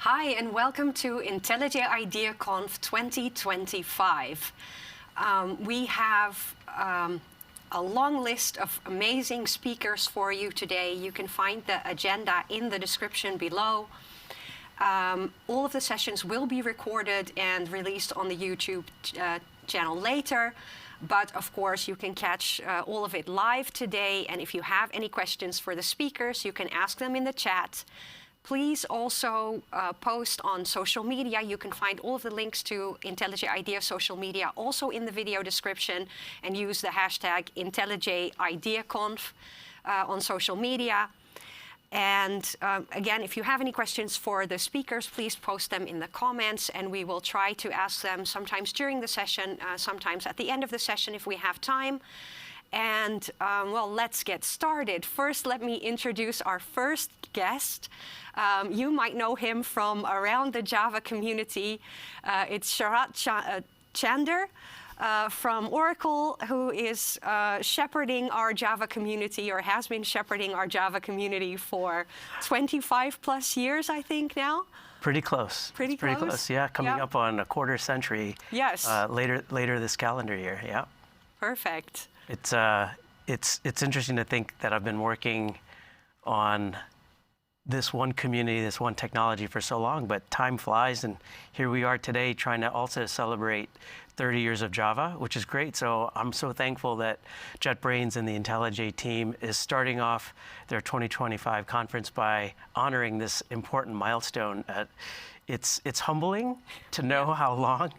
Hi, and welcome to IntelliJ IDEA Conf 2025. We have a long list of amazing speakers for you today. You can find the agenda in the description below. All of the sessions will be recorded and released on the YouTube channel later. But of course, you can catch all of it live today. And if you have any questions for the speakers, you can ask them in the chat. Please also post on social media. You can find all of the links to IntelliJ IDEA social media also in the video description, and use the hashtag IntelliJ IDEA Conf on social media. And again, if you have any questions for the speakers, please post them in the comments, and we will try to ask them sometimes during the session, sometimes at the end of the session if we have time. And well, let's get started. First, let me introduce our first guest. You might know him from around the Java community. It's Sharat Chander from Oracle, who is shepherding our Java community, or has been shepherding our Java community for 25 plus years, I think now. Pretty close. Pretty close, yeah. Coming up on a quarter century. Yes. Later this calendar year, yeah. Perfect. It's interesting to think that I've been working on this one community, this one technology for so long, but time flies, and here we are today trying to also celebrate 30 years of Java, which is great. So I'm so thankful that JetBrains and the IntelliJ team is starting off their 2025 conference by honoring this important milestone. It's humbling to know how long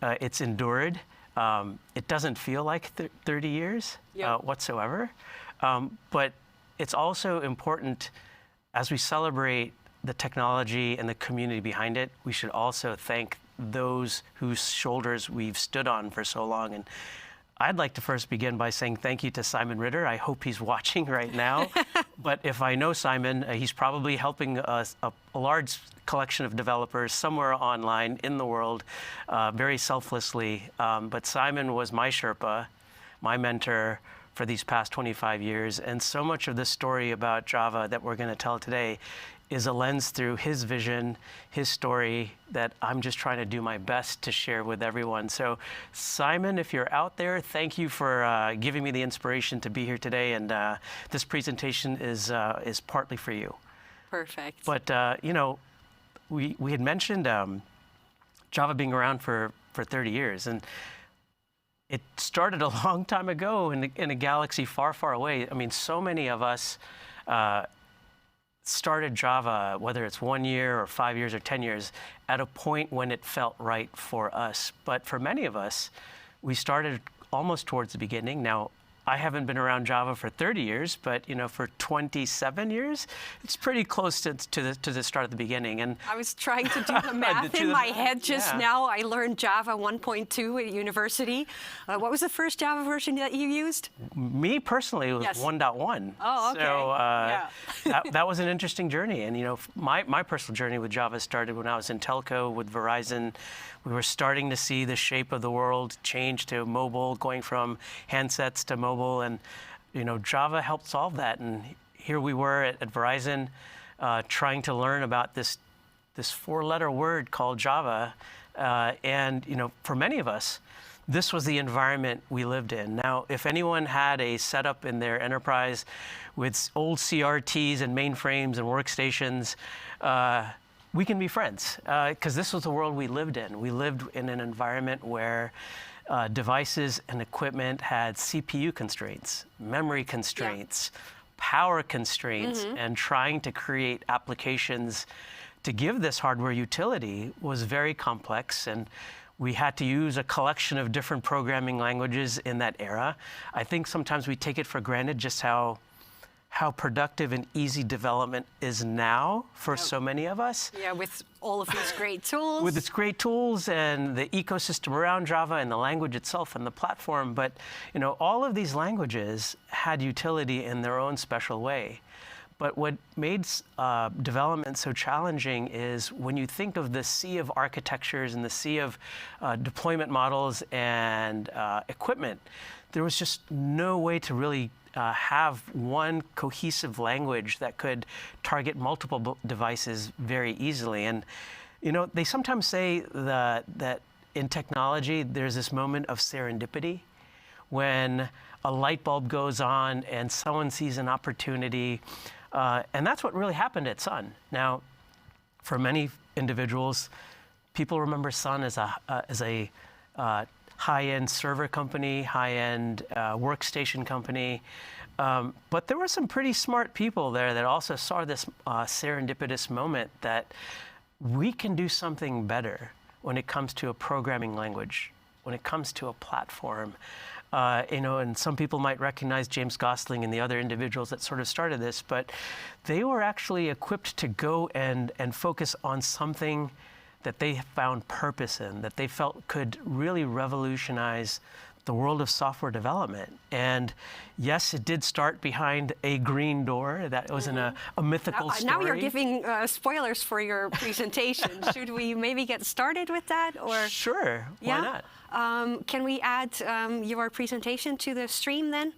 it's endured. It doesn't feel like 30 years whatsoever, but it's also important as we celebrate the technology and the community behind it. We should also thank those whose shoulders we've stood on for so long. And I'd like to first begin by saying thank you to Simon Ritter. I hope he's watching right now. But if I know Simon, he's probably helping a large collection of developers somewhere online in the world, very selflessly. But Simon was my Sherpa, my mentor for these past 25 years. And so much of the story about Java that we're going to tell today is a lens through his vision, his story, that I'm just trying to do my best to share with everyone. So Simon, if you're out there, thank you for giving me the inspiration to be here today. And this presentation is partly for you. Perfect. But, you know, we had mentioned Java being around for 30 years. And it started a long time ago in a galaxy far, far away. I mean, so many of us started Java, whether it's 1 year or 5 years or 10 years, at a point when it felt right for us. But for many of us, we started almost towards the beginning. Now, I haven't been around Java for 30 years, but you know, for 27 years, it's pretty close to the start of the beginning. And I was trying to do the math in my head just now. I learned Java 1.2 at university. What was the first Java version that you used? Me personally, it was 1.1. Oh, okay. So that was an interesting journey. And you know, my personal journey with Java started when I was in telco with Verizon. We were starting to see the shape of the world change to mobile, going from handsets to mobile, and you know, Java helped solve that. And here we were at Verizon, trying to learn about this four-letter word called Java. And you know, for many of us, this was the environment we lived in. Now, if anyone had a setup in their enterprise with old CRTs and mainframes and workstations, we can be friends, because this was the world we lived in. We lived in an environment where devices and equipment had CPU constraints, memory constraints, power constraints, and trying to create applications to give this hardware utility was very complex. And We had to use a collection of different programming languages in that era. I think sometimes we take it for granted just how productive and easy development is now for so many of us. Yeah, with all of these great tools. With its great tools and the ecosystem around Java and the language itself and the platform. But all of these languages had utility in their own special way. But what made development so challenging is when you think of the sea of architectures and the sea of deployment models and equipment, there was just no way to really have one cohesive language that could target multiple devices very easily. And they sometimes say that in technology, there's this moment of serendipity when a light bulb goes on and someone sees an opportunity. And that's what really happened at Sun. Now, for many individuals, people remember Sun as a high-end server company, high-end workstation company. But there were some pretty smart people there that also saw this serendipitous moment that we can do something better when it comes to a programming language, when it comes to a platform. And some people might recognize James Gosling and the other individuals that sort of started this, but they were actually equipped to go and focus on something that they found purpose in, that they felt could really revolutionize the world of software development. And yes, it did start behind a green door. That wasn't a mythical story. Now you're giving spoilers for your presentation. Should we maybe get started with that? Or Sure, why not? Can we add your presentation to the stream then?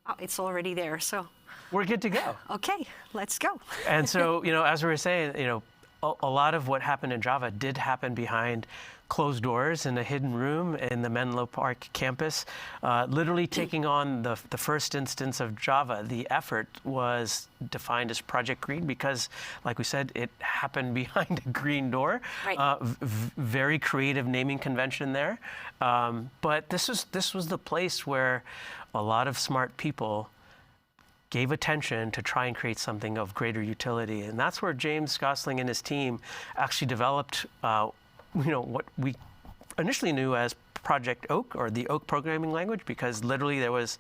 Oh, it's already there, so. We're good to go. Okay, let's go. And so, as we were saying, a lot of what happened in Java did happen behind closed doors in a hidden room in the Menlo Park campus, literally taking on the first instance of Java. The effort was defined as Project Green because, like we said, it happened behind a green door. Right. Very creative naming convention there. But this was the place where a lot of smart people gave attention to try and create something of greater utility. And that's where James Gosling and his team actually developed what we initially knew as Project Oak, or the Oak programming language, because literally there was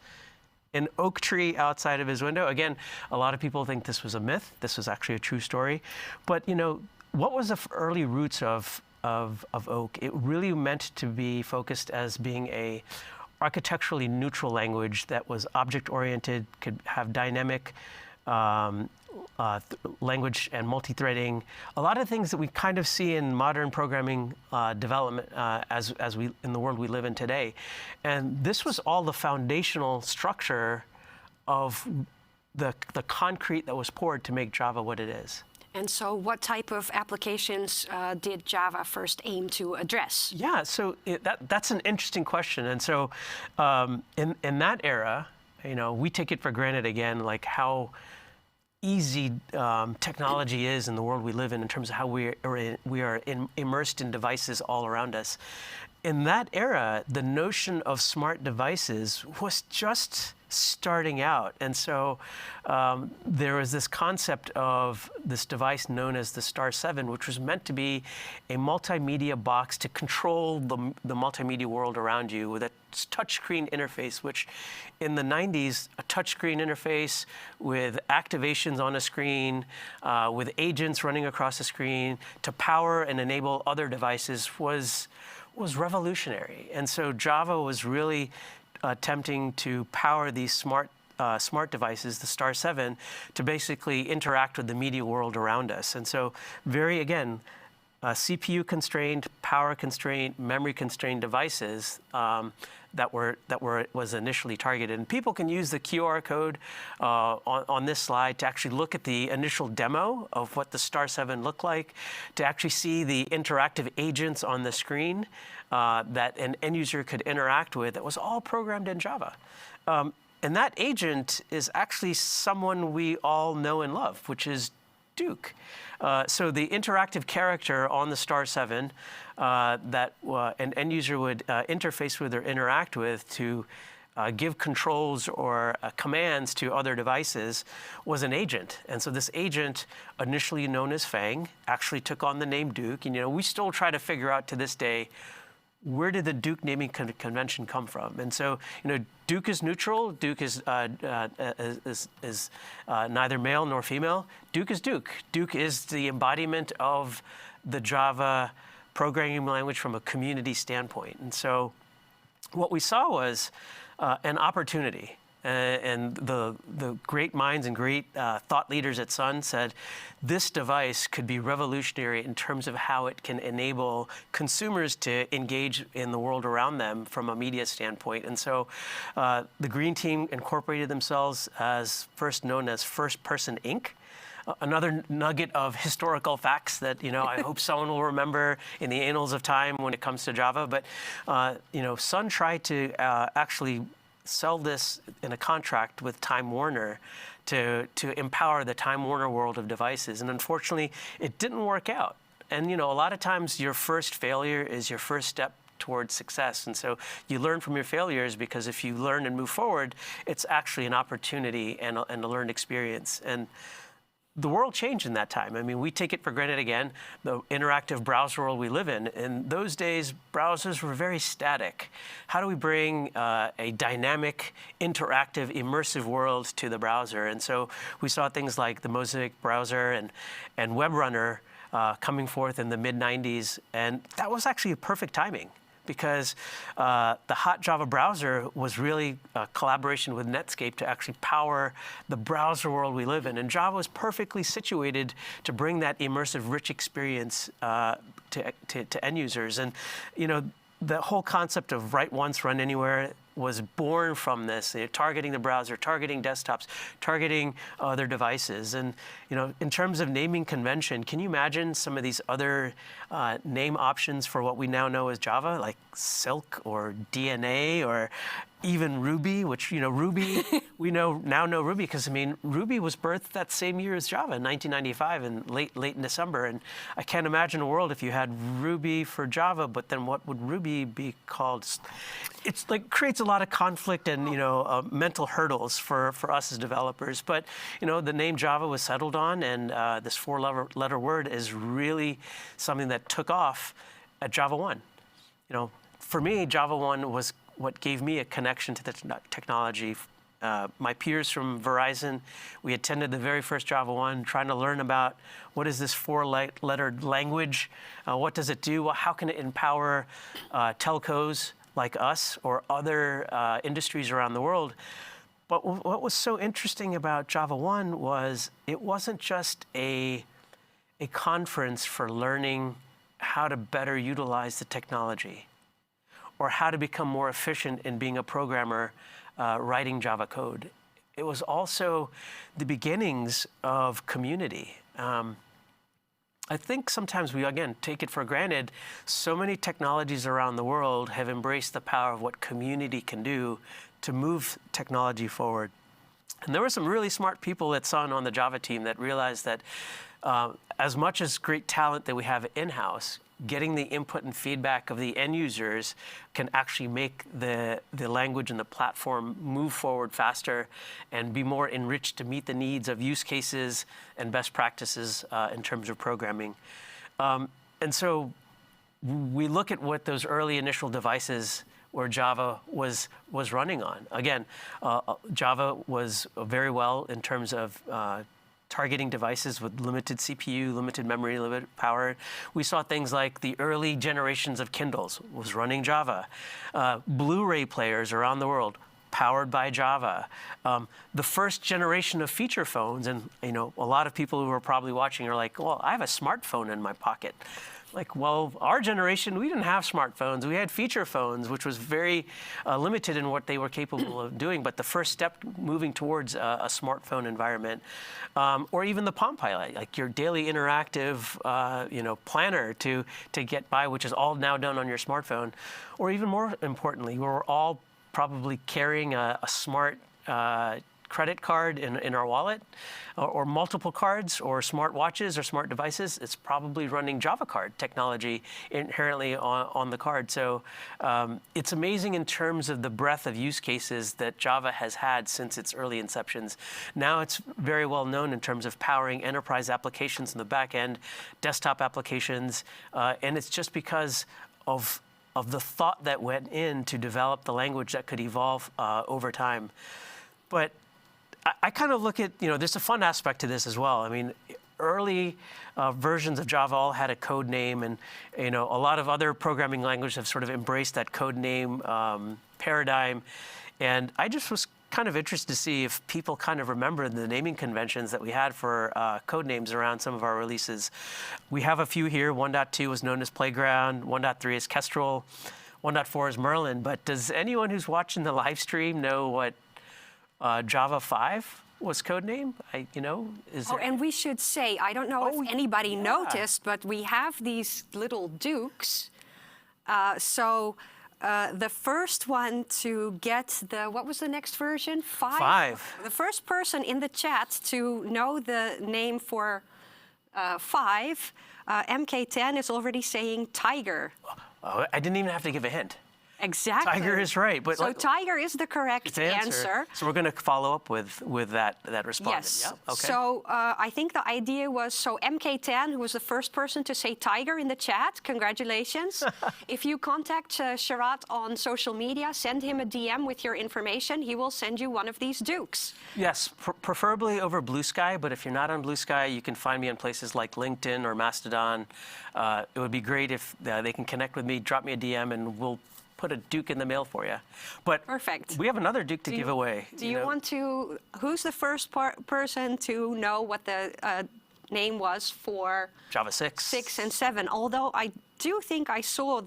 an oak tree outside of his window. Again, a lot of people think this was a myth. This was actually a true story. But what was the early roots of Oak? It really meant to be focused as being a architecturally neutral language that was object-oriented, could have dynamic language and multi-threading, a lot of things that we kind of see in modern programming development as we in the world we live in today. And this was all the foundational structure of the concrete that was poured to make Java what it is. And so what type of applications did Java first aim to address? Yeah, so that's an interesting question. And so in that era, we take it for granted again, like how easy technology is in the world we live in terms of how we are immersed in devices all around us. In that era, the notion of smart devices was just starting out. And so there was this concept of this device known as the Star 7, which was meant to be a multimedia box to control the multimedia world around you with a touchscreen interface, which in the 90s, a touchscreen interface with activations on a screen, with agents running across the screen to power and enable other devices was revolutionary. And so Java was really attempting to power these smart devices, the Star 7, to basically interact with the media world around us. And so very, again, CPU constrained, power constrained, memory constrained devices was initially targeted. And people can use the QR code on this slide to actually look at the initial demo of what the Star 7 looked like, to actually see the interactive agents on the screen that an end user could interact with. That was all programmed in Java. And that agent is actually someone we all know and love, which is Duke. So the interactive character on the Star 7 that an end user would interface with or interact with to give controls or commands to other devices was an agent. And so this agent, initially known as Fang, actually took on the name Duke. And we still try to figure out to this day where did the Duke naming convention come from? And so, Duke is neutral. Duke is neither male nor female. Duke is Duke. Duke is the embodiment of the Java programming language from a community standpoint. And so what we saw was an opportunity. And the great minds and great thought leaders at Sun said this device could be revolutionary in terms of how it can enable consumers to engage in the world around them from a media standpoint. And so the Green team incorporated themselves as first known as First Person Inc. Another nugget of historical facts that I hope someone will remember in the annals of time when it comes to Java. But Sun tried to actually sell this in a contract with Time Warner to empower the Time Warner world of devices. And unfortunately, it didn't work out. And a lot of times your first failure is your first step towards success. And so you learn from your failures, because if you learn and move forward, it's actually an opportunity and a learned experience. And the world changed in that time. I mean, we take it for granted again, the interactive browser world we live in. In those days, browsers were very static. How do we bring a dynamic, interactive, immersive world to the browser? And so we saw things like the Mosaic browser and WebRunner coming forth in the mid-90s. And that was actually perfect timing, because the hot Java browser was really a collaboration with Netscape to actually power the browser world we live in. And Java was perfectly situated to bring that immersive, rich experience to end users. And the whole concept of write once, run anywhere was born from this, targeting the browser, targeting desktops, targeting other devices. And in terms of naming convention, can you imagine some of these other name options for what we now know as Java, like Silk or DNA or even Ruby, which, Ruby, we now know Ruby because, Ruby was birthed that same year as Java in 1995 and late in December. And I can't imagine a world if you had Ruby for Java, but then what would Ruby be called? It's creates a lot of conflict and, mental hurdles for us as developers. But, the name Java was settled on, and this 4-letter word is really something that took off at Java 1. For me, Java 1 was what gave me a connection to the technology. My peers from Verizon, we attended the very first Java 1, trying to learn about what is this 4-lettered language, what does it do, how can it empower telcos like us or other industries around the world. But what was so interesting about Java 1 was it wasn't just a conference for learning how to better utilize the technology or how to become more efficient in being a programmer writing Java code. It was also the beginnings of community. I think sometimes we, again, take it for granted. So many technologies around the world have embraced the power of what community can do to move technology forward. And there were some really smart people at Sun on the Java team that realized that as much as great talent that we have in-house, getting the input and feedback of the end users can actually make the language and the platform move forward faster and be more enriched to meet the needs of use cases and best practices in terms of programming. And so we look at what those early initial devices where Java was running on. Again, Java was very well in terms of targeting devices with limited CPU, limited memory, limited power. We saw things like the early generations of Kindles was running Java. Blu-ray players around the world, powered by Java. The first generation of feature phones, and a lot of people who are probably watching are like, well, I have a smartphone in my pocket. Like, well, our generation, we didn't have smartphones. We had feature phones, which was very limited in what they were capable of doing. But the first step moving towards a smartphone environment, or even the Palm Pilot, like your daily interactive, planner to get by, which is all now done on your smartphone. Or even more importantly, we're all probably carrying a smart credit card in our wallet, or multiple cards, or smart watches, or smart devices. It's probably running Java card technology inherently on the card. So it's amazing in terms of the breadth of use cases that Java has had since its early inceptions. Now it's very well known in terms of powering enterprise applications in the back end, desktop applications, and it's just because of of the thought that went in to develop the language that could evolve over time. But I kind of look at, there's a fun aspect to this as well. I mean, early versions of Java all had a code name, and a lot of other programming languages have sort of embraced that code name paradigm. And I just was kind of interested to see if people kind of remember the naming conventions that we had for code names around some of our releases. We have a few here. 1.2 was known as Playground, 1.3 is Kestrel, 1.4 is Merlin. But does anyone who's watching the live stream know what Java 5 was codename? Is there... and we should say, I don't know if anybody noticed, but we have these little dukes. The first one to get what was the next version? 5? 5. The first person in the chat to know the name for 5, MK10 is already saying Tiger. Oh, I didn't even have to give a hint. Exactly. Tiger is right. But so Tiger is the correct answer. So we're going to follow up with that respondent. Yes. Yeah? Okay. So I think the idea was, MK10, who was the first person to say Tiger in the chat, congratulations. If you contact Sharat on social media, send him a DM with your information. He will send you one of these dukes. Yes, preferably over Blue Sky. But if you're not on Blue Sky, you can find me on places like LinkedIn or Mastodon. It would be great if they can connect with me, drop me a DM, and we'll put a Duke in the mail for you. But perfect. We have another Duke to give away. Do you want to, who's the first person to know what the name was for Java 6? 6 and 7, although I do think I saw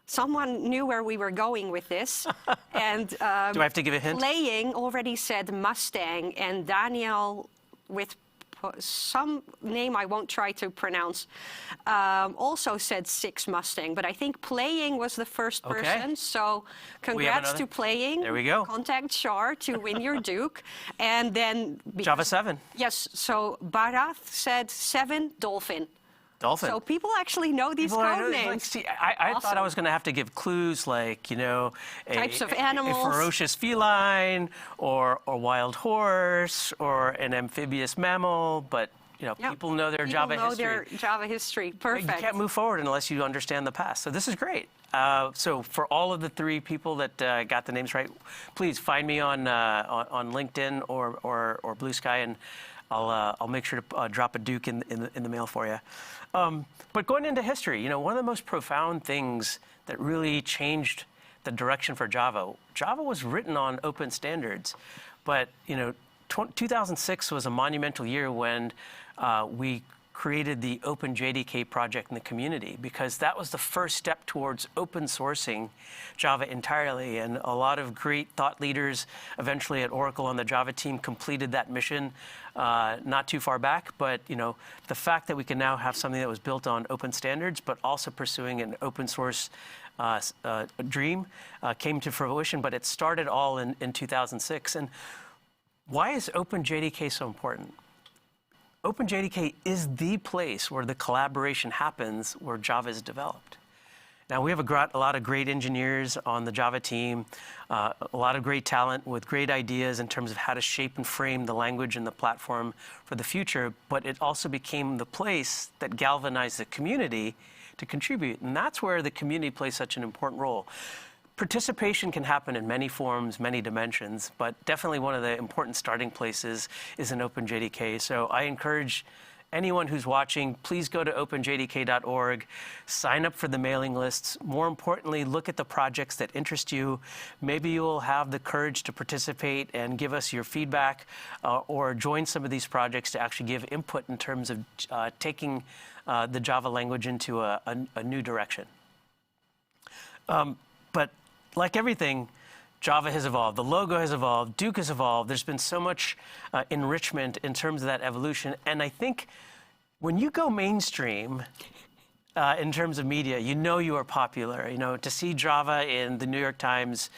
someone knew where we were going with this. And do I have to give a hint? Playing already said Mustang, and Daniel with some name I won't try to pronounce, also said 6 Mustang, but I think Playing was the first person. So congrats to Playing. There we go. Contact Char to win your Duke. And then Java 7. Yes, so Barath said 7 Dolphin. Dolphin. So people actually know these code names. I thought I was going to have to give clues like, types of animals, a ferocious feline, or wild horse, or an amphibious mammal, but people know their Java history. People know their Java history. Perfect. You can't move forward unless you understand the past. So this is great. So for all of the 3 people that got the names right, please find me on LinkedIn or Blue Sky, and I'll make sure to drop a Duke in the mail for you. But going into history, one of the most profound things that really changed the direction for Java was written on open standards. But 2006 was a monumental year when we created the OpenJDK project in the community, because that was the first step towards open sourcing Java entirely. And a lot of great thought leaders eventually at Oracle on the Java team completed that mission not too far back. But the fact that we can now have something that was built on open standards, but also pursuing an open source dream came to fruition. But it started all in 2006. And why is OpenJDK so important? OpenJDK is the place where the collaboration happens, where Java is developed. Now, we have a lot of great engineers on the Java team, a lot of great talent with great ideas in terms of how to shape and frame the language and the platform for the future, but it also became the place that galvanized the community to contribute, and that's where the community plays such an important role. Participation can happen in many forms, many dimensions, but definitely one of the important starting places is in OpenJDK. So I encourage anyone who's watching, please go to openjdk.org, sign up for the mailing lists. More importantly, look at the projects that interest you. Maybe you'll have the courage to participate and give us your feedback, or join some of these projects to actually give input in terms of taking the Java language into a new direction. But like everything, Java has evolved. The logo has evolved. Duke has evolved. There's been so much enrichment in terms of that evolution. And I think when you go mainstream in terms of media, you are popular. To see Java in the New York Times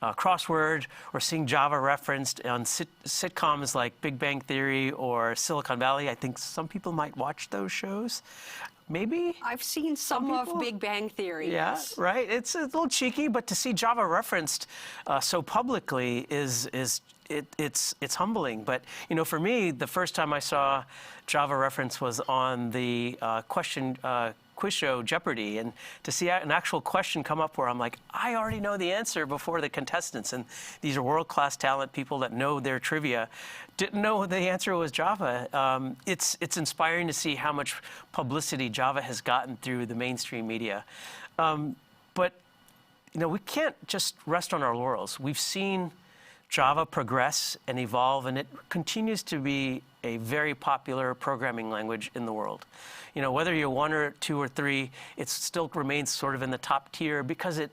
crossword, or seeing Java referenced on sitcoms like Big Bang Theory or Silicon Valley, I think some people might watch those shows. Maybe? I've seen some of Big Bang Theory. Yeah, yes. Right. It's a little cheeky, but to see Java referenced so publicly it's humbling. But for me, the first time I saw Java reference was on the quiz quiz show Jeopardy, and to see an actual question come up where I'm like, I already know the answer before the contestants, and these are world-class talent people that know their trivia, didn't know the answer was Java. It's inspiring to see how much publicity Java has gotten through the mainstream media. But we can't just rest on our laurels. We've seen Java progress and evolve, and it continues to be a very popular programming language in the world. Whether you're 1 or 2 or 3, it still remains sort of in the top tier because it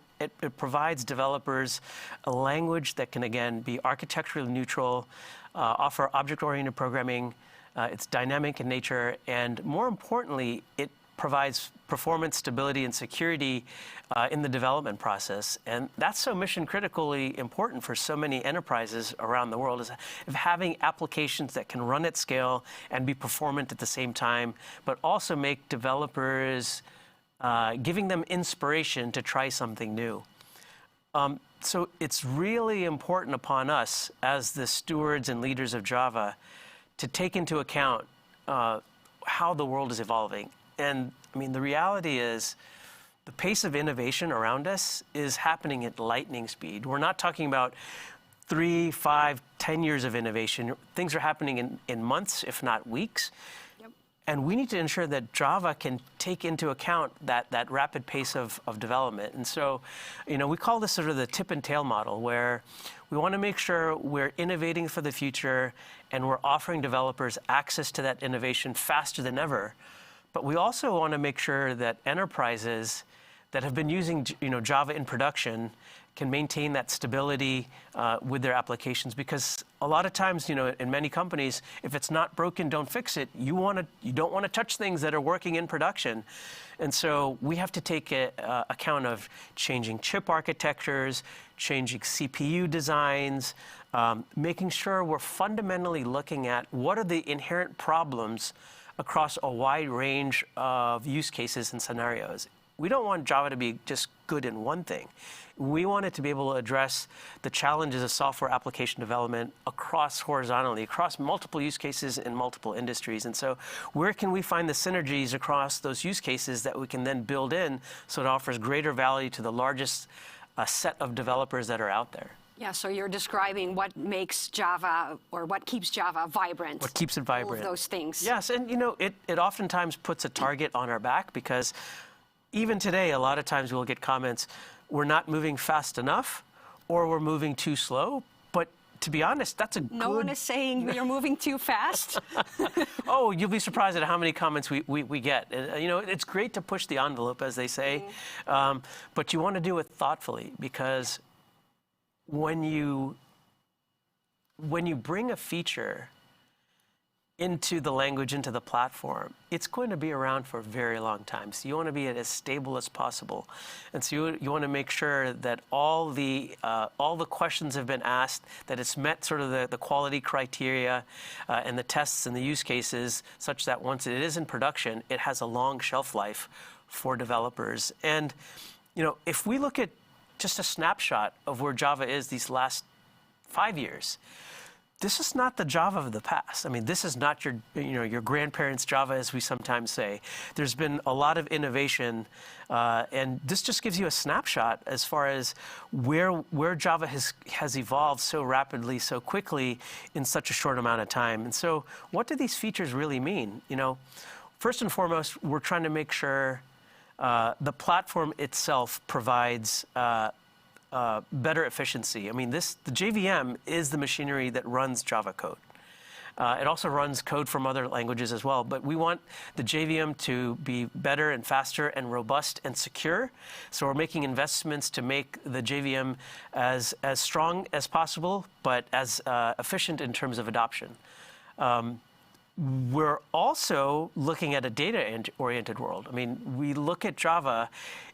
provides developers a language that can, again, be architecturally neutral, offer object-oriented programming. It's dynamic in nature, and more importantly, it provides performance, stability, and security in the development process. And that's so mission critically important for so many enterprises around the world, is of having applications that can run at scale and be performant at the same time, but also make developers, giving them inspiration to try something new. So it's really important upon us as the stewards and leaders of Java to take into account how the world is evolving. And I mean, the reality is the pace of innovation around us is happening at lightning speed. We're not talking about 3, 5, 10 years of innovation. Things are happening in months, if not weeks. Yep. And we need to ensure that Java can take into account that rapid pace of development. And so, we call this sort of the tip and tail model, where we want to make sure we're innovating for the future and we're offering developers access to that innovation faster than ever. But we also want to make sure that enterprises that have been using Java in production can maintain that stability with their applications, because a lot of times, in many companies, if it's not broken, don't fix it. You don't want to touch things that are working in production. And so we have to take account of changing chip architectures, changing CPU designs, making sure we're fundamentally looking at what are the inherent problems across a wide range of use cases and scenarios. We don't want Java to be just good in one thing. We want it to be able to address the challenges of software application development horizontally, across multiple use cases in multiple industries. And so where can we find the synergies across those use cases that we can then build in so it offers greater value to the largest set of developers that are out there? Yeah, so you're describing what makes Java, or what keeps Java vibrant. What keeps it vibrant. All of those things. Yes, and it oftentimes puts a target on our back, because even today, a lot of times we'll get comments, we're not moving fast enough, or we're moving too slow. But to be honest, that's a good... No one is saying you're moving too fast. Oh, you'll be surprised at how many comments we get. It's great to push the envelope, as they say, but you want to do it thoughtfully, because when you bring a feature into the language, into the platform, it's going to be around for a very long time. So you want to be as stable as possible. And so you want to make sure that all the questions have been asked, that it's met sort of the quality criteria and the tests and the use cases, such that once it is in production, it has a long shelf life for developers. And if we look at just a snapshot of where Java is these last 5 years, this is not the Java of the past. I mean, this is not your grandparents' Java, as we sometimes say. There's been a lot of innovation, and this just gives you a snapshot as far as where Java has evolved so rapidly, so quickly, in such a short amount of time. And so, what do these features really mean? First and foremost, we're trying to make sure the platform itself provides better efficiency. I mean, the JVM is the machinery that runs Java code. It also runs code from other languages as well, but we want the JVM to be better and faster and robust and secure. So we're making investments to make the JVM as strong as possible, but as efficient in terms of adoption. We're also looking at a data-oriented world. I mean, we look at Java,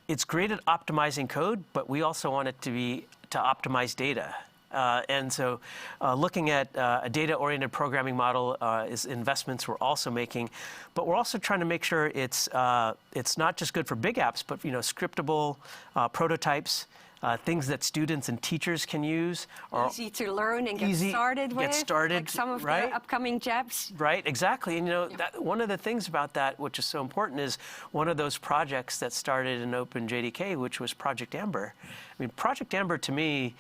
it's great at optimizing code, but we also want it to optimize data. And so looking at a data-oriented programming model is investments we're also making. But we're also trying to make sure it's not just good for big apps, but scriptable prototypes, things that students and teachers can use. Easy to learn and get started with. Like some of the upcoming JABs. Right, exactly. And that, one of the things about that, which is so important, is one of those projects that started in OpenJDK, which was Project Amber. I mean, Project Amber to me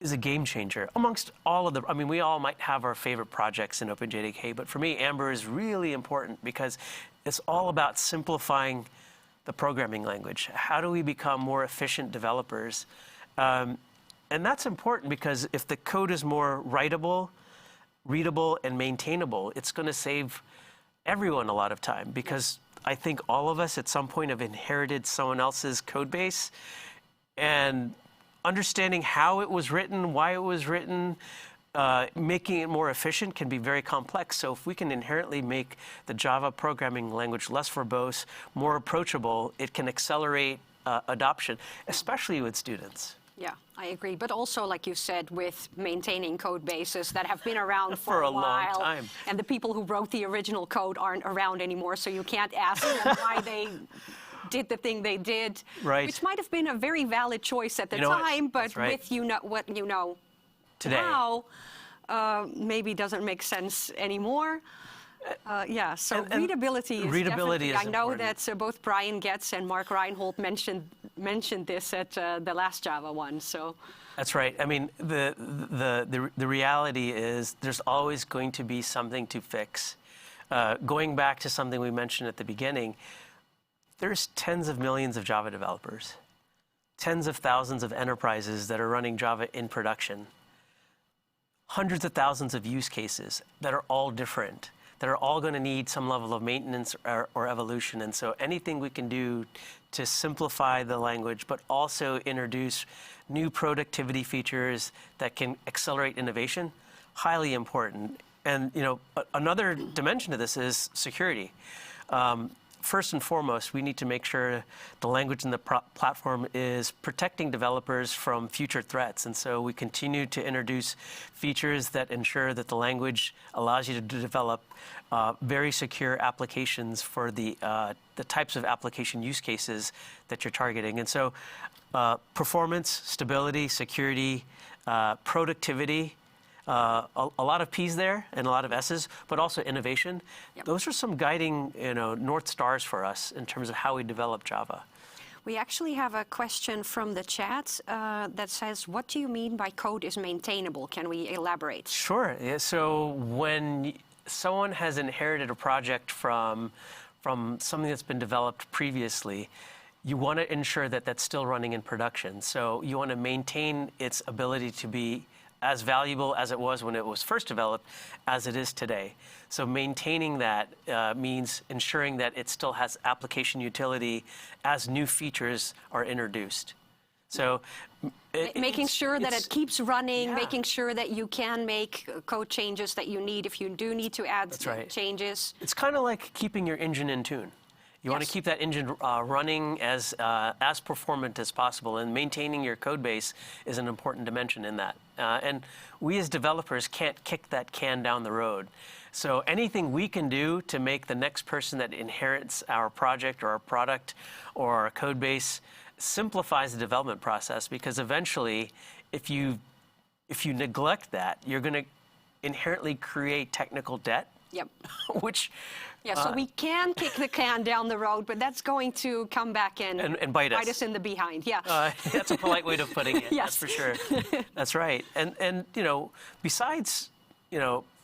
is a game changer amongst all of the, I mean, we all might have our favorite projects in OpenJDK, but for me, Amber is really important because it's all about simplifying the programming language. How do we become more efficient developers? And that's important because if the code is more writable, readable, and maintainable, it's going to save everyone a lot of time because I think all of us at some point have inherited someone else's code base, and understanding how it was written, why it was written, making it more efficient can be very complex. So if we can inherently make the Java programming language less verbose, more approachable, it can accelerate adoption, especially with students. Yeah, I agree. But also, like you said, with maintaining code bases that have been around for a while. Long time. And the people who wrote the original code aren't around anymore, so you can't ask them why they did the thing they did. Right. Which might have been a very valid choice at the time, but with what you know today. Now, maybe doesn't make sense anymore. So readability is definitely, I know that both Brian Getz and Mark Reinhold mentioned this at the last Java one. So that's right. I mean, the reality is there's always going to be something to fix. Going back to something we mentioned at the beginning, there's tens of millions of Java developers, tens of thousands of enterprises that are running Java in production, hundreds of thousands of use cases that are all different, that are all going to need some level of maintenance or evolution. And so anything we can do to simplify the language, but also introduce new productivity features that can accelerate innovation, highly important. And another dimension of this is security. First and foremost, we need to make sure the language in the platform is protecting developers from future threats. And so we continue to introduce features that ensure that the language allows you to develop very secure applications for the types of application use cases that you're targeting. And so performance, stability, security, productivity, a lot of P's there and a lot of S's, but also innovation. Yep. Those are some guiding, North Stars for us in terms of how we develop Java. We actually have a question from the chat that says, what do you mean by code is maintainable? Can we elaborate? Sure. Yeah, so when someone has inherited a project from something that's been developed previously, you want to ensure that that's still running in production. So you want to maintain its ability to be as valuable as it was when it was first developed as it is today. So maintaining that means ensuring that it still has application utility as new features are introduced. So making sure that it keeps running, making sure that you can make code changes that you need if you do need to add changes. It's kind of like keeping your engine in tune. You want to keep that engine running as performant as possible, and maintaining your code base is an important dimension in that. And we as developers can't kick that can down the road. So anything we can do to make the next person that inherits our project or our product or our code base simplifies the development process, because eventually, if you neglect that, you're going to inherently create technical debt. Yep. Which. Yeah, so we can kick the can down the road, but that's going to come back and bite us in the behind. Yeah. That's a polite way of putting it. Yes. That's for sure. That's right. And besides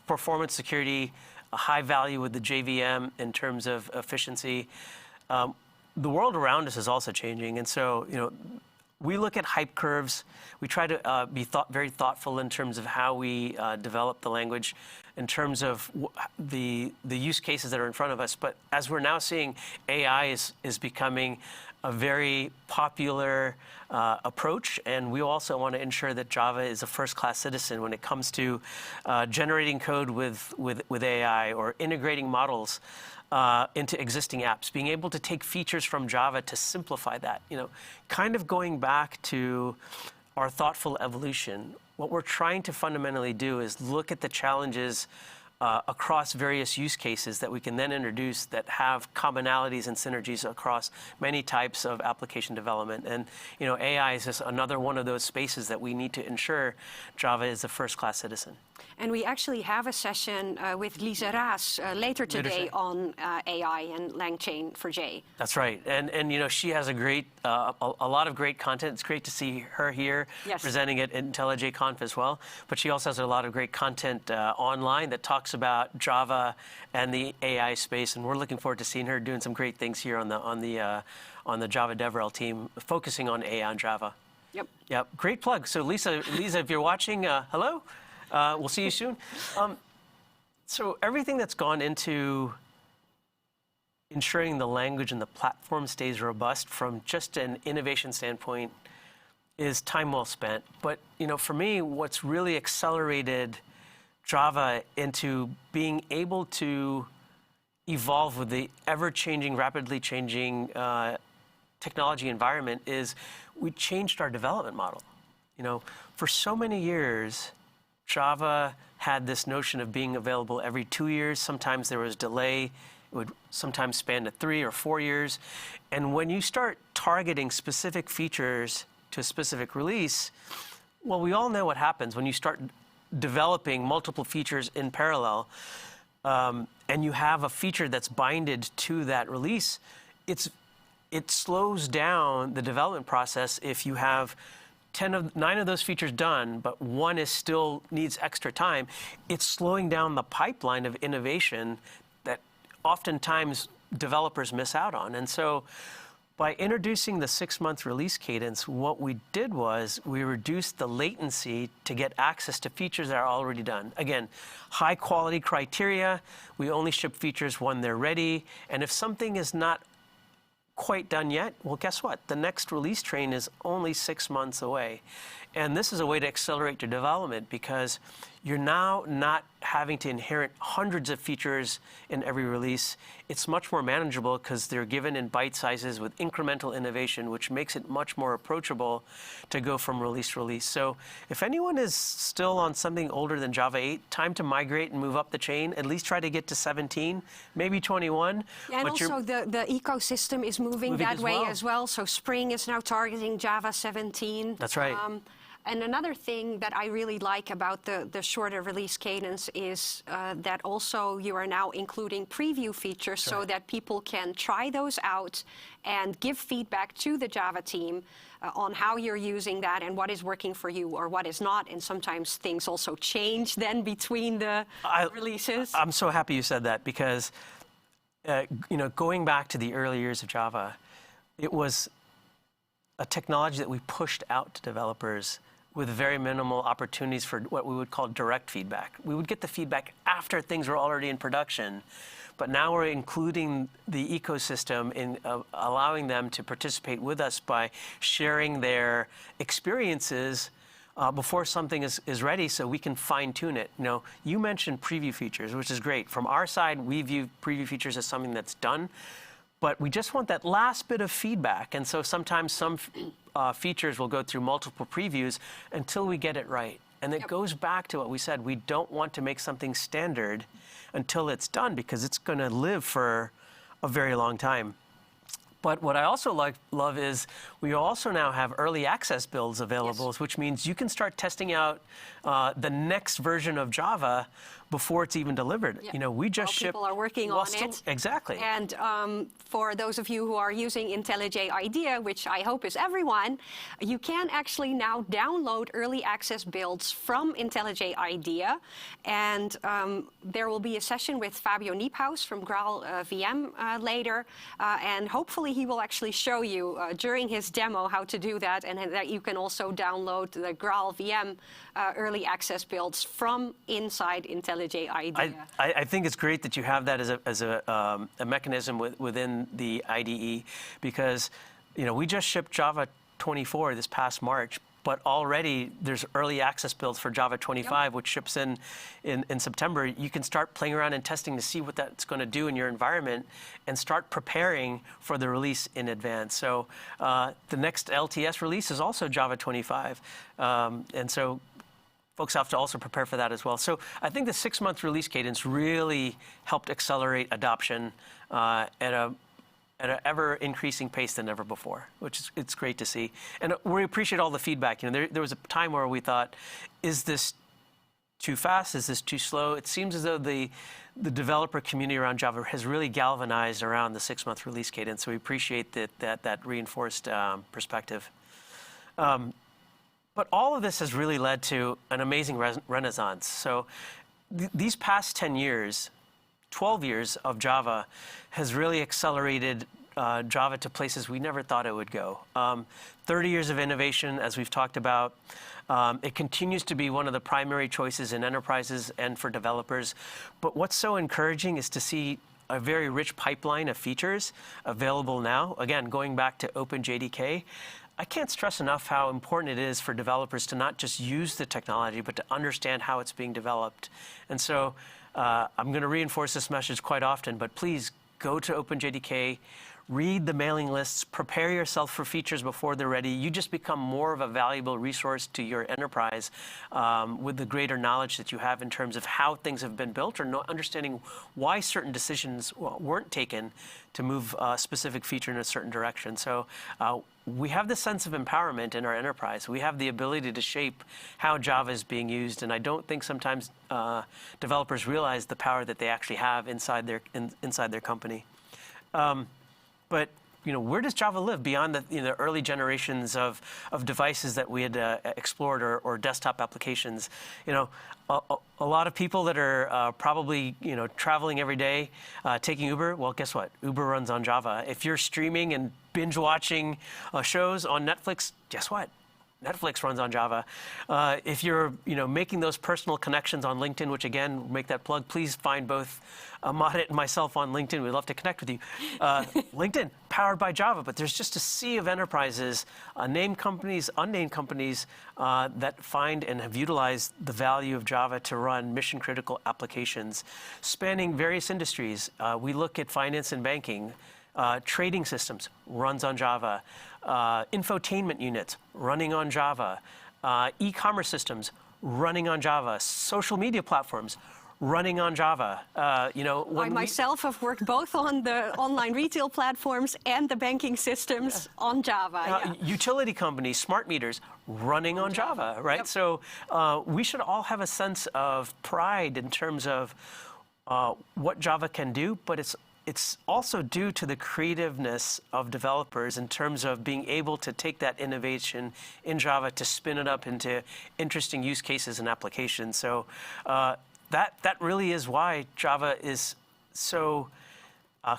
performance, security, a high value with the JVM in terms of efficiency, the world around us is also changing, and so we look at hype curves. We try to be very thoughtful in terms of how we develop the language, in terms of the use cases that are in front of us. But as we're now seeing, AI is becoming a very popular approach, and we also want to ensure that Java is a first-class citizen when it comes to generating code with AI or integrating models into existing apps, being able to take features from Java to simplify that. Kind of going back to our thoughtful evolution, what we're trying to fundamentally do is look at the challenges across various use cases that we can then introduce that have commonalities and synergies across many types of application development. And AI is just another one of those spaces that we need to ensure Java is a first-class citizen. And we actually have a session with Lize Raes later today on AI and LangChain for J. That's right, and she has a great, a lot of great content. It's great to see her here presenting at IntelliJ Conf as well. But she also has a lot of great content online that talks about Java and the AI space, and we're looking forward to seeing her doing some great things here on the Java DevRel team, focusing on AI and Java. Yep. Great plug. So Lize, if you're watching, hello. We'll see you soon. So everything that's gone into ensuring the language and the platform stays robust from just an innovation standpoint is time well spent. But for me, what's really accelerated Java into being able to evolve with the ever-changing, rapidly changing technology environment is we changed our development model. For so many years, Java had this notion of being available every 2 years. Sometimes there was delay. It would sometimes span to 3 or 4 years. And when you start targeting specific features to a specific release, well, we all know what happens when you start developing multiple features in parallel, and you have a feature that's binded to that release. It slows down the development process if you have 9 of those features done, but one still needs extra time. It's slowing down the pipeline of innovation that oftentimes developers miss out on. And so by introducing the 6-month release cadence, what we did was we reduced the latency to get access to features that are already done. Again, high quality criteria. We only ship features when they're ready. And if something is not quite done yet, well, guess what? The next release train is only 6 months away. And this is a way to accelerate your development because you're now not having to inherit hundreds of features in every release. It's much more manageable because they're given in bite sizes with incremental innovation, which makes it much more approachable to go from release to release. So if anyone is still on something older than Java 8, time to migrate and move up the chain. At least try to get to 17, maybe 21. Yeah, and also the ecosystem is moving that way as well. So Spring is now targeting Java 17. That's right. And another thing that I really like about the shorter release cadence is that also you are now including preview features so that people can try those out and give feedback to the Java team on how you're using that and what is working for you or what is not. And sometimes things also change then between the releases. I'm so happy you said that because, going back to the early years of Java, it was a technology that we pushed out to developers with very minimal opportunities for what we would call direct feedback. We would get the feedback after things were already in production, but now we're including the ecosystem in allowing them to participate with us by sharing their experiences before something is ready so we can fine-tune it. You mentioned preview features, which is great. From our side, we view preview features as something that's done, but we just want that last bit of feedback. And so sometimes some features will go through multiple previews until we get it right. And it goes back to what we said. We don't want to make something standard until it's done because it's going to live for a very long time. But what I also love is we also now have early access builds available, which means you can start testing out the next version of Java before it's even delivered. We just shipped. People are working on it. Exactly. And for those of you who are using IntelliJ IDEA, which I hope is everyone, you can actually now download early access builds from IntelliJ IDEA. And there will be a session with Fabio Niephaus from GraalVM later. And hopefully he will actually show you during his demo how to do that, and that you can also download the GraalVM early access builds from inside IntelliJ IDEA. I think it's great that you have that as a mechanism within the IDE because we just shipped Java 24 this past March, but already there's early access builds for Java 25, which ships in September. You can start playing around and testing to see what that's going to do in your environment and start preparing for the release in advance. So the next LTS release is also Java 25. And so folks have to also prepare for that as well. So I think the 6-month release cadence really helped accelerate adoption at an ever-increasing pace than ever before, which is it's great to see. And we appreciate all the feedback. You know, there was a time where we thought, is this too fast? Is this too slow? It seems as though the developer community around Java has really galvanized around the 6-month release cadence. So we appreciate that reinforced perspective. But all of this has really led to an amazing renaissance. So these past 10 years, 12 years of Java has really accelerated Java to places we never thought it would go. 30 years of innovation, as we've talked about. It continues to be one of the primary choices in enterprises and for developers. But what's so encouraging is to see a very rich pipeline of features available now. Again, going back to OpenJDK, I can't stress enough how important it is for developers to not just use the technology, but to understand how it's being developed. And so I'm going to reinforce this message quite often, but please go to OpenJDK, read the mailing lists, prepare yourself for features before they're ready. You just become more of a valuable resource to your enterprise with the greater knowledge that you have in terms of how things have been built or understanding why certain decisions weren't taken to move a specific feature in a certain direction. So we have this sense of empowerment in our enterprise. We have the ability to shape how Java is being used, and I don't think sometimes developers realize the power that they actually have inside their company. But you know, where does Java live beyond the early generations of devices that we had explored or desktop applications? You know, a lot of people that are probably traveling every day, taking Uber. Well, guess what? Uber runs on Java. If you're streaming and binge watching shows on Netflix, guess what? Netflix runs on Java. If you're making those personal connections on LinkedIn, which again, make that plug, please find both Amadit and myself on LinkedIn. We'd love to connect with you. LinkedIn, powered by Java, but there's just a sea of enterprises, named companies, unnamed companies that find and have utilized the value of Java to run mission-critical applications spanning various industries. We look at finance and banking. Trading systems runs on Java. Infotainment units running on Java. E-commerce systems running on Java. Social media platforms running on Java. I myself have worked both on the online retail platforms and the banking systems on Java. Utility companies, smart meters running on Java, right? Yep. So we should all have a sense of pride in terms of what Java can do, but it's also due to the creativeness of developers in terms of being able to take that innovation in Java to spin it up into interesting use cases and applications. So that really is why Java is so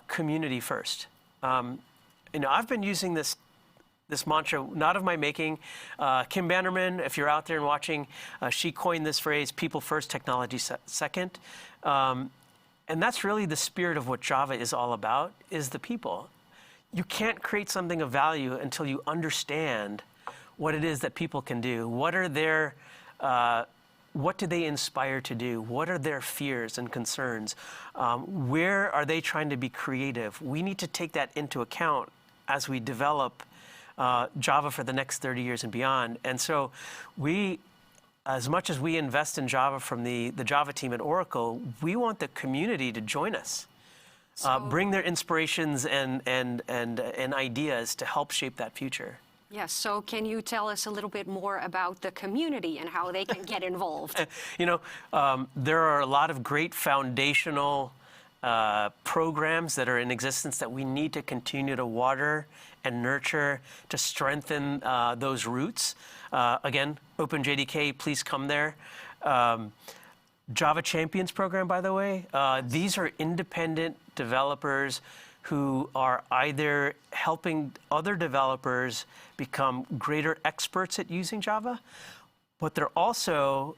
community first. I've been using this mantra, not of my making. Kim Bannerman, if you're out there and watching, she coined this phrase, people first, technology second. And that's really the spirit of what Java is all about, is the people. You can't create something of value until you understand what it is that people can do. What do they inspire to do? What are their fears and concerns? Where are they trying to be creative? We need to take that into account as we develop Java for the next 30 years and beyond. And so as much as we invest in Java from the Java team at Oracle, we want the community to join us, bring their inspirations and ideas to help shape that future. Yes, so can you tell us a little bit more about the community and how they can get involved? There are a lot of great foundational programs that are in existence that we need to continue to water and nurture to strengthen those roots. Again, OpenJDK, please come there. Java Champions program, by the way. These are independent developers who are either helping other developers become greater experts at using Java, but they're also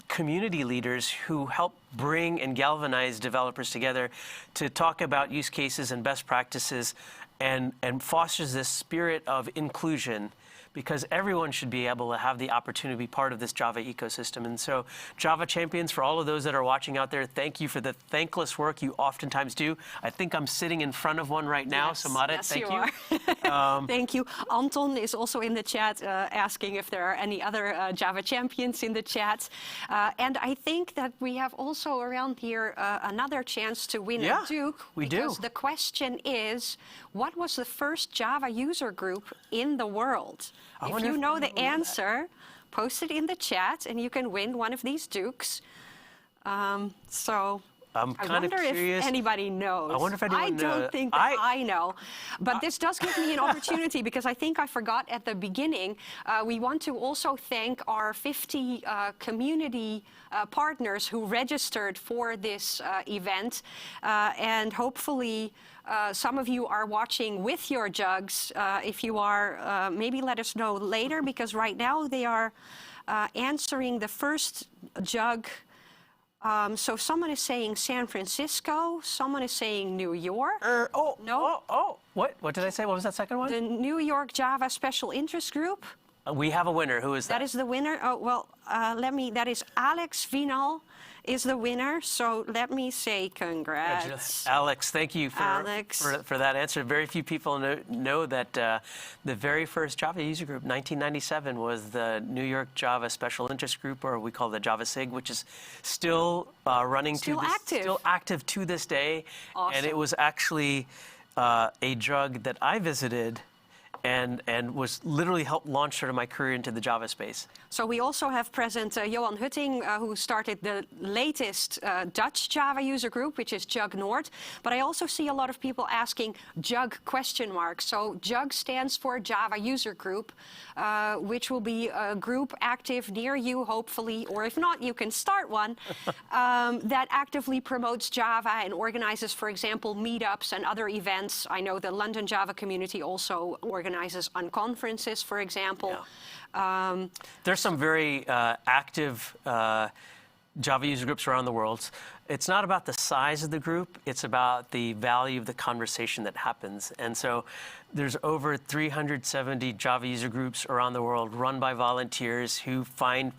community leaders who help bring and galvanize developers together to talk about use cases and best practices and fosters this spirit of inclusion because everyone should be able to have the opportunity to be part of this Java ecosystem. And so Java champions, for all of those that are watching out there, thank you for the thankless work you oftentimes do. I think I'm sitting in front of one right now. Yes, so Marit, yes, thank you. Thank you. Anton is also in the chat asking if there are any other Java champions in the chat. And I think that we have also around here another chance to win a Duke. We do. Because the question is, what was the first Java user group in the world? If you know the answer, post it in the chat and you can win one of these Dukes. I'm I kind of wonder curious. if anybody knows. I wonder if anyone I don't knows. think that I know. But this does give me an opportunity because I think I forgot at the beginning. We want to also thank our 50 community partners who registered for this event. And hopefully some of you are watching with your jugs. If you are, maybe let us know later because right now they are answering the first jug. So someone is saying San Francisco, someone is saying New York. What did I say? What was that second one? The New York Java Special Interest Group. We have a winner. Who is that? That is the winner. Oh, well, that is Alex Vinal is the winner. So let me say congrats. Alex, thank you for that answer. Very few people know that the very first Java user group, 1997, was the New York Java Special Interest Group, or we call it the Java SIG, which is still running still active to this day. Awesome. And it was actually a drug that I visited and was literally helped launch sort of my career into the Java space. So we also have present Johan Hutting, who started the latest Dutch Java user group, which is Jug Noord. But I also see a lot of people asking Jug ? So Jug stands for Java User Group, which will be a group active near you, hopefully, or if not, you can start one, that actively promotes Java and organizes, for example, meetups and other events. I know the London Java community also organizes on conferences, for example. Yeah. There's some very active Java user groups around the world. It's not about the size of the group, it's about the value of the conversation that happens. And so there's over 370 Java user groups around the world run by volunteers who find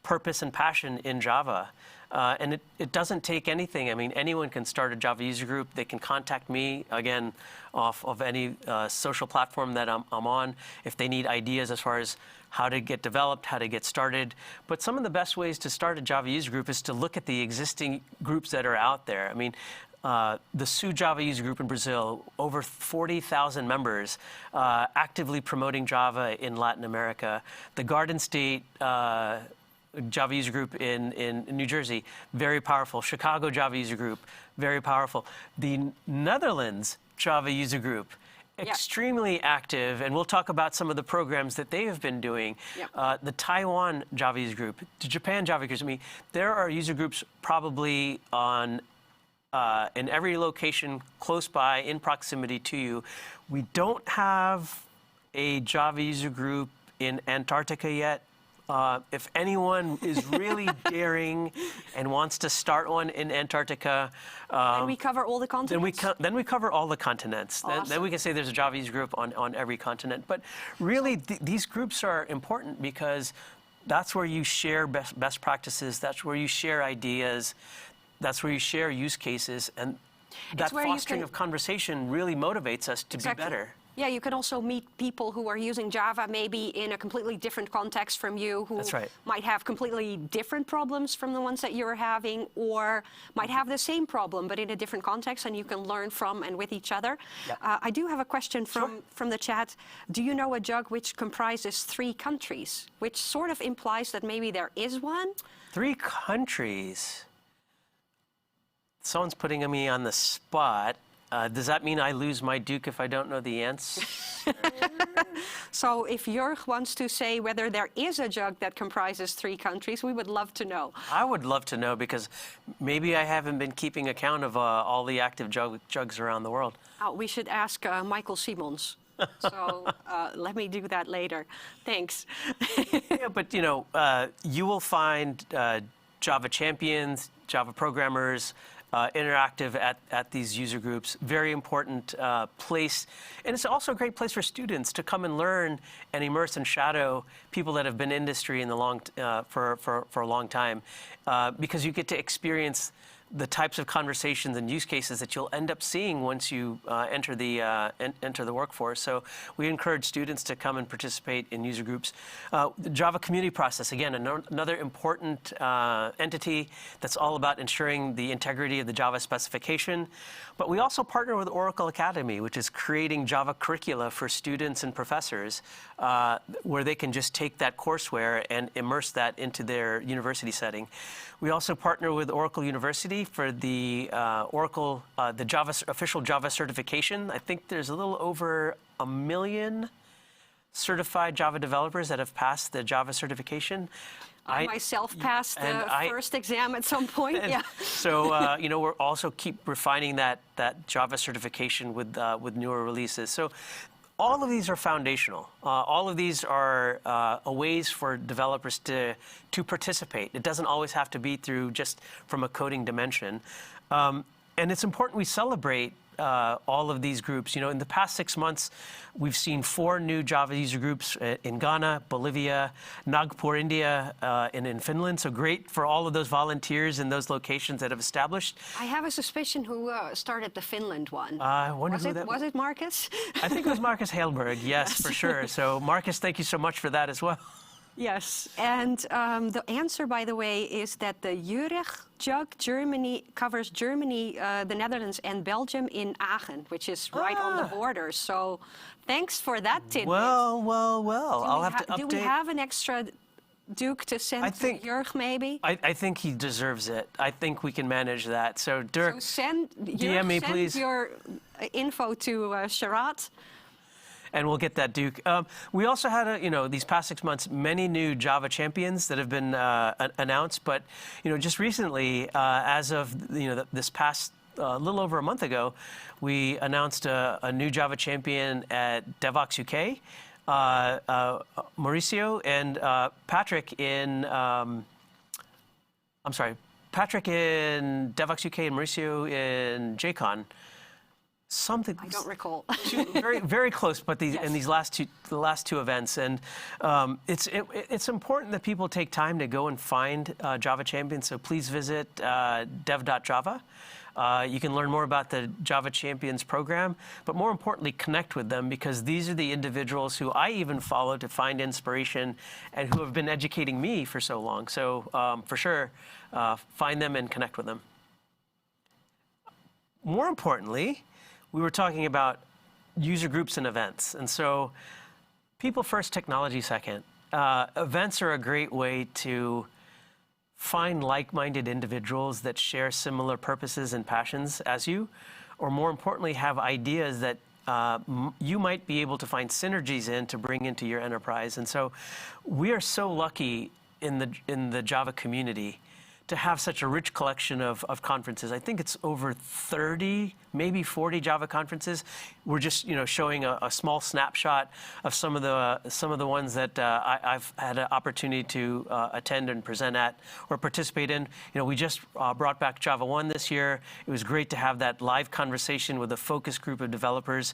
purpose and passion in Java. And it doesn't take anything. I mean, anyone can start a Java user group. They can contact me, again, off of any social platform that I'm on, if they need ideas as far as how to get developed, how to get started. But some of the best ways to start a Java user group is to look at the existing groups that are out there. I mean, the Sul Java user group in Brazil, over 40,000 members actively promoting Java in Latin America. The Garden State Java user group in New Jersey, very powerful. Chicago Java user group, very powerful. The Netherlands Java user group, extremely active, and we'll talk about some of the programs that they have been doing. The Taiwan Java user group, the Japan Java groups. I mean, there are user groups probably on in every location close by, in proximity to you. We don't have a Java user group in Antarctica yet. If anyone is really daring and wants to start one in Antarctica, and we cover all the continents. Then we cover all the continents. Awesome. Then we can say there's a Java user group on every continent. But really, these groups are important because that's where you share best practices. That's where you share ideas. That's where you share use cases, and that fostering of conversation really motivates us to be better. Yeah, you can also meet people who are using Java maybe in a completely different context from you, who might have completely different problems from the ones that you're having, or might have the same problem but in a different context, and you can learn from and with each other. I do have a question from the chat. Do you know a jug which comprises 3 countries? Which sort of implies that maybe there is one? 3 countries? Someone's putting me on the spot. Does that mean I lose my Duke if I don't know the answer? So if Jörg wants to say whether there is a jug that comprises 3 countries, we would love to know. I would love to know, because maybe I haven't been keeping account of all the active jugs around the world. We should ask Michael Simons. So let me do that later. Thanks. Yeah, but you know, you will find Java champions, Java programmers, interactive at these user groups. Very important place. And it's also a great place for students to come and learn and immerse and shadow people that have been in industry in the for a long time, because you get to experience the types of conversations and use cases that you'll end up seeing once you enter the workforce. So we encourage students to come and participate in user groups. The Java community process, again, another important entity that's all about ensuring the integrity of the Java specification. But we also partner with Oracle Academy, which is creating Java curricula for students and professors, where they can just take that courseware and immerse that into their university setting. We also partner with Oracle University for the official Java certification. I think there's a little over 1 million certified Java developers that have passed the Java certification. I myself passed the first exam at some point. Yeah. So you know, we're also keep refining that Java certification with newer releases. So all of these are foundational. All of these are ways for developers to participate. It doesn't always have to be through just from a coding dimension. And it's important we celebrate all of these groups. You know, in the past 6 months, we've seen 4 new Java user groups in Ghana, Bolivia, Nagpur, India, and in Finland. So great for all of those volunteers in those locations that have established. I have a suspicion who started the Finland one. I wonder who that was. Was it Marcus? I think it was Marcus Haleberg, yes, for sure. So Marcus, thank you so much for that as well. Yes, and the answer, by the way, is that the Jurech Germany covers Germany, the Netherlands, and Belgium in Aachen, which is right on the border. So, thanks for that tidbit. Well. I'll have to update. Do we have an extra Duke to send to Jurg, maybe? I think he deserves it. I think we can manage that. So, Dirk, DM me, please. Send your info to Sharat. And we'll get that, Duke. We also had, these past 6 months, many new Java champions that have been announced. But, just recently, as of, this past little over a month ago, we announced a new Java champion at DevOps UK, Mauricio, and Patrick in, Patrick in DevOps UK and Mauricio in JCon. Something I don't recall. very, very close, but Yes. in the last two events, and it's important that people take time to go and find Java champions. So please visit dev.java. You can learn more about the Java Champions program, but more importantly, connect with them, because these are the individuals who I even follow to find inspiration and who have been educating me for so long. So for sure, find them and connect with them. More importantly, we were talking about user groups and events. And so people first, technology second. Events are a great way to find like-minded individuals that share similar purposes and passions as you, or more importantly, have ideas that you might be able to find synergies in to bring into your enterprise. And so we are so lucky in the Java community to have such a rich collection of conferences. I think it's over 30, maybe 40 Java conferences. We're just showing a small snapshot of some of the ones that I've had an opportunity to attend and present at or participate in. We just brought back Java 1 this year. It was great to have that live conversation with a focus group of developers.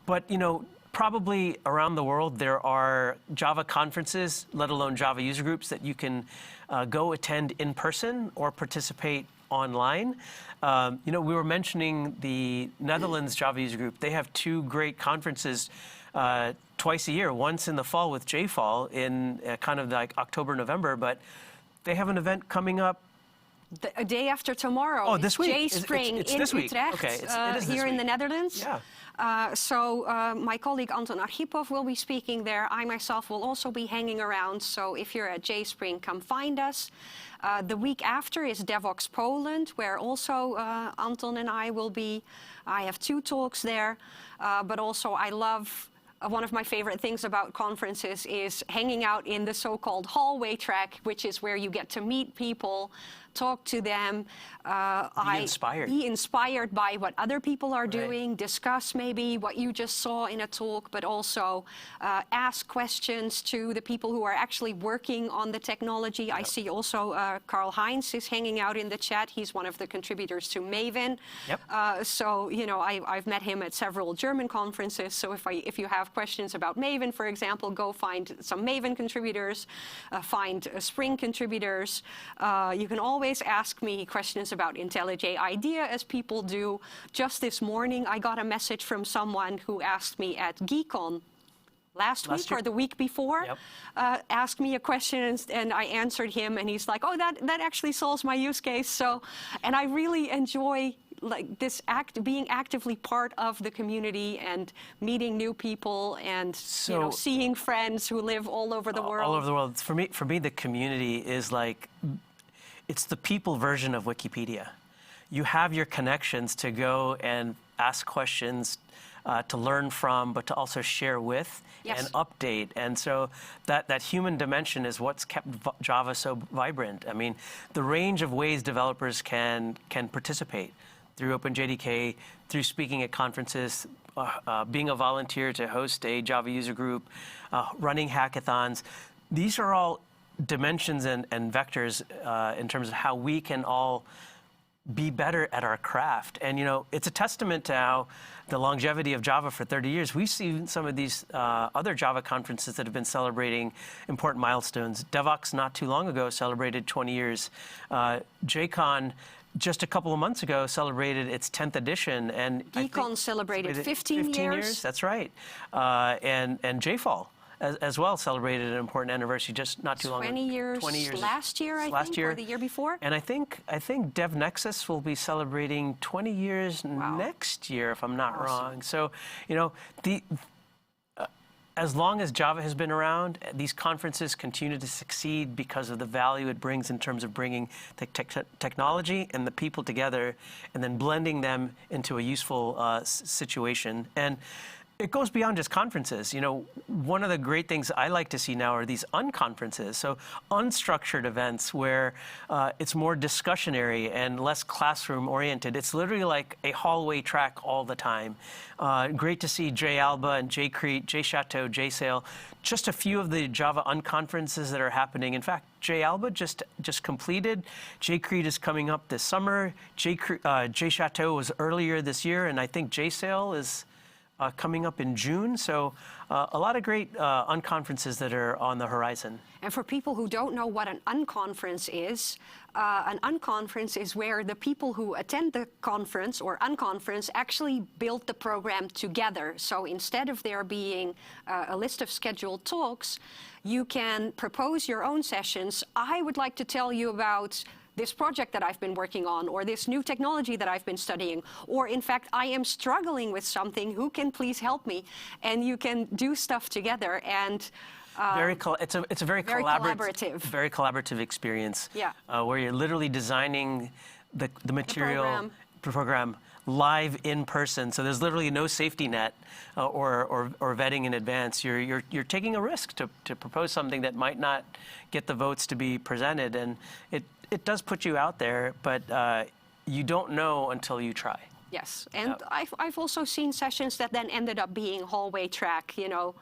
But probably around the world there are Java conferences, let alone Java user groups, that you can go attend in person or participate online. We were mentioning the Netherlands Java user group. They have 2 great conferences twice a year, once in the fall with JFall in kind of like October, November, but they have an event coming up a day after tomorrow. Oh, this week. J-Spring it's in this week. Utrecht, Okay, it is here this in the week. Netherlands. Yeah. So my colleague Anton Archipov will be speaking there. I myself will also be hanging around. So if you're at JSpring, come find us. The week after is DevOps Poland, where also Anton and I will be. I have 2 talks there, but also I love. One of my favorite things about conferences is hanging out in the so-called hallway track, which is where you get to meet people talk to them. Be Be inspired by what other people are doing, discuss maybe what you just saw in a talk, but also ask questions to the people who are actually working on the technology. I see also Karl-Heinz is hanging out in the chat. He's one of the contributors to Maven. So, you know, I've met him at several German conferences. So if you have questions about Maven, for example, go find some Maven contributors, find Spring contributors. You can always ask me questions about IntelliJ IDEA, as people do. Just this morning, I got a message from someone who asked me at GeekCon last week or the week before, asked me a question, and I answered him, and he's like, oh, that actually solves my use case. So, and I really enjoy like this being actively part of the community and meeting new people and you know, seeing friends who live all over the world. All over the world. For me, the community is like, it's the people version of Wikipedia. You have your connections to go and ask questions, to learn from, but to also share with and update. And so that human dimension is what's kept Java so vibrant. I mean, the range of ways developers can participate through OpenJDK, through speaking at conferences, being a volunteer to host a Java user group, running hackathons. These are all dimensions and vectors in terms of how we can all be better at our craft. And, you know, it's a testament to how the longevity of Java for 30 years. We've seen some of these other Java conferences that have been celebrating important milestones. Devoxx not too long ago celebrated 20 years. JCon just a couple of months ago celebrated its 10th edition. And GeekCon celebrated 15 years. That's right. And JFall as well celebrated an important anniversary just not too long ago. 20 years last year, I think, or the year before. And I think DevNexus will be celebrating 20 years next year, if I'm not wrong. So, you know, as long as Java has been around, these conferences continue to succeed because of the value it brings in terms of bringing the technology and the people together and then blending them into a useful situation. And it goes beyond just conferences. You know, one of the great things I like to see now are these unconferences, so unstructured events where it's more discussionary and less classroom oriented. It's literally like a hallway track all the time. Great to see JAlba and JCrete, JChateau, JSail, just a few of the Java unconferences that are happening. In fact, JAlba just completed. JCrete is coming up this summer. JChateau was earlier this year, and I think JSail is coming up in June. So a lot of great unconferences that are on the horizon. And for people who don't know what an unconference is where the people who attend the conference or unconference actually build the program together. So instead of there being a list of scheduled talks, you can propose your own sessions. I would like to tell you about this project that I've been working on, or this new technology that I've been studying, or in fact, I am struggling with something, who can please help me? And you can do stuff together. And it's a very collaborative experience. Where you're literally designing the material, program live in person. So there's literally no safety net or vetting in advance. You're taking a risk to propose something that might not get the votes to be presented, and it does put you out there, but you don't know until you try. Yes, and I've also seen sessions that then ended up being hallway track, you know.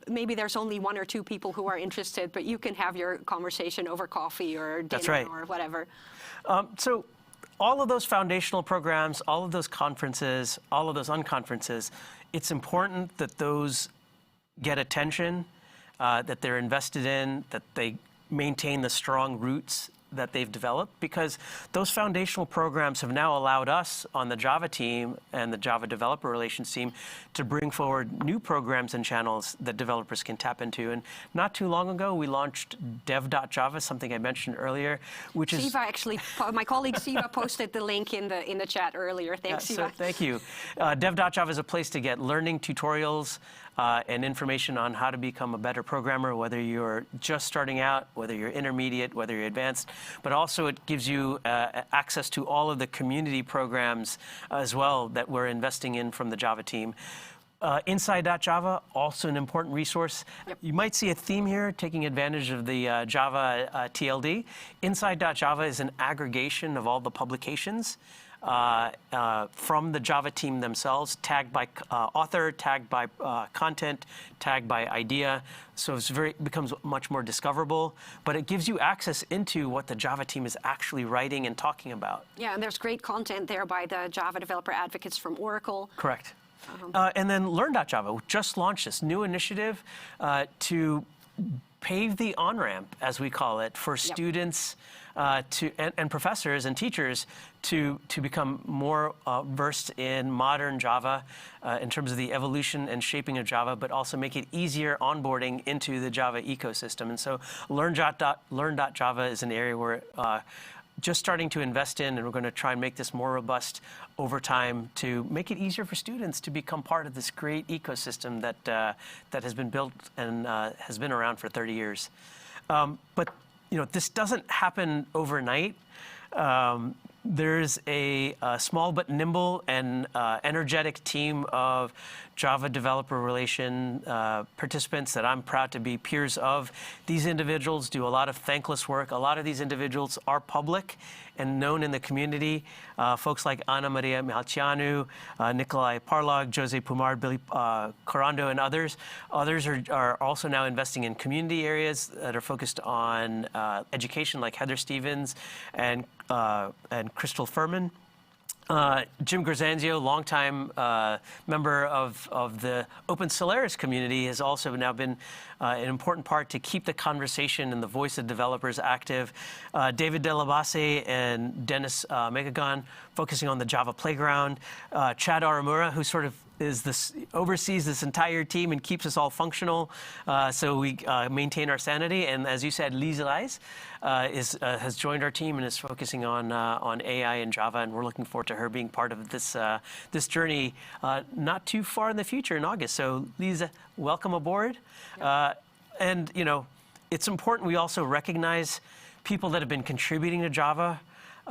Maybe there's only one or two people who are interested, but you can have your conversation over coffee or dinner or whatever. So all of those foundational programs, all of those conferences, all of those unconferences, it's important that those get attention, that they're invested in, that they maintain the strong roots that they've developed, because those foundational programs have now allowed us on the Java team and the Java developer relations team to bring forward new programs and channels that developers can tap into. And not too long ago, we launched dev.java, something I mentioned earlier, which is... Siva actually, my colleague Siva posted the link in the chat earlier. Thanks, Siva. So thank you. Dev.java is a place to get learning tutorials and information on how to become a better programmer, whether you're just starting out, whether you're intermediate, whether you're advanced, but also it gives you access to all of the community programs as well that we're investing in from the Java team. Inside.java, also an important resource. Yep. You might see a theme here, taking advantage of the Java TLD. Inside.java is an aggregation of all the publications from the Java team themselves, tagged by author, tagged by content, tagged by idea. So it becomes much more discoverable, but it gives you access into what the Java team is actually writing and talking about. Yeah, and there's great content there by the Java developer advocates from Oracle. Correct. And then Learn.java just launched this new initiative to pave the on-ramp, as we call it, for students and professors and teachers to become more versed in modern Java in terms of the evolution and shaping of Java, but also make it easier onboarding into the Java ecosystem. And so Learn.java is an area where just starting to invest in, and we're going to try and make this more robust over time to make it easier for students to become part of this great ecosystem that has been built and has been around for 30 years. But this doesn't happen overnight. There's a small but nimble and energetic team of Java developer relation participants that I'm proud to be peers of. These individuals do a lot of thankless work. A lot of these individuals are public and known in the community. Folks like Ana Maria Mihalceanu, Nikolai Parlog, Jose Pumar, Billy Corando, and others. Others are also now investing in community areas that are focused on education, like Heather Stevens and Crystal Furman. Jim Grzanzio, longtime member of the Open Solaris community, has also now been an important part to keep the conversation and the voice of developers active. David Delabase and Dennis Megagon focusing on the Java Playground. Chad Aramura, who sort of oversees this entire team and keeps us all functional, so we maintain our sanity. And as you said, Lize has joined our team and is focusing on AI and Java, and we're looking forward to her being part of this journey not too far in the future in August. So Lize, welcome aboard. And it's important we also recognize people that have been contributing to Java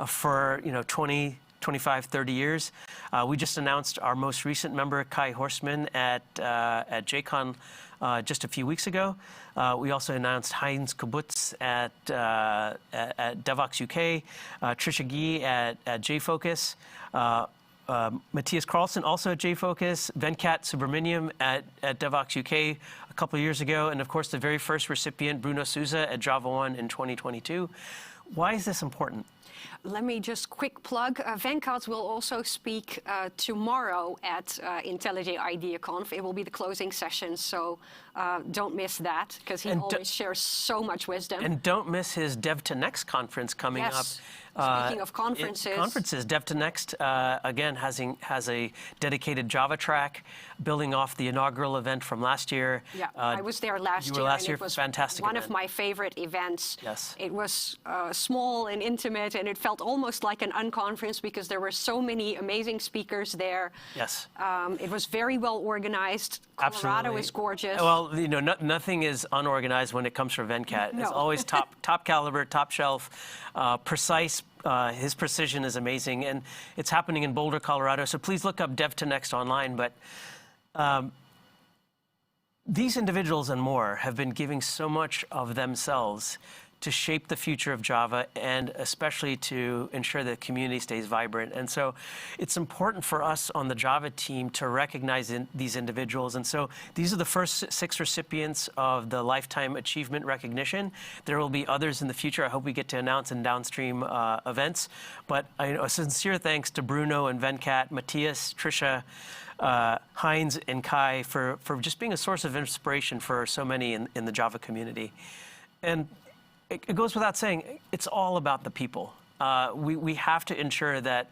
for 20, 25, 30 years. We just announced our most recent member, Kai Horstman, at JCon just a few weeks ago. We also announced Heinz Kubutz at Devox UK, Trisha Gee at JFocus, Matthias Carlson also at JFocus, Venkat Subramaniam at Devox UK a couple of years ago, and of course the very first recipient, Bruno Souza at Java 1 in 2022. Why is this important? Let me just quick plug. Venkat will also speak tomorrow at IntelliJ IDEA Conf. It will be the closing session, so don't miss that, because he always shares so much wisdom. And don't miss his Dev to Next conference coming up. Speaking of conferences. Dev to Next, again, has a dedicated Java track, building off the inaugural event from last year. Yeah, I was there last year. You were last year, it was fantastic one event. of my favorite events. Yes. It was small and intimate, and it felt almost like an unconference because there were so many amazing speakers there. Yes. It was very well organized. Colorado is gorgeous. Well, nothing is unorganized when it comes from Venkat. No. It's always top caliber, top shelf, precise. His precision is amazing, and it's happening in Boulder, Colorado. So please look up Dev to Next online. But these individuals and more have been giving so much of themselves to shape the future of Java, and especially to ensure that the community stays vibrant. And so it's important for us on the Java team to recognize these individuals. And so these are the first 6 recipients of the Lifetime Achievement Recognition. There will be others in the future. I hope we get to announce in downstream events. But a sincere thanks to Bruno and Venkat, Matthias, Trisha, Heinz, and Kai for just being a source of inspiration for so many in the Java community. And it goes without saying, it's all about the people. We have to ensure that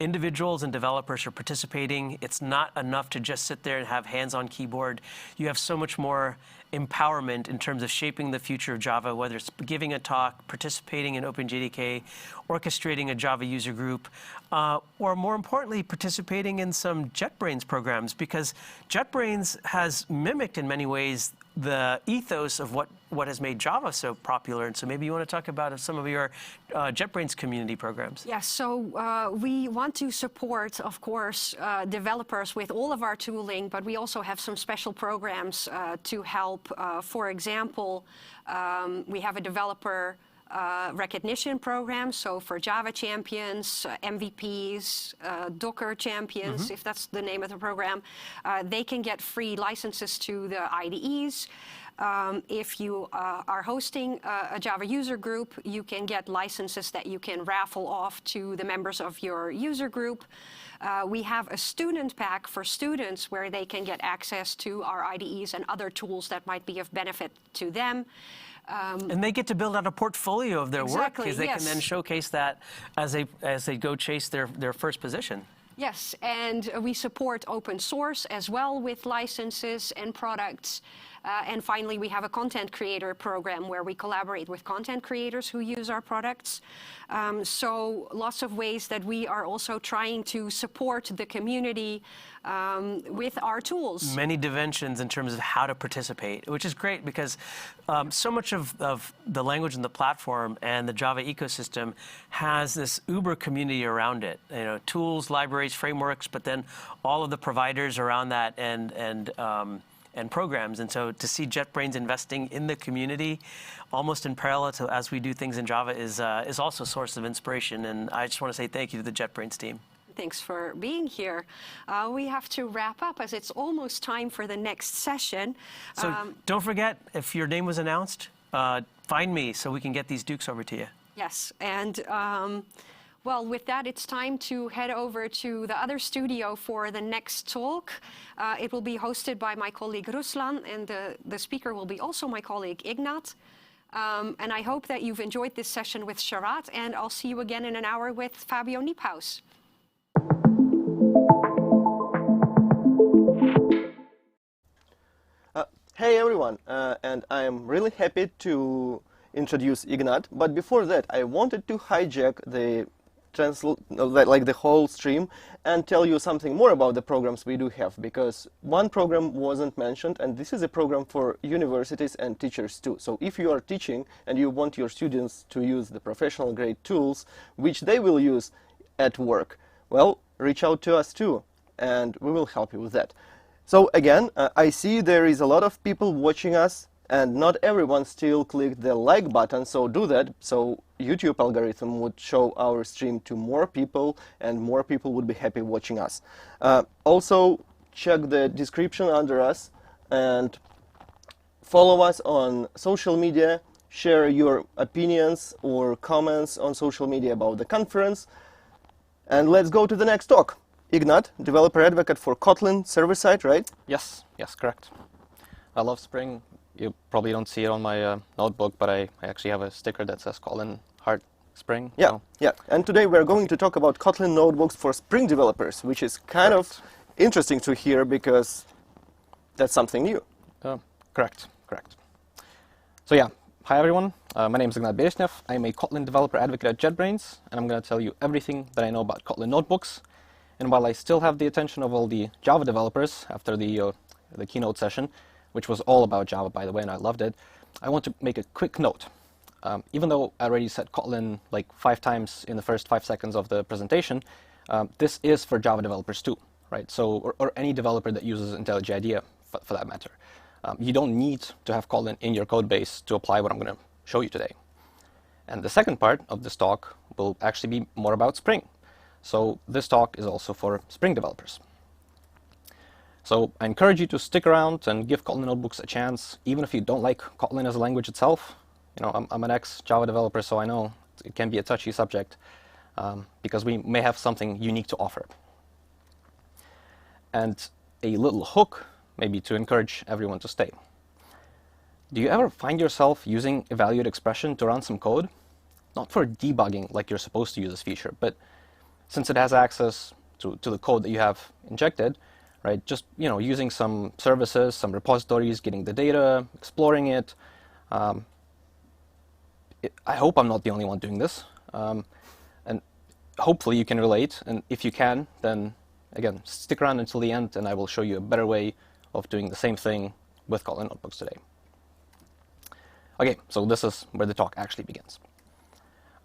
individuals and developers are participating. It's not enough to just sit there and have hands on keyboard. You have so much more empowerment in terms of shaping the future of Java, whether it's giving a talk, participating in OpenJDK, orchestrating a Java user group, or more importantly, participating in some JetBrains programs, because JetBrains has mimicked in many ways the ethos of what has made Java so popular. And so maybe you want to talk about some of your JetBrains community programs. Yes, so we want to support, of course, developers with all of our tooling, but we also have some special programs to help. For example, we have a developer recognition program, so for Java champions, MVPs, Docker champions, if that's the name of the program, they can get free licenses to the IDEs. If you are hosting a Java user group, you can get licenses that you can raffle off to the members of your user group. We have a student pack for students where they can get access to our IDEs and other tools that might be of benefit to them. And they get to build out a portfolio of their work, because they can then showcase that as they go chase their first position. Yes, and we support open source as well with licenses and products. And finally, we have a content creator program where we collaborate with content creators who use our products. So lots of ways that we are also trying to support the community with our tools. Many dimensions in terms of how to participate, which is great, because so much of the language and the platform and the Java ecosystem has this uber community around it. You know, tools, libraries, frameworks, but then all of the providers around that and programs. And so to see JetBrains investing in the community almost in parallel to as we do things in Java is also a source of inspiration. And I just want to say thank you to the JetBrains team. Thanks for being here. We have to wrap up as it's almost time for the next session. So don't forget, if your name was announced, find me so we can get these Dukes over to you. Yes, and well, with that, it's time to head over to the other studio for the next talk. It will be hosted by my colleague Ruslan, and the speaker will be also my colleague Ignat. And I hope that you've enjoyed this session with Sharat, and I'll see you again in an hour with Fabio Niephaus. Hey everyone, and I am really happy to introduce Ignat. But before that, I wanted to hijack the whole stream and tell you something more about the programs we do have, because one program wasn't mentioned, and this is a program for universities and teachers too. So if you are teaching and you want your students to use the professional grade tools which they will use at work, well, reach out to us too, and we will help you with that. So again, I see there is a lot of people watching us, and not everyone still clicked the like button, so do that, so YouTube algorithm would show our stream to more people, and more people would be happy watching us. Also, check the description under us, and follow us on social media, share your opinions or comments on social media about the conference, and let's go to the next talk. Ignat, developer advocate for Kotlin server-side, right? Yes, correct. I love Spring. You probably don't see it on my notebook, but I actually have a sticker that says Kotlin Heart Spring. Yeah, yeah. And today we're going to talk about Kotlin notebooks for Spring developers, which is kind of interesting to hear because that's something new. Correct. So yeah, hi everyone. My name is Ignat Beresnev. I'm a Kotlin developer advocate at JetBrains, and I'm going to tell you everything that I know about Kotlin notebooks. And while I still have the attention of all the Java developers after the keynote session, which was all about Java, by the way, and I loved it, I want to make a quick note. Even though I already said Kotlin like 5 times in the first 5 seconds of the presentation, this is for Java developers too, right? So, or any developer that uses IntelliJ IDEA, for that matter. You don't need to have Kotlin in your code base to apply what I'm going to show you today. And the second part of this talk will actually be more about Spring. So this talk is also for Spring developers. So I encourage you to stick around and give Kotlin notebooks a chance, even if you don't like Kotlin as a language itself. You know, I'm an ex-Java developer, so I know it can be a touchy subject because we may have something unique to offer. And a little hook, maybe to encourage everyone to stay. Do you ever find yourself using evaluate expression to run some code? Not for debugging like you're supposed to use this feature, but since it has access to the code that you have injected, right? Just, you know, using some services, some repositories, getting the data, exploring it. I hope I'm not the only one doing this. And hopefully you can relate. And if you can, then again, stick around until the end and I will show you a better way of doing the same thing with Kotlin notebooks today. Okay, so this is where the talk actually begins.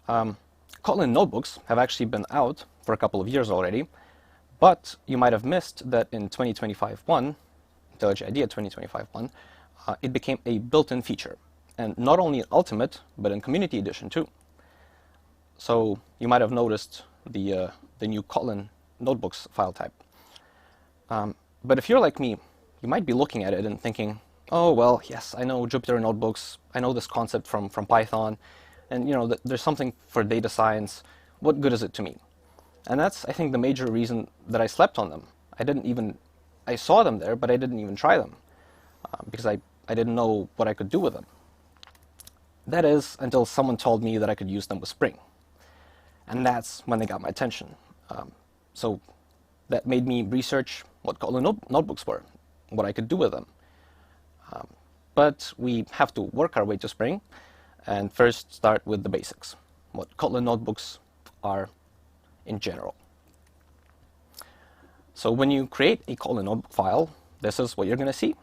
Kotlin notebooks have actually been out for a couple of years already, but you might have missed that in 2025.1, IntelliJ IDEA 2025.1, it became a built-in feature, and not only in Ultimate, but in Community Edition too. So you might have noticed the new Kotlin notebooks file type. But if you're like me, you might be looking at it and thinking, oh, well, yes, I know Jupyter notebooks, I know this concept from Python, and there's something for data science. What good is it to me? And that's, I think, the major reason that I slept on them. I saw them there, but I didn't even try them because I didn't know what I could do with them. That is, until someone told me that I could use them with Spring. And that's when they got my attention. So that made me research what Kotlin notebooks were, what I could do with them. But we have to work our way to Spring, and first start with the basics, what Kotlin notebooks are in general. So when you create a Kotlin notebook file, this is what you're going to see.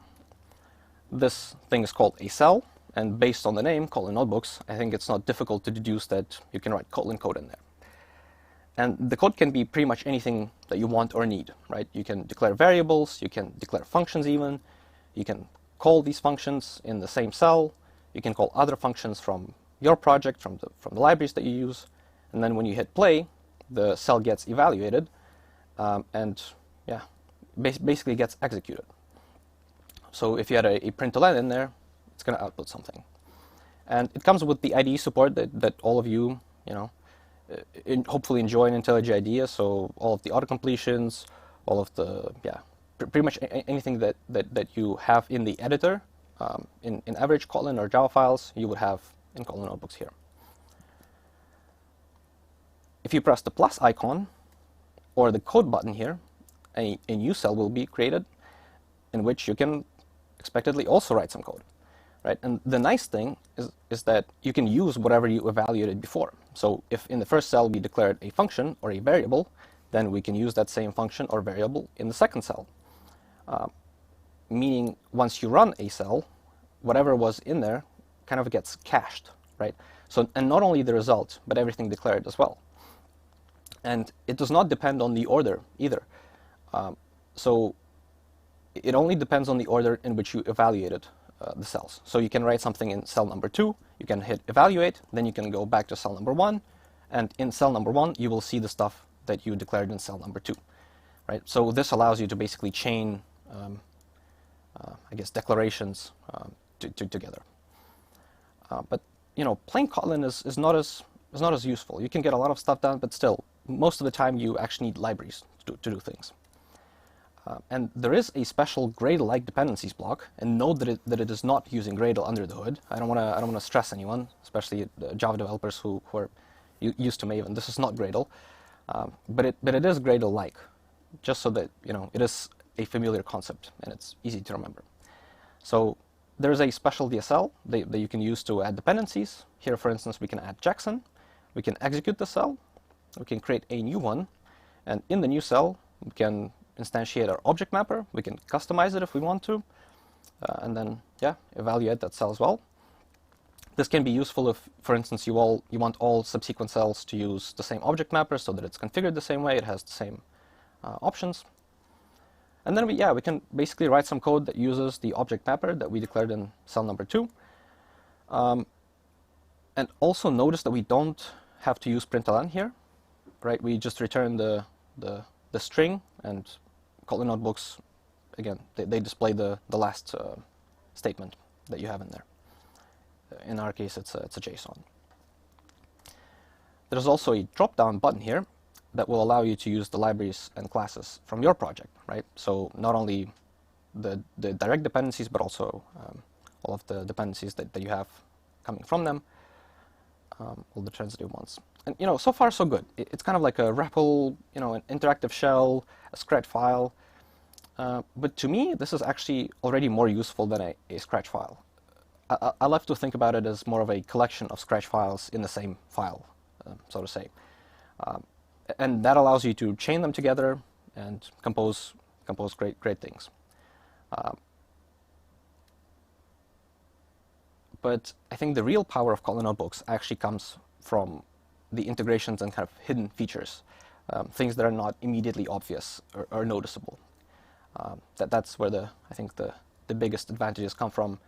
This thing is called a cell, and based on the name, Kotlin notebooks, I think it's not difficult to deduce that you can write Kotlin code in there. And the code can be pretty much anything that you want or need, right? You can declare variables, you can declare functions even, you can call these functions in the same cell, you can call other functions from your project, from the libraries that you use, and then when you hit play, the cell gets evaluated, and yeah, basically gets executed. So if you had a println in there, it's going to output something. And it comes with the IDE support that all of you, hopefully enjoy in IntelliJ IDEA. So all of the auto-completions, all of the, pretty much anything that you have in the editor, in average Kotlin or Java files, you would have in Kotlin notebooks here. If you press the plus icon or the code button here, a new cell will be created in which you can expectedly also write some code, right? And the nice thing is that you can use whatever you evaluated before. So if in the first cell we declared a function or a variable, then we can use that same function or variable in the second cell. Meaning once you run a cell, whatever was in there kind of gets cached, right? So, and not only the result, but everything declared as well. And it does not depend on the order either. So it only depends on the order in which you evaluated the cells. So you can write something in cell number 2, you can hit evaluate, then you can go back to cell number 1, and in cell number 1 you will see the stuff that you declared in cell number 2, right? So this allows you to basically chain, I guess, declarations together. But plain Kotlin is not as useful. You can get a lot of stuff done, but still, most of the time you actually need libraries to do things. And there is a special Gradle-like dependencies block, and note that it is not using Gradle under the hood. I don't want to stress anyone, especially Java developers who are used to Maven. This is not Gradle, but it is Gradle-like, just so that it is a familiar concept and it's easy to remember. So there is a special DSL that you can use to add dependencies. Here, for instance, we can add Jackson. We can execute the cell. We can create a new one, and in the new cell we can instantiate our object mapper. We can customize it if we want to, and then evaluate that cell as well. This can be useful if, for instance, you want all subsequent cells to use the same object mapper so that it's configured the same way, it has the same options. And then we can basically write some code that uses the object mapper that we declared in cell number 2. And also notice that we don't have to use println here, right? We just return the string, and Kotlin notebooks, again, they display the last statement that you have in there. In our case, it's a JSON. There's also a drop-down button here that will allow you to use the libraries and classes from your project, right? So not only the direct dependencies, but also all of the dependencies that you have coming from them, all the transitive ones. And so far so good. It's kind of like a REPL, an interactive shell, a Scratch file. But to me, this is actually already more useful than a Scratch file. I love to think about it as more of a collection of Scratch files in the same file, so to say. And that allows you to chain them together and compose great things. But I think the real power of Kotlin notebooks actually comes from the integrations and kind of hidden features, things that are not immediately obvious or noticeable. That's where I think the biggest advantages come from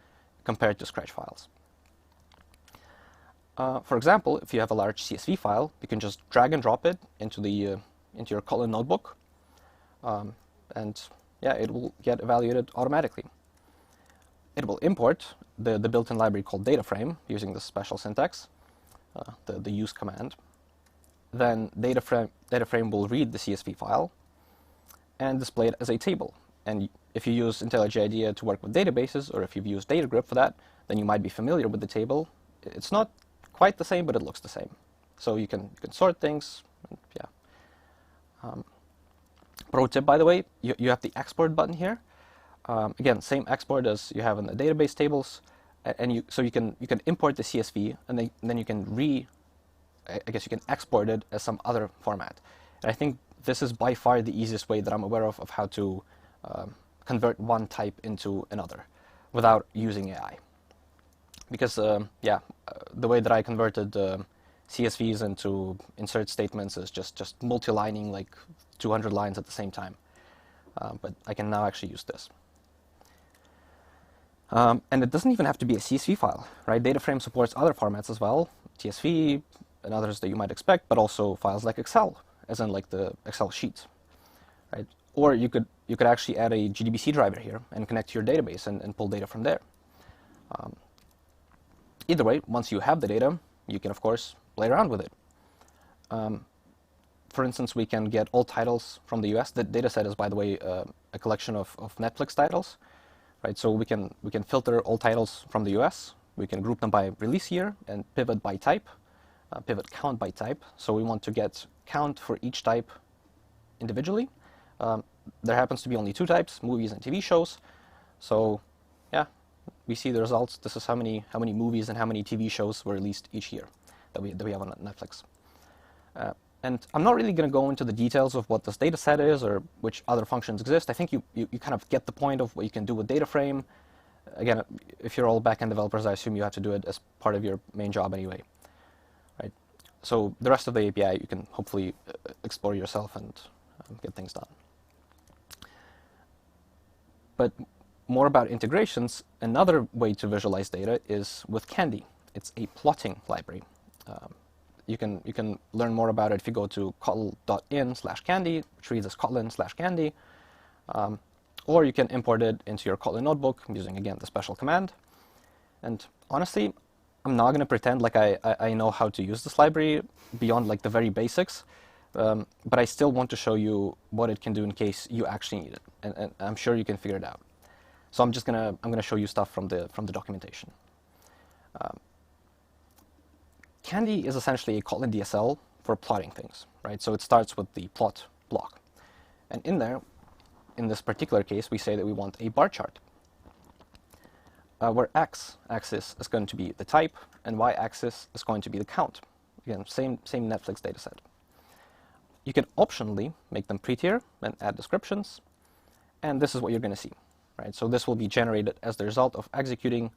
compared to Scratch files. For example, if you have a large CSV file, you can just drag and drop it into your Kotlin notebook, and yeah, it will get evaluated automatically. It will import the built-in library called DataFrame using this special syntax, the use command. Then DataFrame will read the CSV file and display it as a table. And if you use IntelliJ IDEA to work with databases, or if you've used DataGrip for that, then you might be familiar with the table. It's not quite the same, but it looks the same. So you can sort things. And yeah. Pro tip, by the way, you have the export button here. Again, same export as you have in the database tables, and so you can import the CSV, and then you can you can export it as some other format. And I think this is by far the easiest way that I'm aware of how to convert one type into another without using AI. Because the way that I converted CSVs into insert statements is just multi-lining like 200 lines at the same time. But I can now actually use this. And it doesn't even have to be a CSV file, right? DataFrame supports other formats as well, TSV and others that you might expect, but also files like Excel, as in like the Excel sheets, right? Or you could actually add a JDBC driver here and connect to your database and pull data from there. Either way, once you have the data, you can of course play around with it. For instance, we can get all titles from the US. The dataset is, by the way, a collection of Netflix titles. Right, so we can filter all titles from the US. We can group them by release year and pivot by type, pivot count by type. So we want to get count for each type individually. There happens to be only 2 types, movies and TV shows. So yeah, we see the results. This is how many movies and how many TV shows were released each year that we have on Netflix. And I'm not really going to go into the details of what this data set is or which other functions exist. I think you kind of get the point of what you can do with DataFrame. Again, if you're all backend developers, I assume you have to do it as part of your main job anyway. Right? So the rest of the API you can hopefully explore yourself and get things done. But more about integrations, another way to visualize data is with Candy. It's a plotting library. You can learn more about it if you go to kotl.in/candy, which reads as kotlin/candy, or you can import it into your Kotlin notebook using, again, the special command. And honestly, I'm not going to pretend like I know how to use this library beyond like the very basics, but I still want to show you what it can do in case you actually need it, and I'm sure you can figure it out. So I'm gonna show you stuff from the documentation. Candy is essentially a Kotlin DSL for plotting things, right? So it starts with the plot block. And in there, in this particular case, we say that we want a bar chart, where x-axis is going to be the type, and y-axis is going to be the count. Again, same Netflix dataset. You can optionally make them pre-tier and add descriptions, and this is what you're going to see, right? So this will be generated as the result of executing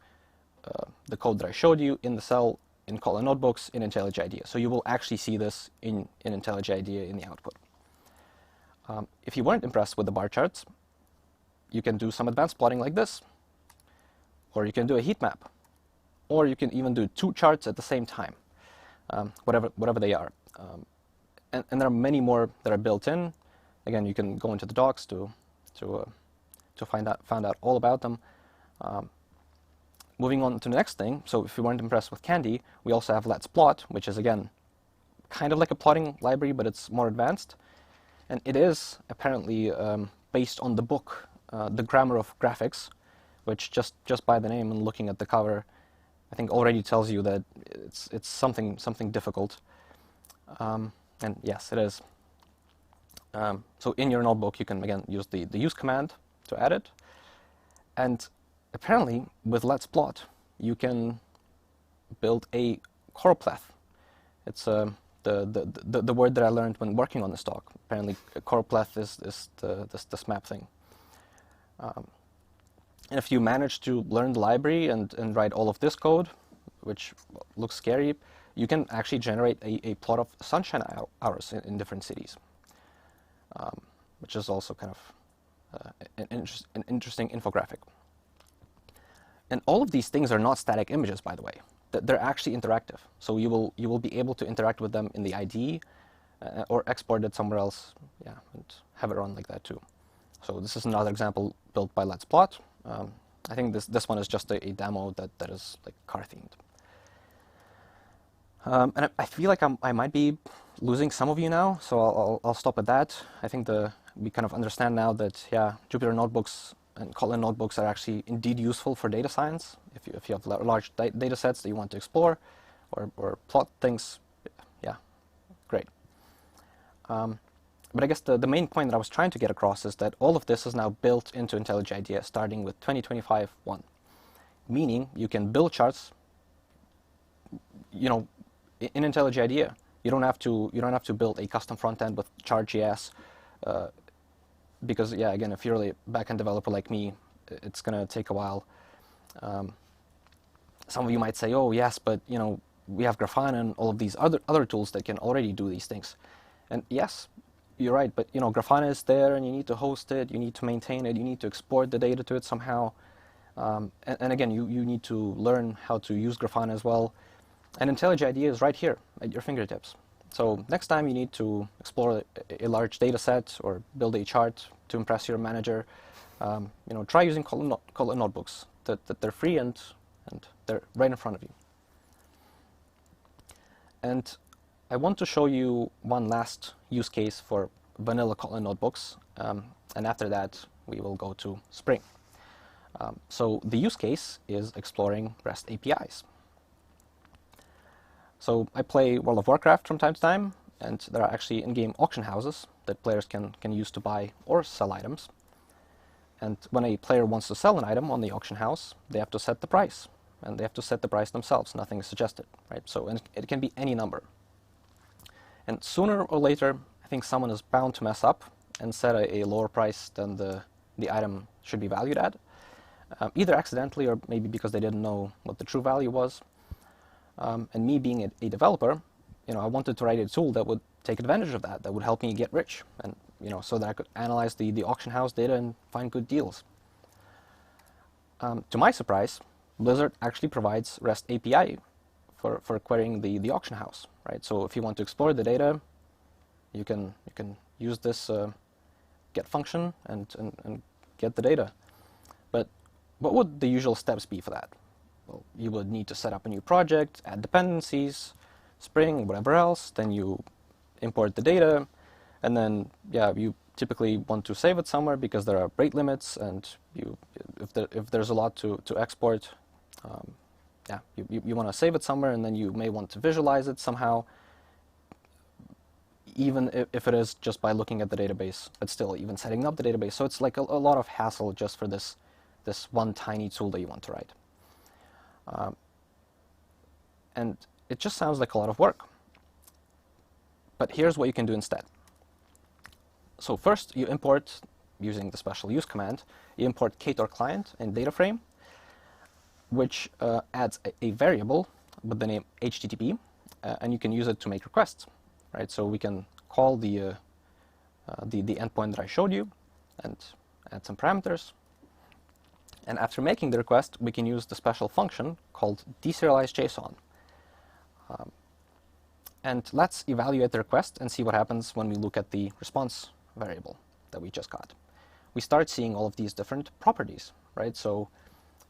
the code that I showed you in the cell in Kotlin notebooks in IntelliJ IDEA. So you will actually see this in IntelliJ IDEA in the output. If you weren't impressed with the bar charts, you can do some advanced plotting like this, or you can do a heat map, or you can even do 2 charts at the same time, whatever they are. And there are many more that are built in. Again, you can go into the docs to find out all about them. Moving on to the next thing, so if you weren't impressed with Candy, we also have Let's Plot, which is, again, kind of like a plotting library, but it's more advanced. And it is apparently based on the book, The Grammar of Graphics, which just by the name and looking at the cover, I think already tells you that it's something difficult. And yes, it is. So in your notebook, you can, again, use the use command to add it. And apparently, with Let's Plot, you can build a choropleth. It's the word that I learned when working on this talk. Apparently, choropleth is this map thing. And if you manage to learn the library and write all of this code, which looks scary, you can actually generate a plot of sunshine hours in different cities, which is also kind of an interesting infographic. And all of these things are not static images, by the way. They're actually interactive. So you will be able to interact with them in the IDE or export it somewhere else, yeah, and have it run like that too. So this is another example built by Let's Plot. I think this one is just a demo that is like car themed. And I feel like I might be losing some of you now, so I'll stop at that. I think we kind of understand now that, yeah, Jupyter notebooks and Kotlin notebooks are actually indeed useful for data science. If you have large data sets that you want to explore or plot things, yeah, great. But I guess the main point that I was trying to get across is that all of this is now built into IntelliJ IDEA starting with 2025-1, meaning you can build charts, you know, in IntelliJ IDEA. You don't have to build a custom front end with chart.js, because, yeah, again, if you're a backend developer like me, it's gonna take a while. Some of you might say, oh yes, but you know, we have Grafana and all of these other tools that can already do these things. And yes, you're right, but you know, Grafana is there and you need to host it, you need to maintain it, you need to export the data to it somehow. And again, you need to learn how to use Grafana as well. And IntelliJ IDEA is right here at your fingertips. So next time you need to explore a large data set or build a chart to impress your manager, you know, try using Kotlin notebooks. That they're free and they're right in front of you. And I want to show you one last use case for vanilla Kotlin notebooks, and after that we will go to Spring. So the use case is exploring REST APIs. So I play World of Warcraft from time to time, and there are actually in-game auction houses that players can use to buy or sell items. And when a player wants to sell an item on the auction house, they have to set the price, and they have to set the price themselves. Nothing is suggested, right? So and it can be any number. And sooner or later, I think someone is bound to mess up and set a lower price than the item should be valued at, either accidentally or maybe because they didn't know what the true value was. And me being a developer, you know, I wanted to write a tool that would take advantage of that would help me get rich, and you know, so that I could analyze the auction house data and find good deals. To my surprise, Blizzard actually provides REST API for querying the auction house, right? So if you want to explore the data, you can use this get function and get the data. But what would the usual steps be for that? Well, you would need to set up a new project, add dependencies, Spring, whatever else. Then you import the data, and then yeah, you typically want to save it somewhere because there are rate limits, and if there's a lot to export, yeah, you want to save it somewhere, and then you may want to visualize it somehow, even if it is just by looking at the database, but still even setting up the database. So it's like a lot of hassle just for this one tiny tool that you want to write. And it just sounds like a lot of work. But here's what you can do instead. So first, you import, using the special use command, you import Ktor client and data frame, which adds a variable with the name HTTP, and you can use it to make requests, right? So we can call the endpoint that I showed you and add some parameters. And after making the request, we can use the special function called deserialize.json. And let's evaluate the request and see what happens when we look at the response variable that we just got. We start seeing all of these different properties, right? So,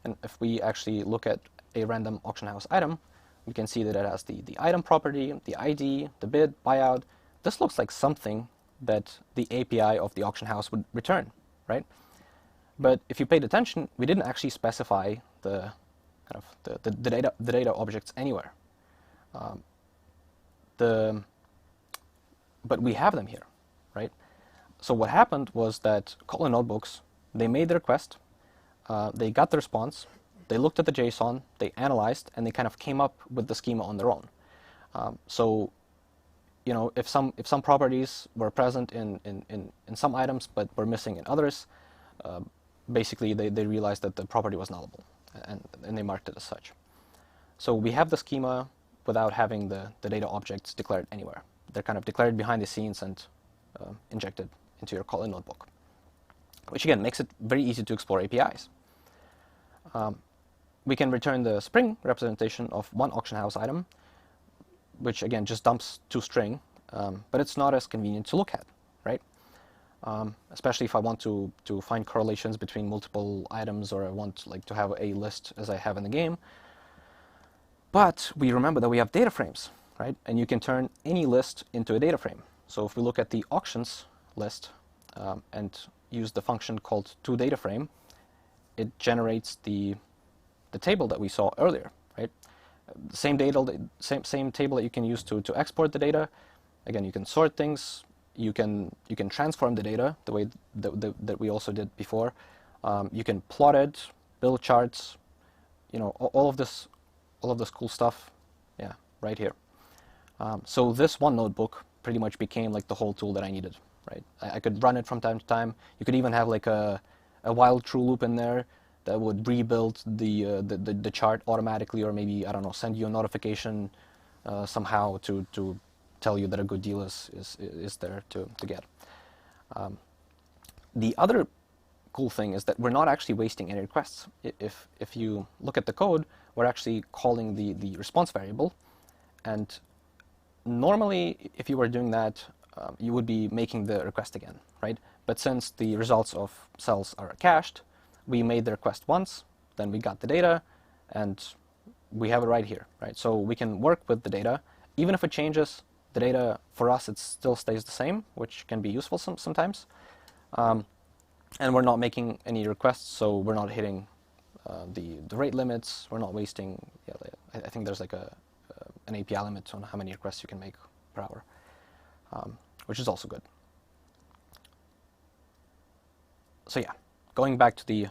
and if we actually look at a random auction house item, we can see that it has the item property, the ID, the bid, buyout. This looks like something that the API of the auction house would return, right? But if you paid attention, we didn't actually specify the data objects anywhere. But we have them here, right? So what happened was that Kotlin notebooks, they made the request, they got the response, they looked at the JSON, they analyzed, and they kind of came up with the schema on their own. So, you know, if some properties were present in some items but were missing in others, basically they realized that the property was nullable, and they marked it as such. So we have the schema without having the data objects declared anywhere. They're kind of declared behind the scenes and injected into your Kotlin notebook, which again makes it very easy to explore APIs. We can return the Spring representation of one auction house item, which again just dumps to string, but it's not as convenient to look at, right? Especially if I want to find correlations between multiple items, or I want like to have a list as I have in the game. But we remember that we have data frames, right? And you can turn any list into a data frame. So if we look at the auctions list and use the function called toDataFrame, it generates the table that we saw earlier, right? Same table that you can use to export the data. Again, you can sort things. You can transform the data the way that we also did before. You can plot it, build charts. You know, all of this cool stuff. Yeah, right here. So this one notebook pretty much became like the whole tool that I needed, right? I could run it from time to time. You could even have like a while true loop in there that would rebuild the chart automatically, or maybe, I don't know, send you a notification somehow to tell you that a good deal is there to get. The other cool thing is that we're not actually wasting any requests. If you look at the code, we're actually calling the response variable, and normally if you were doing that, you would be making the request again, right? But since the results of cells are cached, we made the request once, then we got the data, and we have it right here, right? So we can work with the data. Even if it changes, the data, for us, it still stays the same, which can be useful sometimes. And we're not making any requests, so we're not hitting the rate limits. We're not wasting, I think there's like an API limit on how many requests you can make per hour, which is also good. So yeah, going back to the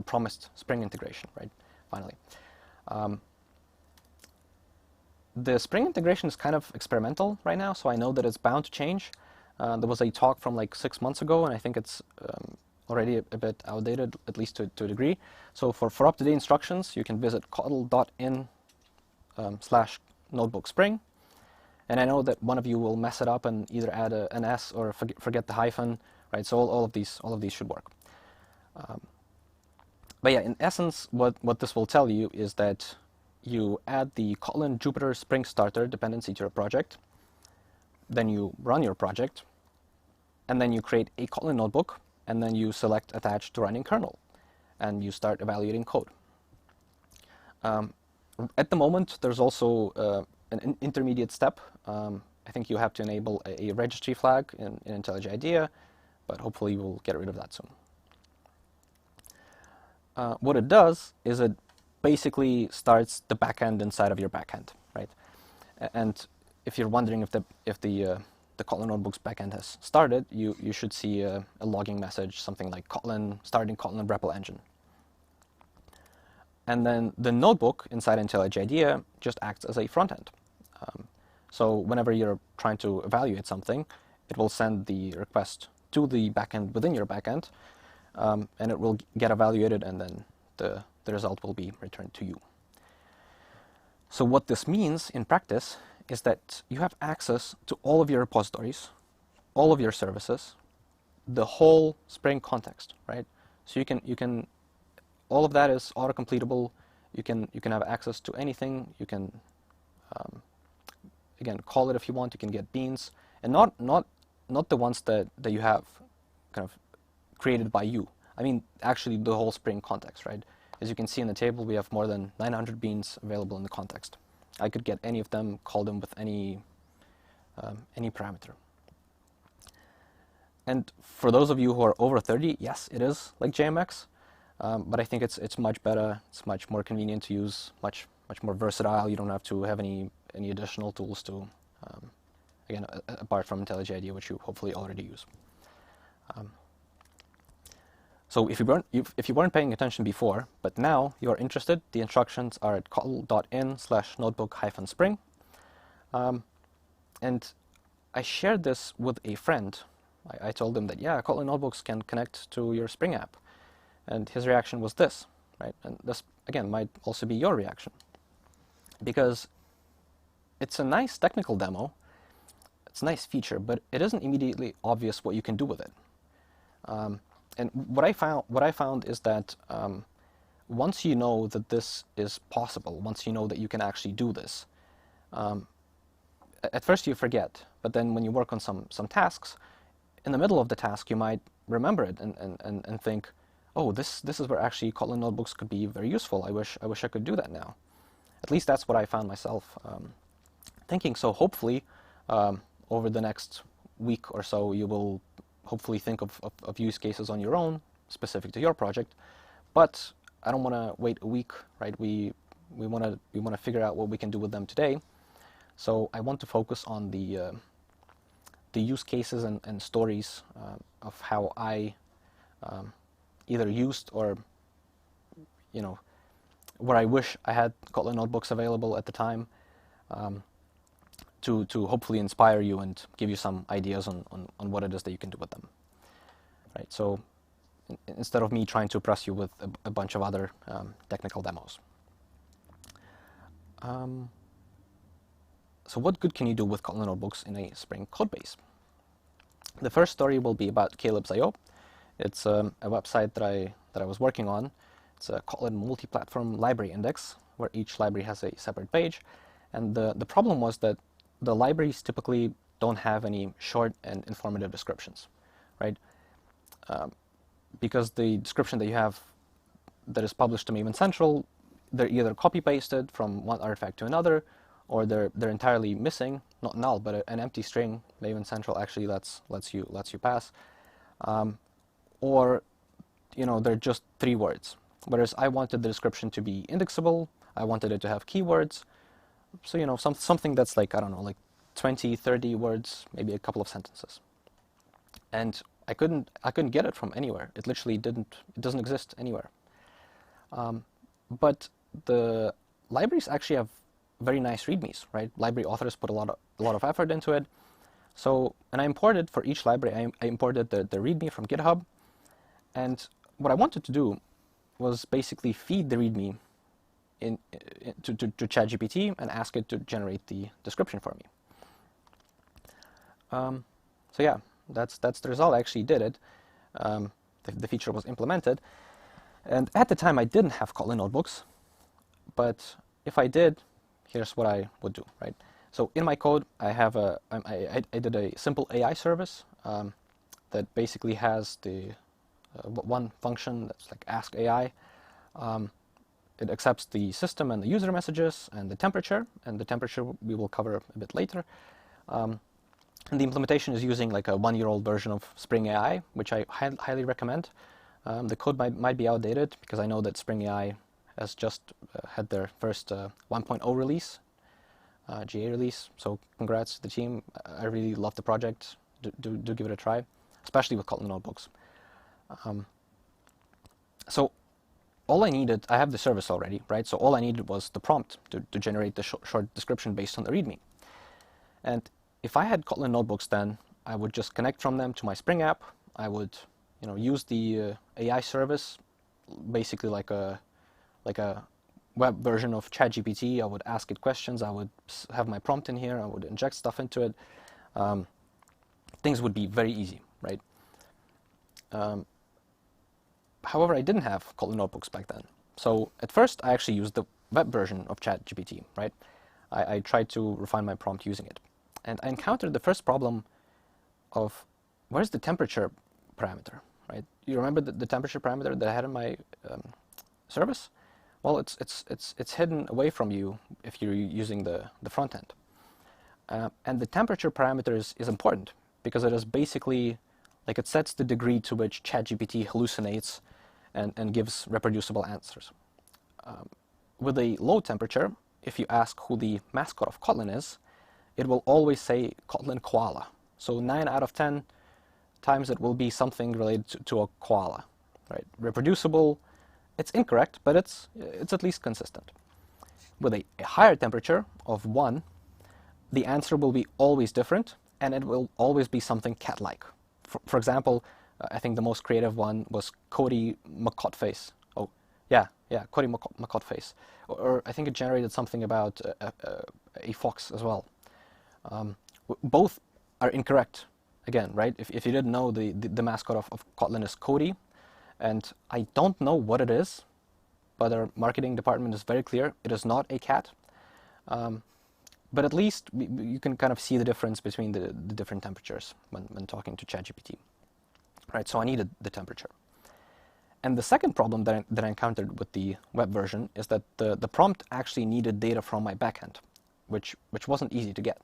promised Spring integration, right? Finally. The Spring integration is kind of experimental right now, so I know that it's bound to change. There was a talk from like 6 months ago, and I think it's already a bit outdated, at least to a degree. So for up-to-date instructions, you can visit kotl.in/notebook Spring. And I know that one of you will mess it up and either add an S or forget the hyphen, right? So all of these should work. But yeah, in essence, what this will tell you is that you add the Kotlin Jupyter Spring Starter dependency to your project, then you run your project, and then you create a Kotlin notebook, and then you select attach to running kernel, and you start evaluating code. At the moment, there's also an intermediate step. I think you have to enable a registry flag in IntelliJ IDEA, but hopefully we'll get rid of that soon. What it does is it basically starts the backend inside of your backend, right? And if you're wondering if the Kotlin Notebook's backend has started, you should see a logging message, something like Kotlin starting Kotlin REPL engine. And then the notebook inside IntelliJ IDEA just acts as a front end. So whenever you're trying to evaluate something, it will send the request to the backend within your backend, and it will get evaluated, and then the result will be returned to you. So what this means in practice is that you have access to all of your repositories, all of your services, the whole Spring context, right? So you can all of that is auto-completable. You can have access to anything. You can again call it if you want. You can get beans, and not the ones that you have kind of created by you. I mean, actually the whole Spring context, right? As you can see in the table, we have more than 900 beans available in the context. I could get any of them, call them with any parameter. And for those of you who are over 30, yes, it is like JMX, but I think it's much better. It's much more convenient to use, much more versatile. You don't have to have any additional tools to, again, apart from IntelliJ IDEA, which you hopefully already use. So if you weren't paying attention before, but now you are interested, the instructions are at kotl.in/notebook-spring. And I shared this with a friend. I told him that, yeah, Kotlin notebooks can connect to your Spring app. And his reaction was this, right? And this, again, might also be your reaction. Because it's a nice technical demo, it's a nice feature, but it isn't immediately obvious what you can do with it. And what I found is that once you know that this is possible, once you know that you can actually do this, at first you forget, but then when you work on some tasks, in the middle of the task you might remember it and think, oh, this is where actually Kotlin notebooks could be very useful. I wish I could do that now. At least that's what I found myself thinking. So hopefully over the next week or so you will hopefully think of use cases on your own specific to your project. But I don't want to wait a week, right? We want to figure out what we can do with them today. So I want to focus on the use cases and stories of how I either used or, you know, where I wish I had Kotlin notebooks available at the time, to hopefully inspire you and give you some ideas on what it is that you can do with them. Right. So instead of me trying to press you with a bunch of other technical demos. So what good can you do with Kotlin notebooks in a Spring codebase? The first story will be about Caleb's.io. It's a website that I was working on. It's a Kotlin multi-platform library index where each library has a separate page. And the problem was that the libraries typically don't have any short and informative descriptions, right? Because the description that you have that is published to Maven Central, they're either copy-pasted from one artifact to another, or they're entirely missing, not null, but an empty string. Maven Central actually lets you pass, or they're just 3 words. Whereas I wanted the description to be indexable, I wanted it to have keywords, so something that's like, I don't know, like 20, 30 words, maybe a couple of sentences. And I couldn't get it from anywhere. It literally doesn't exist anywhere. But the libraries actually have very nice readmes, right? Library authors put a lot of effort into it. So, and I imported for each library, I imported the readme from GitHub. And what I wanted to do was basically feed the readme to ChatGPT and ask it to generate the description for me. So yeah, that's the result. I actually did it. The feature was implemented. And at the time, I didn't have Kotlin notebooks. But if I did, here's what I would do, right? So in my code, I have I did a simple AI service that basically has the one function that's like ask AI. It accepts the system and the user messages and the temperature we will cover a bit later. And the implementation is using like a 1-year-old version of Spring AI, which I highly recommend. The code might be outdated because I know that Spring AI has just had their first 1.0 release, GA release. So congrats to the team. I really love the project. Do give it a try, especially with Kotlin notebooks. So all I needed, I have the service already, right? So all I needed was the prompt to generate the short description based on the README. And if I had Kotlin notebooks, then I would just connect from them to my Spring app. I would, use the AI service, basically like a web version of ChatGPT. I would ask it questions. I would have my prompt in here. I would inject stuff into it. Things would be very easy, right? However, I didn't have Kotlin notebooks back then. So at first, I actually used the web version of ChatGPT, right? I tried to refine my prompt using it. And I encountered the first problem of where's the temperature parameter, right? You remember the temperature parameter that I had in my service? Well, it's hidden away from you if you're using the front end. And the temperature parameter is important because it is basically like it sets the degree to which ChatGPT hallucinates and gives reproducible answers. With a low temperature, if you ask who the mascot of Kotlin is, it will always say Kotlin koala. So 9 out of 10 times it will be something related to a koala, right? Reproducible, it's incorrect, but it's at least consistent. With a higher temperature of 1, the answer will be always different, and it will always be something cat-like. For example, I think the most creative one was Cody McCotface. Oh, yeah, Cody McCotface. Or I think it generated something about a fox as well. Both are incorrect, again, right? If you didn't know, the mascot of Kotlin is Cody, and I don't know what it is, but our marketing department is very clear. It is not a cat. But at least you can kind of see the difference between the different temperatures when talking to ChatGPT. Right, so I needed the temperature. And the second problem that I encountered with the web version is that the prompt actually needed data from my backend, which wasn't easy to get.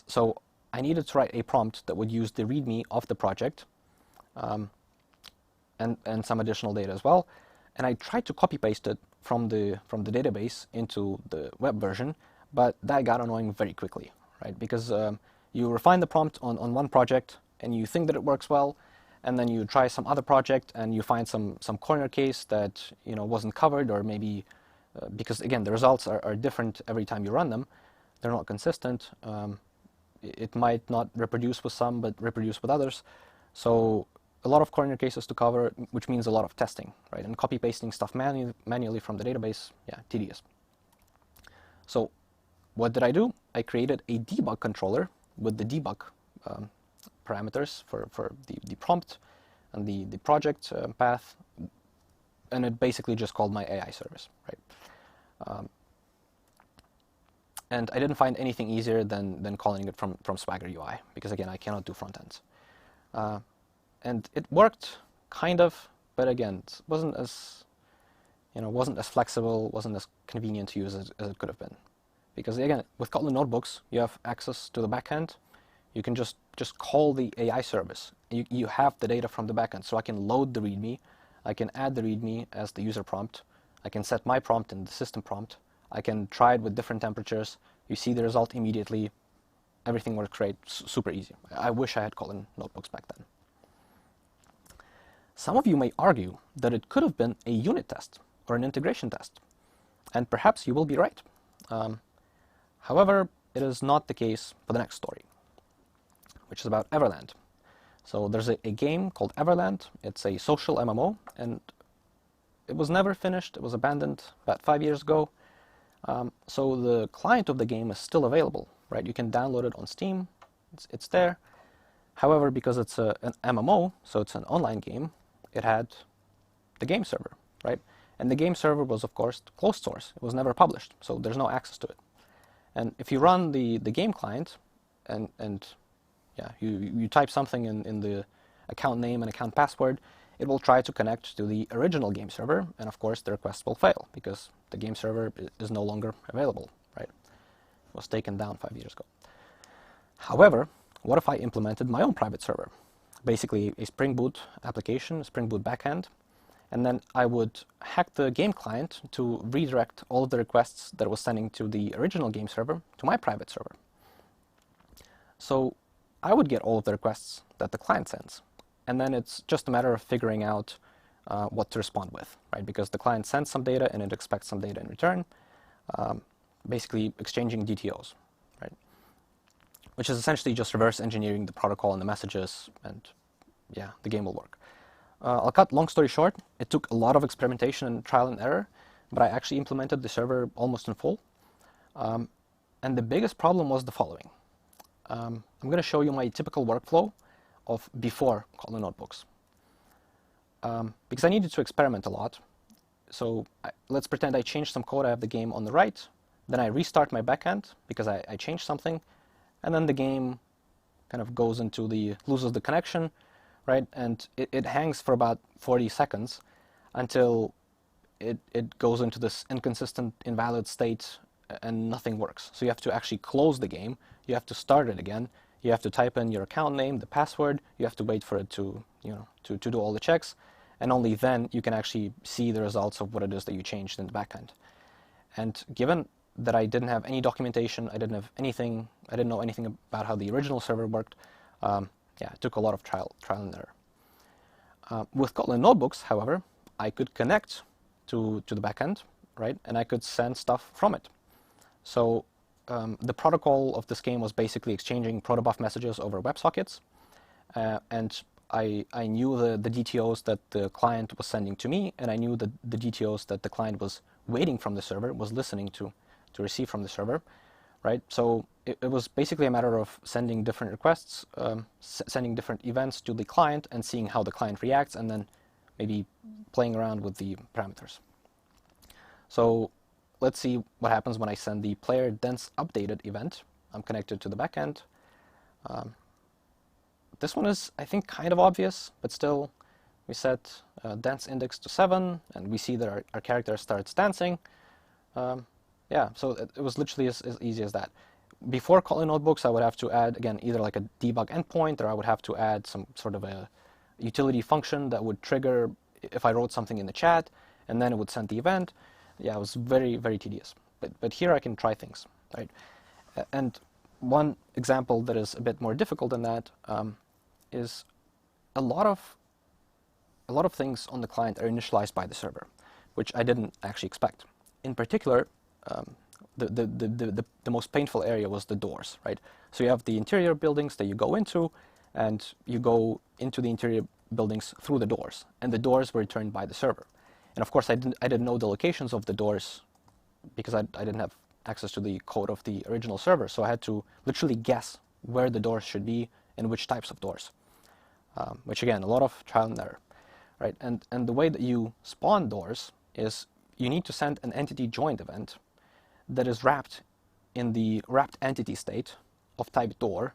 So I needed to write a prompt that would use the README of the project and some additional data as well. And I tried to copy paste it from the database into the web version, but that got annoying very quickly, right? Because you refine the prompt on one project and you think that it works well, and then you try some other project and you find some corner case that wasn't covered, or maybe because again the results are different every time you run them, they're not consistent. It might not reproduce with some, but reproduce with others. So a lot of corner cases to cover, which means a lot of testing, right? And copy pasting stuff manually from the database, yeah, tedious. So what did I do? I created a debug controller with the debug parameters for the prompt and the project path, and it basically just called my AI service, right? And I didn't find anything easier than calling it from Swagger UI, because again, I cannot do front ends. And it worked kind of, but again, it wasn't as flexible, wasn't as convenient to use as it could have been. Because again, with Kotlin notebooks, you have access to the backend. You can just call the AI service. You have the data from the backend, so I can load the README. I can add the README as the user prompt. I can set my prompt in the system prompt. I can try it with different temperatures. You see the result immediately. Everything works great, super easy. I wish I had Kotlin notebooks back then. Some of you may argue that it could have been a unit test or an integration test, and perhaps you will be right. However, it is not the case for the next story, which is about Everland. So there's a game called Everland. It's a social MMO, and it was never finished. It was abandoned about 5 years ago. So the client of the game is still available, right? You can download it on Steam. It's there. However, because it's an MMO, so it's an online game, it had the game server, right? And the game server was, of course, closed source. It was never published, so there's no access to it. And if you run the game client and yeah, you type something in the account name and account password, it will try to connect to the original game server, and of course the request will fail because the game server is no longer available, right? It was taken down 5 years ago. However, what if I implemented my own private server? Basically a Spring Boot application, a Spring Boot backend, and then I would hack the game client to redirect all of the requests that it was sending to the original game server to my private server. So I would get all of the requests that the client sends, and then it's just a matter of figuring out what to respond with, right? Because the client sends some data and it expects some data in return, basically exchanging DTOs, right? Which is essentially just reverse engineering the protocol and the messages, and yeah, the game will work. I'll cut long story short. It took a lot of experimentation and trial and error, but I actually implemented the server almost in full. And the biggest problem was the following. I'm going to show you my typical workflow of before Kotlin notebooks. Because I needed to experiment a lot. So let's pretend I changed some code. I have the game on the right. Then I restart my backend because I changed something. And then the game kind of goes into loses the connection, right? And it hangs for about 40 seconds until it goes into this inconsistent, invalid state and nothing works. So you have to actually close the game. You have to start it again. You have to type in your account name, the password. You have to wait for it to do all the checks. And only then you can actually see the results of what it is that you changed in the backend. And given that I didn't have any documentation, I didn't know anything about how the original server worked, yeah, it took a lot of trial and error. With Kotlin notebooks, however, I could connect to the backend, right? And I could send stuff from it. So the protocol of this game was basically exchanging protobuf messages over WebSockets. And I knew the DTOs that the client was sending to me, and I knew the DTOs that the client was waiting from the server, was listening to receive from the server, right? So it was basically a matter of sending different requests, sending different events to the client and seeing how the client reacts, and then maybe playing around with the parameters. So let's see what happens when I send the player dense updated event. I'm connected to the backend. This one is, I think, kind of obvious, but still, we set dense index to 7, and we see that our character starts dancing. Yeah, so it was literally as easy as that. Before Kotlin notebooks, I would have to add, again, either like a debug endpoint, or I would have to add some sort of a utility function that would trigger if I wrote something in the chat, and then it would send the event. Yeah, it was very, very tedious. But here I can try things, right? And one example that is a bit more difficult than that is a lot of things on the client are initialized by the server, which I didn't actually expect. In particular, the most painful area was the doors, right? So you have the interior buildings that you go into, and you go into the interior buildings through the doors, and the doors were returned by the server. And of course, I didn't know the locations of the doors because I didn't have access to the code of the original server, so I had to literally guess where the doors should be and which types of doors, which again, a lot of trial and error, right? And the way that you spawn doors is you need to send an entity joined event that is wrapped in the wrapped entity state of type door,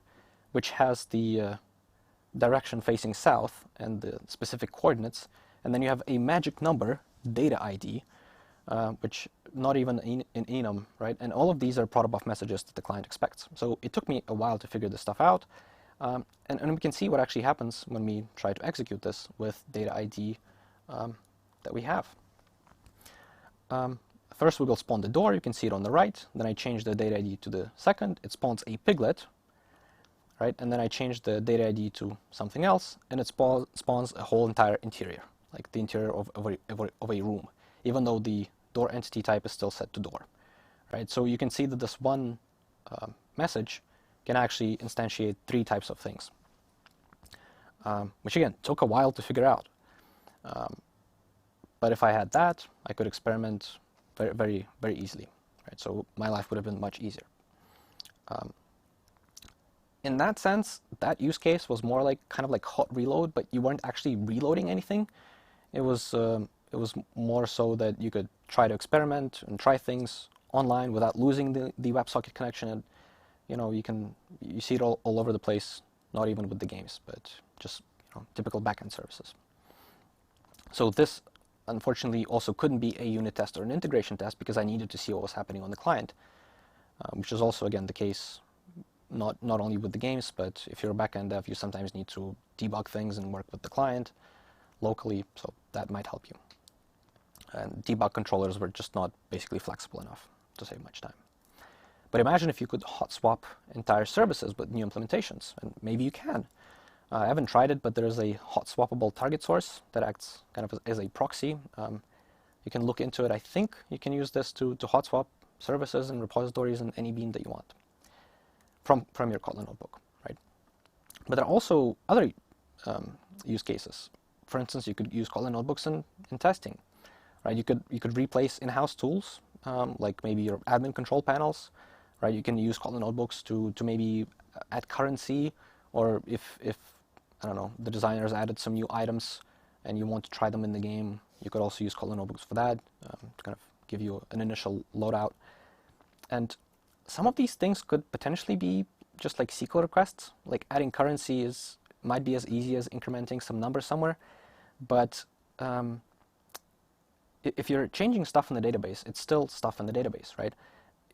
which has the direction facing south and the specific coordinates, and then you have a magic number, data ID, which not even in enum, right? And all of these are protobuf messages that the client expects. So it took me a while to figure this stuff out, and we can see what actually happens when we try to execute this with data ID that we have. First we will spawn the door, you can see it on the right, then I change the data ID to the second, it spawns a piglet, right? And then I change the data ID to something else, and it spawns a whole entire interior, like the interior of a room, even though the door entity type is still set to door, right? So you can see that this one message can actually instantiate 3 types of things, which again, took a while to figure out. But if I had that, I could experiment very, very, very easily, right? So my life would have been much easier. In that sense, that use case was more like kind of like hot reload, but you weren't actually reloading anything. It was more so that you could try to experiment and try things online without losing the WebSocket connection. And you see it all over the place, not even with the games, but just typical backend services. So this, unfortunately, also couldn't be a unit test or an integration test because I needed to see what was happening on the client, which is also, again, the case not only with the games, but if you're a backend dev, you sometimes need to debug things and work with the client locally, so that might help you. And debug controllers were just not basically flexible enough to save much time. But imagine if you could hot swap entire services with new implementations, and maybe you can. I haven't tried it, but there is a hot swappable target source that acts kind of as a proxy. You can look into it. I think you can use this to hot swap services and repositories in any bean that you want from your Kotlin notebook, right? But there are also other use cases. For instance, you could use Kotlin notebooks in testing, right? You could replace in-house tools, like maybe your admin control panels, right? You can use Kotlin notebooks to maybe add currency, or if I don't know, the designers added some new items and you want to try them in the game, you could also use Kotlin notebooks for that, to kind of give you an initial loadout. And some of these things could potentially be just like SQL requests, like adding currency might be as easy as incrementing some number somewhere, but if you're changing stuff in the database, it's still stuff in the database, right?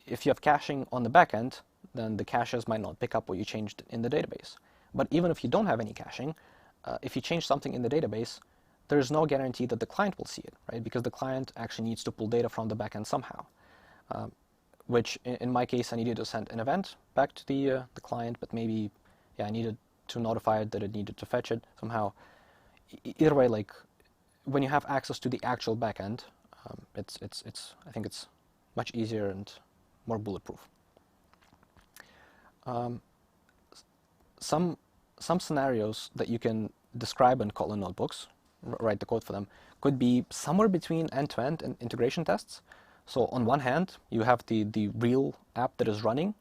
If you have caching on the back end, then the caches might not pick up what you changed in the database. But even if you don't have any caching, if you change something in the database, there's no guarantee that the client will see it, right? Because the client actually needs to pull data from the backend somehow, which in my case, I needed to send an event back to the client, but maybe, I needed to notify it that it needed to fetch it somehow. Either way, like when you have access to the actual backend, I think it's much easier and more bulletproof. Some scenarios that you can describe in Kotlin notebooks, write the code for them, could be somewhere between end-to-end and integration tests. So on one hand, you have the real app that is running.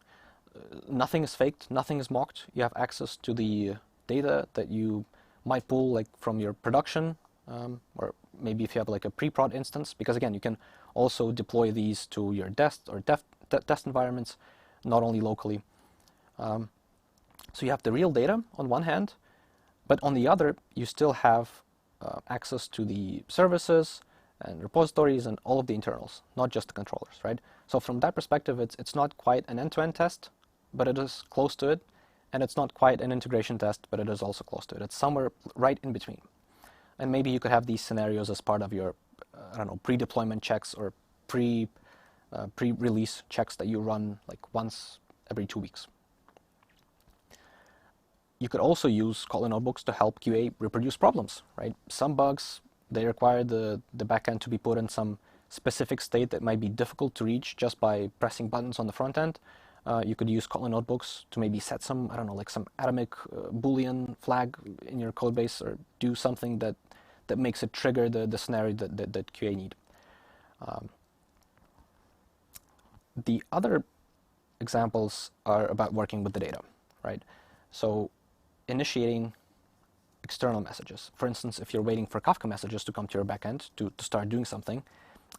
Nothing is faked, nothing is mocked. You have access to the data that you might pull like from your production, or maybe if you have like a pre-prod instance, because again, you can also deploy these to your test or test environments, not only locally. So you have the real data on one hand, but on the other, you still have access to the services and repositories and all of the internals, not just the controllers, right? So from that perspective, it's not quite an end-to-end test, but it is close to it. And it's not quite an integration test, but it is also close to it. It's somewhere right in between. And maybe you could have these scenarios as part of your, I don't know, pre-deployment checks or pre-release checks that you run like once every 2 weeks. You could also use Kotlin notebooks to help QA reproduce problems, right? Some bugs, they require the backend to be put in some specific state that might be difficult to reach just by pressing buttons on the front end. You could use Kotlin notebooks to maybe set some, I don't know, like some atomic Boolean flag in your code base, or do something that makes it trigger the scenario that QA need. The other examples are about working with the data, right? So initiating external messages. For instance, if you're waiting for Kafka messages to come to your backend to start doing something,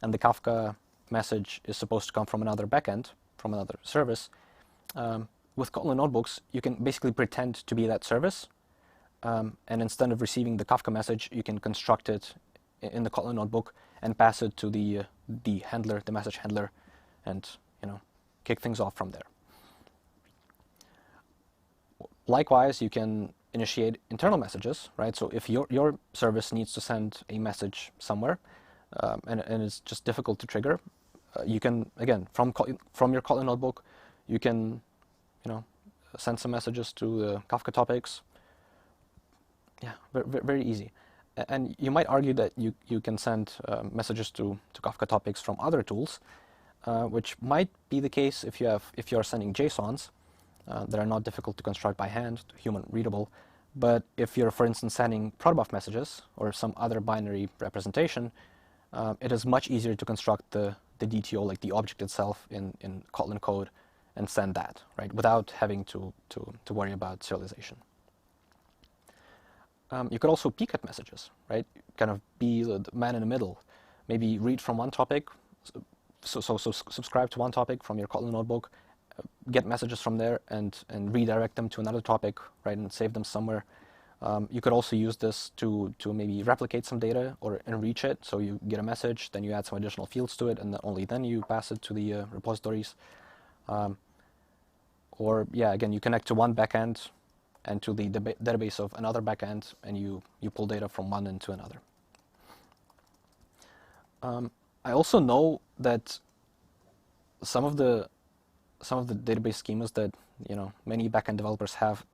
and the Kafka message is supposed to come from another backend, from another service, with Kotlin notebooks, you can basically pretend to be that service, and instead of receiving the Kafka message, you can construct it in the Kotlin notebook and pass it to the handler, the message handler, and kick things off from there. Likewise, you can initiate internal messages, right? So if your service needs to send a message somewhere, and it's just difficult to trigger, you can, again, from your Kotlin notebook, you can, send some messages to the Kafka topics. Yeah, very easy. And you might argue that you can send messages to Kafka topics from other tools, which might be the case if you are sending JSONs that are not difficult to construct by hand, human readable. But if you're, for instance, sending protobuf messages or some other binary representation, it is much easier to construct the DTO, like the object itself, in Kotlin code and send that, right, without having to worry about serialization. You could also peek at messages, right? Kind of be the man in the middle. Maybe read from one topic, so subscribe to one topic from your Kotlin notebook, get messages from there and redirect them to another topic, right, and save them somewhere. You could also use this to maybe replicate some data or enrich it. So you get a message, then you add some additional fields to it, and only then you pass it to the repositories. Or yeah, again, you connect to one backend and to the database of another backend, and you pull data from one into another. I also know that some of the database schemas that many backend developers have,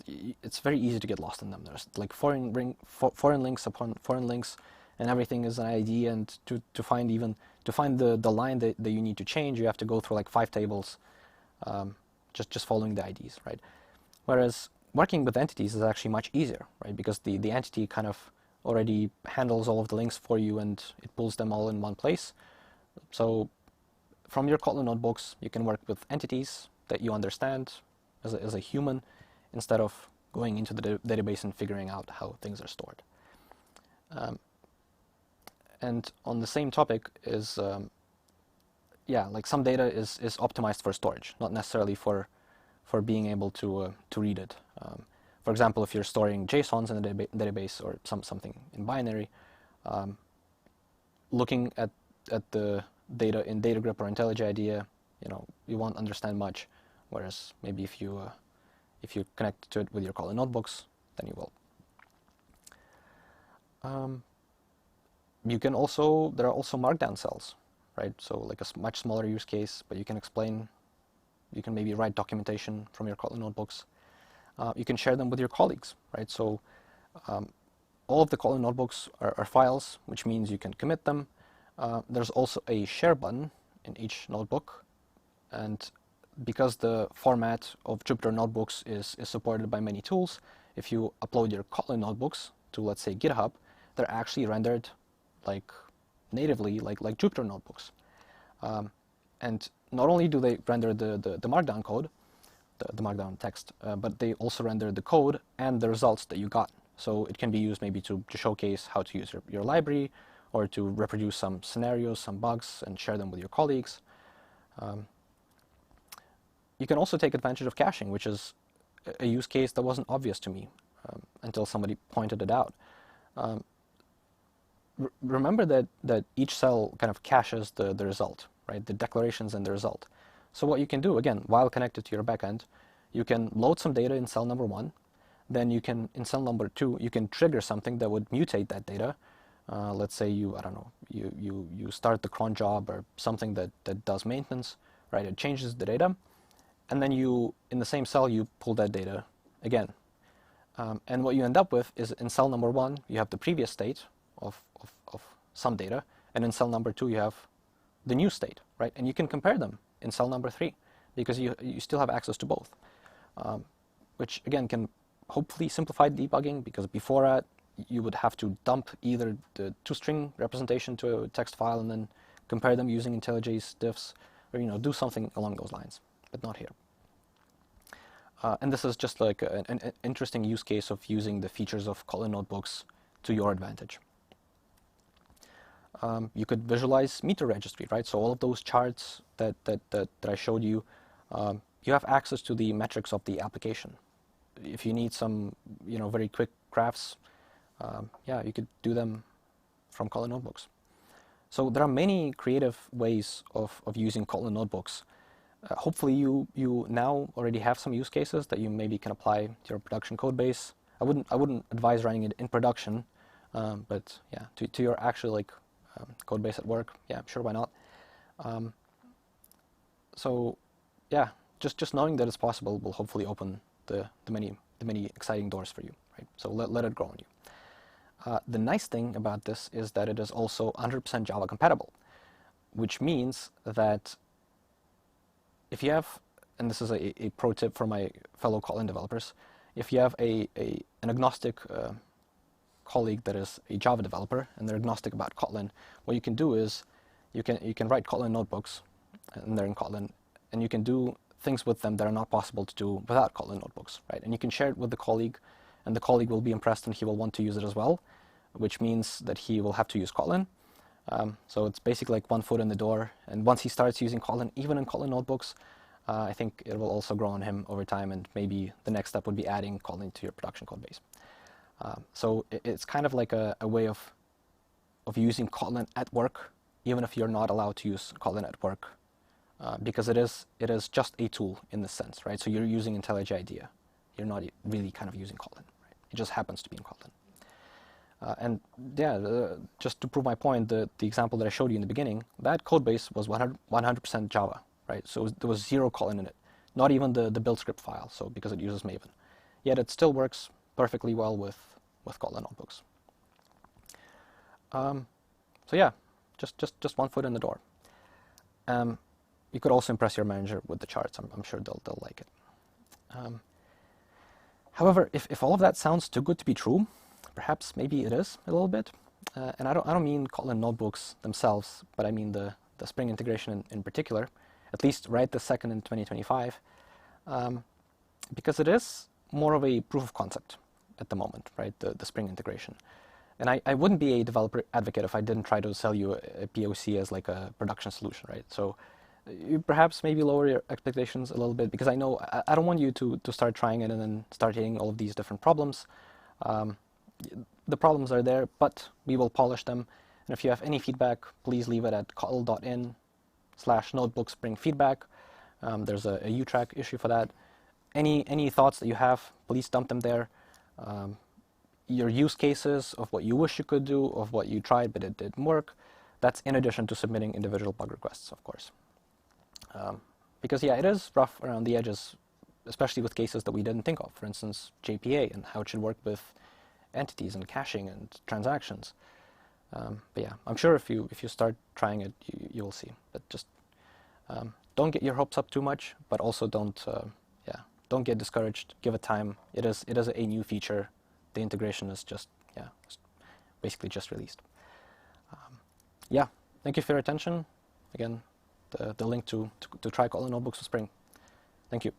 it's very easy to get lost in them. There's like foreign links upon foreign links, and everything is an ID. And to find the line that you need to change, you have to go through like 5 tables, just following the IDs, right? Whereas working with entities is actually much easier, right? Because the entity kind of already handles all of the links for you, and it pulls them all in one place. So from your Kotlin notebooks, you can work with entities that you understand as a human, instead of going into the database and figuring out how things are stored. And on the same topic is, like some data is optimized for storage, not necessarily for being able to read it. For example, if you're storing JSONs in a database or something in binary, looking at the data in DataGrip or IntelliJ IDEA, you won't understand much. Whereas maybe if you connect to it with your Kotlin notebooks, then you will. There are also markdown cells, right? So like a much smaller use case, but you can maybe write documentation from your Kotlin notebooks. You can share them with your colleagues, right? So all of the Kotlin notebooks are files, which means you can commit them. There's also a share button in each notebook, and because the format of Jupyter notebooks is supported by many tools, if you upload your Kotlin notebooks to let's say GitHub, they're actually rendered like natively, like Jupyter notebooks. And not only do they render the markdown code, the markdown text, but they also render the code and the results that you got. So it can be used maybe to showcase how to use your library, or to reproduce some scenarios, some bugs, and share them with your colleagues. You can also take advantage of caching, which is a use case that wasn't obvious to me until somebody pointed it out. Remember that each cell kind of caches the result, right? The declarations and the result. So what you can do, again, while connected to your backend, you can load some data in cell number 1. Then you can, in cell number 2, you can trigger something that would mutate that data. Let's say you start the cron job or something that does maintenance, right? It changes the data. And then you, in the same cell, you pull that data again. And what you end up with is in cell number 1, you have the previous state of some data. And in cell number 2, you have the new state, right? And you can compare them in cell number 3 because you still have access to both, which again can hopefully simplify debugging, because before that, you would have to dump either the two-string representation to a text file and then compare them using IntelliJ's diffs, or do something along those lines, but not here. And this is just like an interesting use case of using the features of Kotlin notebooks to your advantage. You could visualize meter registry, right? So all of those charts that I showed you, you have access to the metrics of the application. If you need some, very quick graphs, yeah, you could do them from Kotlin notebooks. So there are many creative ways of using Kotlin notebooks. Hopefully you now already have some use cases that you maybe can apply to your production code base. I wouldn't advise running it in production, but yeah, to your actual code base at work, yeah, sure, why not? So yeah, just knowing that it's possible will hopefully open the many exciting doors for you, right? So let it grow on you. The nice thing about this is that it is also 100% Java compatible, which means that if you have, and this is a pro tip for my fellow Kotlin developers, if you have an agnostic colleague that is a Java developer and they're agnostic about Kotlin, what you can do is you can write Kotlin notebooks, and they're in Kotlin, and you can do things with them that are not possible to do without Kotlin notebooks, right? And you can share it with the colleague, and the colleague will be impressed and he will want to use it as well, which means that he will have to use Kotlin. So it's basically like one foot in the door, and once he starts using Kotlin, even in Kotlin notebooks, I think it will also grow on him over time, and maybe the next step would be adding Kotlin to your production code base. So it's kind of like a way of using Kotlin at work, even if you're not allowed to use Kotlin at work, because it is just a tool in this sense, right? So you're using IntelliJ IDEA. You're not really kind of using Kotlin, right? It just happens to be in Kotlin. And yeah, just to prove my point, the example that I showed you in the beginning, that code base was 100% Java, right? So there was zero Kotlin in it, not even the build script file, so because it uses Maven. Yet it still works perfectly well with Kotlin notebooks. So yeah, just one foot in the door. You could also impress your manager with the charts. I'm sure they'll like it. However, if all of that sounds too good to be true, perhaps maybe it is a little bit. And I don't mean Kotlin notebooks themselves, but I mean the Spring integration in particular, at least right this second in 2025, because it is more of a proof of concept at the moment, right? The Spring integration. And I wouldn't be a developer advocate if I didn't try to sell you a POC as like a production solution, right? So you perhaps maybe lower your expectations a little bit, because I know I don't want you to start trying it and then start hitting all of these different problems. The problems are there, but we will polish them. And if you have any feedback, please leave it at kotl.in/notebook spring feedback. There's a UTrack issue for that. Any thoughts that you have, please dump them there. Your use cases of what you wish you could do, of what you tried but it didn't work, that's in addition to submitting individual bug requests, of course. Because yeah, it is rough around the edges, especially with cases that we didn't think of. For instance, JPA and how it should work with entities and caching and transactions. But yeah, I'm sure if you start trying it, you'll see. But just don't get your hopes up too much, but also don't get discouraged. Give it time. It is a new feature. The integration is just yeah, it's basically just released. Yeah, thank you for your attention. Again, the link to try Kotlin notebooks for Spring. Thank you.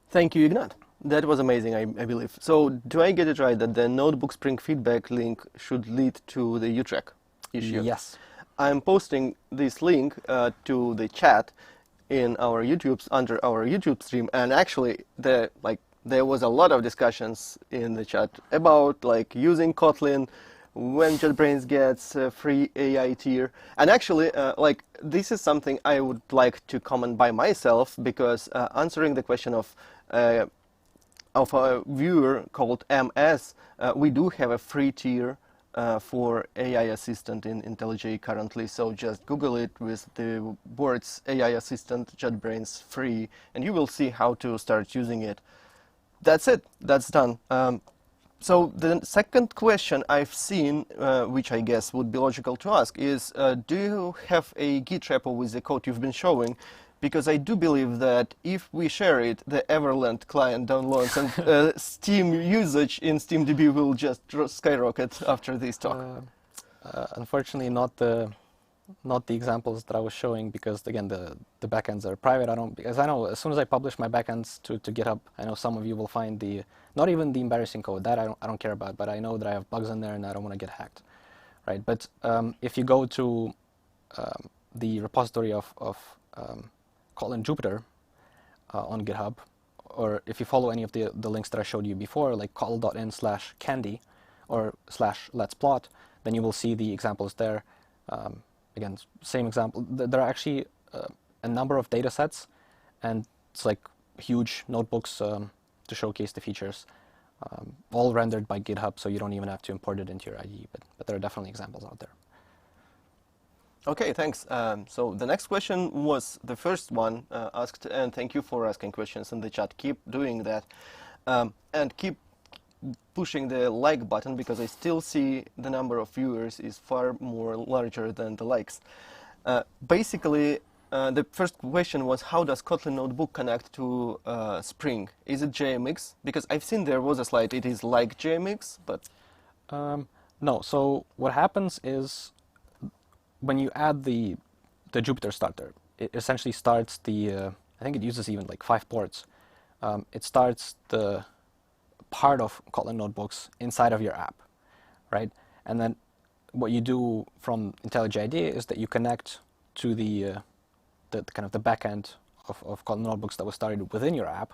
Thank you, Ignat. That was amazing, I believe. So, do I get it right that the notebook Spring feedback link should lead to the UTrack issue? Yes. I'm posting this link to the chat in our under our YouTube stream, and actually, there was a lot of discussions in the chat about using Kotlin when JetBrains gets a free AI tier. And actually, this is something I would like to comment by myself, because answering the question of a viewer called MS, we do have a free tier for AI Assistant in IntelliJ currently, so just Google it with the words AI Assistant JetBrains free, and you will see how to start using it. That's it. That's done. So the second question I've seen, which I guess would be logical to ask, is do you have a Git repo with the code you've been showing? Because I do believe that if we share it, the Everland client downloads and Steam usage in SteamDB will just skyrocket after this talk. Unfortunately, not the examples that I was showing, because again the backends are private. Because I know as soon as I publish my backends to GitHub, I know some of you will find not even the embarrassing code that I don't care about, but I know that I have bugs in there and I don't want to get hacked, right? But if you go to the repository of Kotlin Jupyter on GitHub, or if you follow any of the links that I showed you before, like kotl.in/candy or /let's plot, then you will see the examples there. Again, same example. There are actually a number of data sets, and it's like huge notebooks to showcase the features, all rendered by GitHub, so you don't even have to import it into your IDE, but there are definitely examples out there. Okay, thanks. So the next question was the first one asked, and thank you for asking questions in the chat. Keep doing that, and keep pushing the like button, because I still see the number of viewers is far more larger than the likes. Basically, the first question was, how does Kotlin Notebook connect to Spring? Is it JMX? Because I've seen there was a slide, it is like JMX, but... No, so what happens is when you add the Jupyter starter, it essentially starts I think it uses even like 5 ports. It starts the part of Kotlin notebooks inside of your app, right? And then what you do from IntelliJ IDEA is that you connect to the kind of the backend of Kotlin notebooks that was started within your app,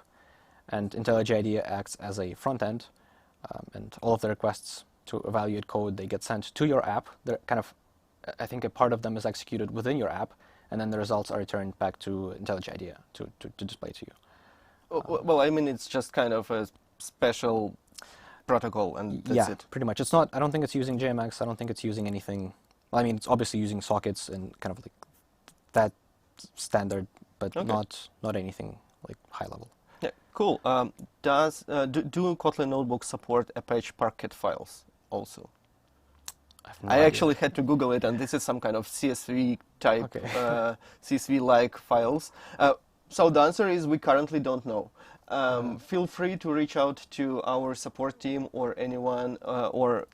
and IntelliJ IDEA acts as a front end, and all of the requests to evaluate code, they get sent to your app. They're kind of, I think a part of them is executed within your app, and then the results are returned back to IntelliJ IDEA to display to you. Well, I mean, it's just kind of a special protocol, and that's it. Pretty much. It's not. I don't think it's using JMX. I don't think it's using anything. Well, I mean, it's obviously using sockets and kind of like that standard, but not anything like high level. Yeah, cool. Do Kotlin notebooks support Apache Parquet files also? I actually had to Google it, and this is some kind of CSV type, CSV-like files. So the answer is we currently don't know. Feel free to reach out to our support team or anyone, or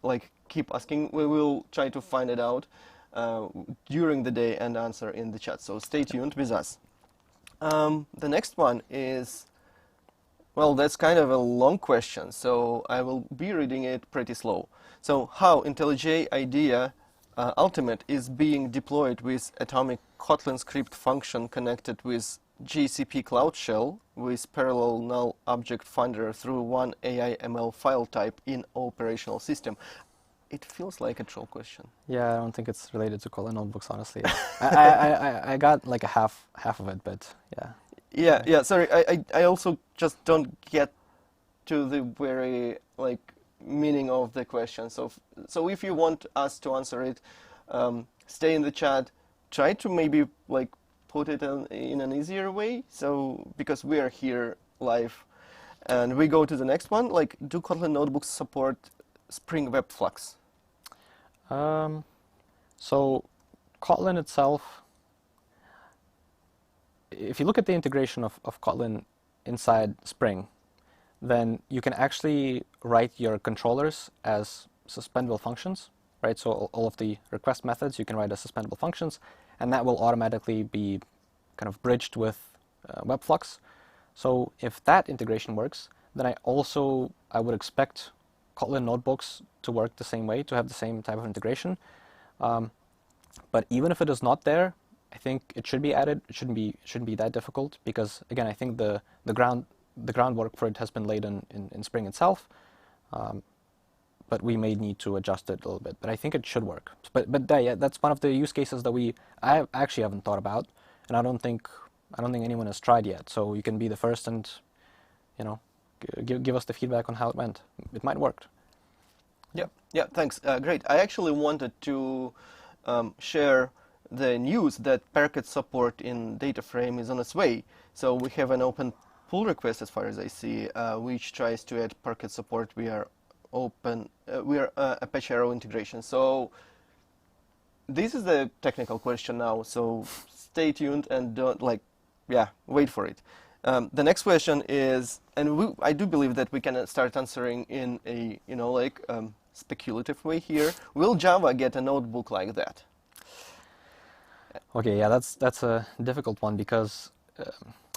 keep asking. We will try to find it out during the day and answer in the chat. So stay tuned with us. The next one is, well, that's kind of a long question, so I will be reading it pretty slow. So how IntelliJ IDEA Ultimate is being deployed with atomic Kotlin script function connected with GCP Cloud Shell with parallel null object finder through one AI ML file type in operational system. It feels like a troll question. Yeah, I don't think it's related to Kotlin notebooks, honestly. I got like a half of it, but yeah. Yeah. Sorry, I also just don't get to the very meaning of the question. So if you want us to answer it, stay in the chat. Try to maybe put it in an easier way. So because we are here live, and we go to the next one. Do Kotlin notebooks support Spring Web Flux? So Kotlin itself, if you look at the integration of Kotlin inside Spring, then you can actually write your controllers as suspendable functions, right? So all of the request methods you can write as suspendable functions, and that will automatically be kind of bridged with Webflux. So if that integration works, then I would expect Kotlin notebooks to work the same way, to have the same type of integration. But even if it is not there, I think it should be added. It shouldn't be that difficult, because again, I think the groundwork for it has been laid in Spring itself. But we may need to adjust it a little bit. But I think it should work. But yeah, that's one of the use cases that I actually haven't thought about, and I don't think anyone has tried yet. So you can be the first and, you know, give us the feedback on how it went. It might work. Yeah, thanks. Great. I actually wanted to share the news that Parquet support in DataFrame is on its way. So we have an open pull request, as far as I see, which tries to add Parquet support via Apache Arrow integration. So this is the technical question now. So stay tuned and wait for it. The next question is, and I do believe that we can start answering in a speculative way here. Will Java get a notebook like that? Okay, yeah, that's a difficult one, because I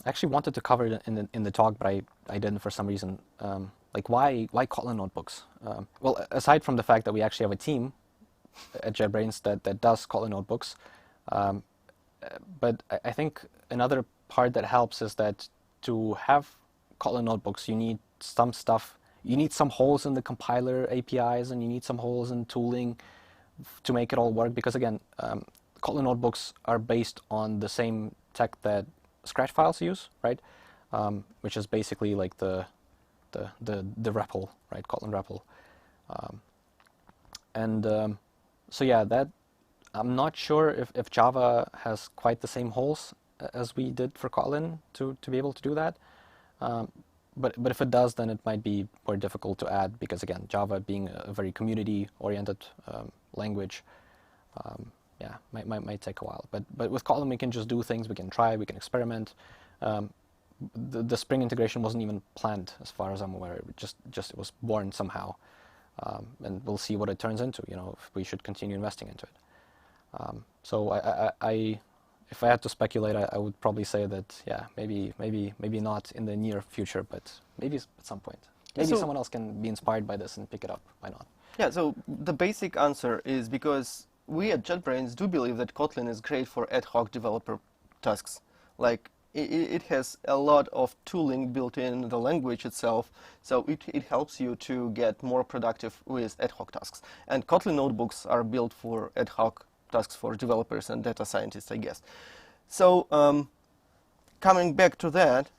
actually wanted to cover it in the talk, but I didn't for some reason. Like why Kotlin notebooks? Well, aside from the fact that we actually have a team at JetBrains that does Kotlin notebooks, but I think another part that helps is that to have Kotlin notebooks, you need some stuff. You need some holes in the compiler APIs, and you need some holes in tooling to make it all work. Because again, Kotlin notebooks are based on the same tech that Scratch files use, right? Which is basically like the REPL, right? Kotlin REPL. So yeah, that I'm not sure if Java has quite the same holes as we did for Kotlin to be able to do that. But if it does, then it might be more difficult to add, because again, Java being a very community-oriented language, might take a while. But with Kotlin, we can just do things. We can try. We can experiment. The Spring integration wasn't even planned, as far as I'm aware. It was born somehow, and we'll see what it turns into. You know, if we should continue investing into it. So if I had to speculate, I would probably say that, yeah, maybe not in the near future, but maybe at some point. Maybe someone else can be inspired by this and pick it up. Why not? Yeah, so the basic answer is because we at JetBrains do believe that Kotlin is great for ad hoc developer tasks. Like, it has a lot of tooling built in the language itself, so it helps you to get more productive with ad hoc tasks. And Kotlin notebooks are built for ad hoc tasks for developers and data scientists, I guess. So coming back to that,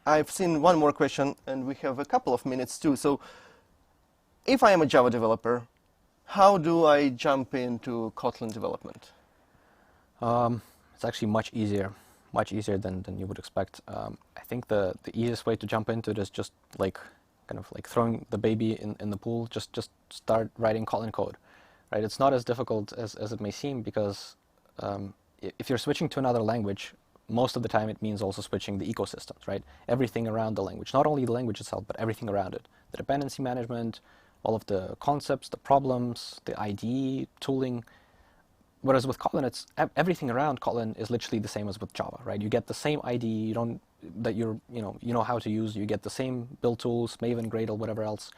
I've seen one more question, and we have a couple of minutes too. So if I am a Java developer, how do I jump into Kotlin development? It's actually much easier than you would expect. I think the easiest way to jump into it is just like kind of like throwing the baby in the pool. Just start writing Kotlin code. Right? It's not as difficult as it may seem, because if you're switching to another language, most of the time it means also switching the ecosystems, right? Everything around the language, not only the language itself, but everything around it. The dependency management, all of the concepts, the problems, the IDE, tooling. Whereas with Kotlin, it's everything around Kotlin is literally the same as with Java, right? You get the same IDE, you know how to use. You get the same build tools, Maven, Gradle, whatever else.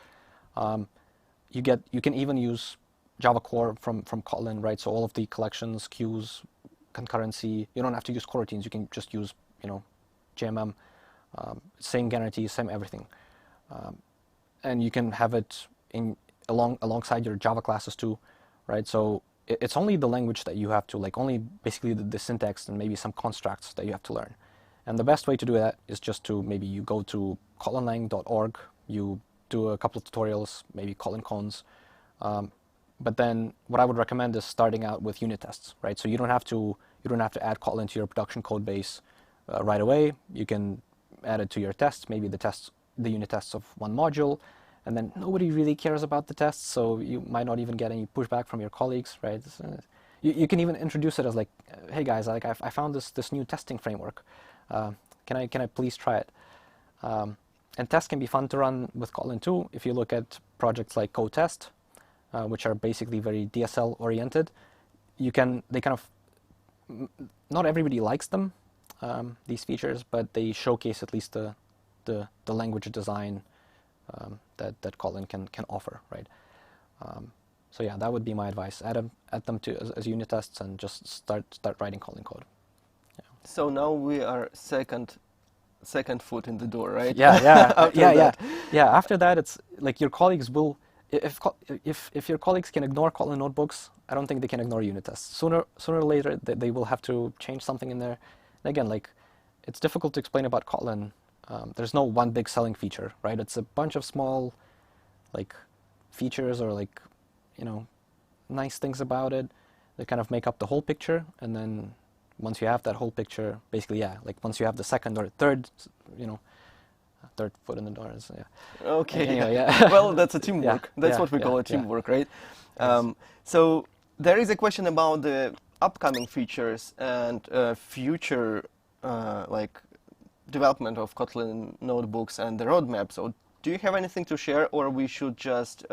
You can even use Java core from Kotlin, right? So all of the collections, queues, concurrency. You don't have to use coroutines. You can just use, JMM. Same guarantees, same everything, and you can have it alongside your Java classes too, right? So it's only the language that you have to only basically the syntax and maybe some constructs that you have to learn. And the best way to do that is just to maybe you go to kotlinlang.org, you do a couple of tutorials, maybe Kotlin cons. But then what I would recommend is starting out with unit tests, right? So you don't have to add Kotlin to your production code base right away. You can add it to your tests, maybe the unit tests of one module, and then nobody really cares about the tests, so you might not even get any pushback from your colleagues, right? You can even introduce it as like, hey guys, I found this new testing framework. Can I please try it? And tests can be fun to run with Kotlin too. If you look at projects like CodeTest, which are basically very DSL oriented, they kind of, not everybody likes them, these features, but they showcase at least the language design that Kotlin can offer, right? So yeah, that would be my advice. Add them to as unit tests and just start writing Kotlin code. Yeah. So now we are second foot in the door, right? Yeah, yeah. After that, it's like your colleagues will, if your colleagues can ignore Kotlin notebooks, I don't think they can ignore unit tests. Sooner or later, they will have to change something in there. And again, like, it's difficult to explain about Kotlin. There's no one big selling feature, right? It's a bunch of small, like, features or like, nice things about it that kind of make up the whole picture. And then once you have that whole picture, basically, yeah, like once you have the second or third, third foot in the door is, yeah. Okay. Anyway, yeah. Well, that's a teamwork. Yeah, That's what we call a teamwork, right? Yes. So there is a question about the upcoming features and future like development of Kotlin notebooks and the roadmap. So do you have anything to share, or we should just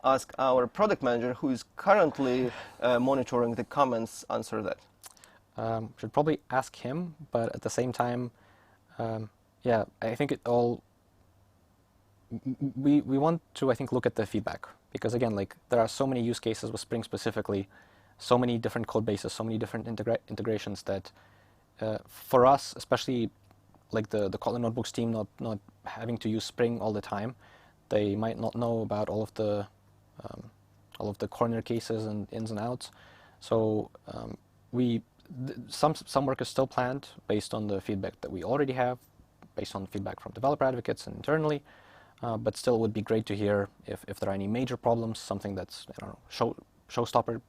ask our product manager, who is currently monitoring the comments, answer that? Should probably ask him, but at the same time, yeah, I think it all. We want to, I think, look at the feedback, because again, like, there are so many use cases with Spring specifically, so many different code bases, so many different integrations that for us, especially like the Kotlin notebooks team, not having to use Spring all the time, they might not know about all of the corner cases and ins and outs. So some work is still planned based on the feedback that we already have, based on feedback from developer advocates and internally. But still, it would be great to hear if there are any major problems, something that's, I don't know, showstopper,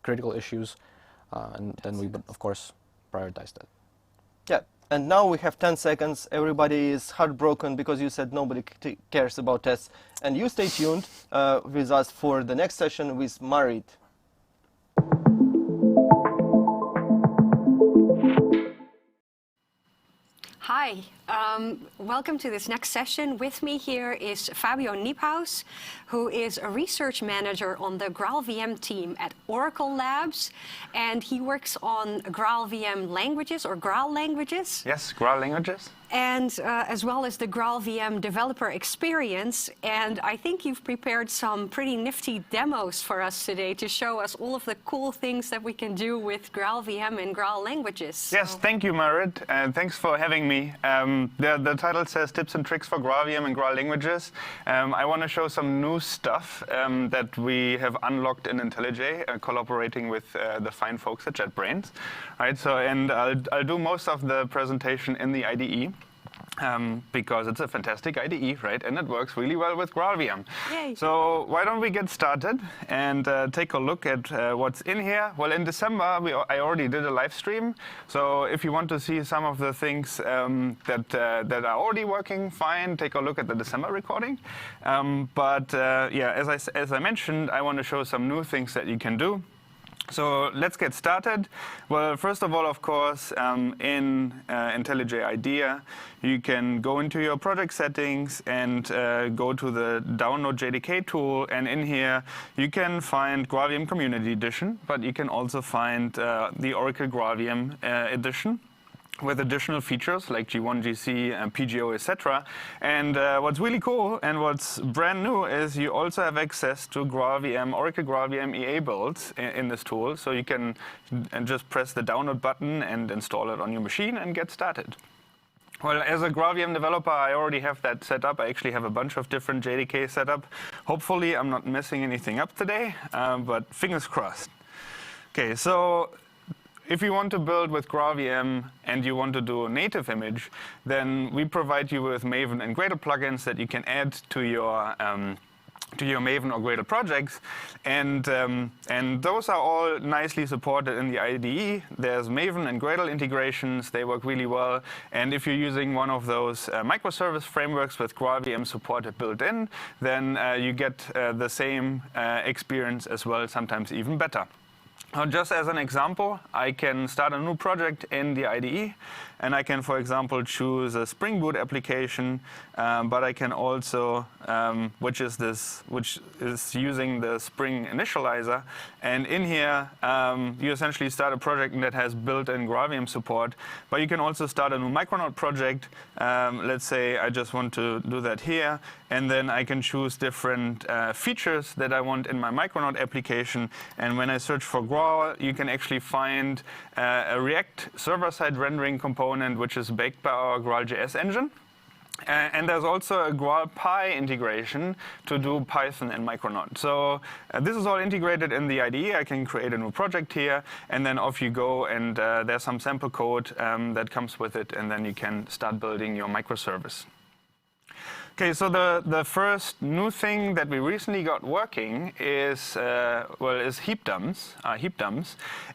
critical issues, and then we would, of course, prioritize that. Yeah, and now we have 10 seconds. Everybody is heartbroken because you said nobody cares about tests. And you stay tuned with us for the next session with Marit. Hi, welcome to this next session. With me here is Fabio Niephaus, who is a research manager on the GraalVM team at Oracle Labs, and he works on GraalVM languages or Graal languages. Yes, Graal languages. And as well as the GraalVM developer experience. And I think you've prepared some pretty nifty demos for us today to show us all of the cool things that we can do with GraalVM and Graal languages. Yes, thank you, Marit, and thanks for having me. The title says Tips and Tricks for GraalVM and Graal languages. I want to show some new stuff that we have unlocked in IntelliJ, collaborating with the fine folks at JetBrains. Right, so, and I'll do most of the presentation in the IDE. Because it's a fantastic IDE, right? And it works really well with GraalVM. Yay. So why don't we get started and take a look at what's in here? Well, in December, I already did a live stream. So if you want to see some of the things that are already working fine, take a look at the December recording. Yeah, as I mentioned, I want to show some new things that you can do. So let's get started. Well, first of all, of course, in IntelliJ IDEA, you can go into your project settings and go to the Download JDK tool. And in here, you can find GraalVM Community Edition, but you can also find the Oracle GraalVM Edition, with additional features like G1, GC, PGO, etc. And what's really cool and what's brand new is you also have access to GraalVM, Oracle GraalVM EA builds in this tool. So you can just press the download button and install it on your machine and get started. Well, as a GraalVM developer, I already have that set up. I actually have a bunch of different JDK set up. Hopefully, I'm not messing anything up today, but fingers crossed. Okay, so if you want to build with GraalVM and you want to do a native image, then we provide you with Maven and Gradle plugins that you can add to your Maven or Gradle projects, and those are all nicely supported in the IDE. There's Maven and Gradle integrations; they work really well. And if you're using one of those microservice frameworks with GraalVM supported built in, then you get the same experience as well, sometimes even better. Just as an example, I can start a new project in the IDE, and I can, for example, choose a Spring Boot application, but I can also, which is using the Spring initializer. And in here, you essentially start a project that has built-in GraalVM support, but you can also start a new Micronaut project. Let's say I just want to do that here, and then I can choose different features that I want in my Micronaut application. And when I search for Graal, you can actually find a React server-side rendering component, which is baked by our GraalJS engine. And there's also a GraalPy integration to do Python and Micronaut. So this is all integrated in the IDE. I can create a new project here, and then off you go, and there's some sample code that comes with it, and then you can start building your microservice. Okay, so the first new thing that we recently got working is heap dumps.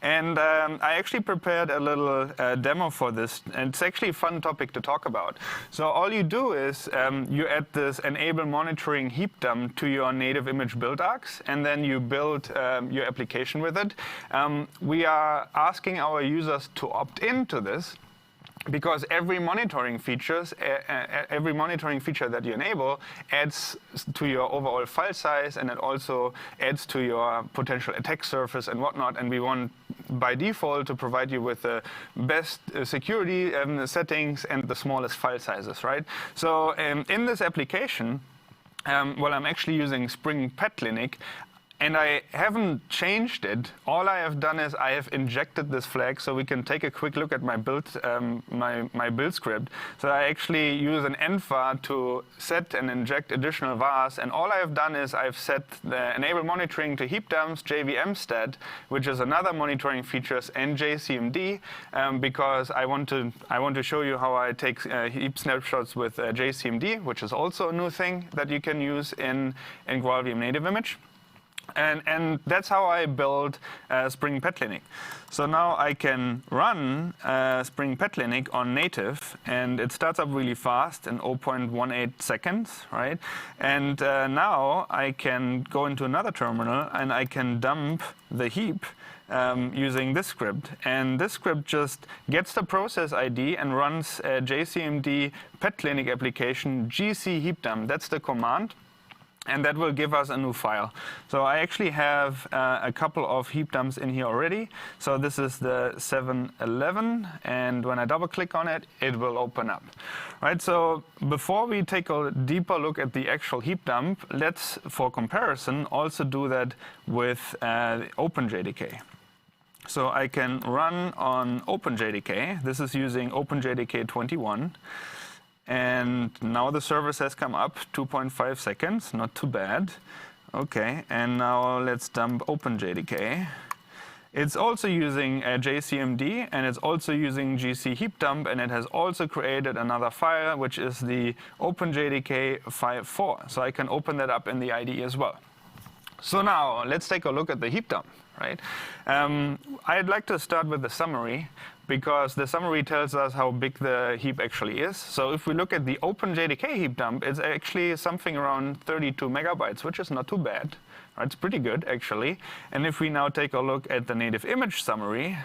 And I actually prepared a little demo for this, and it's actually a fun topic to talk about. So all you do is you add this enable monitoring heap dump to your native image build arcs, and then you build your application with it. We are asking our users to opt into this, because every monitoring feature that you enable adds to your overall file size, and it also adds to your potential attack surface and whatnot. And we want, by default, to provide you with the best security settings and the smallest file sizes, right? So in this application, I'm actually using Spring Petlinic. And I haven't changed it. All I have done is I have injected this flag, so we can take a quick look at my build, my build script. So I actually use an env to set and inject additional vars. And all I have done is I've set the enable monitoring to heap dumps, JVM stat, which is another monitoring features, and JCMD, because I want to show you how I take heap snapshots with JCMD, which is also a new thing that you can use in GraalVM native image. And that's how I build Spring Petlinic. So now I can run Spring Petlinic on native, and it starts up really fast in 0.18 seconds, right? And now I can go into another terminal, and I can dump the heap using this script. And this script just gets the process ID and runs a JCMD Petlinic application gc heap dump. That's the command. And that will give us a new file. So I actually have a couple of heap dumps in here already. So this is the 711, and when I double click on it, it will open up. Right, so before we take a deeper look at the actual heap dump, let's, for comparison, also do that with OpenJDK. So I can run on OpenJDK. This is using OpenJDK 21. And now the service has come up, 2.5 seconds, not too bad. Okay, and now let's dump OpenJDK. It's also using JCMD, and it's also using GC heap dump, and it has also created another file, which is the OpenJDK 5.4. So I can open that up in the IDE as well. So now let's take a look at the heap dump, right? I'd like to start with the summary, because the summary tells us how big the heap actually is. So if we look at the OpenJDK heap dump, it's actually something around 32 megabytes, which is not too bad. Right? It's pretty good, actually. And if we now take a look at the native image summary,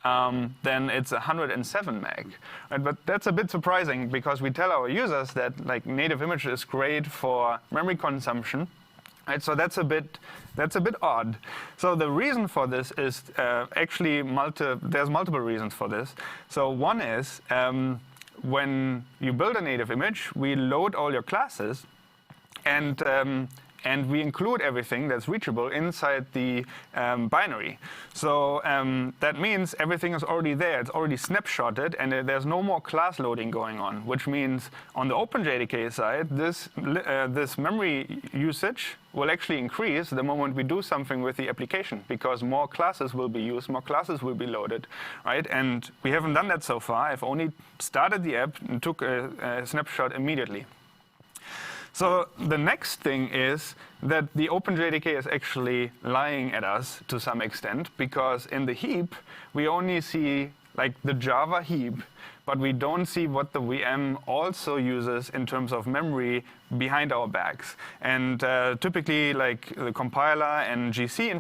then it's 107 meg. Right? But that's a bit surprising, because we tell our users that native image is great for memory consumption. Right, so that's a bit odd. So the reason for this is actually there's multiple reasons for this. So one is when you build a native image, we load all your classes, and we include everything that's reachable inside the binary. So that means everything is already there. It's already snapshotted, and there's no more class loading going on, which means on the OpenJDK side, this memory usage will actually increase the moment we do something with the application, because more classes will be used, more classes will be loaded, right? And we haven't done that so far. I've only started the app and took a snapshot immediately. So the next thing is that the OpenJDK is actually lying at us to some extent, because in the heap, we only see the Java heap, but we don't see what the VM also uses in terms of memory behind our backs. And typically, the compiler and GC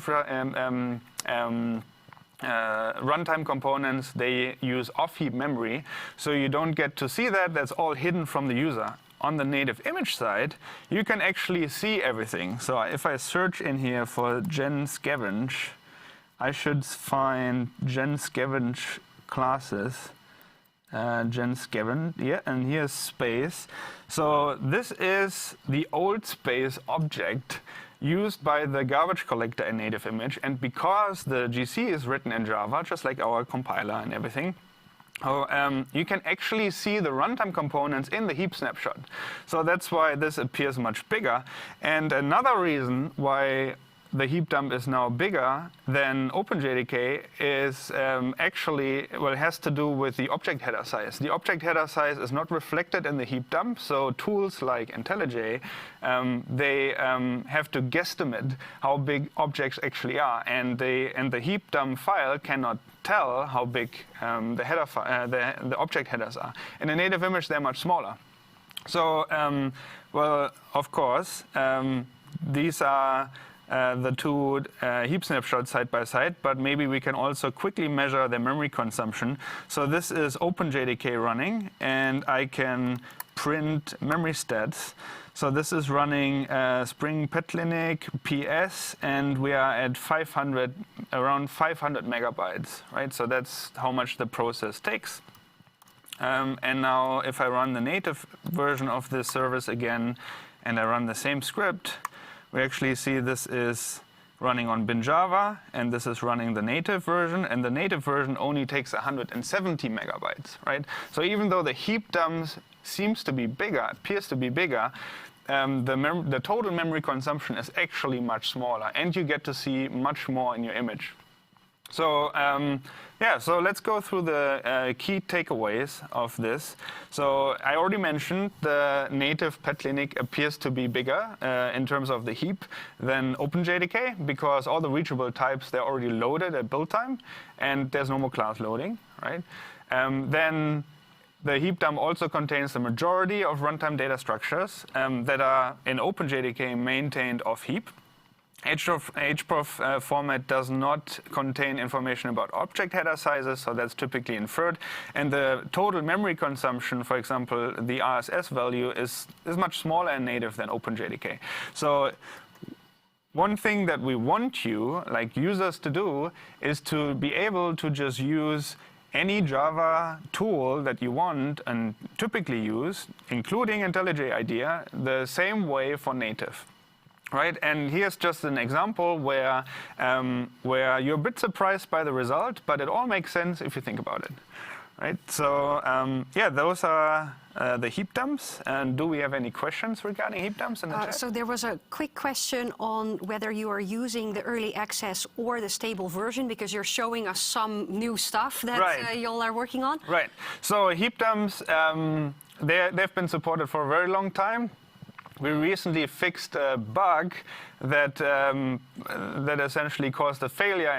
runtime components, they use off-heap memory, so you don't get to see that. That's all hidden from the user. On the native image side, you can actually see everything. So if I search in here for gen scavenge, I should find gen scavenge classes. Gen scavenge, yeah, and here's space. So this is the old space object used by the garbage collector in native image, and because the GC is written in Java, just like our compiler and everything, you can actually see the runtime components in the heap snapshot. So that's why this appears much bigger. And another reason why the heap dump is now bigger than OpenJDK is actually, well, it has to do with the object header size. The object header size is not reflected in the heap dump, so tools like IntelliJ, they have to guesstimate how big objects actually are, and the heap dump file cannot tell how big the object headers are. In a native image, they're much smaller. So, well, of course, these are the two heap snapshots side by side, but maybe we can also quickly measure the memory consumption. So this is OpenJDK running, and I can print memory stats. So this is running Spring Petlinic PS, and we are at around 500 megabytes, right? So that's how much the process takes. And now if I run the native version of this service again, and I run the same script, we actually see this is running on BinJava, and this is running the native version, and the native version only takes 170 megabytes, right? So even though the heap dumps seems to be bigger, appears to be bigger, the total memory consumption is actually much smaller, and you get to see much more in your image. So yeah, so let's go through the key takeaways of this. So I already mentioned the native Petlinic appears to be bigger in terms of the heap than OpenJDK, because all the reachable types, they're already loaded at build time, and there's no more class loading, right? Then the heap dump also contains the majority of runtime data structures that are in OpenJDK maintained off heap. HProf format does not contain information about object header sizes, so that's typically inferred. And the total memory consumption, for example, the RSS value is much smaller in native than OpenJDK. So one thing that we want you, like users, to do is to be able to just use any Java tool that you want and typically use, including IntelliJ IDEA, the same way for native. Right, and here's just an example where you're a bit surprised by the result, but it all makes sense if you think about it. Right, so yeah, those are the heap dumps. And do we have any questions regarding heap dumps in the chat? So there was a quick question on whether you are using the early access or the stable version, because you're showing us some new stuff that you all are working on. Right, so heap dumps, they've been supported for a very long time. We recently fixed a bug that essentially caused a failure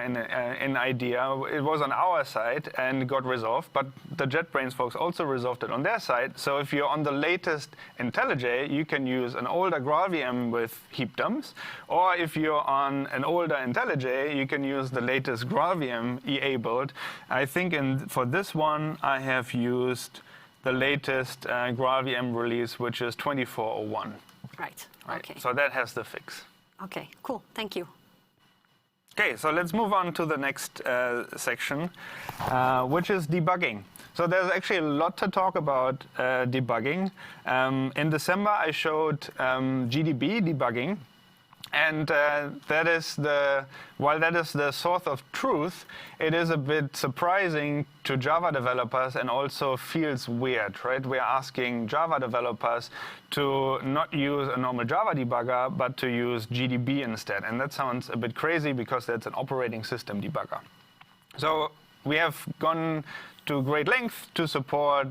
in IDEA. It was on our side and got resolved, but the JetBrains folks also resolved it on their side. So if you're on the latest IntelliJ, you can use an older GraalVM with heap dumps, or if you're on an older IntelliJ, you can use the latest GraalVM EA build. I think for this one, I have used the latest GraalVM release, which is 2401. Right. Okay. So that has the fix. Okay, cool. Thank you. Okay, so let's move on to the next section, which is debugging. So there's actually a lot to talk about debugging. In December, I showed GDB debugging. And while that is the source of truth, it is a bit surprising to Java developers and also feels weird, right? We're asking Java developers to not use a normal Java debugger, but to use GDB instead. And that sounds a bit crazy because that's an operating system debugger. So we have gone to great length to support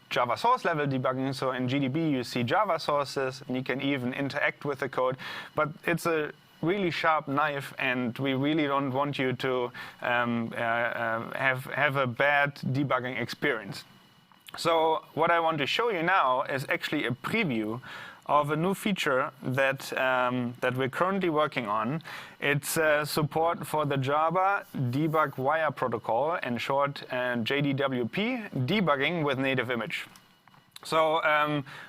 Java source level debugging. So in GDB, you see Java sources, and you can even interact with the code. But it's a really sharp knife, and we really don't want you to have a bad debugging experience. So what I want to show you now is actually a preview of a new feature that, that we're currently working on. It's support for the Java Debug Wire Protocol, in short JDWP, debugging with native image. So,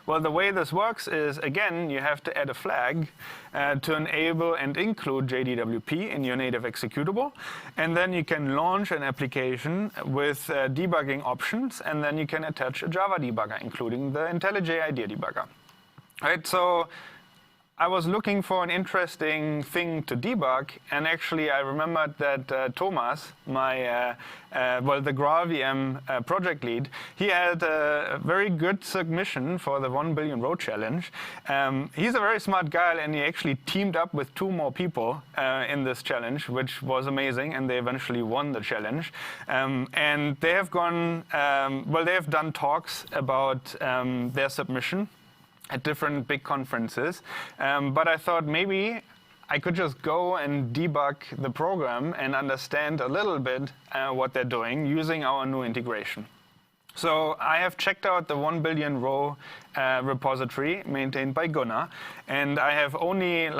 well, the way this works is, again, you have to add a flag to enable and include JDWP in your native executable. And then you can launch an application with debugging options, and then you can attach a Java debugger, including the IntelliJ IDEA debugger. Right, so I was looking for an interesting thing to debug, and actually I remembered that Thomas, my well, the GraalVM project lead, he had a very good submission for the 1 billion row challenge. He's a very smart guy, and he actually teamed up with 2 more people in this challenge, which was amazing, and they eventually won the challenge. And they have gone, well, they have done talks about their submission at different big conferences, but I thought maybe I could just go and debug the program and understand a little bit what they're doing using our new integration. So I have checked out the 1 billion row repository maintained by Gunnar, and I have only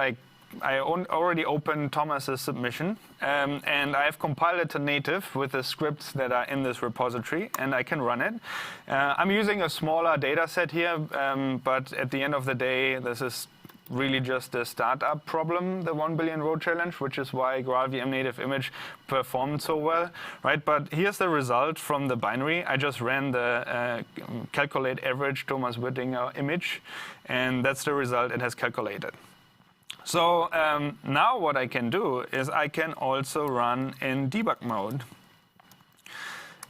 already opened Thomas's submission, and I have compiled it to native with the scripts that are in this repository, and I can run it. I'm using a smaller data set here, but at the end of the day, this is really just a startup problem, the 1 billion row challenge, which is why GraalVM native image performed so well, right? But here's the result from the binary. I just ran the calculate average Thomas Wittinger image, and that's the result it has calculated. So now what I can do is I can also run in debug mode.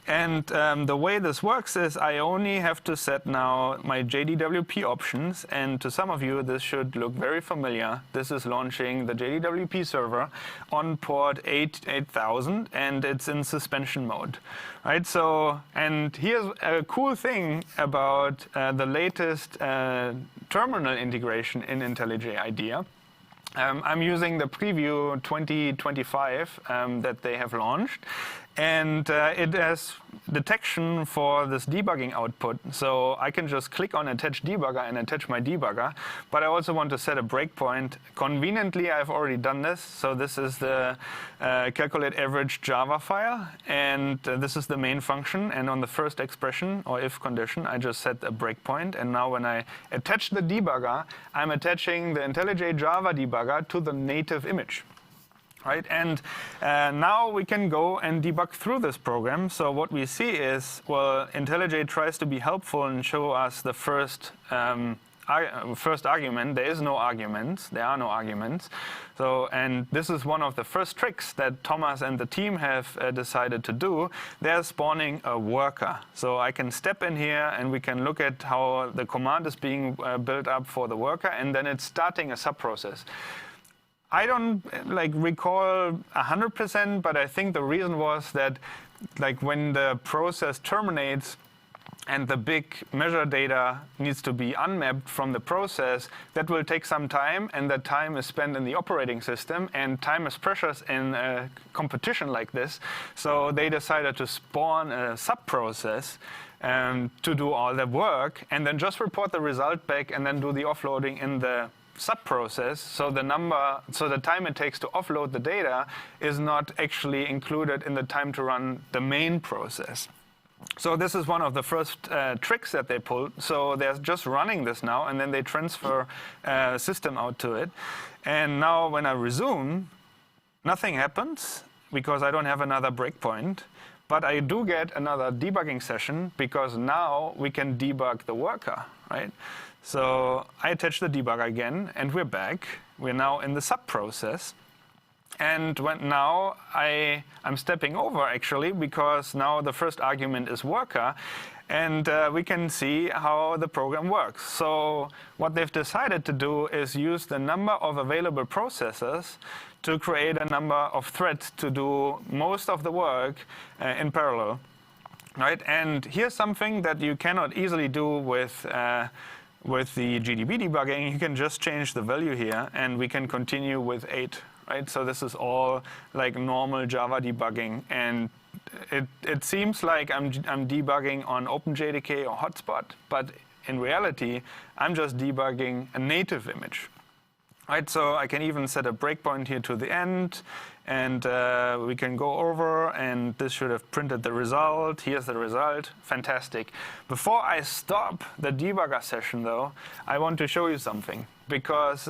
And the way this works is I only have to set now my JDWP options, and to some of you this should look very familiar. This is launching the JDWP server on port 8000, and it's in suspension mode, right? So, and here's a cool thing about the latest terminal integration in IntelliJ IDEA. I'm using the preview 2025 that they have launched, and it has detection for this debugging output. So I can just click on attach debugger and attach my debugger, but I also want to set a breakpoint. Conveniently, I've already done this. So this is the calculate average Java file, and this is the main function. And on the first expression or if condition, I just set a breakpoint. And now when I attach the debugger, I'm attaching the IntelliJ Java debugger to the native image. Right, and now we can go and debug through this program. So what we see is, well, IntelliJ tries to be helpful and show us the first argument. There is no arguments. There are no arguments. So, and this is one of the first tricks that Thomas and the team have decided to do. They're spawning a worker. So I can step in here and we can look at how the command is being built up for the worker, and then it's starting a subprocess. I don't recall 100%, but I think the reason was that when the process terminates and the big measure data needs to be unmapped from the process, that will take some time, and that time is spent in the operating system, and time is precious in a competition like this. So they decided to spawn a sub-process to do all the work, and then just report the result back, and then do the offloading in the sub-process. So the time it takes to offload the data is not actually included in the time to run the main process. So this is one of the first tricks that they pulled. So they're just running this now, and then they transfer system out to it. And now when I resume, nothing happens because I don't have another breakpoint. But I do get another debugging session because now we can debug the worker, right? So I attach the debugger again, and we're back. We're now in the sub-process. And now I'm stepping over, actually, because now the first argument is worker. And we can see how the program works. So what they've decided to do is use the number of available processors to create a number of threads to do most of the work in parallel. Right? And here's something that you cannot easily do with the GDB debugging. You can just change the value here, and we can continue with 8. Right? So this is all like normal Java debugging, and it seems like I'm debugging on OpenJDK or Hotspot, but in reality, I'm just debugging a native image. Right, so I can even set a breakpoint here to the end, and we can go over, and this should have printed the result. Here's the result. Fantastic. Before I stop the debugger session, though, I want to show you something, because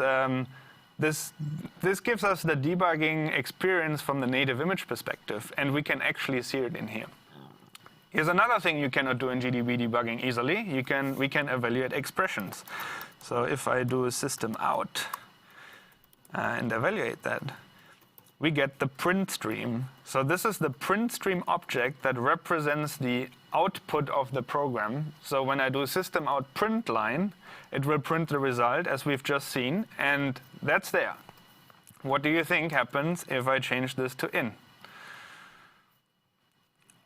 this gives us the debugging experience from the native image perspective, and we can actually see it in here. Here's another thing you cannot do in GDB debugging easily. We can evaluate expressions. So if I do a system out and evaluate that, we get the print stream. So this is the print stream object that represents the output of the program. So when I do system out print line, it will print the result as we've just seen, and that's there. What do you think happens if I change this to in?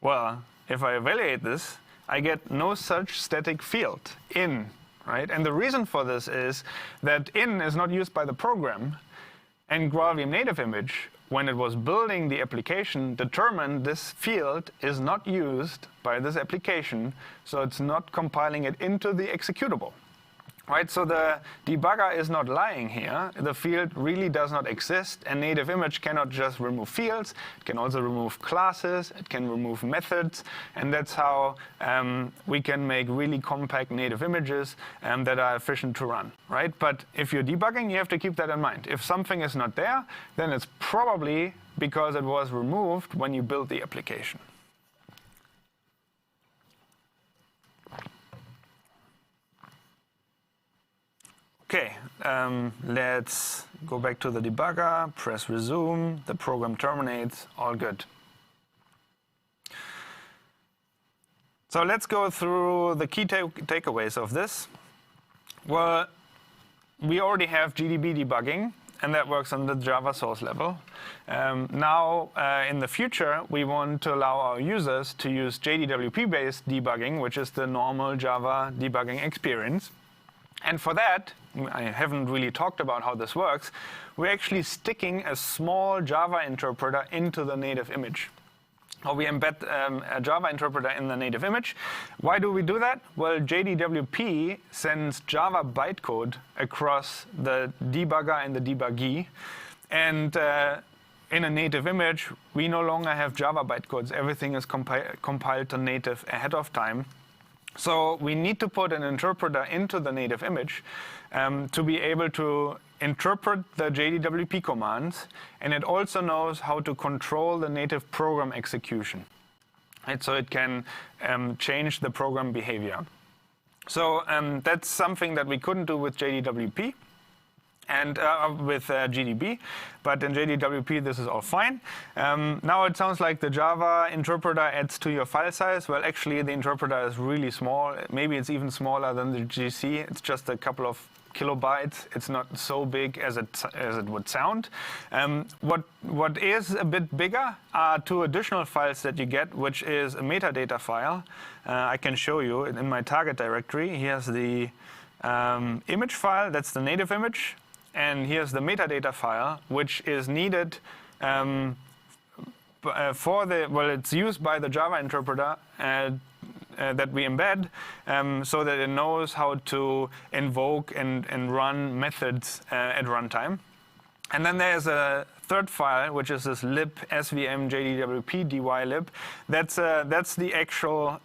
Well, if I evaluate this, I get no such static field, in, right? And the reason for this is that in is not used by the program, and GraalVM native image, when it was building the application, determined this field is not used by this application, so it's not compiling it into the executable. Right, so the debugger is not lying here. The field really does not exist, and native image cannot just remove fields. It can also remove classes, it can remove methods, and that's how we can make really compact native images that are efficient to run, right? But if you're debugging, you have to keep that in mind. If something is not there, then it's probably because it was removed when you built the application. Okay, let's go back to the debugger, press resume, the program terminates, all good. So let's go through the key takeaways of this. Well, we already have GDB debugging, and that works on the Java source level. Now, in the future, we want to allow our users to use JDWP-based debugging, which is the normal Java debugging experience. And for that, I haven't really talked about how this works, we're actually sticking a small Java interpreter into the native image. Or we embed a Java interpreter in the native image. Why do we do that? Well, JDWP sends Java bytecode across the debugger and the debuggee. And in a native image, we no longer have Java bytecodes. Everything is compiled to native ahead of time. So we need to put an interpreter into the native image to be able to interpret the JDWP commands, and it also knows how to control the native program execution. Right? So it can change the program behavior. So that's something that we couldn't do with JDWP and with GDB, but in JDWP this is all fine. Now it sounds like the Java interpreter adds to your file size. Well, actually the interpreter is really small. Maybe it's even smaller than the GC. It's just a couple of kilobytes. It's not so big as it would sound. What is a bit bigger are two additional files that you get, which is a metadata file. I can show you in my target directory. Here's the image file. That's the native image. And here's the metadata file, which is needed it's used by the Java interpreter that we embed so that it knows how to invoke and run methods at runtime. And then there's a third file, which is this lib svm jdwp dylib. That's the actual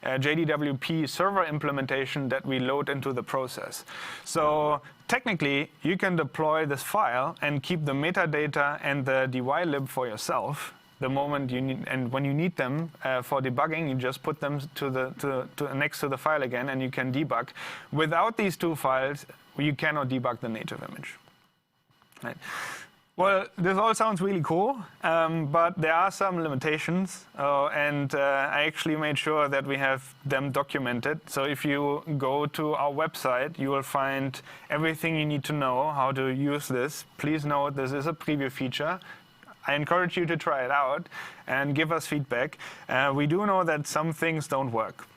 JDWP server implementation that we load into the process. So technically, you can deploy this file and keep the metadata and the dylib for yourself. The moment you need, and when you need them for debugging, you just put them next to the file again, and you can debug. Without these two files, you cannot debug the native image. Right. Well, this all sounds really cool, but there are some limitations, and I actually made sure that we have them documented. So if you go to our website, you will find everything you need to know how to use this. Please note this is a preview feature. I encourage you to try it out and give us feedback. We do know that some things don't work.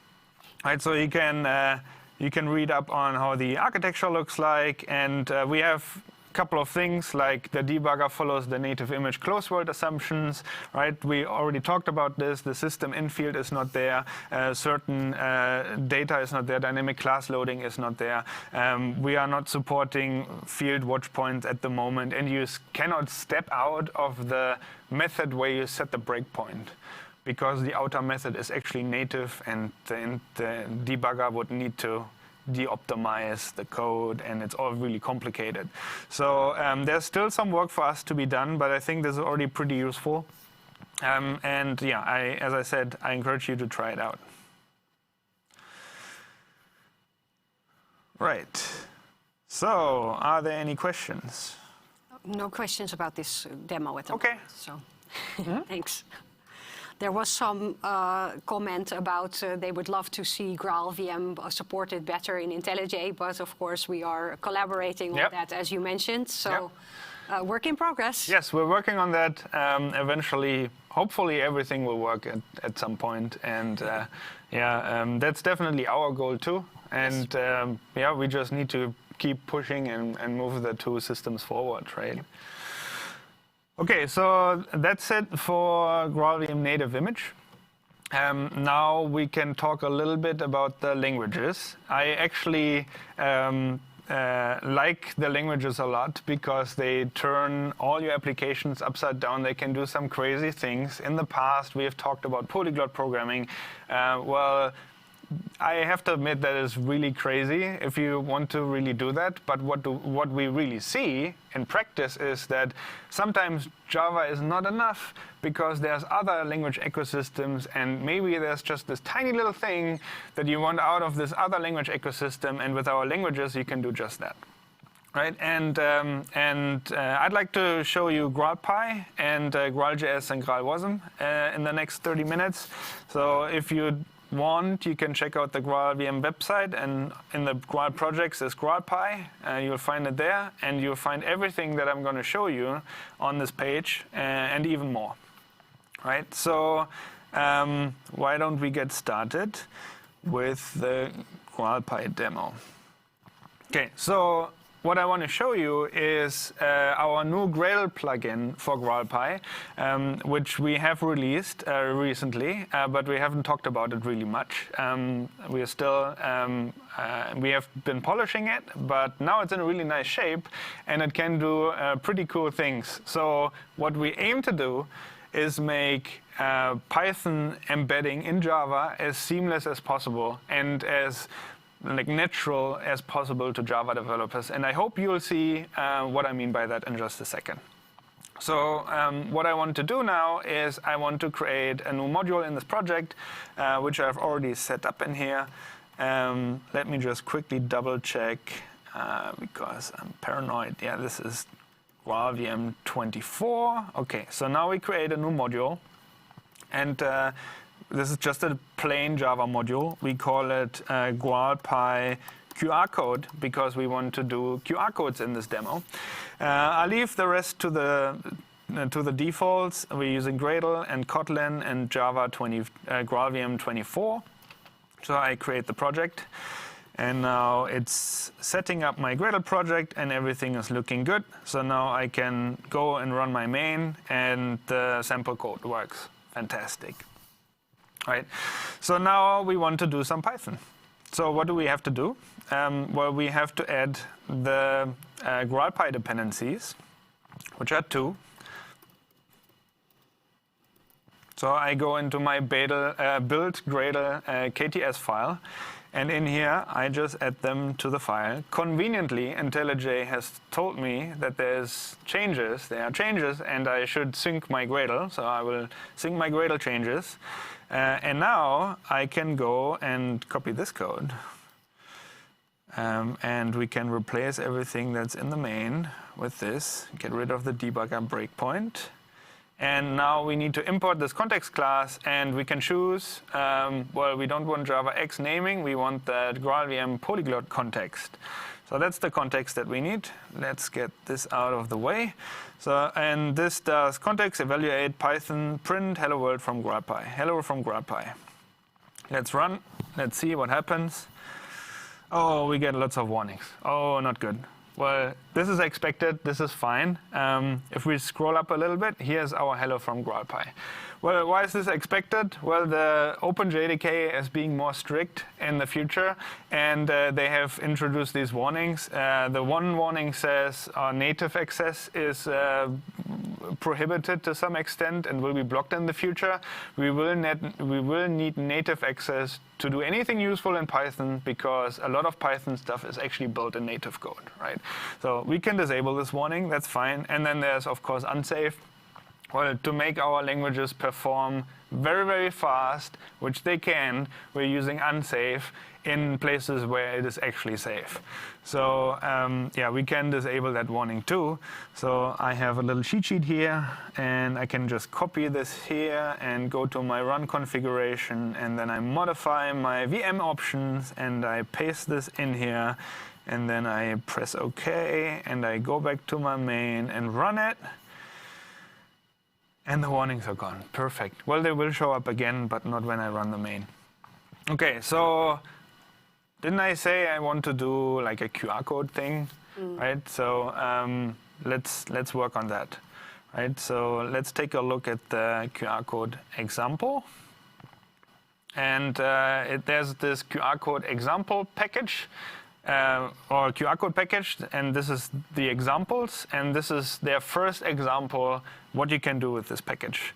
Right, so you can read up on how the architecture looks like, and we have couple of things like the debugger follows the native image close world assumptions, right? We already talked about this. The system in field is not there. Certain data is not there. Dynamic class loading is not there. We are not supporting field watch points at the moment, and you cannot step out of the method where you set the breakpoint, because the outer method is actually native, and the debugger would need to de-optimize the code, and it's all really complicated. So there's still some work for us to be done, but I think this is already pretty useful. And yeah, as I said, I encourage you to try it out. Right. So are there any questions? No questions about this demo at the Okay. moment, so thanks. There was some comment about they would love to see GraalVM supported better in IntelliJ, but of course we are collaborating on that, as you mentioned. So work in progress. Yes, we're working on that. Eventually, hopefully everything will work at some point. And that's definitely our goal too. And we just need to keep pushing and move the two systems forward, right? Okay, so that's it for GraalVM native image. Now we can talk a little bit about the languages. I actually like the languages a lot because they turn all your applications upside down. They can do some crazy things. In the past, we have talked about polyglot programming. Well, I have to admit that is really crazy if you want to really do that. But what we really see in practice is that sometimes Java is not enough because there's other language ecosystems, and maybe there's just this tiny little thing that you want out of this other language ecosystem, and with our languages you can do just that. Right, and I'd like to show you GraalPy and GraalJS and GraalWasm in the next 30 minutes. So if you want, you can check out the GraalVM website, and in the Graal projects is GraalPy. You'll find it there, and you'll find everything that I'm going to show you on this page, and even more. Right, so why don't we get started with the GraalPy demo? Okay, so what I want to show you is our new Graal plugin for GraalPy, which we have released recently, but we haven't talked about it really much. We are still, we have been polishing it, but now it's in a really nice shape, and it can do pretty cool things. So what we aim to do is make Python embedding in Java as seamless as possible and as natural as possible to Java developers. And I hope you'll see what I mean by that in just a second. So what I want to do now is I want to create a new module in this project, which I've already set up in here. Let me just quickly double check because I'm paranoid. Yeah, this is GraalVM 24. Okay, so now we create a new module. And this is just a plain Java module. We call it GraalPy QR code because we want to do QR codes in this demo. I'll leave the rest to the defaults. We're using Gradle and Kotlin and Java GraalVM 24. So I create the project. And now it's setting up my Gradle project, and everything is looking good. So now I can go and run my main, and the sample code works. Fantastic. Right. So now we want to do some Python. So what do we have to do? Well, we have to add the GraalPy dependencies, which are 2. So I go into my build Gradle KTS file, and in here I just add them to the file. Conveniently, IntelliJ has told me that there are changes, and I should sync my Gradle. So I will sync my Gradle changes. And now I can go and copy this code. And we can replace everything that's in the main with this, get rid of the debugger breakpoint. And now we need to import this context class, and we can choose, well, we don't want JavaX naming, we want the GraalVM polyglot context. So that's the context that we need. Let's get this out of the way. So, and this does context evaluate Python print hello world from GraalPy. Hello from GraalPy. Let's run. Let's see what happens. Oh, we get lots of warnings. Oh, not good. Well, this is expected. This is fine. If we scroll up a little bit, here's our hello from GraalPy. Well, why is this expected? Well, the OpenJDK is being more strict in the future, and they have introduced these warnings. The one warning says native access is prohibited to some extent and will be blocked in the future. We will need native access to do anything useful in Python, because a lot of Python stuff is actually built in native code, right? So we can disable this warning, that's fine. And then there's, of course, unsafe. Well, to make our languages perform very, very fast, which they can, we're using unsafe in places where it is actually safe. So yeah, we can disable that warning too. So I have a little cheat sheet here, and I can just copy this here and go to my run configuration, and then I modify my VM options, and I paste this in here, and then I press OK, and I go back to my main and run it. And the warnings are gone. Perfect. Well, they will show up again, but not when I run the main. Okay, so didn't I say I want to do like a QR code thing, right? So let's work on that, right? So let's take a look at the QR code example. And there's this QR code example package, or QR code package, and this is the examples, and this is their first example, what you can do with this package.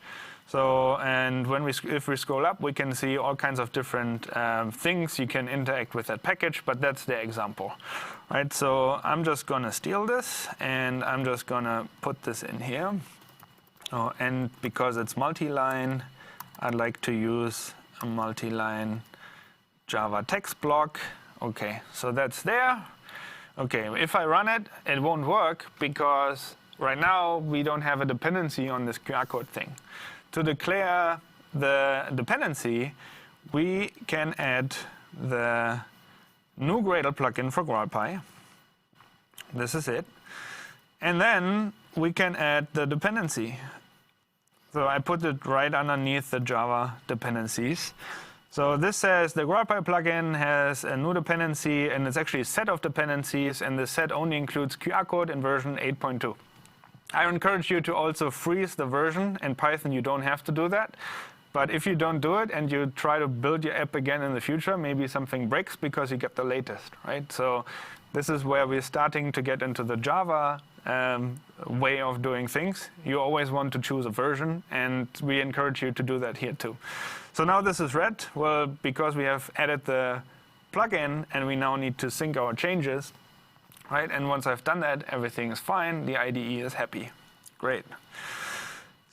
So, and if we scroll up, we can see all kinds of different things you can interact with that package, but that's the example, right? So I'm just gonna steal this, and I'm just gonna put this in here. Oh, and because it's multi-line, I'd like to use a multi-line Java text block. Okay, so that's there. Okay, if I run it, it won't work because right now we don't have a dependency on this QR code thing. To declare the dependency, we can add the new Gradle plugin for GraalPy. This is it. And then we can add the dependency. So I put it right underneath the Java dependencies. So this says the GraalPy plugin has a new dependency, and it's actually a set of dependencies, and the set only includes QR code in version 8.2. I encourage you to also freeze the version. In Python, you don't have to do that. But if you don't do it and you try to build your app again in the future, maybe something breaks because you get the latest, right? So this is where we're starting to get into the Java way of doing things. You always want to choose a version, and we encourage you to do that here too. So now this is red. Well, because we have added the plugin and we now need to sync our changes, right? And once I've done that, everything is fine. The IDE is happy. Great.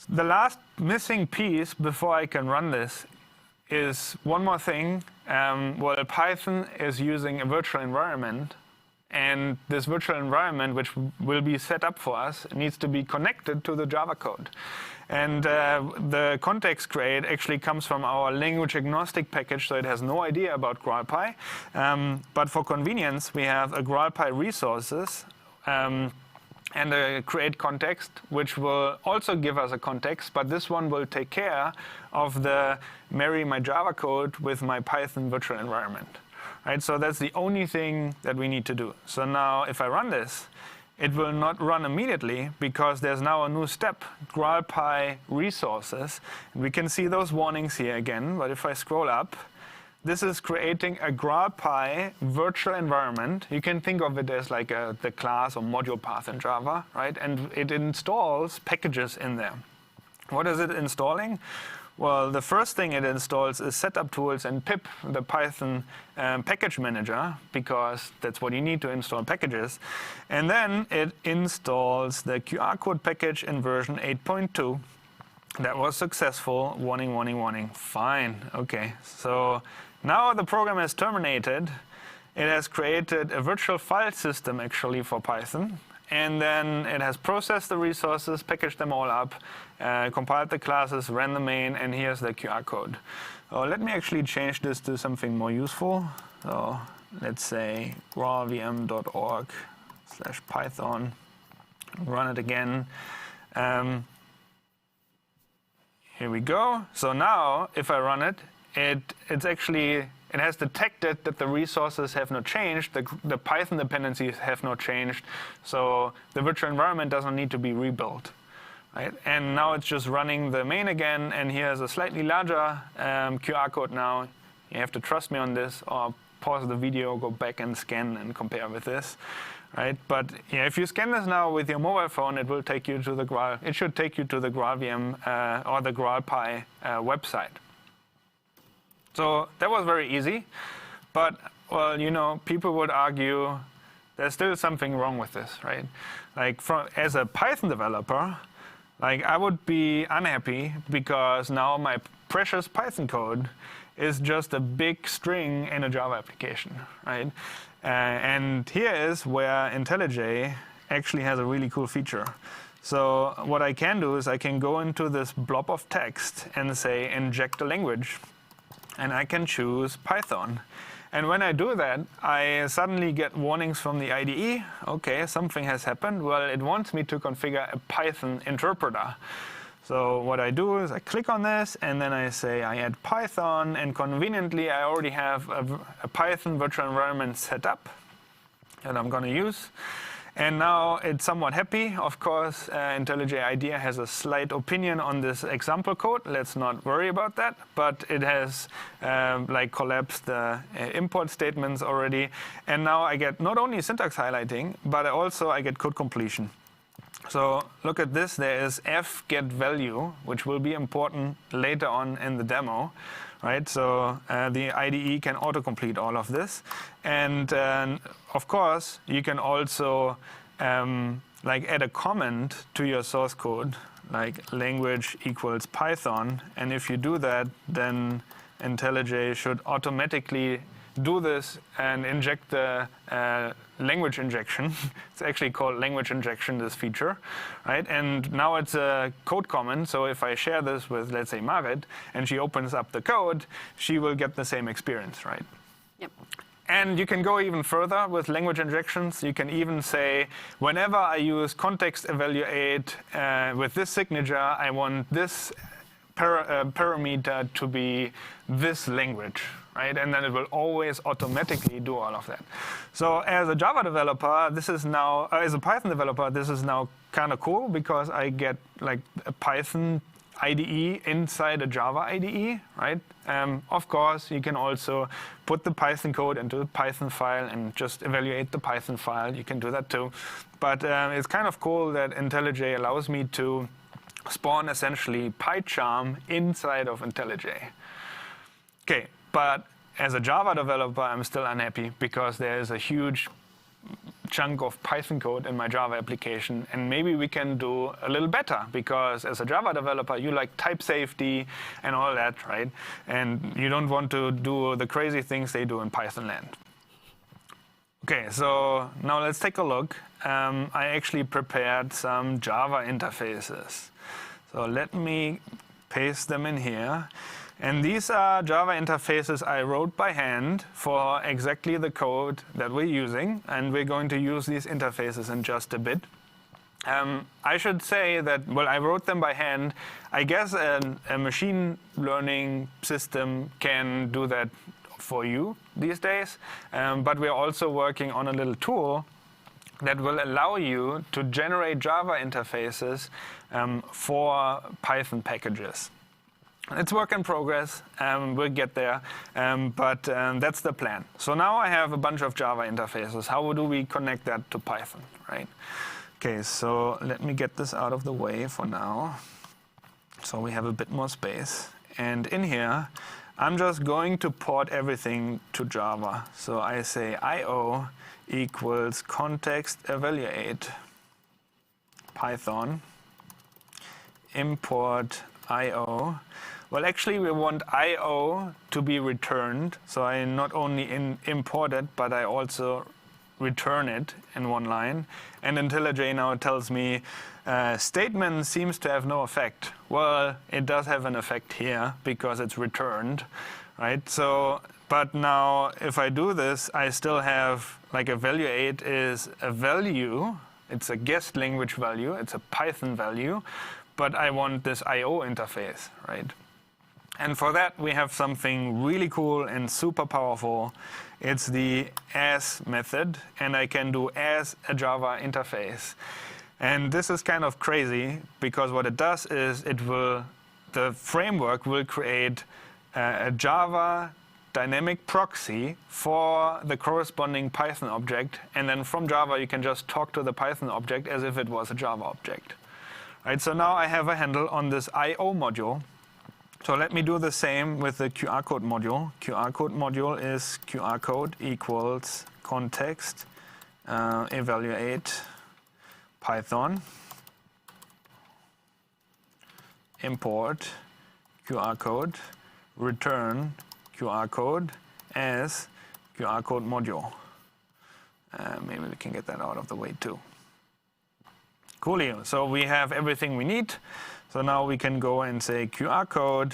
The last missing piece before I can run this is one more thing. Well, Python is using a virtual environment, and this virtual environment, which will be set up for us, needs to be connected to the Java code. And the context crate actually comes from our language agnostic package, so it has no idea about GraalPy. But for convenience, we have a GraalPy resources and a create context, which will also give us a context, but this one will take care of the marry my Java code with my Python virtual environment. Right? So that's the only thing that we need to do. So now if I run this, it will not run immediately because there's now a new step, GraalPy resources. And we can see those warnings here again, but if I scroll up, this is creating a GraalPy virtual environment. You can think of it as like the class or module path in Java, right? And it installs packages in there. What is it installing? Well, the first thing it installs is setup tools and pip, the Python package manager, because that's what you need to install packages. And then it installs the QR code package in version 8.2. That was successful. Warning, warning, warning. Fine. Okay. So now the program has terminated. It has created a virtual file system actually for Python. And then it has processed the resources, packaged them all up, compiled the classes, ran the main, and here's the QR code. Let me actually change this to something more useful. So let's say graalvm.org/Python. Run it again. Here we go. So now, if I run it, it it has detected that the resources have not changed, the Python dependencies have not changed, so the virtual environment doesn't need to be rebuilt. Right? And now it's just running the main again, and here's a slightly larger QR code now. You have to trust me on this, or pause the video, go back and scan and compare with this. Right? But yeah, if you scan this now with your mobile phone, it will take you to the Graal. It should take you to the GraalVM or the GraalPy website. So that was very easy. But well, you know, people would argue there's still something wrong with this, right? Like as a Python developer, like I would be unhappy because now my precious Python code is just a big string in a Java application, right? And here is where IntelliJ actually has a really cool feature. So what I can do is I can go into this blob of text and say inject a language, and I can choose Python. And when I do that, I suddenly get warnings from the IDE. Okay, something has happened. Well, it wants me to configure a Python interpreter. So what I do is I click on this, and then I say I add Python, and conveniently I already have a Python virtual environment set up that I'm going to use. And now it's somewhat happy. Of course, IntelliJ IDEA has a slight opinion on this example code. Let's not worry about that. But it has like collapsed the import statements already. And now I get not only syntax highlighting, but also I get code completion. So look at this. There is f get value, which will be important later on in the demo. Right, so the IDE can autocomplete all of this, and of course you can also like add a comment to your source code, like language equals Python, and if you do that, then IntelliJ should automatically do this and inject the language injection. It's actually called language injection, this feature, right? And now it's a code comment, so if I share this with, let's say, Marit, and she opens up the code, she will get the same experience, right? Yep. And you can go even further with language injections. You can even say, whenever I use context evaluate with this signature, I want this parameter to be this language, right? And then it will always automatically do all of that. So as a Java developer, this is now, as a Python developer, this is now kind of cool because I get like a Python IDE inside a Java IDE, right? Of course, you can also put the Python code into a Python file and just evaluate the Python file. You can do that too. But it's kind of cool that IntelliJ allows me to spawn essentially PyCharm inside of IntelliJ. Okay, but as a Java developer, I'm still unhappy because there is a huge chunk of Python code in my Java application, and maybe we can do a little better because as a Java developer, you like type safety and all that, right? And you don't want to do the crazy things they do in Python land. Okay, so now let's take a look. I actually prepared some Java interfaces. So let me paste them in here. And these are Java interfaces I wrote by hand for exactly the code that we're using. And we're going to use these interfaces in just a bit. I should say that, well, I wrote them by hand. I guess a machine learning system can do that for you these days. But we're also working on a little tool that will allow you to generate Java interfaces for Python packages. It's work in progress. We'll get there, but that's the plan. So now I have a bunch of Java interfaces. How do we connect that to Python, right? Okay, so let me get this out of the way for now, so we have a bit more space. And in here, I'm just going to port everything to Java. So I say IO equals context evaluate Python import IO. Well, actually, we want IO to be returned. So I not only import it, but I also return it in one line. And IntelliJ now tells me statement seems to have no effect. Well, it does have an effect here because it's returned, right? So, but now if I do this, I still have like evaluate is a value. It's a guest language value. It's a Python value. But I want this IO interface, right? And for that, we have something really cool and super powerful. It's the as method, and I can do as a Java interface. And this is kind of crazy, because what it does is the framework will create a Java dynamic proxy for the corresponding Python object, and then from Java you can just talk to the Python object as if it was a Java object. Right, so now I have a handle on this IO module. So let me do the same with the QR code module. QR code module is QR code equals context evaluate Python import QR code return QR code as QR code module. Maybe we can get that out of the way too. Coolio. So we have everything we need. So now we can go and say QR code,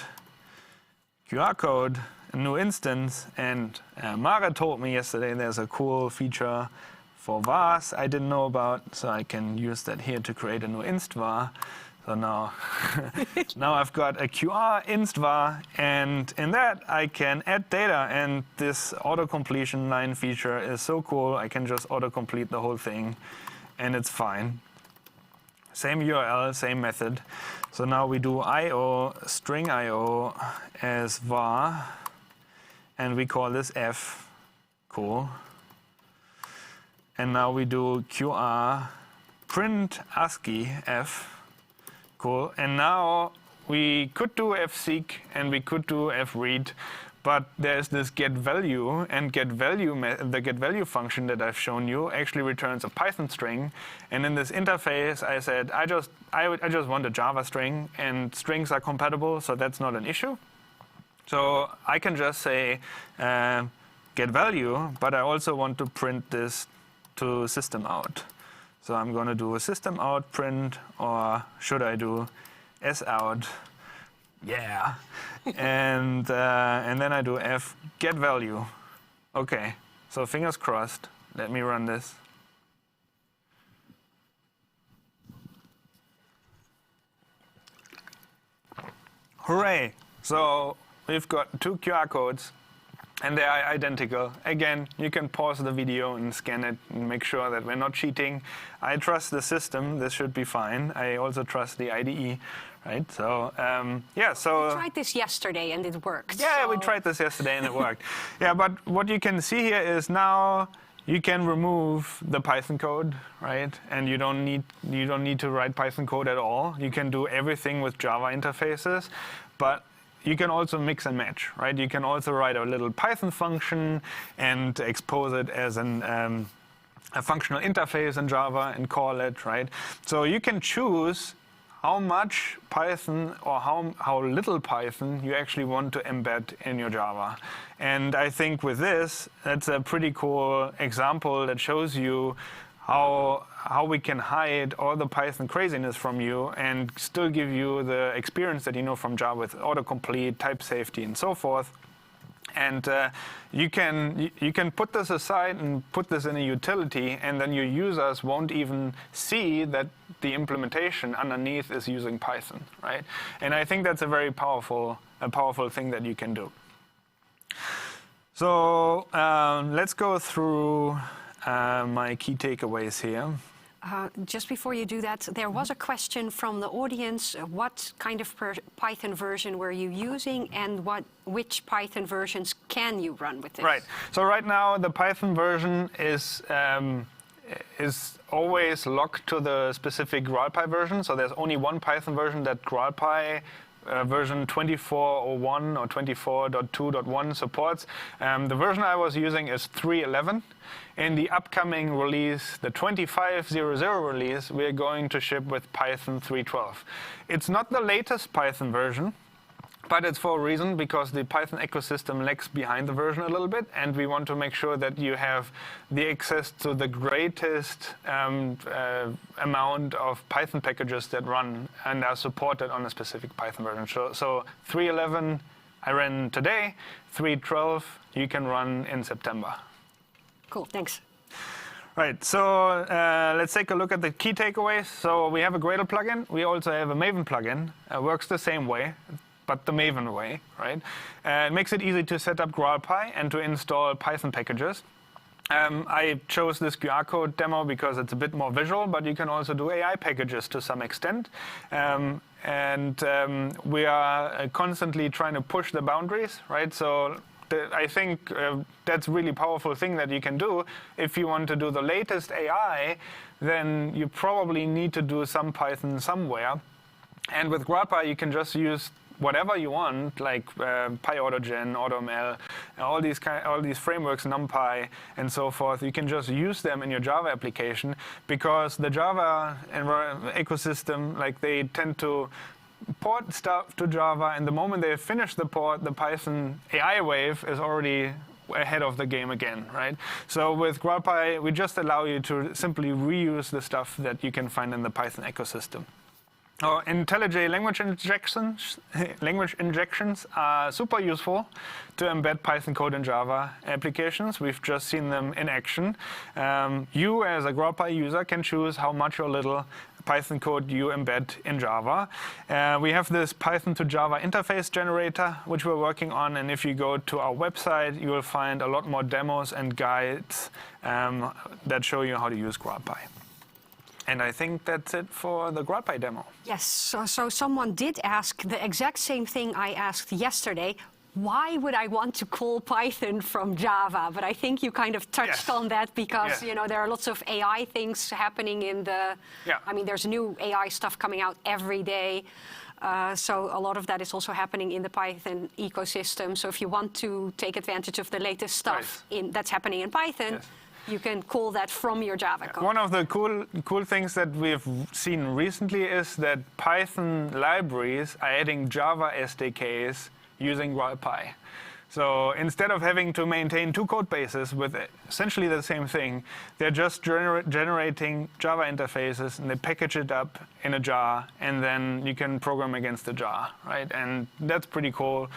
a new instance. And Mara told me yesterday there's a cool feature for vars I didn't know about. So I can use that here to create a new inst var. So now, now I've got a QR inst var, and in that I can add data. And this auto-completion line feature is so cool. I can just auto-complete the whole thing, and it's fine. Same URL, same method. So now we do IO, string IO as var, and we call this F. Cool. And now we do QR print ASCII F. Cool. And now we could do fseek and we could do fread, but there's this getValue, and the getValue function that I've shown you actually returns a Python string. And in this interface, I said I just want a Java string, and strings are compatible, so that's not an issue. So I can just say getValue, but I also want to print this to system out. So I'm going to do a system out print, or should I do sout? Yeah. and then I do f getValue. Okay. So fingers crossed. Let me run this. Hooray! So we've got 2 QR codes. And they are identical. Again, you can pause the video and scan it and make sure that we're not cheating. I trust the system. This should be fine. I also trust the IDE, right? So, yeah, so... We tried this yesterday and it worked. Yeah, so. we tried this yesterday and it worked. Yeah, but what you can see here is now you can remove the Python code, right? And you don't need to write Python code at all. You can do everything with Java interfaces, but you can also mix and match, right? You can also write a little Python function and expose it as a functional interface in Java and call it, right? So you can choose how much Python or how little Python you actually want to embed in your Java. And I think with this, that's a pretty cool example that shows you how we can hide all the Python craziness from you and still give you the experience that you know from Java with autocomplete, type safety, and so forth. And you can put this aside and put this in a utility, and then your users won't even see that the implementation underneath is using Python, right? And I think that's a very powerful thing that you can do. So let's go through my key takeaways here. Just before you do that, there was a question from the audience. What kind of Python version were you using, and which Python versions can you run with this? Right. So right now the Python version is always locked to the specific GraalPy version. So there's only one Python version that GraalPy version 24.01 or 24.2.1 supports. The version I was using is 3.11. In the upcoming release, the 25.00 release, we're going to ship with Python 3.12. It's not the latest Python version, but it's for a reason, because the Python ecosystem lags behind the version a little bit, and we want to make sure that you have the access to the greatest amount of Python packages that run and are supported on a specific Python version. So 3.11 I ran today, 3.12 you can run in September. Cool, thanks. Right, so let's take a look at the key takeaways. So we have a Gradle plugin. We also have a Maven plugin. It works the same way. but the Maven way, right? It makes it easy to set up GraalPy and to install Python packages. I chose this QR code demo because it's a bit more visual, but you can also do AI packages to some extent. We are constantly trying to push the boundaries, right? So I think that's a really powerful thing that you can do. If you want to do the latest AI, then you probably need to do some Python somewhere. And with GraalPy, you can just use whatever you want, like PyAutogen, AutoML, all these frameworks, NumPy, and so forth. You can just use them in your Java application because the Java ecosystem, like they tend to port stuff to Java, and the moment they finish the port, the Python AI wave is already ahead of the game again, right? So with GraalPy, we just allow you to simply reuse the stuff that you can find in the Python ecosystem. IntelliJ language injections are super useful to embed Python code in Java applications. We've just seen them in action. You, as a GraalPy user, can choose how much or little Python code you embed in Java. We have this Python to Java interface generator, which we're working on. And if you go to our website, you will find a lot more demos and guides that show you how to use GraalPy. And I think that's it for the GraalPy demo. Yes, so someone did ask the exact same thing I asked yesterday. Why would I want to call Python from Java? But I think you kind of touched on that because there are lots of AI things happening in the... I mean, there's new AI stuff coming out every day. So a lot of that is also happening in the Python ecosystem. So if you want to take advantage of the latest stuff that's happening in Python, you can call that from your Java code. One of the cool things that we've seen recently is that Python libraries are adding Java SDKs using GraalPy. So instead of having to maintain two code bases with essentially the same thing, they're just generating Java interfaces and they package it up in a jar, and then you can program against the jar, right? And that's pretty cool.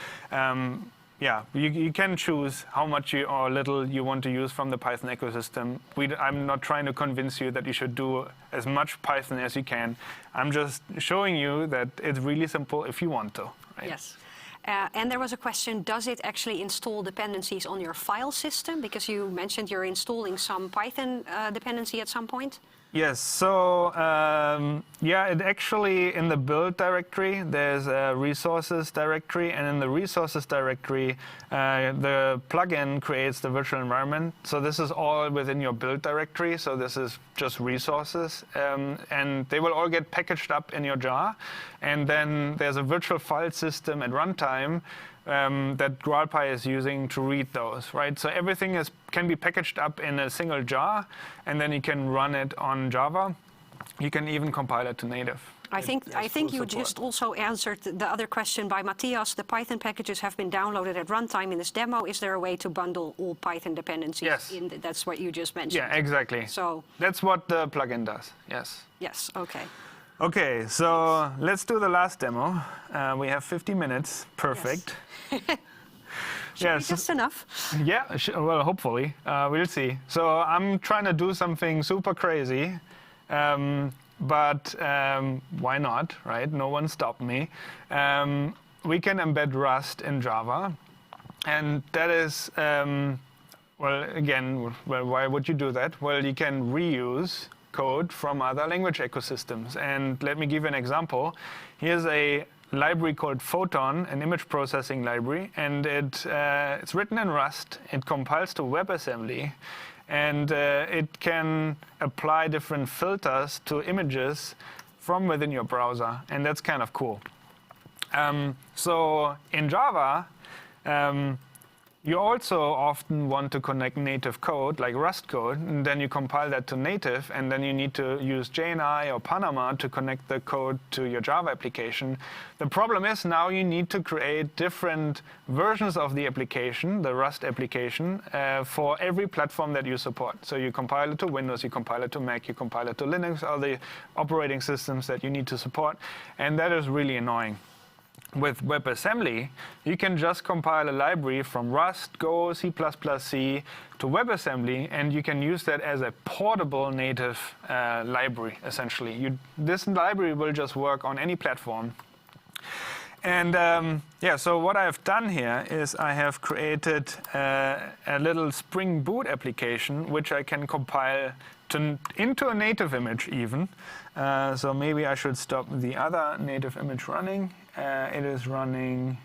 You can choose how much or little you want to use from the Python ecosystem. I'm not trying to convince you that you should do as much Python as you can. I'm just showing you that it's really simple if you want to. Right? Yes. And there was a question, does it actually install dependencies on your file system? Because you mentioned you're installing some Python dependency at some point. Yes, so it actually, in the build directory, there's a resources directory, and in the resources directory, the plugin creates the virtual environment. So this is all within your build directory, so this is just resources, and they will all get packaged up in your jar. And then there's a virtual file system at runtime that GraalPy is using to read those, right? So everything can be packaged up in a single jar, and then you can run it on Java. You can even compile it to native. I think you just also answered the other question by Matthias. The Python packages have been downloaded at runtime in this demo. Is there a way to bundle all Python dependencies? Yes. That's what you just mentioned. Yeah, exactly. So that's what the plugin does, yes. Yes, okay. Okay, so let's do the last demo. We have 50 minutes, perfect. Yes. Just enough. Yeah, well, hopefully. We'll see. So I'm trying to do something super crazy, but why not, right? No one stopped me. We can embed Rust in Java, and that is, why would you do that? Well, you can reuse code from other language ecosystems. And let me give you an example. Here's a library called Photon, an image processing library, and it's written in Rust. It compiles to WebAssembly, and it can apply different filters to images from within your browser, and that's kind of cool. So in Java, you also often want to connect native code, like Rust code, and then you compile that to native, and then you need to use JNI or Panama to connect the code to your Java application. The problem is now you need to create different versions of the application, the Rust application, for every platform that you support. So you compile it to Windows, you compile it to Mac, you compile it to Linux, all the operating systems that you need to support, and that is really annoying. With WebAssembly, you can just compile a library from Rust, Go, C++, C to WebAssembly, and you can use that as a portable native library, essentially. This library will just work on any platform. And yeah, so what I've done here is I have created a little Spring Boot application which I can compile into a native image even. So maybe I should stop the other native image running. It is running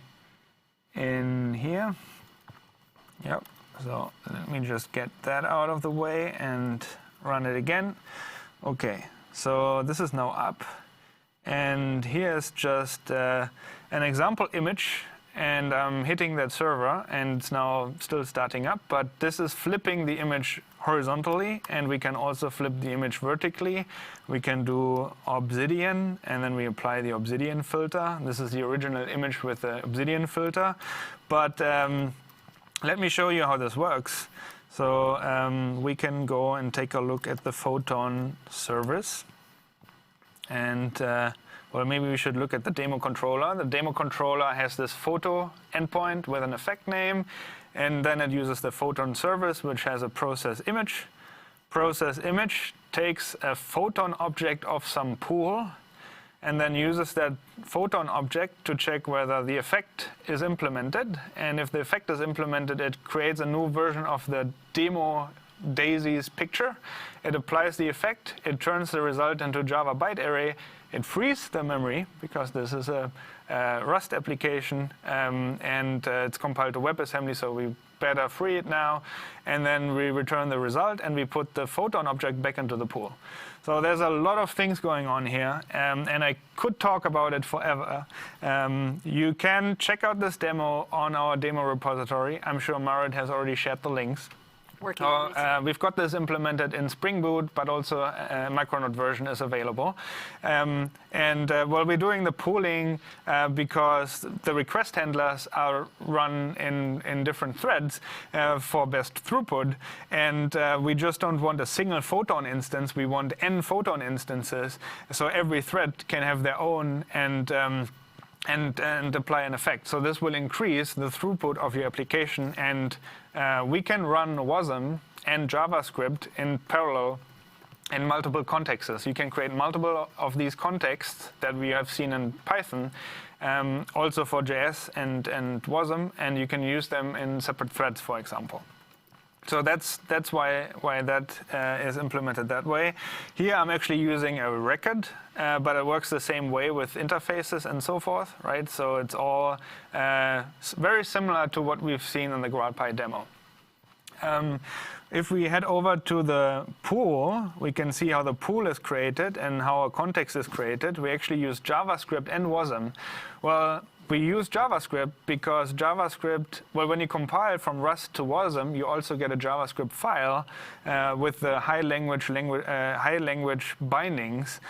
in here. Yep. So let me just get that out of the way and run it again. Okay, so this is now up. And here's just an example image. And I'm hitting that server, and it's now still starting up. But this is flipping the image horizontally, and we can also flip the image vertically. We can do obsidian, and then we apply the obsidian filter. This is the original image with the obsidian filter. But let me show you how this works. So we can go and take a look at the Photon service. And well, maybe we should look at the demo controller. The demo controller has this photo endpoint with an effect name, and then it uses the Photon service, which has a process image. Process image takes a Photon object of some pool, and then uses that Photon object to check whether the effect is implemented. And if the effect is implemented, it creates a new version of the demo daisies picture. It applies the effect, it turns the result into Java byte array, it frees the memory, because this is a Rust application, and it's compiled to WebAssembly, so we better free it now. And then we return the result, and we put the Photon object back into the pool. So there's a lot of things going on here, and I could talk about it forever. You can check out this demo on our demo repository. I'm sure Marit has already shared the links. We've got this implemented in Spring Boot, but also a Micronaut version is available. Well, we're doing the pooling because the request handlers are run in different threads for best throughput. And we just don't want a single Photon instance. We want n Photon instances, so every thread can have their own and apply an effect. So this will increase the throughput of your application, and we can run WASM and JavaScript in parallel in multiple contexts. You can create multiple of these contexts that we have seen in Python, also for JS and WASM, and you can use them in separate threads, for example. So that's why that is implemented that way. Here I'm actually using a record, but it works the same way with interfaces and so forth, right? So it's all very similar to what we've seen in the GraalPy demo. If we head over to the pool, we can see how the pool is created and how a context is created. We actually use JavaScript and WASM. Well, we use JavaScript because JavaScript, well, when you compile from Rust to WASM, you also get a JavaScript file with the high language bindings.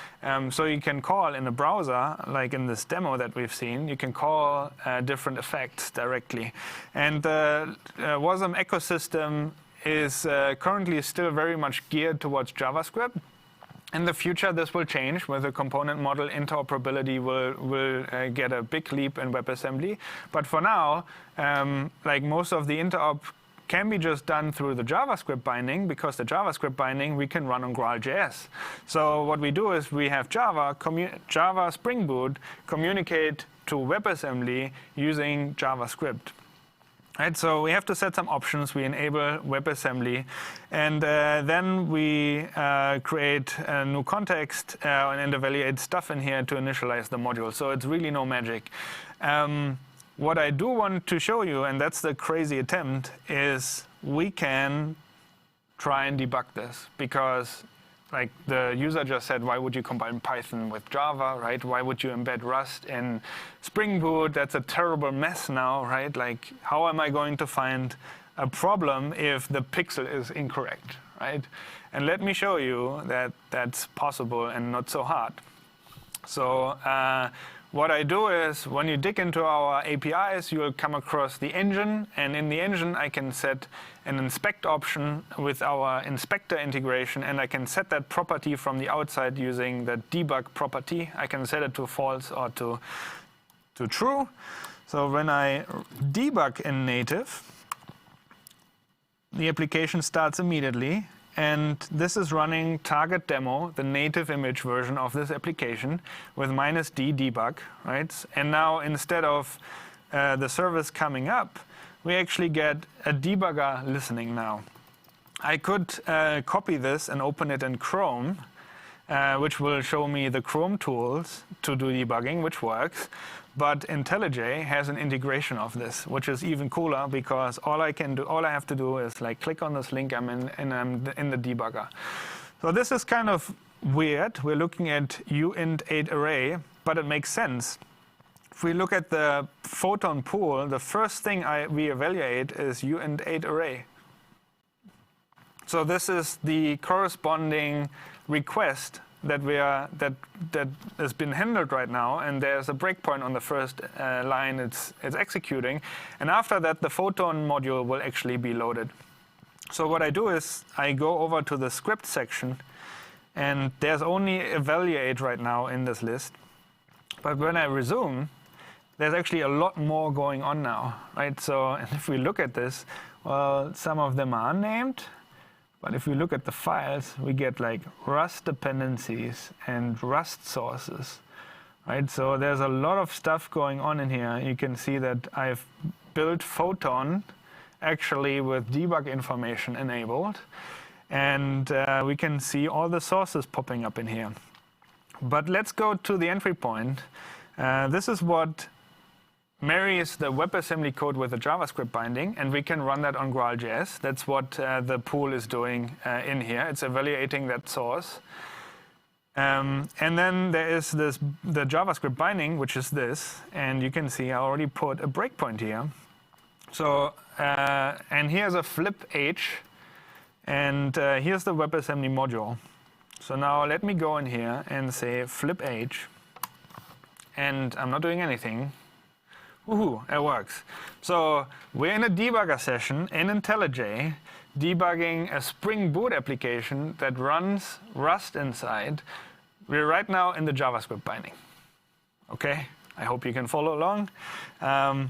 So you can call in a browser, like in this demo that we've seen, you can call different effects directly. And the WASM ecosystem is currently still very much geared towards JavaScript. In the future, this will change with the component model. Interoperability will get a big leap in WebAssembly. But for now, like most of the interop can be just done through the JavaScript binding, because the JavaScript binding we can run on GraalJS. So what we do is we have Java Spring Boot communicate to WebAssembly using JavaScript. Right, so we have to set some options. We enable WebAssembly, and then we create a new context and evaluate stuff in here to initialize the module. So it's really no magic. What I do want to show you, and that's the crazy attempt, is we can try and debug this, because like the user just said, why would you combine Python with Java, right? Why would you embed Rust in Spring Boot? That's a terrible mess now, right? Like, how am I going to find a problem if the pixel is incorrect, right? And let me show you that that's possible and not so hard. So what I do is, when you dig into our APIs, you'll come across the engine, and in the engine I can set an inspect option with our inspector integration, and I can set that property from the outside using the debug property. I can set it to false or to true. So when I debug in native, the application starts immediately. and this is running target demo, the native image version of this application with -d debug, right? And now instead of the service coming up, we actually get a debugger listening now. I could copy this and open it in Chrome, which will show me the Chrome tools to do debugging, which works. But IntelliJ has an integration of this, which is even cooler because all I have to do is like click on this link, I'm in the debugger. So this is kind of weird. We're looking at uint8 array, but it makes sense. If we look at the photon pool, the first thing we evaluate is uint8 array. So this is the corresponding request that has been handled right now, and there's a breakpoint on the first line it's executing, and after that the photon module will actually be loaded. So what I do is I go over to the script section, and there's only evaluate right now in this list, but when I resume, there's actually a lot more going on now, right? So if we look at this, well, some of them are unnamed. But if we look at the files, we get like Rust dependencies and Rust sources, right? So there's a lot of stuff going on in here. You can see that I've built Photon actually with debug information enabled. And we can see all the sources popping up in here. But let's go to the entry point. This is what marries the WebAssembly code with the JavaScript binding, and we can run that on GraalJS. That's what the pool is doing in here. It's evaluating that source. And then there is the JavaScript binding, which is this. And you can see I already put a breakpoint here. So, and here's a flip H. And here's the WebAssembly module. So now let me go in here and say flip H. And I'm not doing anything. Woohoo, it works. So we're in a debugger session in IntelliJ, debugging a Spring Boot application that runs Rust inside. We're right now in the JavaScript binding. Okay, I hope you can follow along.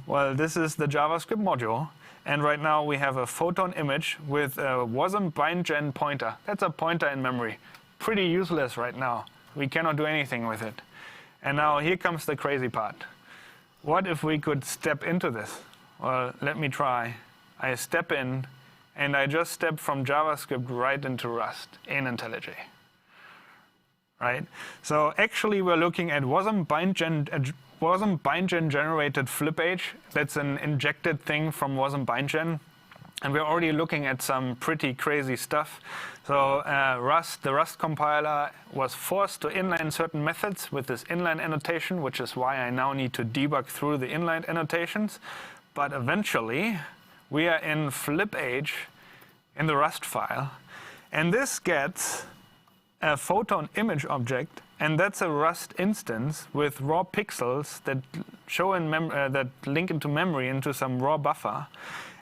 Well, this is the JavaScript module. And right now we have a Photon image with a wasm bindgen pointer. That's a pointer in memory. Pretty useless right now. We cannot do anything with it. And now here comes the crazy part. What if we could step into this? Well, let me try. I step in, and I just step from JavaScript right into Rust in IntelliJ. Right? So actually, we're looking at wasm bindgen generated flip H. That's an injected thing from wasm bindgen. And we're already looking at some pretty crazy stuff. So the Rust compiler was forced to inline certain methods with this inline annotation, which is why I now need to debug through the inline annotations. But eventually, we are in flip H in the Rust file. And this gets a Photon image object, and that's a Rust instance with raw pixels that show that link into memory into some raw buffer.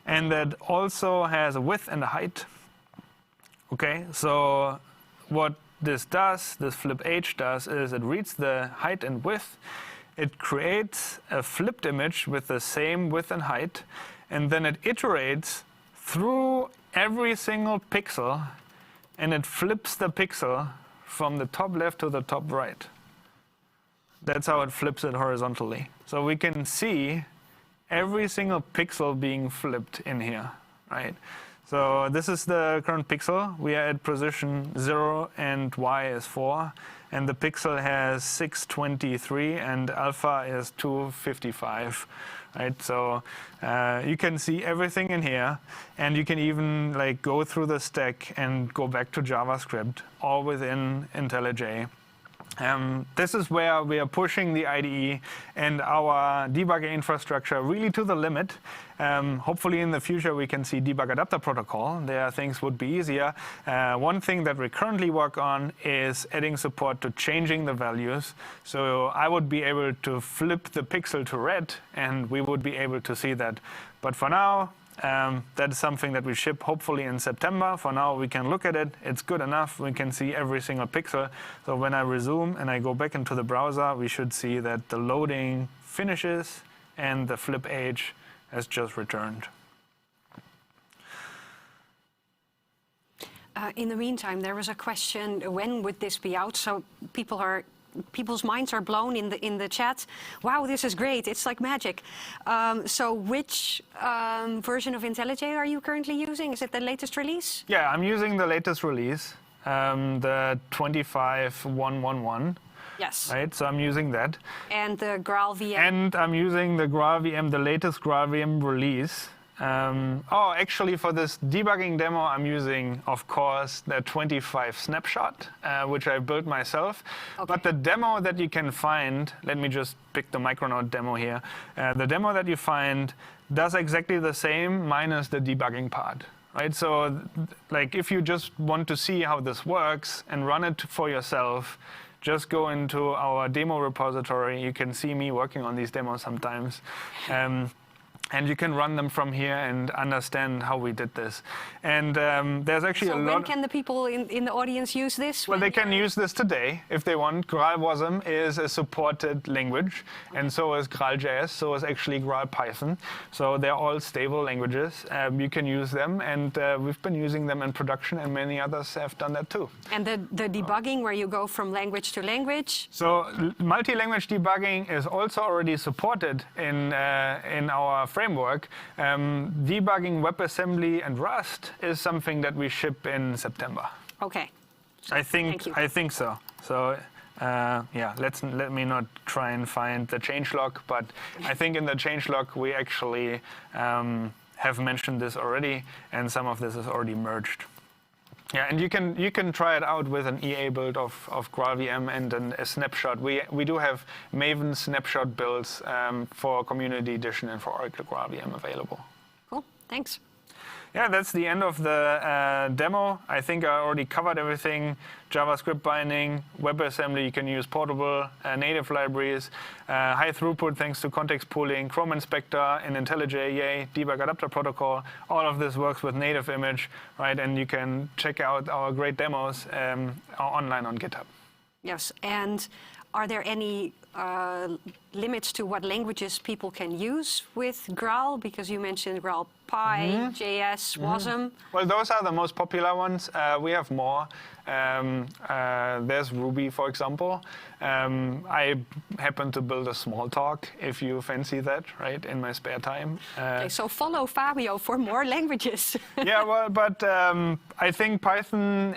And that also has a width and a height. Okay, so what this does, this flip H does, is it reads the height and width. It creates a flipped image with the same width and height. And then it iterates through every single pixel. And it flips the pixel from the top left to the top right. That's how it flips it horizontally. So we can see every single pixel being flipped in here, right? So this is the current pixel. We are at position 0 and Y is 4. And the pixel has 623 and alpha is 255, right? So you can see everything in here. And you can even like go through the stack and go back to JavaScript, all within IntelliJ. This is where we are pushing the IDE and our debugger infrastructure really to the limit. Hopefully in the future we can see debug adapter protocol. There things would be easier. One thing that we currently work on is adding support to changing the values. So I would be able to flip the pixel to red and we would be able to see that. But for now, that is something that we ship hopefully in September. For now, we can look at it. It's good enough. We can see every single pixel. So when I resume and I go back into the browser, we should see that the loading finishes and the flip H has just returned. In the meantime, there was a question: when would this be out? So people's minds are blown in the chat. Wow, this is great! It's like magic. So, which version of IntelliJ are you currently using? Is it the latest release? Yeah, I'm using the latest release, the 25.111. Yes. Right, so I'm using that. And the GraalVM. And I'm using the GraalVM, the latest GraalVM release. Actually, for this debugging demo, I'm using, of course, the 25 snapshot, which I built myself. Okay. But the demo that you can find, let me just pick the Micronaut demo here. The demo that you find does exactly the same, minus the debugging part. Right, so like if you just want to see how this works and run it for yourself, just go into our demo repository. You can see me working on these demos sometimes. And you can run them from here and understand how we did this. And there's actually a lot. So when can the people in the audience use this? Well, they can use this today if they want. GraalVM is a supported language, and so is GraalJS, so is actually Graal Python. So they're all stable languages. You can use them, and we've been using them in production, and many others have done that too. And the debugging, where you go from language to language? So multi-language debugging is also already supported in our framework. Debugging WebAssembly and Rust is something that we ship in September. Okay. I think so. So yeah, let me not try and find the changelog, but I think in the changelog we actually have mentioned this already, and some of this is already merged. Yeah, and you can try it out with an EA build of GraalVM and a snapshot. We do have Maven snapshot builds for Community Edition and for Oracle GraalVM available. Cool, thanks. Yeah, that's the end of the demo. I think I already covered everything. JavaScript binding, WebAssembly, you can use portable native libraries, high throughput thanks to context pooling, Chrome Inspector, and IntelliJ IDEA Debug Adapter Protocol. All of this works with native image, right? And you can check out our great demos online on GitHub. Yes, and are there any limits to what languages people can use with Graal? Because you mentioned Graal Py, JS, WASM. Well, those are the most popular ones. We have more. There's Ruby, for example. I happen to build a Smalltalk, if you fancy that, right, in my spare time. Okay, so follow Fabio for more languages. Yeah, well, but I think Python,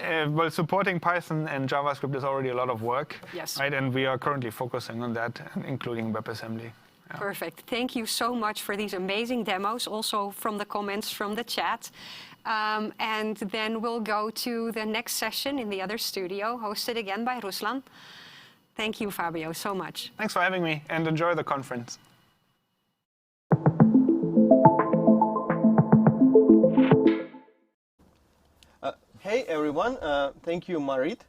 supporting Python and JavaScript is already a lot of work. Yes. Right, and we are currently focusing on that, including WebAssembly. Yeah. Perfect. Thank you so much for these amazing demos, also from the comments from the chat. And then we'll go to the next session in the other studio, hosted again by Ruslan. Thank you, Fabio, so much. Thanks for having me, and enjoy the conference. Hey everyone, thank you Marit.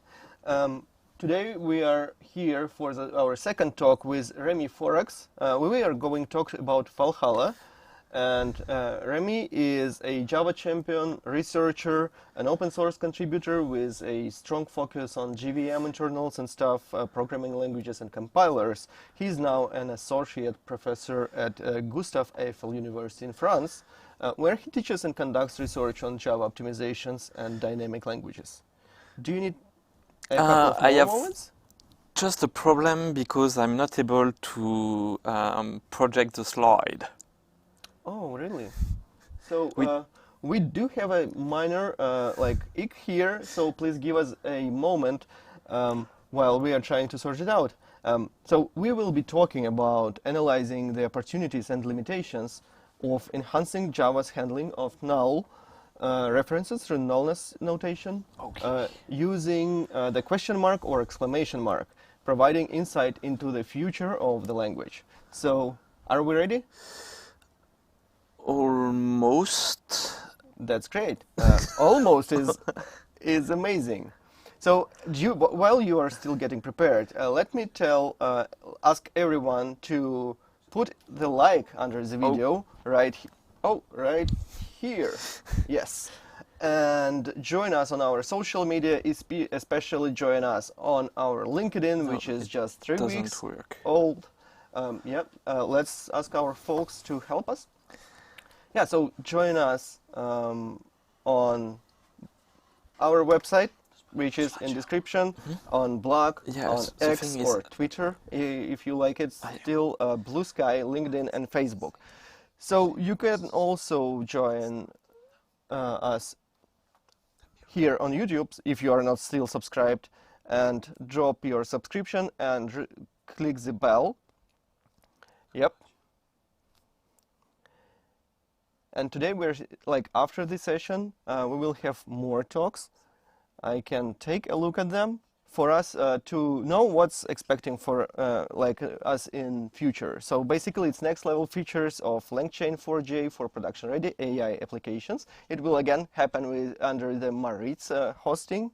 Today we are here for our second talk with Rémi Forax. We are going to talk about Valhalla. And Rémi is a Java champion, researcher, an open source contributor with a strong focus on JVM internals and stuff, programming languages and compilers. He's now an associate professor at Gustave Eiffel University in France, where he teaches and conducts research on Java optimizations and dynamic languages. Do you need a couple of moments? Just a problem because I'm not able to project the slide. Oh, really? So we do have a minor ick here, so please give us a moment while we are trying to sort it out. So we will be talking about analyzing the opportunities and limitations of enhancing Java's handling of null references through nullness notation, using the question mark or exclamation mark, providing insight into the future of the language. So, are we ready? Almost. That's great. Almost is amazing. So while you are still getting prepared, let me ask everyone to put the like under the video right here. Yes. And join us on our social media, especially join us on our LinkedIn, which is just 3 weeks old. Let's ask our folks to help us. Yeah, so join us on our website, which is in description, on blog, Yes, on the X thing is- or Twitter, if you like it, still Blue Sky, LinkedIn, and Facebook. So you can also join us here on YouTube if you are not still subscribed, and drop your subscription and click the bell. Yep. And today we're like after this session, we will have more talks. I can take a look at them for us to know what's expecting for us in future. So basically, it's next level features of LangChain 4J for production ready AI applications. It will again happen under the Maritz hosting.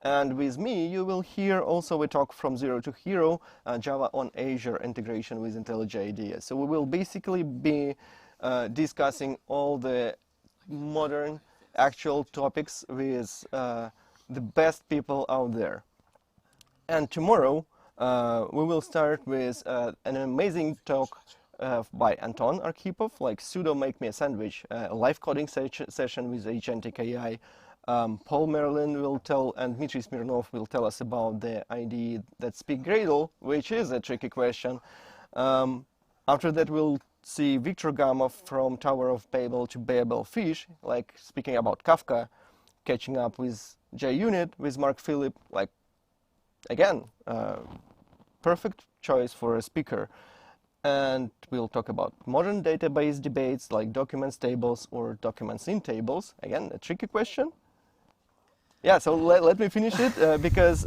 And with me, you will hear also a talk from Zero to Hero, Java on Azure integration with IntelliJ IDEA. So we will basically be discussing all the modern actual topics with the best people out there. And tomorrow we will start with an amazing talk by Anton Arkhipov, like sudo make me a sandwich, a live coding session with agentic AI. Paul Merlin will tell, and Dmitry Smirnov will tell us about the IDE that speak Gradle, which is a tricky question. After that, we'll see Victor Gamov from Tower of Babel to Babel Fish, like speaking about Kafka, catching up with JUnit, with Mark Phillip, like, again, perfect choice for a speaker. And we'll talk about modern database debates like documents tables or documents in tables. Again, a tricky question. Yeah, so let me finish it because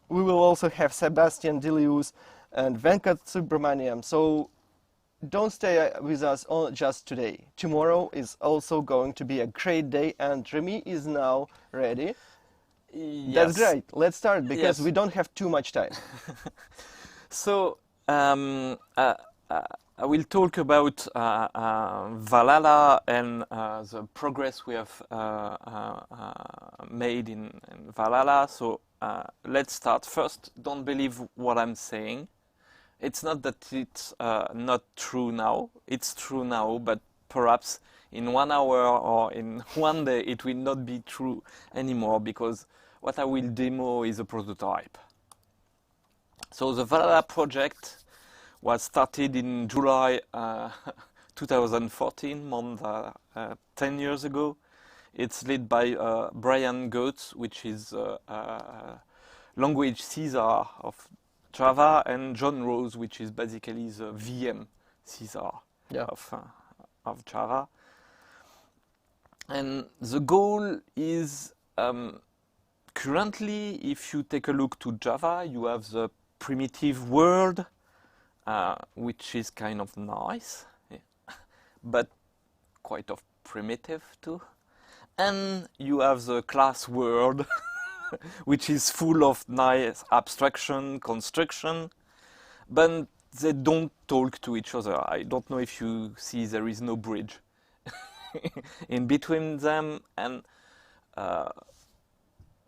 we will also have Sebastian Dilius and Venkat Subramaniam. So don't stay with us just today. Tomorrow is also going to be a great day, and Rémi is now ready. Yes. That's great. Let's start because Yes. we don't have too much time. So I will talk about Valhalla and the progress we have made in Valhalla. So let's start first. Don't believe what I'm saying. It's not that it's not true now. It's true now, but perhaps in 1 hour or in one day it will not be true anymore, because what I will demo is a prototype. So the Valhalla project was started in July 2014, more than 10 years ago. It's led by Brian Goetz, which is language Caesar of Java, and John Rose, which is basically the VM Caesar of Java. And the goal is, currently, if you take a look to Java, you have the primitive world, which is kind of nice, but quite of primitive too. And you have the class world, which is full of nice abstraction, construction, but they don't talk to each other. I don't know if you see there is no bridge in between them. And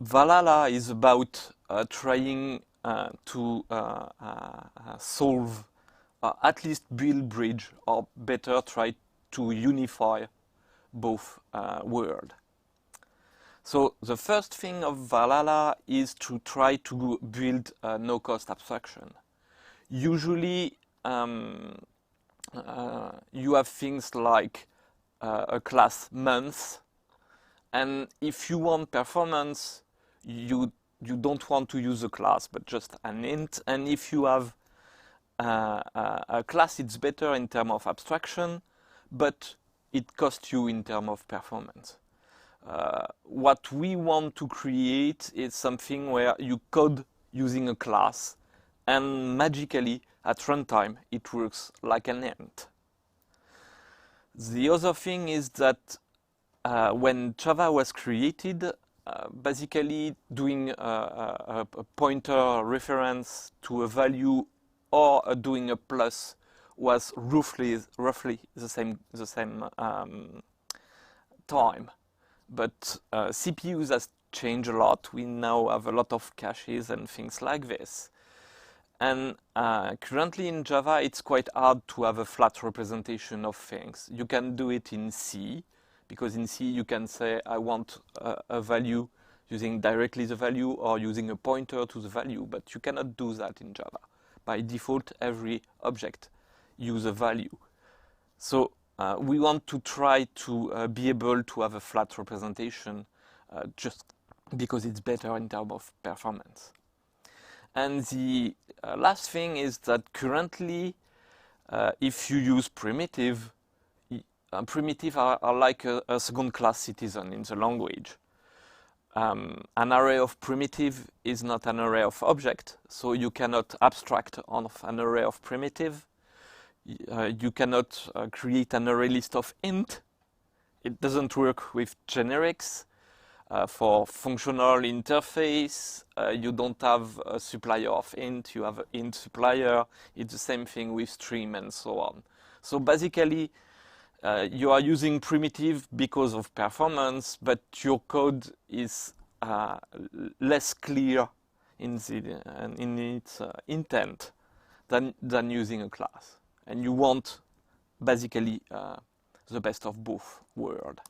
Valhalla is about trying to solve, at least build bridge, or better try to unify both worlds. So the first thing of Valhalla is to try to build a no-cost abstraction. Usually you have things like a class month, and if you want performance, you don't want to use a class, but just an int. And if you have a class, it's better in terms of abstraction, but it costs you in terms of performance. What we want to create is something where you code using a class, and magically at runtime it works like an int. The other thing is that when Java was created, basically doing a pointer reference to a value or doing a plus was roughly the same time. But CPUs has changed a lot. We now have a lot of caches and things like this. And currently in Java, it's quite hard to have a flat representation of things. You can do it in C, because in C you can say, I want a value using directly the value or using a pointer to the value, but you cannot do that in Java. By default, every object uses a value. So we want to try to be able to have a flat representation just because it's better in terms of performance. And the last thing is that currently, if you use primitive, primitive are like a second-class citizen in the language. An array of primitive is not an array of object, so you cannot abstract on an array of primitive. You cannot create an array list of int. It doesn't work with generics. For functional interface, you don't have a supplier of int, you have an int supplier. It's the same thing with stream and so on. So basically, you are using primitive because of performance, but your code is less clear in its intent than using a class. And you want basically the best of both worlds.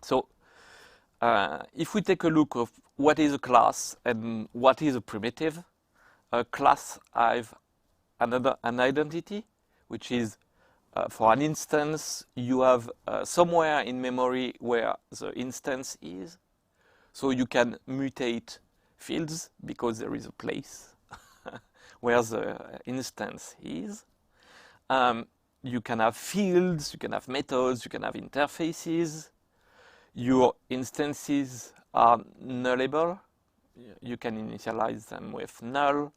So if we take a look of what is a class and what is a primitive, a class has an identity, which is for an instance, you have somewhere in memory where the instance is. So you can mutate fields because there is a place where the instance is. You can have fields, you can have methods, you can have interfaces. Your instances are nullable. You can initialize them with null.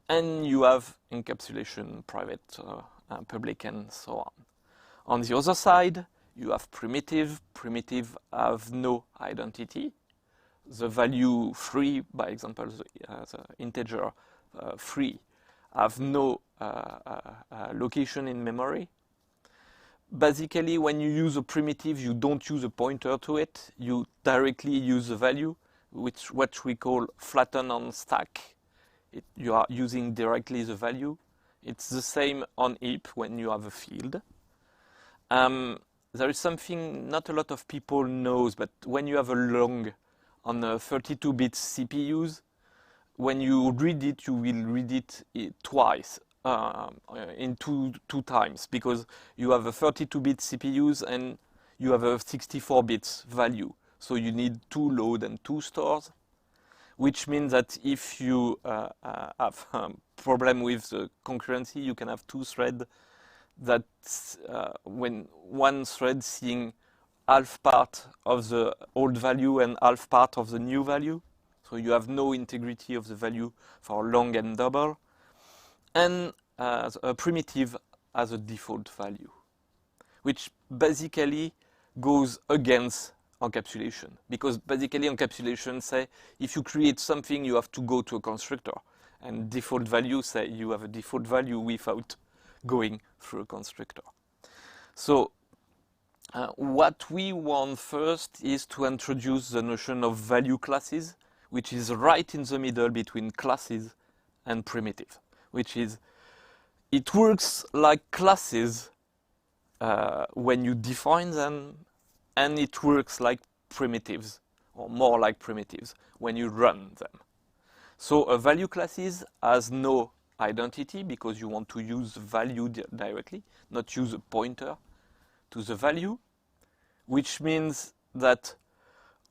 And you have encapsulation, private, public, and so on. On the other side, you have primitive. Primitive have no identity. The value 3, by example, the integer 3, have no location in memory. Basically, when you use a primitive, you don't use a pointer to it. You directly use the value, which what we call flatten on stack. You are using directly the value. It's the same on heap when you have a field. There is something not a lot of people knows, but when you have a long on a 32-bit CPUs, when you read it, you will read it twice, in two times, because you have a 32-bit CPUs and you have a 64-bit value. So you need 2 load and 2 stores, which means that if you have a problem with the concurrency, you can have 2 threads that when one thread seeing half part of the old value and half part of the new value. So you have no integrity of the value for long and double. And a primitive as a default value, which basically goes against encapsulation. Because basically encapsulation say, if you create something, you have to go to a constructor. And default value say you have a default value without going through a constructor. So what we want first is to introduce the notion of value classes, which is right in the middle between classes and primitive, which is, it works like classes when you define them, and it works like primitives, or more like primitives, when you run them. So a value classes has no identity because you want to use value directly, not use a pointer to the value, which means that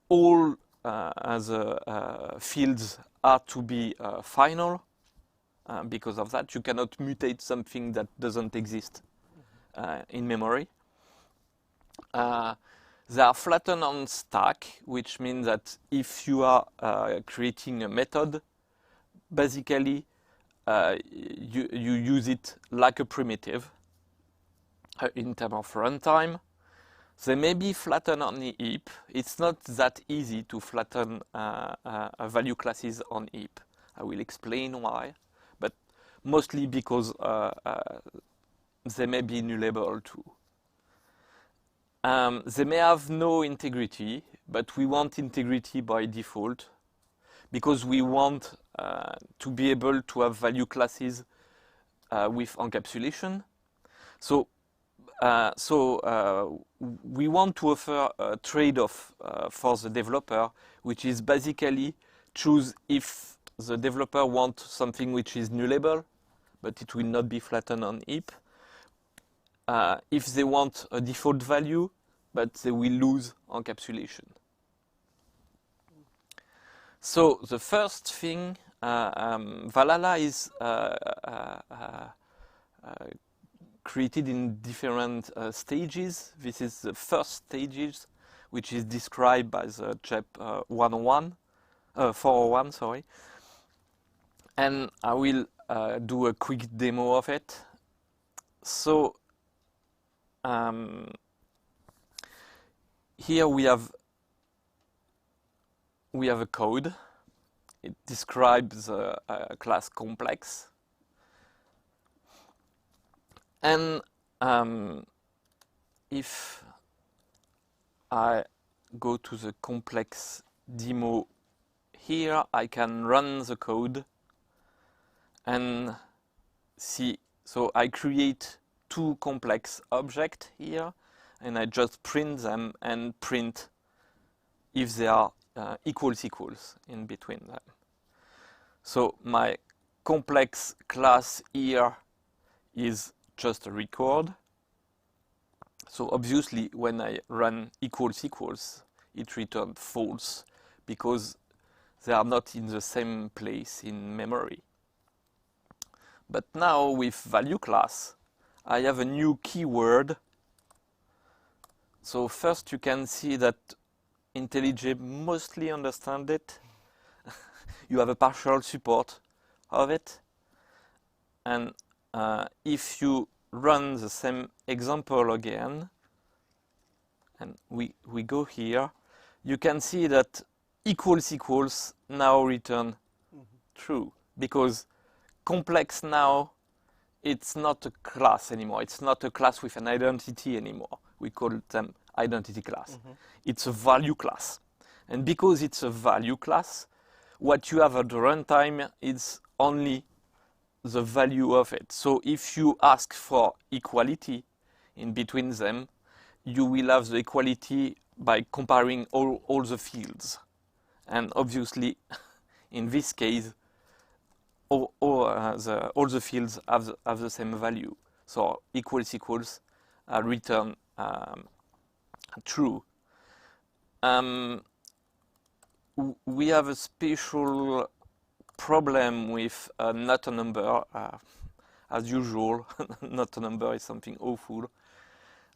all the fields are to be final. Because of that, you cannot mutate something that doesn't exist in memory. They are flattened on stack, which means that if you are creating a method, basically you use it like a primitive in terms of runtime. They may be flattened on the heap. It's not that easy to flatten value classes on heap. I will explain why. Mostly because they may be nullable too. They may have no integrity, but we want integrity by default because we want to be able to have value classes with encapsulation. So We want to offer a trade-off for the developer, which is basically choose if the developer wants something which is nullable, but it will not be flattened on heap. If they want a default value, but they will lose encapsulation. So the first thing, Valhalla is created in different stages. This is the first stages, which is described by the JEP 401, sorry. And I will do a quick demo of it. So here we have a code. It describes the class complex. And if I go to the complex demo here, I can run the code and see. So I create two complex objects here, and I just print them and print if they are equals in between them. So my complex class here is just a record. So obviously when I run equals, it returns false because they are not in the same place in memory. But now with value class, I have a new keyword. So first you can see that IntelliJ mostly understands it. You have a partial support of it. And if you run the same example again, and we go here, you can see that equals now return true, because complex now, it's not a class anymore. It's not a class with an identity anymore. We call them identity class. It's a value class. And because it's a value class, what you have at the runtime is only the value of it. So if you ask for equality in between them, you will have the equality by comparing all the fields. And obviously, in this case, all the fields have the same value. So equals return true. We have a special problem with not a number. As usual, not a number is something awful.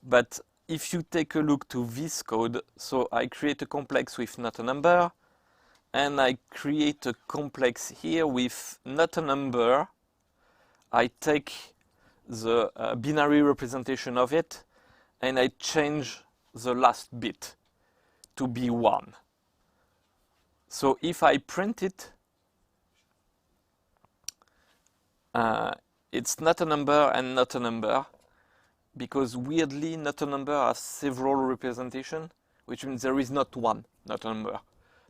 But if you take a look to this code, so I create a complex with not a number, and I create a complex here with not a number. I take the binary representation of it, and I change the last bit to be 1. So if I print it, it's not a number and not a number, because weirdly not a number has several representations, which means there is not one not a number.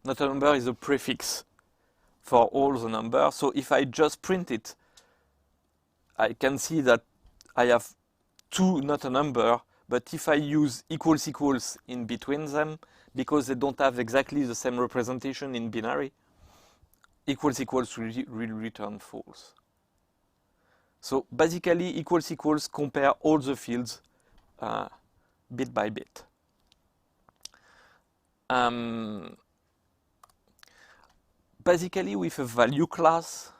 Not a number is a prefix for all the numbers. So if I just print it, I can see that I have two not a number, but if I use equals in between them, because they don't have exactly the same representation in binary, equals will return false. So basically equals compare all the fields bit by bit. Basically with a value class,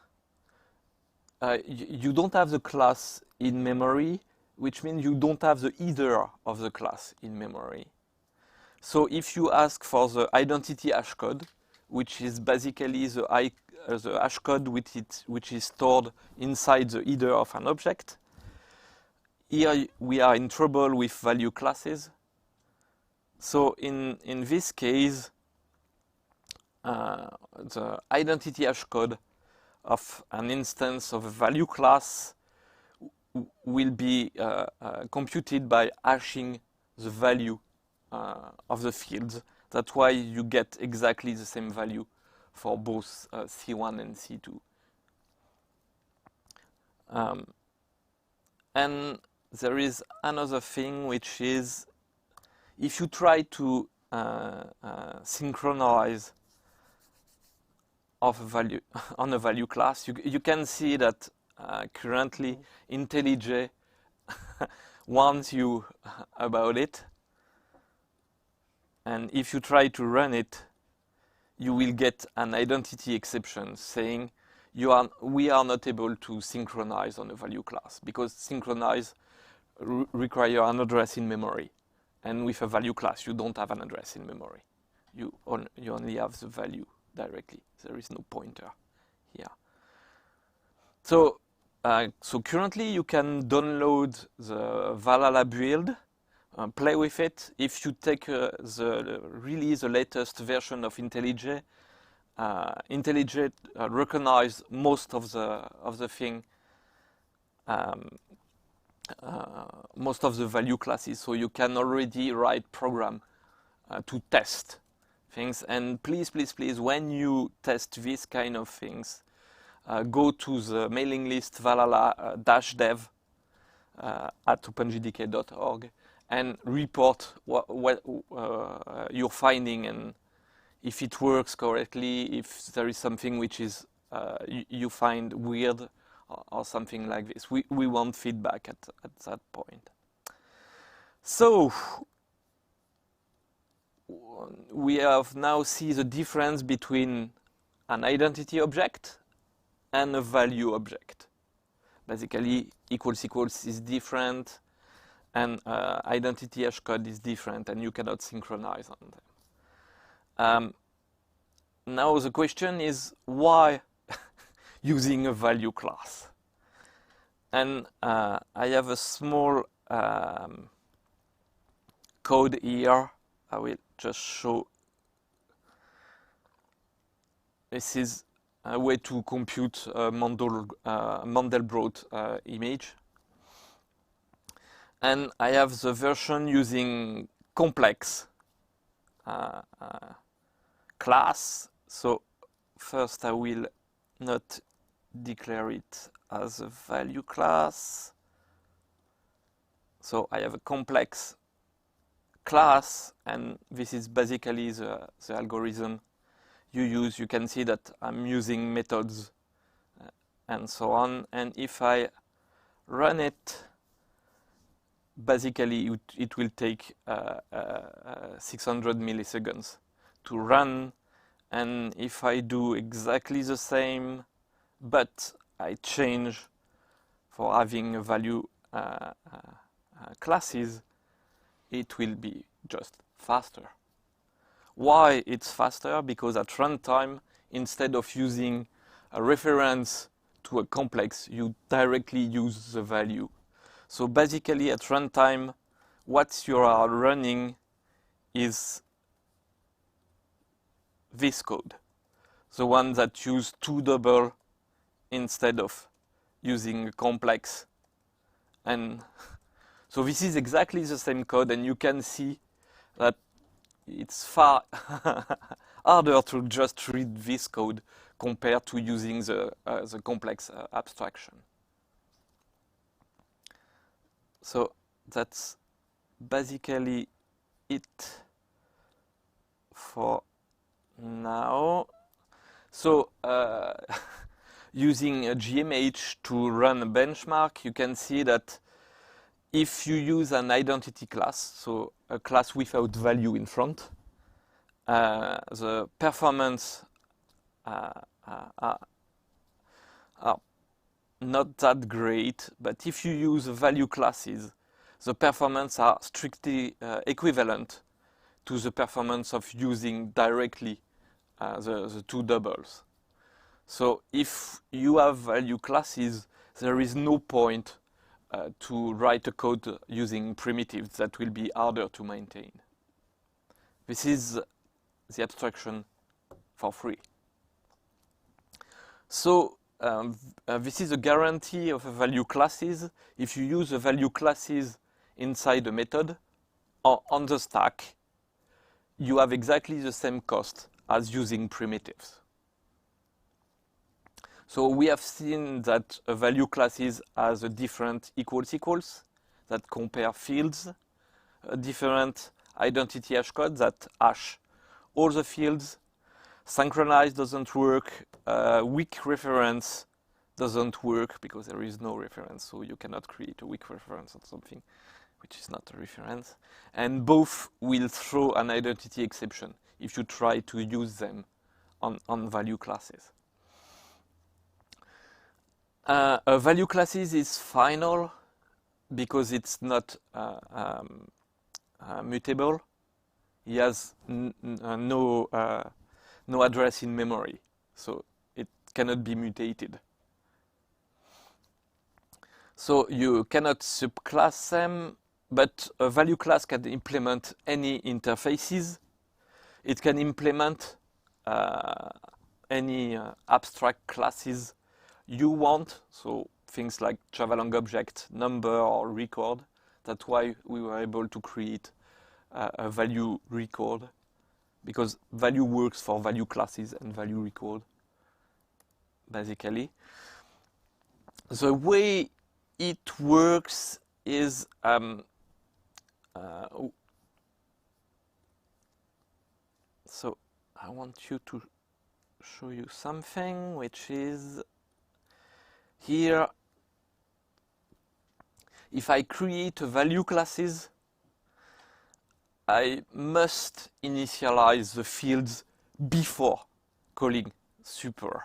you don't have the class in memory, which means you don't have the either of the class in memory. So if you ask for the identity hash code, which is basically the hash code which is stored inside the header of an object, here we are in trouble with value classes. So in this case, the identity hash code of an instance of a value class will be computed by hashing the value of the fields. That's why you get exactly the same value for both C1 and C2. And there is another thing, which is if you try to synchronize of a value on a value class, you can see that currently IntelliJ warns you about it, and if you try to run it, you will get an identity exception saying we are not able to synchronize on a value class because synchronize require an address in memory, and with a value class you don't have an address in memory. You only have the value directly. There is no pointer here. So currently you can download the Valhalla build, play with it. If you take the latest version of IntelliJ, IntelliJ recognize most of the thing, most of the value classes. So you can already write program to test things. And please, when you test these kind of things, go to the mailing list Valhalla-dev at opengdk.org and report what you're finding, and if it works correctly, if there is something which is you find weird or something like this. We want feedback at that point. So we have now see the difference between an identity object and a value object. Basically, equals is different, and identity hashcode is different, and you cannot synchronize on them. Now the question is, why using a value class? And I have a small code here. I will just show. This is a way to compute a Mandelbrot image. And I have the version using complex class. So first I will not declare it as a value class. So I have a complex class, and this is basically the algorithm you use. You can see that I'm using methods and so on. And if I run it, basically it will take 600 milliseconds to run. And if I do exactly the same, but I change for having a value classes, it will be just faster. Why it's faster? Because at runtime, instead of using a reference to a complex, you directly use the value. So basically at runtime, what you are running is this code, the one that use two double instead of using a complex. And so this is exactly the same code, and you can see that it's far harder to just read this code compared to using the complex abstraction. So that's basically it for now. So using a GMH to run a benchmark, you can see that if you use an identity class, so a class without value in front, the performance are not that great. But if you use value classes, the performance are strictly equivalent to the performance of using directly the two doubles. So if you have value classes, there is no point to write a code using primitives that will be harder to maintain. This is the abstraction for free. So this is a guarantee of a value classes. If you use the value classes inside a method or on the stack, you have exactly the same cost as using primitives. So we have seen that a value classes has a different equals that compare fields, a different identity hash code that hash all the fields. Synchronize doesn't work. Weak reference doesn't work because there is no reference, so you cannot create a weak reference on something which is not a reference. And both will throw an identity exception if you try to use them on value classes. A value classes is final because it's not mutable. It has no address in memory, so it cannot be mutated. So you cannot subclass them, but a value class can implement any interfaces. It can implement any abstract classes you want, so things like Java long object, number, or record. That's why we were able to create a value record, because value works for value classes and value record, basically. The way it works is so I want you to show you something which is here. If I create a value classes, I must initialize the fields before calling super.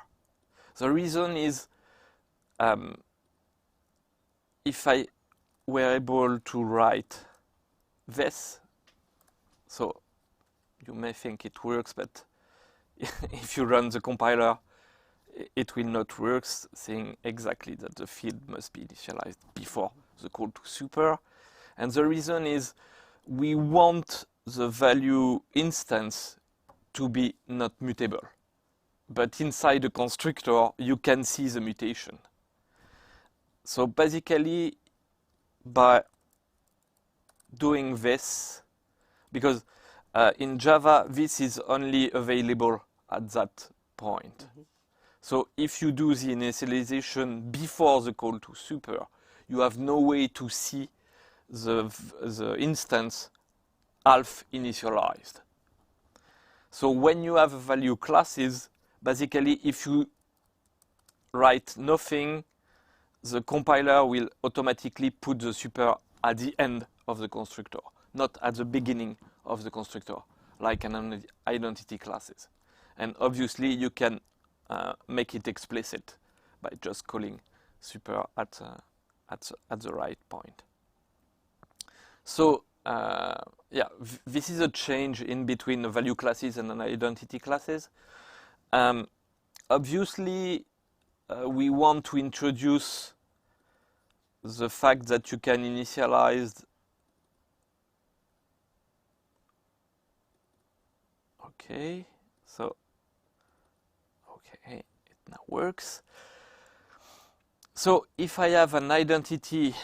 The reason is if I were able to write this, so you may think it works, but if you run the compiler, it will not work, saying exactly that the field must be initialized before the call to super. And the reason is we want the value instance to be not mutable. But inside the constructor, you can see the mutation. So basically, by doing this, because in Java, this is only available at that point. So if you do the initialization before the call to super, you have no way to see the instance half initialized. So when you have value classes, basically if you write nothing, the compiler will automatically put the super at the end of the constructor, not at the beginning of the constructor, like an identity classes. And obviously you can make it explicit by just calling super at the right point. So yeah, this is a change in between the value classes and an identity classes. Obviously, we want to introduce the fact that you can initialize. Okay, so okay, it now works. So if I have an identity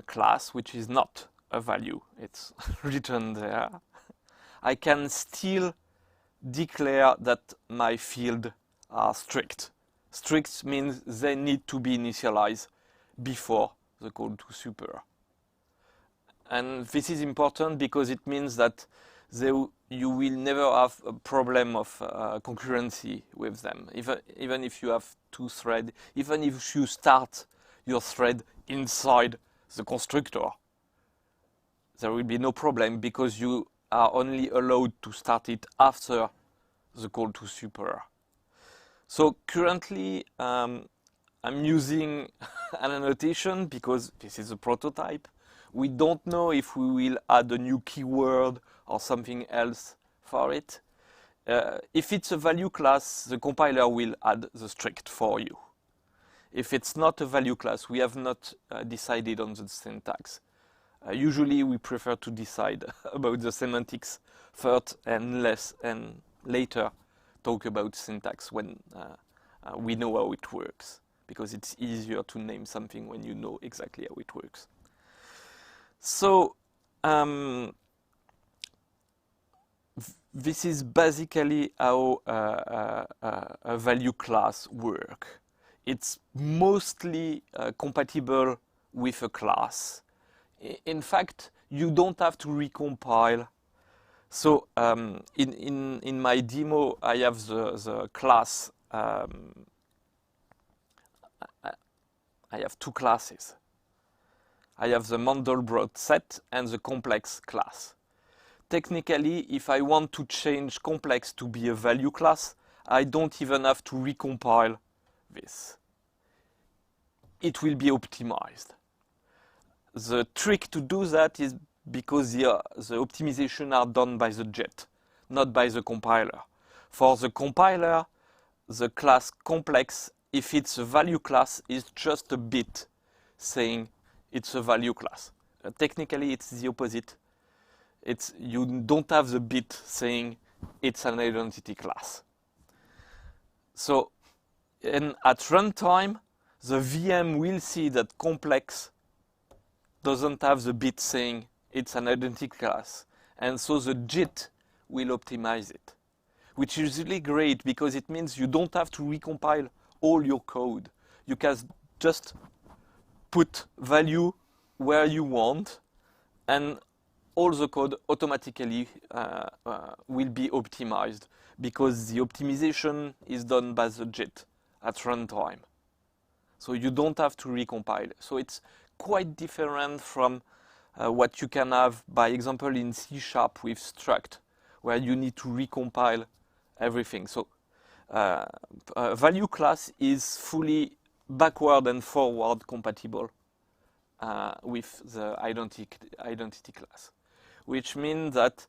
class which is not a value, it's written there, I can still declare that my fields are strict. Strict means they need to be initialized before the call to super. And this is important because it means that you will never have a problem of concurrency with them. Even if you have two threads, even if you start your thread inside the constructor, there will be no problem because you are only allowed to start it after the call to super. So currently, I'm using an annotation because this is a prototype. We don't know if we will add a new keyword or something else for it. If it's a value class, the compiler will add the strict for you. If it's not a value class, we have not decided on the syntax. Usually we prefer to decide about the semantics first and later talk about syntax when we know how it works, because it's easier to name something when you know exactly how it works. So this is basically how a value class works. It's mostly compatible with a class. in fact, you don't have to recompile. So in my demo, I have the class. I have two classes. I have the Mandelbrot set and the complex class. Technically, if I want to change complex to be a value class, I don't even have to recompile this. It will be optimized. The trick to do that is because the optimization are done by the jet, not by the compiler. For the compiler, the class complex, if it's a value class, is just a bit saying it's a value class. Technically, it's the opposite. You don't have the bit saying it's an identity class. So, at runtime, the VM will see that complex doesn't have the bit saying it's an identity class. And so the JIT will optimize it, which is really great because it means you don't have to recompile all your code. You can just put value where you want, and all the code automatically will be optimized because the optimization is done by the JIT at runtime. So you don't have to recompile. So it's quite different from what you can have, by example, in C# with struct, where you need to recompile everything. So value class is fully backward and forward compatible with the identity class, which means that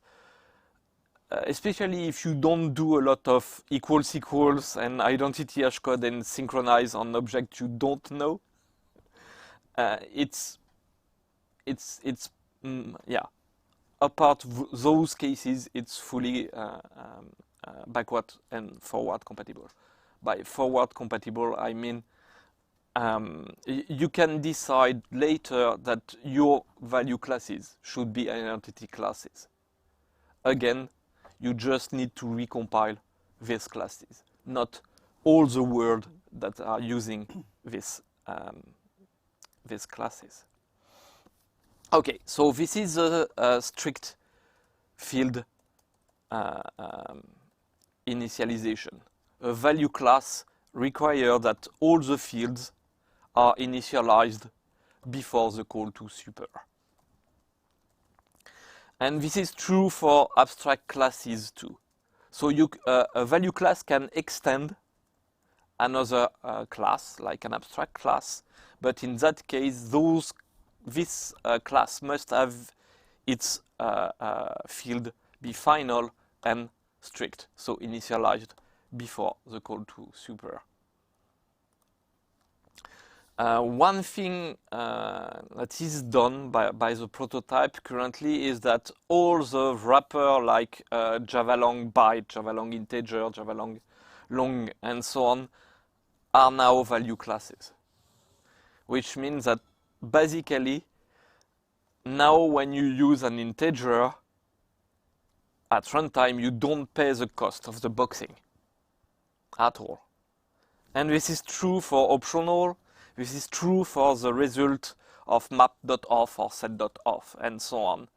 especially if you don't do a lot of equals and identity hashcode and synchronize on objects you don't know, apart those cases, it's fully backward and forward compatible. By forward compatible, I mean you can decide later that your value classes should be identity classes. Again, you just need to recompile these classes, not all the world that are using these classes. Okay, so this is a strict field initialization. A value class requires that all the fields are initialized before the call to super. And this is true for abstract classes too. So a value class can extend another class, like an abstract class, but in that case, this class must have its field be final and strict, so initialized before the call to super. One thing that is done by the prototype currently is that all the wrapper like Java long byte, Java long integer, Java long, and so on are now value classes, which means that basically now when you use an integer at runtime, you don't pay the cost of the boxing at all. And this is true for optional. This is true for the result of map.off or set.off and so on.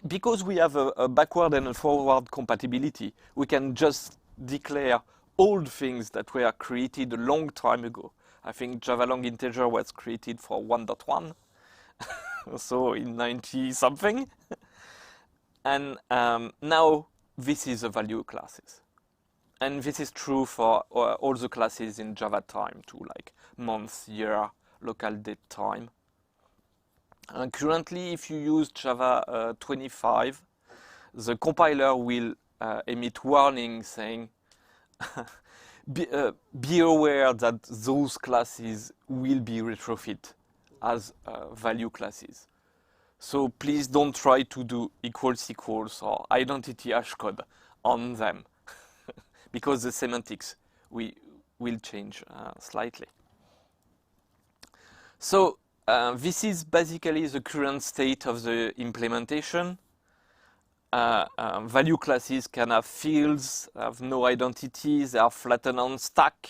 Because we have a backward and a forward compatibility, we can just declare old things that were created a long time ago. I think Java long integer was created for 1.1, so in 90 something. And now this is a value classes. And this is true for all the classes in Java time too, like month, year, local date time. Currently, if you use Java 25, the compiler will emit warning saying, be aware that those classes will be retrofit as value classes. So please don't try to do equals or identity hashcode on them, because the semantics will change slightly. So this is basically the current state of the implementation. Value classes can have fields, have no identities, they are flattened on stack,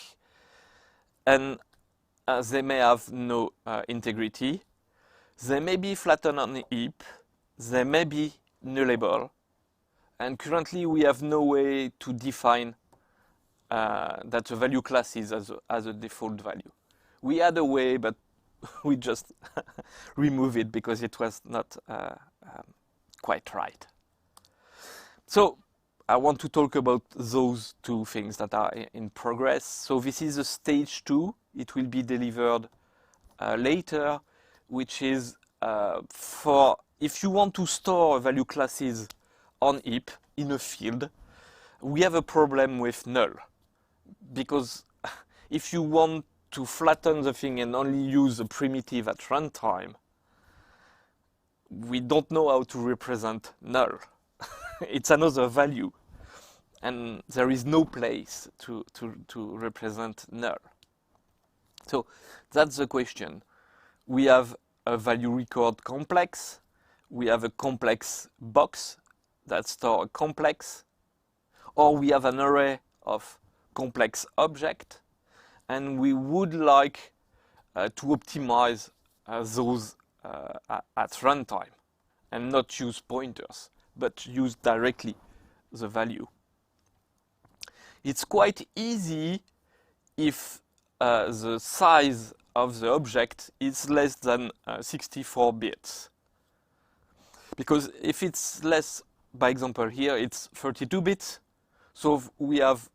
and they may have no integrity. They may be flattened on the heap, they may be nullable, and currently we have no way to define that the value class is as a default value. We had a way, but we just remove it because it was not quite right. So I want to talk about those two things that are in progress. So this is a stage 2. It will be delivered later, which is for if you want to store value classes on heap in a field, we have a problem with null. Because if you want to flatten the thing and only use a primitive at runtime, we don't know how to represent null. It's another value, and there is no place to represent null. So that's the question. We have a value record complex, we have a complex box that stores a complex, or we have an array of complex object, and we would like to optimize those at runtime and not use pointers, but use directly the value. It's quite easy if the size of the object is less than 64 bits. Because if it's less, by example here, it's 32 bits, so we have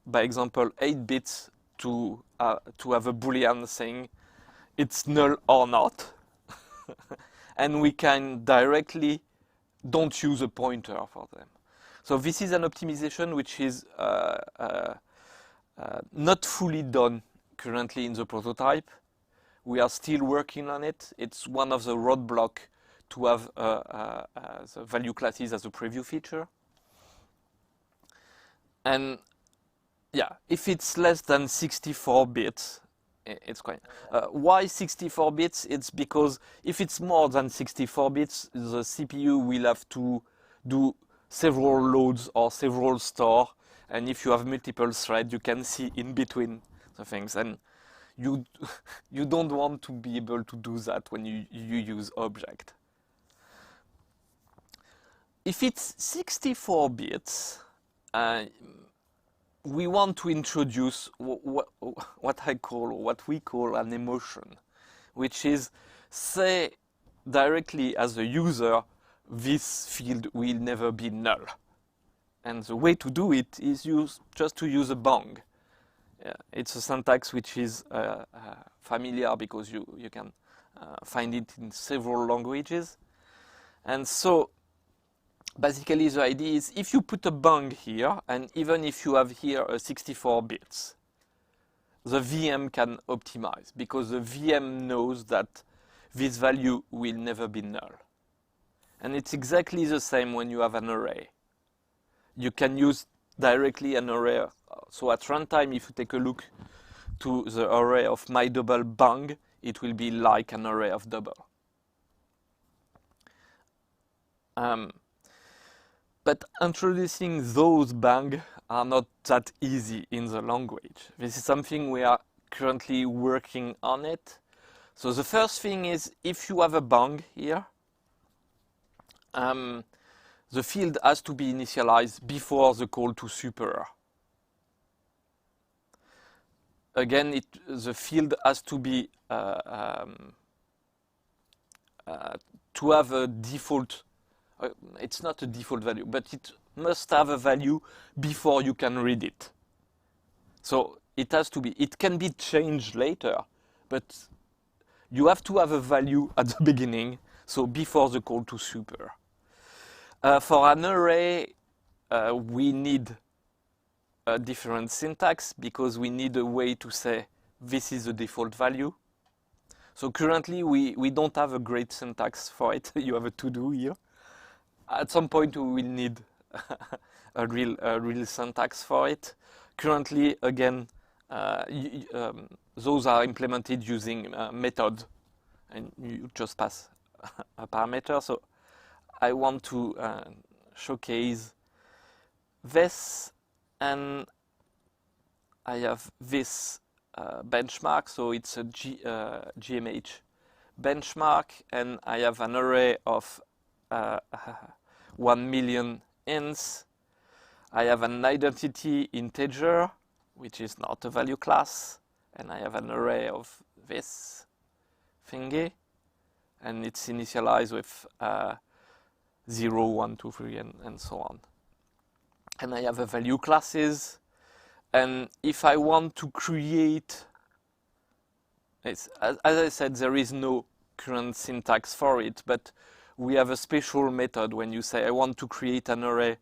by example, 8 bits to have a Boolean saying it's null or not. And we can directly don't use a pointer for them. So this is an optimization which is not fully done currently in the prototype. We are still working on it. It's one of the roadblocks to have the value classes as a preview feature. And yeah, if it's less than 64 bits, it's quite. Why 64 bits? It's because if it's more than 64 bits, the CPU will have to do several loads or several store. And if you have multiple threads, you can see in between the things. And you don't want to be able to do that when you use object. If it's 64 bits, we want to introduce what we call an emotion, which is say directly as a user, this field will never be null. And the way to do it is just to use a bang. Yeah, it's a syntax which is familiar because you can find it in several languages. And so basically, the idea is if you put a bang here, and even if you have here a 64 bits, the VM can optimize because the VM knows that this value will never be null. And it's exactly the same when you have an array. You can use directly an array. So at runtime, if you take a look to the array of my double bang, it will be like an array of double. But introducing those bang are not that easy in the language. This is something we are currently working on it. So the first thing is if you have a bang here, the field has to be initialized before the call to super. Again, the field has to be to have a default. It's not a default value, but it must have a value before you can read it. So it has to be. It can be changed later, but you have to have a value at the beginning, so before the call to super. For an array, we need a different syntax because we need a way to say this is the default value. So currently, we don't have a great syntax for it. You have a to-do here. At some point, we will need a real syntax for it. Currently, again, those are implemented using method, and you just pass a parameter. So I want to showcase this, and I have this benchmark. So it's a GMH benchmark, and I have an array of 1 million ints. I have an identity integer, which is not a value class, and I have an array of this thingy, and it's initialized with 0, 1, 2, 3, and so on. And I have a value classes, and if I want to create, as I said, there is no current syntax for it, but we have a special method when you say I want to create an array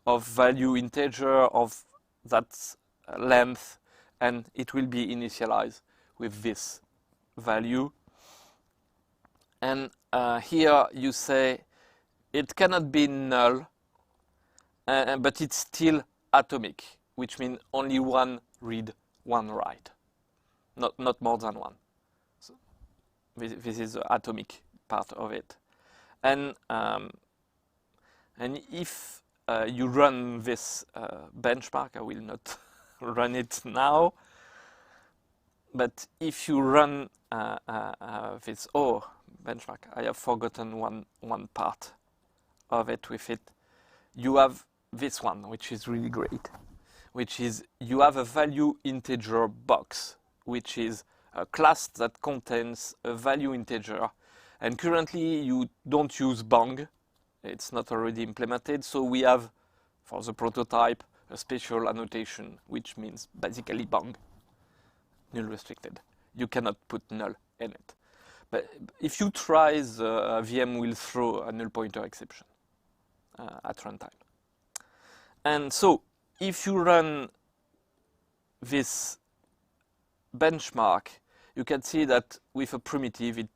of value integer of that length, and it will be initialized with this value. And here you say it cannot be null, but it's still atomic, which means only one read, one write, not more than one. So this is the atomic part of it. And if you run this benchmark, I will not run it now, but if you run this benchmark, I have forgotten one part of it with it. You have this one, which is really great, which is you have a value integer box, which is a class that contains a value integer. And currently you don't use bang, it's not already implemented, so we have, for the prototype, a special annotation, which means basically bang, null restricted. You cannot put null in it. But if you try, the VM will throw a null pointer exception at runtime. And so if you run this benchmark, you can see that with a primitive, it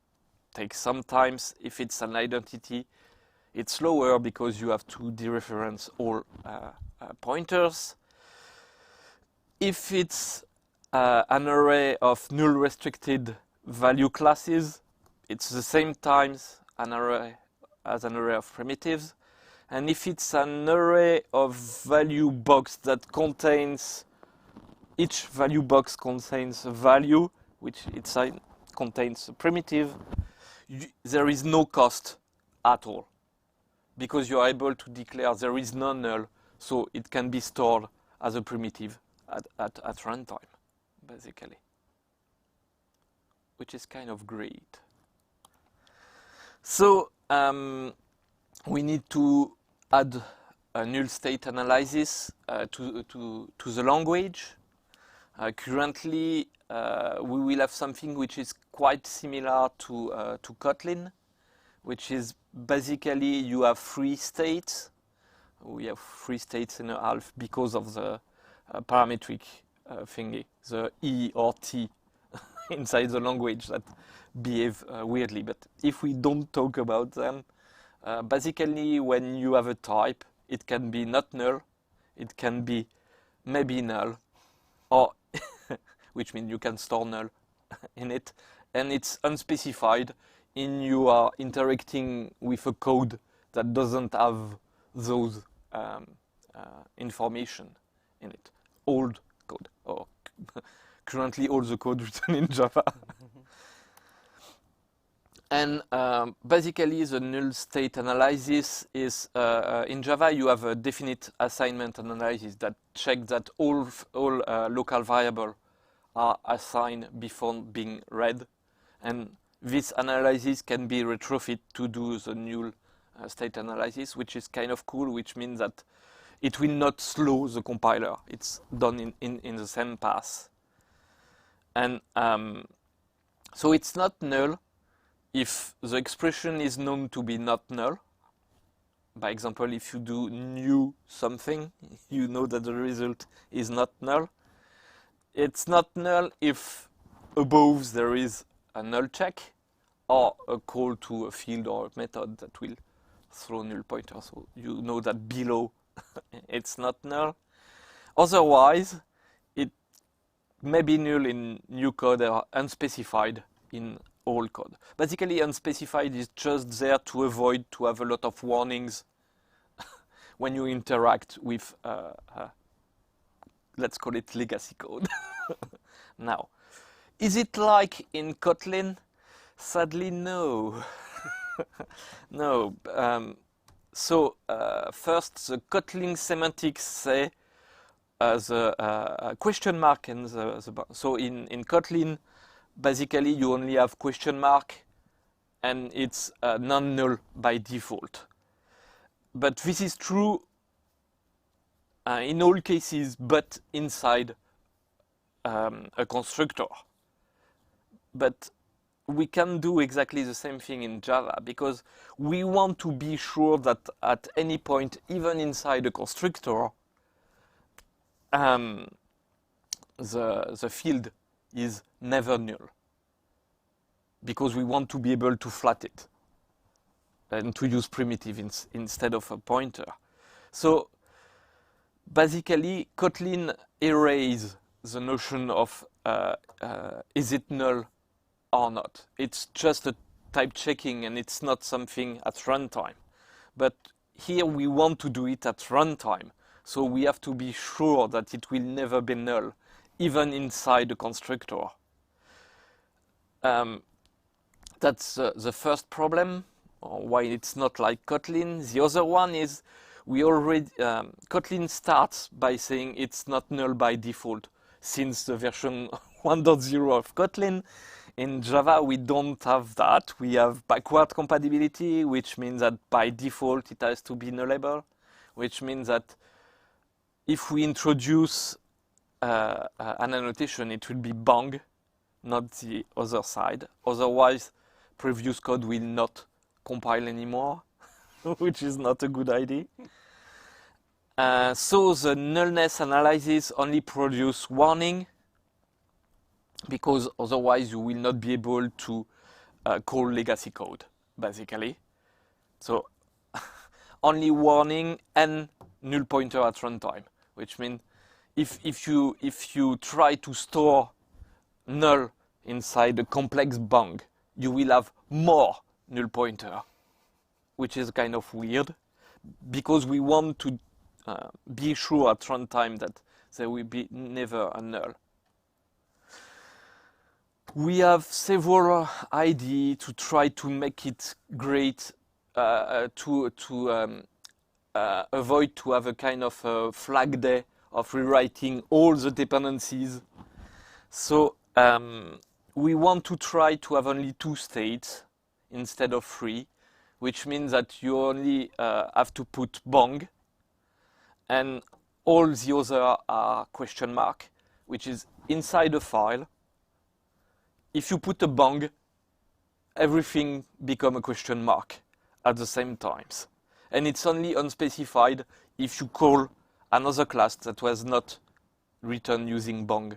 takes some time. If it's an identity, it's slower because you have to dereference all pointers. If it's an array of null restricted value classes, it's the same times an array as an array of primitives. And if it's an array of value box that contains, each value box contains a value, which inside contains a primitive, there is no cost at all, because you are able to declare there is no null, so it can be stored as a primitive at runtime, basically, which is kind of great. So we need to add a null state analysis to the language. Currently, we will have something which is quite similar to Kotlin, which is basically you have 3 states. We have 3 states and a half because of the parametric thingy, the E or T inside the language that behave weirdly. But if we don't talk about them, basically when you have a type, it can be not null, it can be maybe null, or which means you can store null in it, and it's unspecified. You are interacting with a code that doesn't have those information in it. Old code, or currently all the code written in Java. And basically the null state analysis is, in Java you have a definite assignment analysis that checks that all local variables are assigned before being read. And this analysis can be retrofit to do the null state analysis, which is kind of cool, which means that it will not slow the compiler. It's done in the same path. And so it's not null if the expression is known to be not null. By example, if you do new something, you know that the result is not null. It's not null if above there is a null check or a call to a field or a method that will throw null pointer. So you know that below it's not null. Otherwise, it may be null in new code or unspecified in old code. Basically, unspecified is just there to avoid to have a lot of warnings when you interact with, let's call it legacy code. Now, is it like in Kotlin? Sadly, no. No. So first, the Kotlin semantics say the question mark and so in Kotlin, basically you only have question mark, and it's non-null by default. But this is true in all cases, but inside a constructor. But we can do exactly the same thing in Java, because we want to be sure that at any point, even inside a constructor, the field is never null, because we want to be able to flat it and to use primitive instead of a pointer. So basically, Kotlin erases the notion of is it null or not. It's just a type checking, and it's not something at runtime. But here we want to do it at runtime, so we have to be sure that it will never be null, even inside the constructor. That's the first problem, or why it's not like Kotlin. The other one is we already Kotlin starts by saying it's not null by default since the version 1.0 of Kotlin. In Java, we don't have that. We have backward compatibility, which means that by default it has to be nullable, which means that if we introduce an annotation, it will be bang, not the other side. Otherwise, previous code will not compile anymore, which is not a good idea. So the nullness analysis only produce warning, because otherwise you will not be able to call legacy code, basically. So only warning and null pointer at runtime, which means if you try to store null inside a complex bang, you will have more null pointer, which is kind of weird, because we want to be sure at runtime that there will be never a null. We have several ideas to try to make it great, to avoid to have a kind of a flag day of rewriting all the dependencies. So we want to try to have only 2 states instead of 3, which means that you only have to put bang, and all the other are question mark, which is inside a file. If you put a bang, everything becomes a question mark at the same times. And it's only unspecified if you call another class that was not written using bang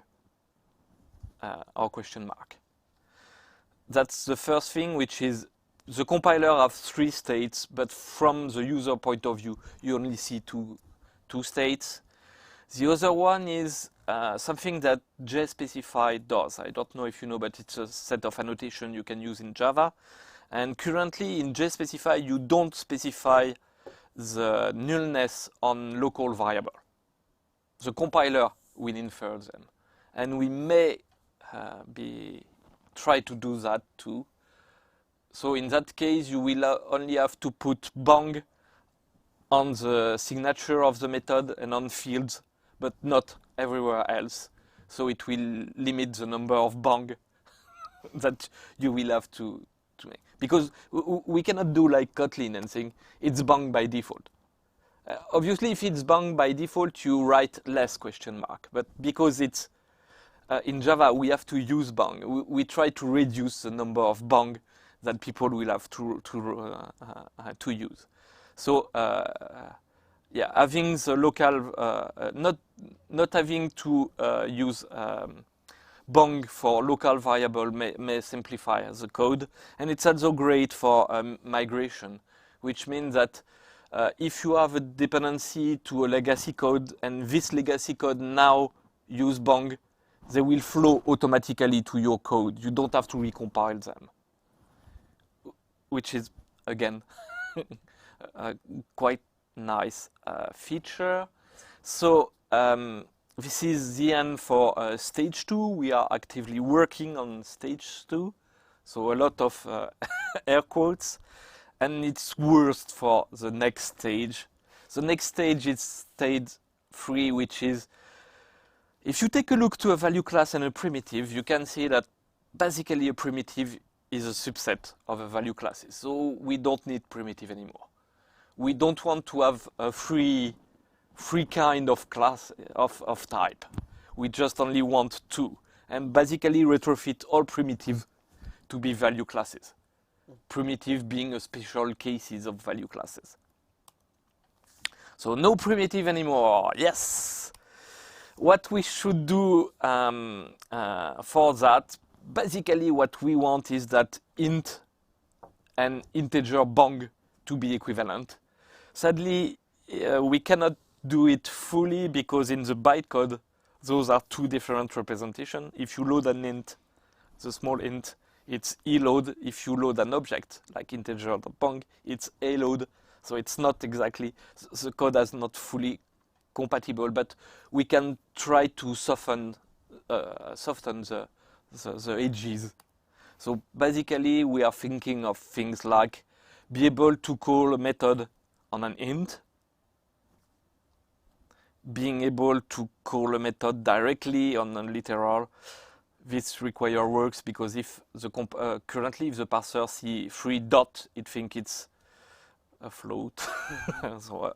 or question mark. That's the first thing, which is the compiler has 3 states, but from the user point of view, you only see two states. The other one is something that JSpecify does. I don't know if you know, but it's a set of annotation you can use in Java. And currently in JSpecify, you don't specify the nullness on local variable. The compiler will infer them. And we may try to do that too. So in that case, you will only have to put bang on the signature of the method and on fields, but not everywhere else. So it will limit the number of bang that you will have to make. Because we cannot do like Kotlin and saying it's bang by default. Obviously, if it's bang by default, you write less question mark. But because it's in Java, we have to use bang. We try to reduce the number of bang that people will have to use. So yeah, having the local, not having to use bang for local variable may simplify the code, and it's also great for migration, which means that if you have a dependency to a legacy code and this legacy code now use bang, they will flow automatically to your code. You don't have to recompile them, which is again a quite nice feature. So this is the end for stage 2. We are actively working on stage 2. So a lot of air quotes, and it's worst for the next stage. The next stage is stage 3, which is, if you take a look to a value class and a primitive, you can see that basically a primitive is a subset of a value classes. So we don't need primitive anymore. We don't want to have a free kind of class of type. We just only want 2, and basically retrofit all primitive to be value classes. Primitive being a special cases of value classes. So no primitive anymore. Yes. What we should do for that, basically what we want is that int and integer bang to be equivalent. Sadly, we cannot do it fully because in the bytecode, those are 2 different representations. If you load an int, the small int, it's eload. If you load an object like integer.bang, it's aload. So it's not exactly, the code is not fully compatible, but we can try to soften the edges. So basically, we are thinking of things like be able to call a method on an int, being able to call a method directly on a literal. This require works because if the currently if the parser see 3 dot, it think it's a float so,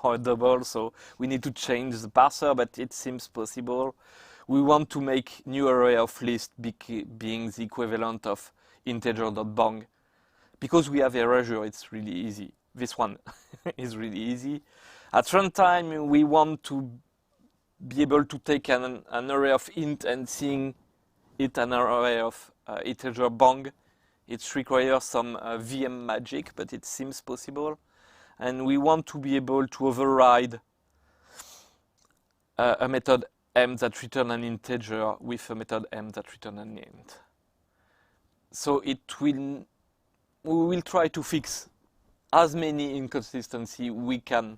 or a double. So we need to change the parser, but it seems possible. We want to make new array of list being the equivalent of integer.bang. Because we have Azure, it's really easy. This one is really easy. At runtime, we want to be able to take an array of int and seeing it an array of integer bang. It requires some VM magic, but it seems possible. And we want to be able to override a method m that return an integer with a method m that return an int. So we will try to fix as many inconsistency we can.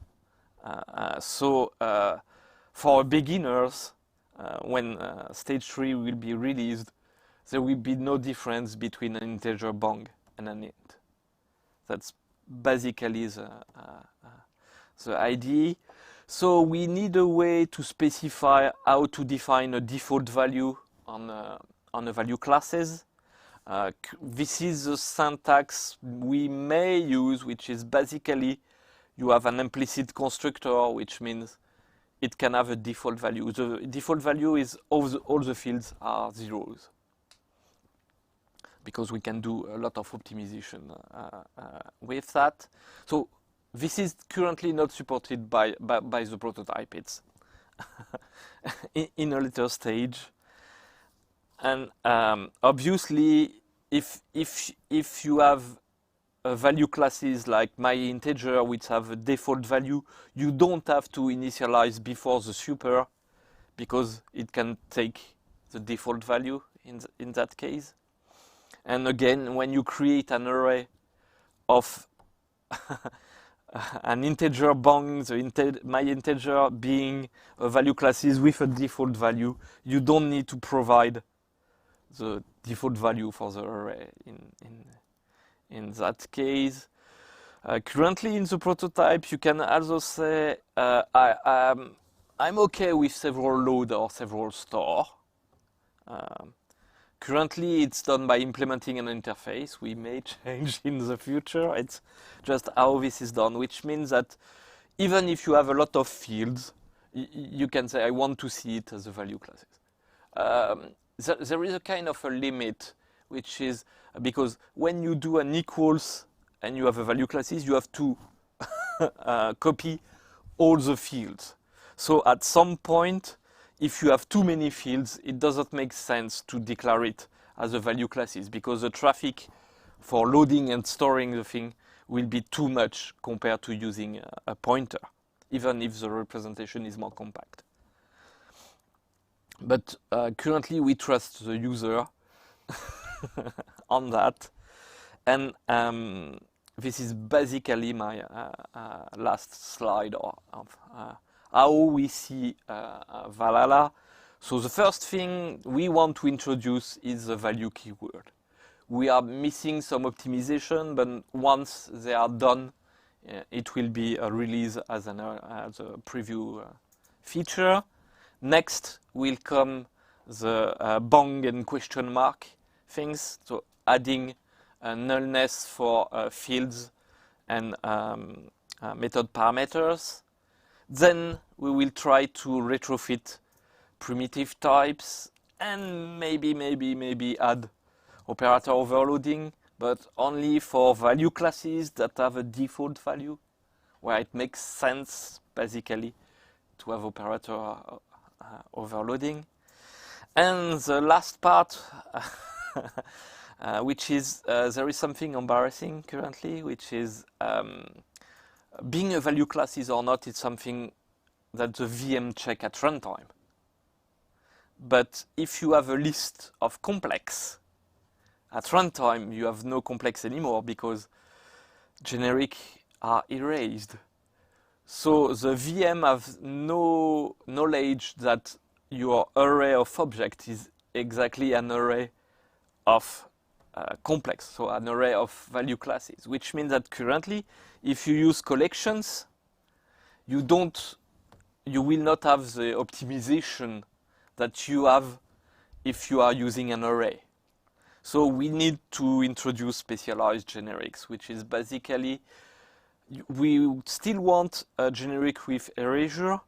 For beginners, when stage 3 will be released, there will be no difference between an integer bang and an int. That's basically the idea. So we need a way to specify how to define a default value on a value classes. This is the syntax we may use, which is basically you have an implicit constructor, which means it can have a default value. The default value is all the fields are zeros, because we can do a lot of optimization with that. So this is currently not supported by the prototype. It's in a later stage. And obviously, if you have value classes like myInteger, which have a default value, you don't have to initialize before the super, because it can take the default value in that case. And again, when you create an array of an integer bang, myInteger being a value classes with a default value, you don't need to provide the default value for the array in that case. Currently in the prototype, you can also say I'm okay with several load or several store. Currently, it's done by implementing an interface. We may change in the future. It's just how this is done, which means that even if you have a lot of fields, you can say, I want to see it as a value classes. There is a kind of a limit, which is because when you do an equals and you have a value classes, you have to copy all the fields. So at some point, if you have too many fields, it doesn't make sense to declare it as a value classes, because the traffic for loading and storing the thing will be too much compared to using a pointer, even if the representation is more compact. But currently we trust the user on that. And this is basically my last slide of how we see Valhalla. So the first thing we want to introduce is the value keyword. we are missing some optimization, but once they are done, it will be released as a preview feature. Next will come the bang and question mark things, so adding nullness for fields and method parameters. Then we will try to retrofit primitive types and maybe add operator overloading, but only for value classes that have a default value, where it makes sense basically to have operator overloading. And the last part, which is there is something embarrassing currently, which is being a value classes or not, it's something that the VM check at runtime. But if you have a list of complex, at runtime you have no complex anymore because generic are erased. So the VM has no knowledge that your array of objects is exactly an array of complex, so an array of value classes, which means that currently, if you use collections, you will not have the optimization that you have if you are using an array. So we need to introduce specialized generics, which is basically, we still want a generic with erasure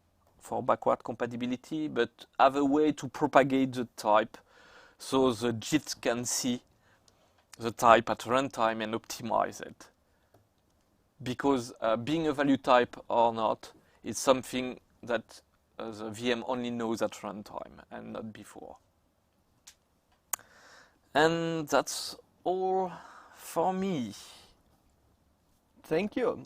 for backward compatibility, but have a way to propagate the type so the JIT can see the type at runtime and optimize it. Because being a value type or not is something that the VM only knows at runtime and not before. And that's all for me. Thank you.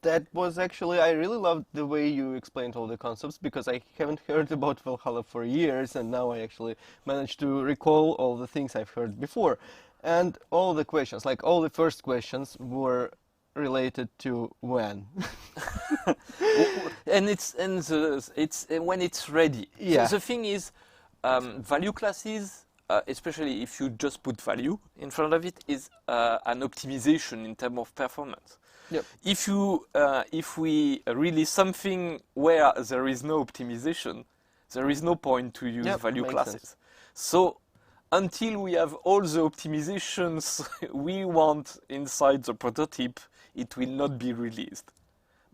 That was actually, I really loved the way you explained all the concepts, because I haven't heard about Valhalla for years, and now I actually managed to recall all the things I've heard before. And all the questions, like all the first questions, were related to when. And it's when it's ready. Yeah. So the thing is, value classes, especially if you just put value in front of it, is an optimization in terms of performance. Yep. If we release something where there is no optimization, there is no point to use value classes. Sense. So until we have all the optimizations we want inside the prototype, it will not be released.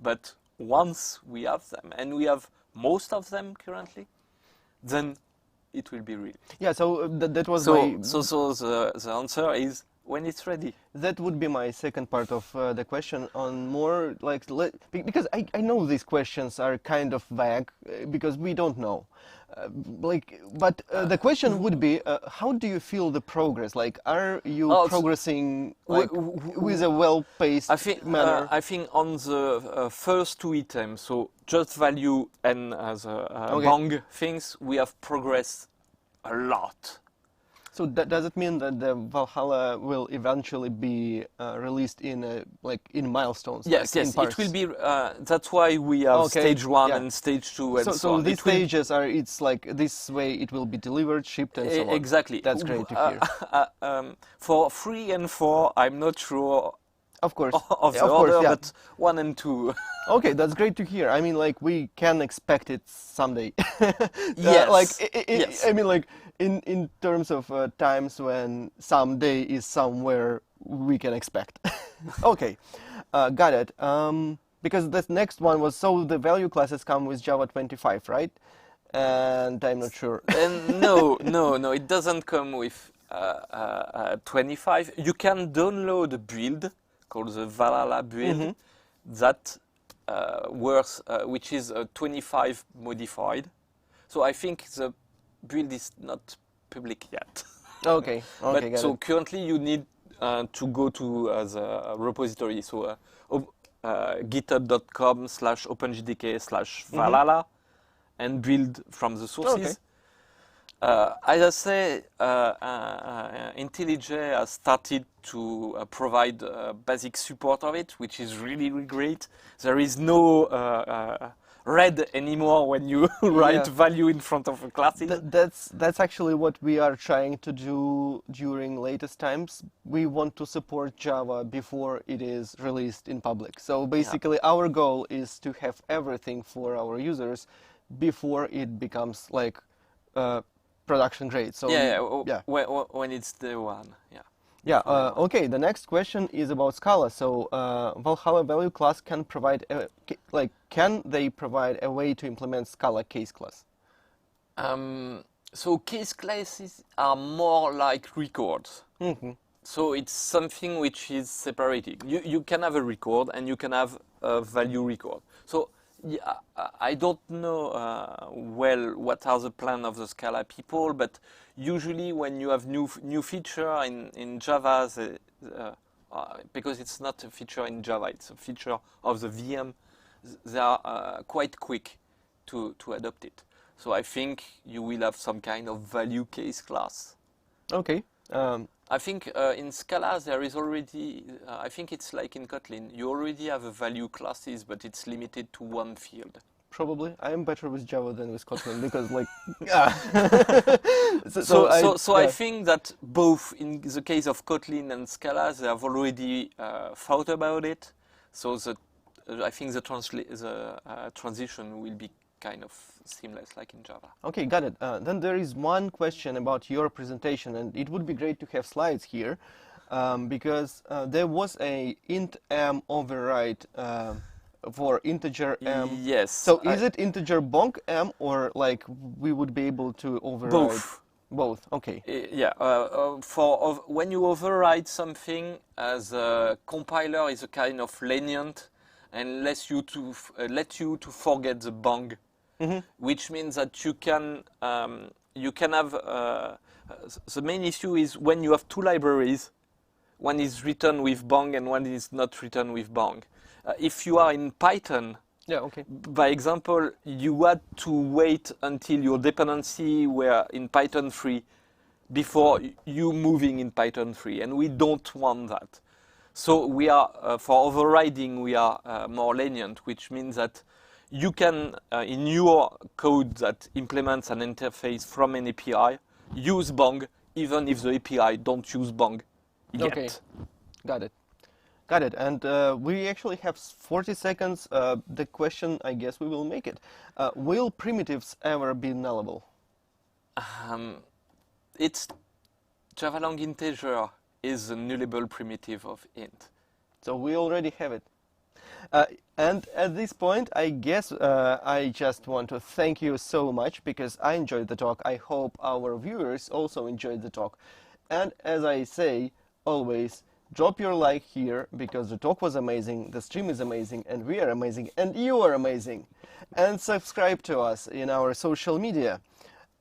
But once we have them, and we have most of them currently, then it will be released. Yeah, so that was So the answer is when it's ready. That would be my second part of the question, on more like, because I know these questions are kind of vague, because we don't know. But the question would be, how do you feel the progress? Like, are you progressing like, with a well-paced manner? I think on the first two items, so just value and the bang things, we have progressed a lot. So does it mean that the Valhalla will eventually be released in in milestones? Yes, like yes, in it will be. That's why we have stage 1 and stage 2 and so on. So these stages are, it's like this way it will be delivered, shipped, and so on. Exactly. That's great to hear. For 3 and 4, I'm not sure. Of course. Of the order, but 1 and 2. Okay, that's great to hear. I mean, like, we can expect it someday. Yes. Yes. I mean, like, in terms of times when someday is somewhere we can expect. Okay, got it. Because this next one was, so the value classes come with Java 25, right? And I'm not sure. And no, it doesn't come with 25. You can download a build called the Valhalla build that works, which is 25 modified. So I think the build is not public yet. Okay. Okay. But so currently you need to go to the repository. So github.com/openjdk/Valhalla and build from the sources. As I say, IntelliJ has started to provide basic support of it, which is really, really great. There is no read anymore when you write Yeah. value in front of a class. That's actually what we are trying to do during latest times. We want to support Java before it is released in public. So basically, our goal is to have everything for our users before it becomes like production grade. So yeah. When it's the one, yeah. Yeah. Okay. The next question is about Scala. So Valhalla value class can provide can they provide a way to implement Scala case class? So case classes are more like records. So it's something which is separated. You can have a record and you can have a value record. So yeah, I don't know well what are the plan of the Scala people, but usually when you have new feature in Java, because it's not a feature in Java, it's a feature of the VM, they are quite quick to adopt it. So I think you will have some kind of value case class. Okay. I think in Scala there is already, I think it's like in Kotlin, you already have a value classes, but it's limited to one field. Probably. I am better with Java than with Kotlin because like, So I think that both in the case of Kotlin and Scala, they have already thought about it. So I think the transition will be kind of seamless like in Java. Okay, got it. Then there is one question about your presentation, and it would be great to have slides here because there was a int m override for integer m. Yes. So is it integer bonk m or like we would be able to override? Both. Both. Okay. Yeah. When you override something, as a compiler is a kind of lenient and lets you to forget the bang. Which means that you can have the main issue is when you have two libraries, one is written with bang and one is not written with bang. If you are in Python, yeah, okay. By example, you had to wait until your dependency were in Python 3 before you moving in Python 3, and we don't want that. So we are for overriding we are more lenient, which means that you can, in your code that implements an interface from an API, use bang even if the API don't use bang yet. Okay, got it. Got it. And we actually have 40 seconds. The question, I guess we will make it. Will primitives ever be nullable? It's Java long integer is a nullable primitive of int. So we already have it. And at this point, I guess I just want to thank you so much because I enjoyed the talk. I hope our viewers also enjoyed the talk. And as I say, always, drop your like here because the talk was amazing, the stream is amazing, and we are amazing, and you are amazing. And subscribe to us in our social media.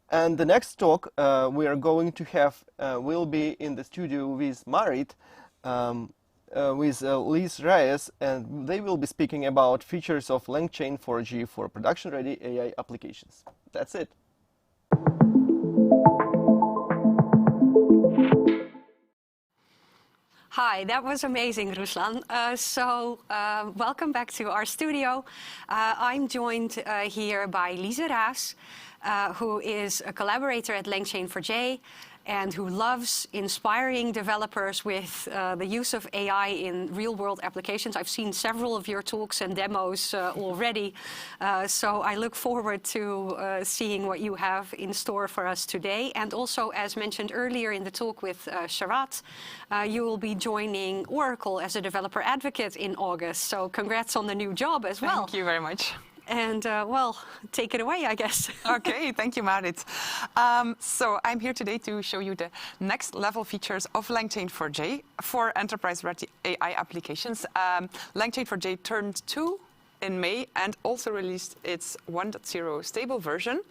And the next talk we are going to have will be in the studio with Marit, with Lize Raes, and they will be speaking about features of LangChain 4G for production-ready AI applications. That's it. Hi, that was amazing, Ruslan. Welcome back to our studio. I'm joined here by Lize Raes, who is a collaborator at LangChain 4J and who loves inspiring developers with the use of AI in real-world applications. I've seen several of your talks and demos already, so I look forward to seeing what you have in store for us today. And also, as mentioned earlier in the talk with Sharat, you will be joining Oracle as a developer advocate in August. So congrats on the new job as well. Thank you very much. And well, take it away, I guess. Okay, thank you, Marit. So I'm here today to show you the next level features of LangChain 4J for enterprise-ready AI applications. LangChain 4J turned 2 in May and also released its 1.0 stable version.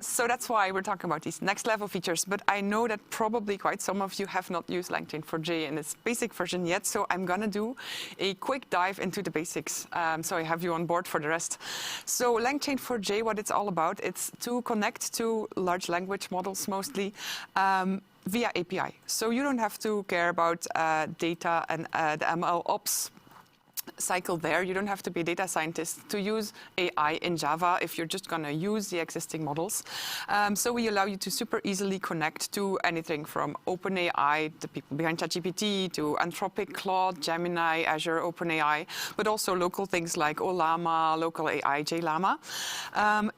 So that's why we're talking about these next level features. But I know that probably quite some of you have not used LangChain 4J in its basic version yet. So I'm going to do a quick dive into the basics. So I have you on board for the rest. So LangChain 4J, what it's all about, it's to connect to large language models mostly. Via API. So you don't have to care about data and the ML ops cycle there. You don't have to be a data scientist to use AI in Java if you're just going to use the existing models. So we allow you to super easily connect to anything from OpenAI, the people behind ChatGPT, to Anthropic, Claude, Gemini, Azure, OpenAI, but also local things like Olama, local AI, JLama.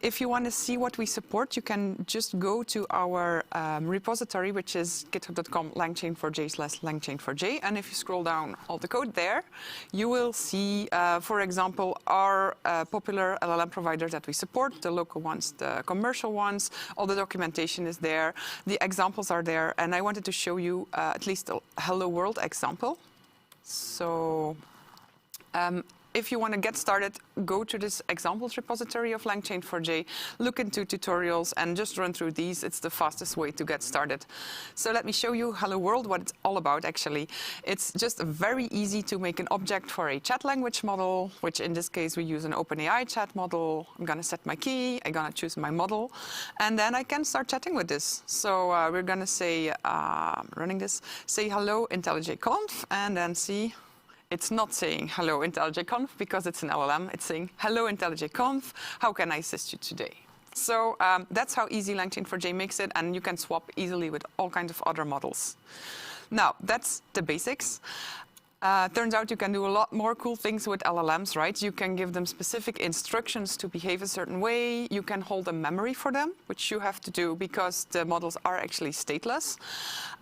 If you want to see what we support, you can just go to our repository, which is github.com/langchain4j. And if you scroll down all the code there, you will see, for example, our popular LLM providers that we support, the local ones, the commercial ones. All the documentation is there. The examples are there. And I wanted to show you at least a Hello World example. So if you want to get started, go to this examples repository of LangChain4j, look into tutorials, and just run through these. It's the fastest way to get started. So let me show you Hello World, what it's all about, actually. It's just very easy to make an object for a chat language model, which in this case, we use an OpenAI chat model. I'm going to set my key. I'm going to choose my model. And then I can start chatting with this. So we're going to say, running this, say hello IntelliJ Conf, and then see. It's not saying hello IntelliJ Conf because it's an LLM. It's saying hello IntelliJ Conf. How can I assist you today? So that's how easy LangChain4j makes it, and you can swap easily with all kinds of other models. Now that's the basics. Turns out you can do a lot more cool things with LLMs, right? You can give them specific instructions to behave a certain way. You can hold a memory for them, which you have to do because the models are actually stateless.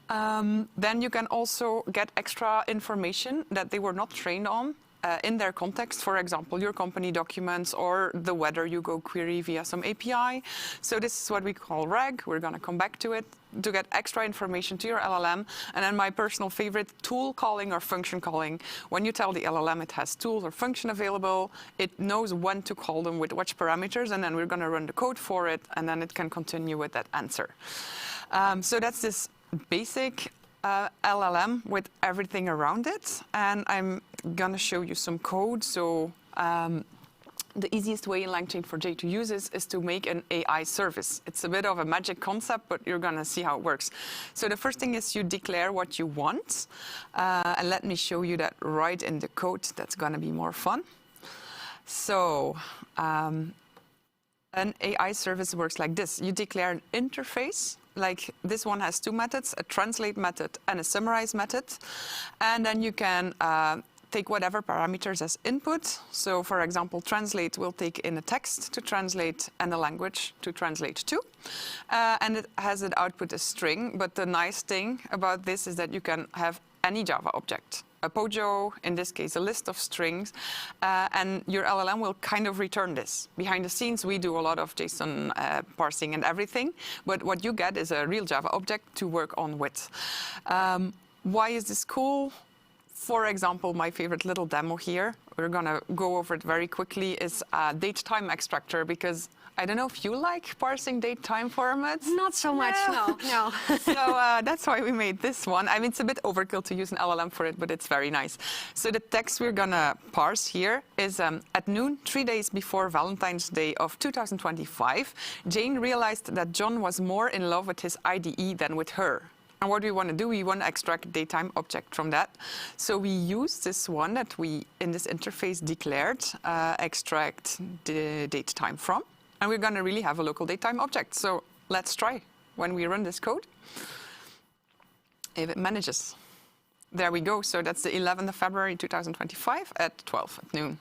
Then you can also get extra information that they were not trained on in their context. For example, your company documents or the weather you go query via some API. So this is what we call RAG. We're going to come back to it to get extra information to your LLM. And then my personal favorite, tool calling or function calling. When you tell the LLM it has tools or function available, it knows when to call them with which parameters, and then we're going to run the code for it, and then it can continue with that answer. So that's this basic LLM with everything around it, and I'm gonna show you some code. So the easiest way in LangChain4j to use this is to make an AI service. It's a bit of a magic concept, but you're gonna see how it works. So the first thing is you declare what you want, and let me show you that right in the code. That's gonna be more fun. So an AI service works like this. You declare an interface. Like this one has two methods, a translate method and a summarize method. And then you can take whatever parameters as input. So for example, translate will take in a text to translate and a language to translate to. And it has an output a string. But the nice thing about this is that you can have any Java object. A POJO, in this case, a list of strings, and your LLM will kind of return this. Behind the scenes, we do a lot of JSON parsing and everything, but what you get is a real Java object to work on with. Why is this cool? For example, my favorite little demo here, we're going to go over it very quickly, is a date-time extractor, because I don't know if you like parsing date-time formats. Not so much, no. So that's why we made this one. I mean, it's a bit overkill to use an LLM for it, but it's very nice. So the text we're going to parse here is at noon, 3 days before Valentine's Day of 2025, Jane realized that John was more in love with his IDE than with her. And what do we want to do? We want to extract a datetime object from that. So we use this one that we, in this interface, declared, extract the datetime from. And we're going to really have a local datetime object. So let's try when we run this code. If it manages. There we go. So that's the 11th of February 2025 at 12 at noon.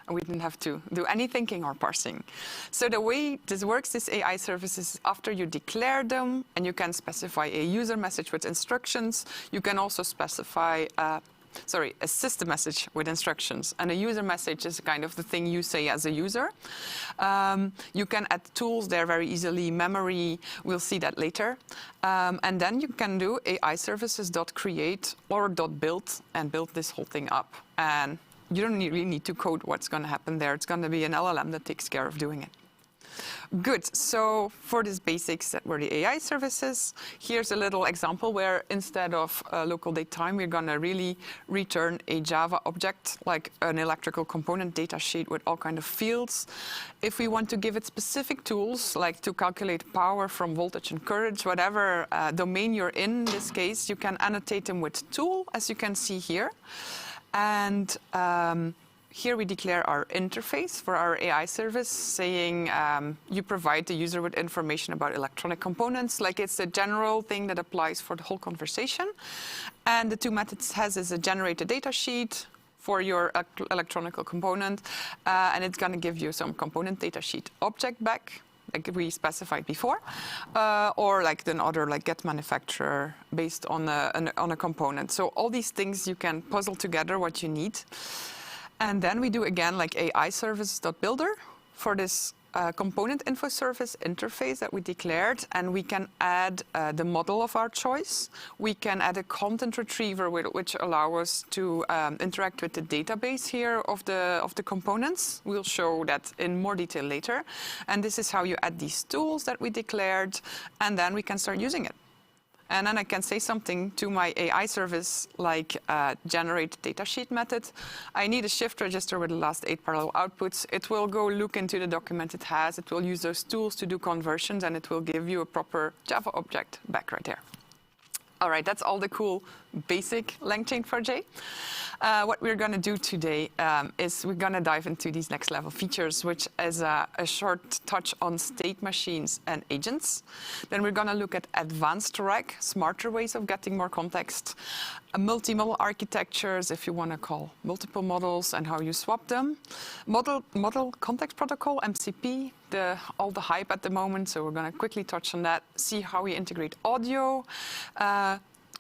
And we didn't have to do any thinking or parsing. So the way this works, this AI services, after you declare them, and you can specify a user message with instructions. You can also specify a system message with instructions. And a user message is kind of the thing you say as a user. You can add tools there very easily, memory, we'll see that later. And then you can do AI services.create or .build and build this whole thing up. And you don't really need to code what's going to happen there. It's going to be an LLM that takes care of doing it. Good. So for these basics that were the AI services, here's a little example where instead of local datetime, we're going to really return a Java object, like an electrical component data sheet with all kinds of fields. If we want to give it specific tools, like to calculate power from voltage and current, whatever domain you're in this case, you can annotate them with tool, as you can see here. And here we declare our interface for our AI service, saying you provide the user with information about electronic components, like it's a general thing that applies for the whole conversation. And the two methods has is a generate a data sheet for your electronic component, and it's going to give you some component data sheet object back, like we specified before, or like another like get manufacturer based on a component. So all these things you can puzzle together what you need. And then we do again like AI service.builder for this component info service interface that we declared, and we can add the model of our choice. We can add a content retriever which allow us to interact with the database here of the components. We'll show that in more detail later. And this is how you add these tools that we declared, and then we can start using it. And then I can say something to my AI service like generate datasheet method. I need a shift register with the last 8 parallel outputs. It will go look into the document it has. It will use those tools to do conversions, and it will give you a proper Java object back right there. All right, that's all the cool basic LangChain4j. What we're going to do today is we're going to dive into these next level features, which is a short touch on state machines and agents. Then we're going to look at advanced RAG, smarter ways of getting more context, multi-model architectures, if you want to call multiple models, and how you swap them, model context protocol, MCP, all the hype at the moment, so we're going to quickly touch on that, see how we integrate audio,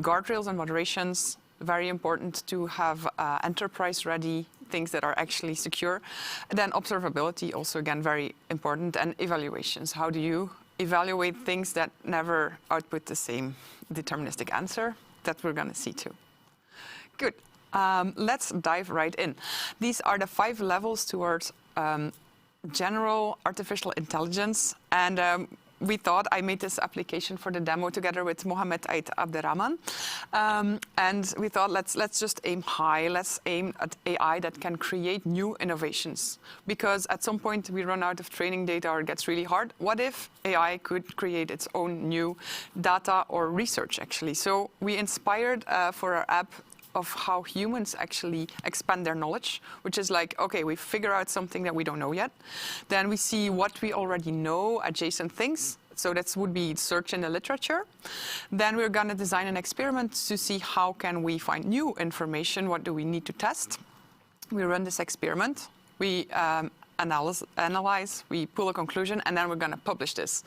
guardrails and moderations, very important to have enterprise-ready things that are actually secure. And then observability, also again, very important, and evaluations. How do you evaluate things that never output the same deterministic answer? That we're going to see too. Good. Let's dive right in. These are the 5 levels towards general artificial intelligence, and we thought I made this application for the demo together with Mohammed Ait Abderrahman, and we thought let's just aim high. Let's aim at AI that can create new innovations, because at some point we run out of training data or it gets really hard. What if AI could create its own new data or research actually? So we inspired for our app of how humans actually expand their knowledge, which is like, okay, we figure out something that we don't know yet. Then we see what we already know, adjacent things. So that would be search in the literature. Then we're going to design an experiment to see how can we find new information, what do we need to test. We run this experiment. We analyze, we pull a conclusion, and then we're going to publish this.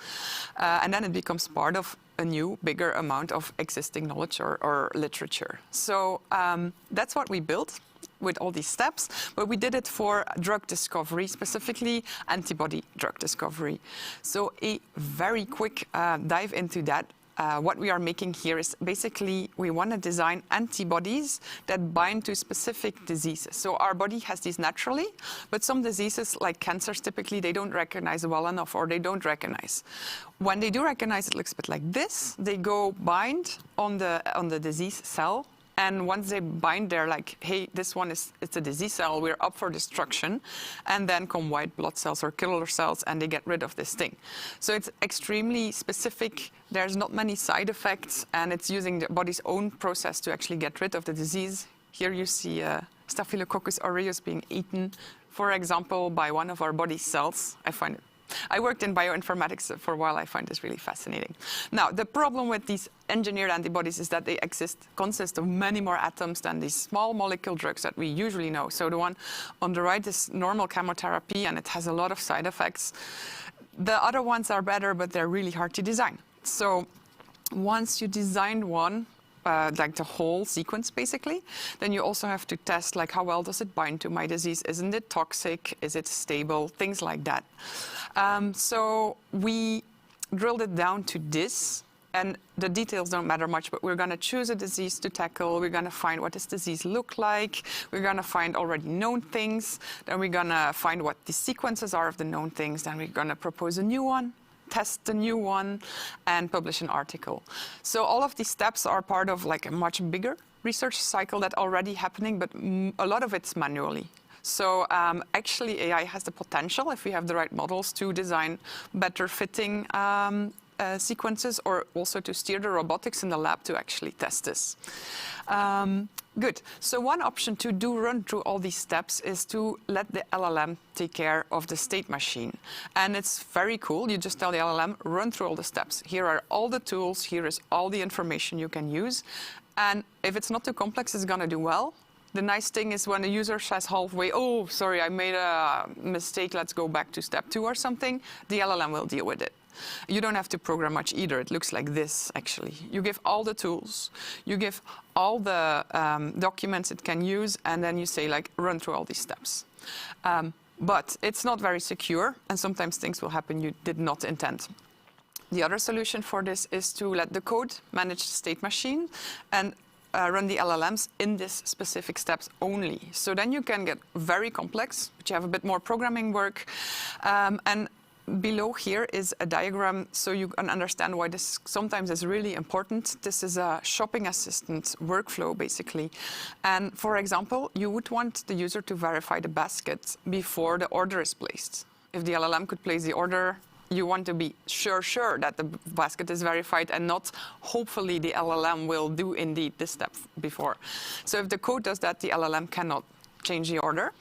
And then it becomes part of a new, bigger amount of existing knowledge or literature. So that's what we built with all these steps, but we did it for drug discovery, specifically antibody drug discovery. So a very quick dive into that. What we are making here is basically we want to design antibodies that bind to specific diseases. So our body has these naturally, but some diseases like cancers typically they don't recognize well enough, or they don't recognize. When they do recognize, it looks a bit like this. They go bind on the disease cell. And once they bind, they're like, hey, this one it's a disease cell, we're up for destruction. And then come white blood cells or killer cells, and they get rid of this thing. So it's extremely specific. There's not many side effects, and it's using the body's own process to actually get rid of the disease. Here you see Staphylococcus aureus being eaten, for example, by one of our body cells. I worked in bioinformatics for a while. I find this really fascinating. Now, the problem with these engineered antibodies is that they consist of many more atoms than these small molecule drugs that we usually know. So the one on the right is normal chemotherapy, and it has a lot of side effects. The other ones are better, but they're really hard to design. So once you designed one, like the whole sequence basically, then you also have to test like how well does it bind to my disease? Isn't it toxic? Is it stable? Things like that. So we drilled it down to this, and the details don't matter much, but we're going to choose a disease to tackle. We're going to find what this disease look like. We're going to find already known things. Then we're going to find what the sequences are of the known things. Then we're going to propose a new one, test the new one, and publish an article. So all of these steps are part of like a much bigger research cycle that's already happening, but a lot of it's manually. So actually AI has the potential, if we have the right models, to design better fitting sequences, or also to steer the robotics in the lab to actually test this. Good. So one option to run through all these steps is to let the LLM take care of the state machine. And it's very cool. You just tell the LLM, run through all the steps. Here are all the tools. Here is all the information you can use. And if it's not too complex, it's going to do well. The nice thing is when the user says halfway, oh, sorry, I made a mistake, let's go back to step 2 or something, the LLM will deal with it. You don't have to program much either. It looks like this, actually. You give all the tools, you give all the documents it can use, and then you say, like, run through all these steps. But it's not very secure, and sometimes things will happen you did not intend. The other solution for this is to let the code manage the state machine and run the LLMs in this specific steps only. So then you can get very complex, but you have a bit more programming work. And below here is a diagram so you can understand why this sometimes is really important. This is a shopping assistant workflow, basically. And for example, you would want the user to verify the basket before the order is placed. If the LLM could place the order, you want to be sure that the basket is verified and not hopefully the LLM will do indeed this step before. So if the code does that, the LLM cannot change the order.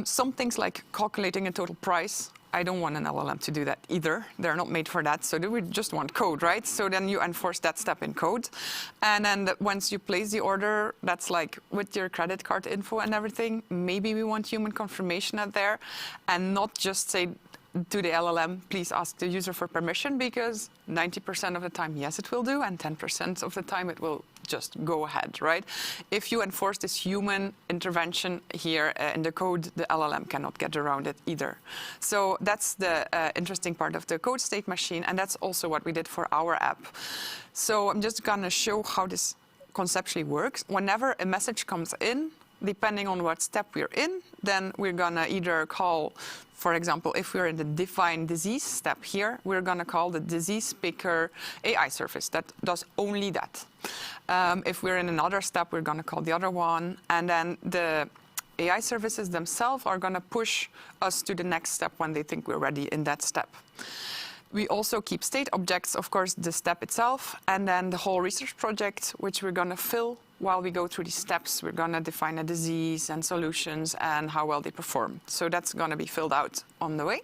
Some things like calculating a total price, I don't want an LLM to do that either. They're not made for that, so we just want code, right? So then you enforce that step in code. And then once you place the order, that's like with your credit card info and everything, maybe we want human confirmation out there and not just say to the LLM, please ask the user for permission, because 90% of the time, yes, it will do, and 10% of the time it will just go ahead, right? If you enforce this human intervention here in the code, the LLM cannot get around it either. So that's the interesting part of the code state machine, and that's also what we did for our app. So I'm just gonna show how this conceptually works. Whenever a message comes in, depending on what step we're in, then we're gonna either call, for example, if we're in the define disease step here, we're gonna call the disease picker AI service that does only that. If we're in another step, we're gonna call the other one, and then the AI services themselves are gonna push us to the next step when they think we're ready in that step. We also keep state objects, of course, the step itself, and then the whole research project, which we're gonna fill while we go through these steps. We're gonna define a disease and solutions and how well they perform. So that's gonna be filled out on the way.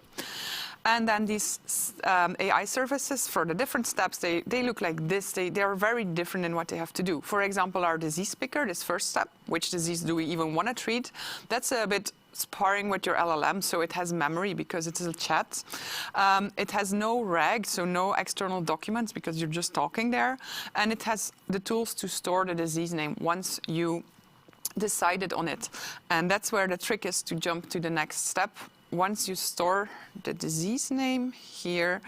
And then these AI services for the different steps, they look like this. They are very different in what they have to do. For example, our disease picker, this first step, which disease do we even want to treat? That's a bit sparring with your LLM, so it has memory because it's a chat. It has no RAG, so no external documents because you're just talking there. And it has the tools to store the disease name once you decided on it. And that's where the trick is to jump to the next step. Once you store the disease name here,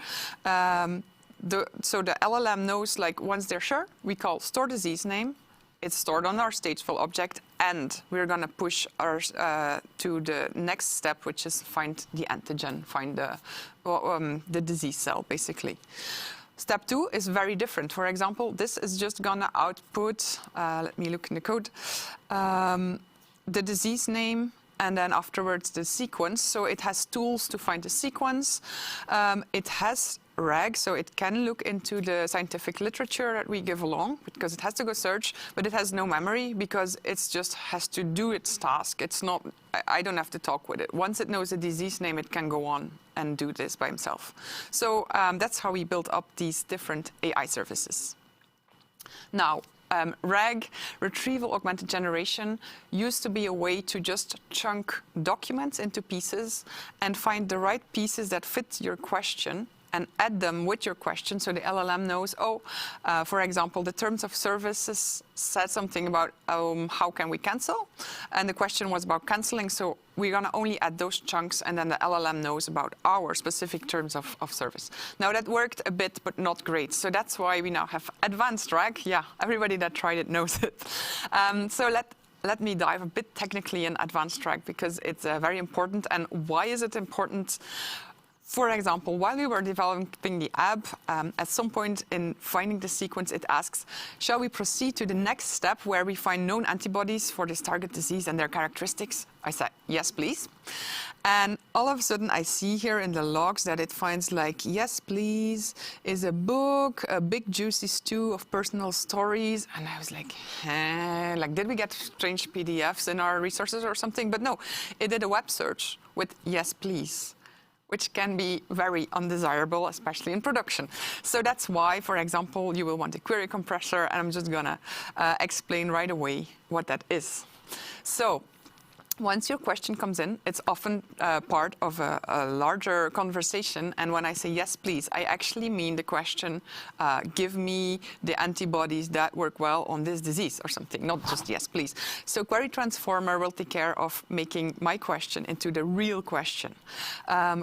so the LLM knows, like, once they're sure, we call store disease name. It's stored on our stateful object, and we're going to push ours to the next step, which is find the antigen, find the disease cell, basically. Step 2 is very different. For example, this is just going to output, let me look in the code, the disease name, and then afterwards the sequence. So it has tools to find the sequence. It has RAG, so it can look into the scientific literature that we give along, because it has to go search, but it has no memory because it just has to do its task. It's not, I don't have to talk with it. Once it knows the disease name, it can go on and do this by himself. So that's how we built up these different AI services. Now, RAG, Retrieval Augmented Generation, used to be a way to just chunk documents into pieces and find the right pieces that fit your question and add them with your question, so the LLM knows, for example, the terms of services said something about how can we cancel, and the question was about canceling, so we're going to only add those chunks, and then the LLM knows about our specific terms of service. Now that worked a bit, but not great, so that's why we now have advanced RAG. Yeah, everybody that tried it knows it. So let me dive a bit technically in advanced RAG, because it's very important. And why is it important? For example, while we were developing the app, at some point in finding the sequence, it asks, shall we proceed to the next step where we find known antibodies for this target disease and their characteristics? I said, yes, please. And all of a sudden, I see here in the logs that it finds like, yes, please, is a book, a big juicy stew of personal stories. And I was like, like, did we get strange PDFs in our resources or something? But no, it did a web search with yes, please, which can be very undesirable, especially in production. So that's why, for example, you will want a query compressor, and I'm just gonna explain right away what that is. So once your question comes in, it's often part of a larger conversation. And when I say yes, please, I actually mean the question, give me the antibodies that work well on this disease or something, not just yes, please. So Query Transformer will take care of making my question into the real question.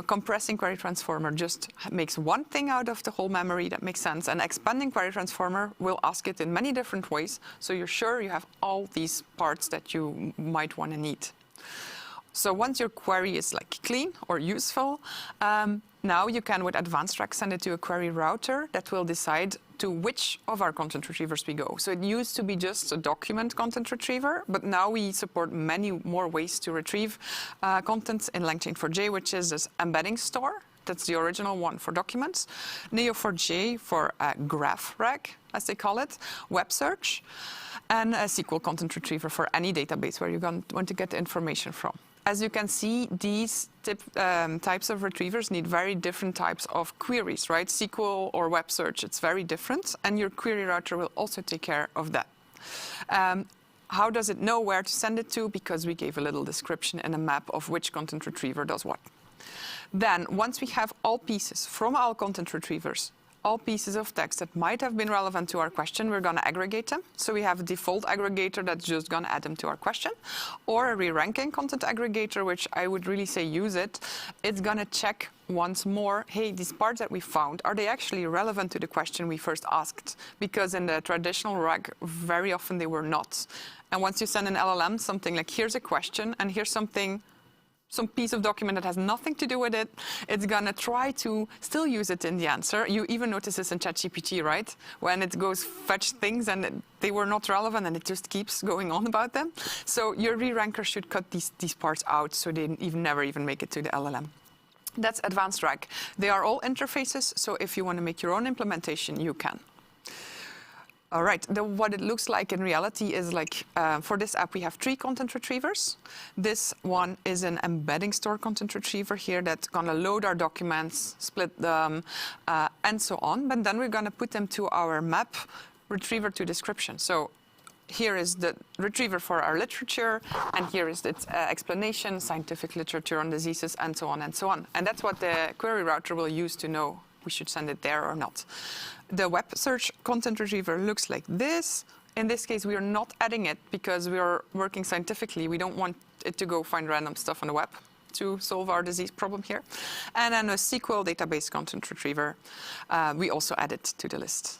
Compressing Query Transformer just makes one thing out of the whole memory that makes sense. And expanding Query Transformer will ask it in many different ways. So you're sure you have all these parts that you might want to need. So once your query is like clean or useful, now you can, with advanced track, send it to a query router that will decide to which of our content retrievers we go. So it used to be just a document content retriever, but now we support many more ways to retrieve content in LangChain4j, which is this embedding store. That's the original one for documents. Neo4j for graph rec, as they call it, web search, and a SQL content retriever for any database where you want to get the information from. As you can see, these types of retrievers need very different types of queries, right? SQL or web search, it's very different, and your query router will also take care of that. How does it know where to send it to? Because we gave a little description and a map of which content retriever does what. Then, once we have all pieces from all content retrievers, all pieces of text that might have been relevant to our question, we're going to aggregate them. So we have a default aggregator that's just going to add them to our question, or a re-ranking content aggregator, which I would really say use it. It's going to check once more, hey, these parts that we found, are they actually relevant to the question we first asked? Because in the traditional RAG, very often they were not. And once you send an LLM something like, here's a question, and here's something, some piece of document that has nothing to do with it, it's going to try to still use it in the answer. You even notice this in ChatGPT, right? When it goes fetch things and they were not relevant and it just keeps going on about them. So your re-ranker should cut these parts out so they never even make it to the LLM. That's advanced RAG. They are all interfaces, so if you want to make your own implementation, you can. All right, what it looks like in reality is like, for this app, we have 3 content retrievers. This one is an embedding store content retriever here that's gonna load our documents, split them, and so on. But then we're gonna put them to our map retriever to description. So here is the retriever for our literature, and here is its explanation, scientific literature on diseases, and so on and so on. And that's what the query router will use to know we should send it there or not. The web search content retriever looks like this. In this case, we are not adding it because we are working scientifically. We don't want it to go find random stuff on the web to solve our disease problem here. And then a SQL database content retriever, we also add it to the list.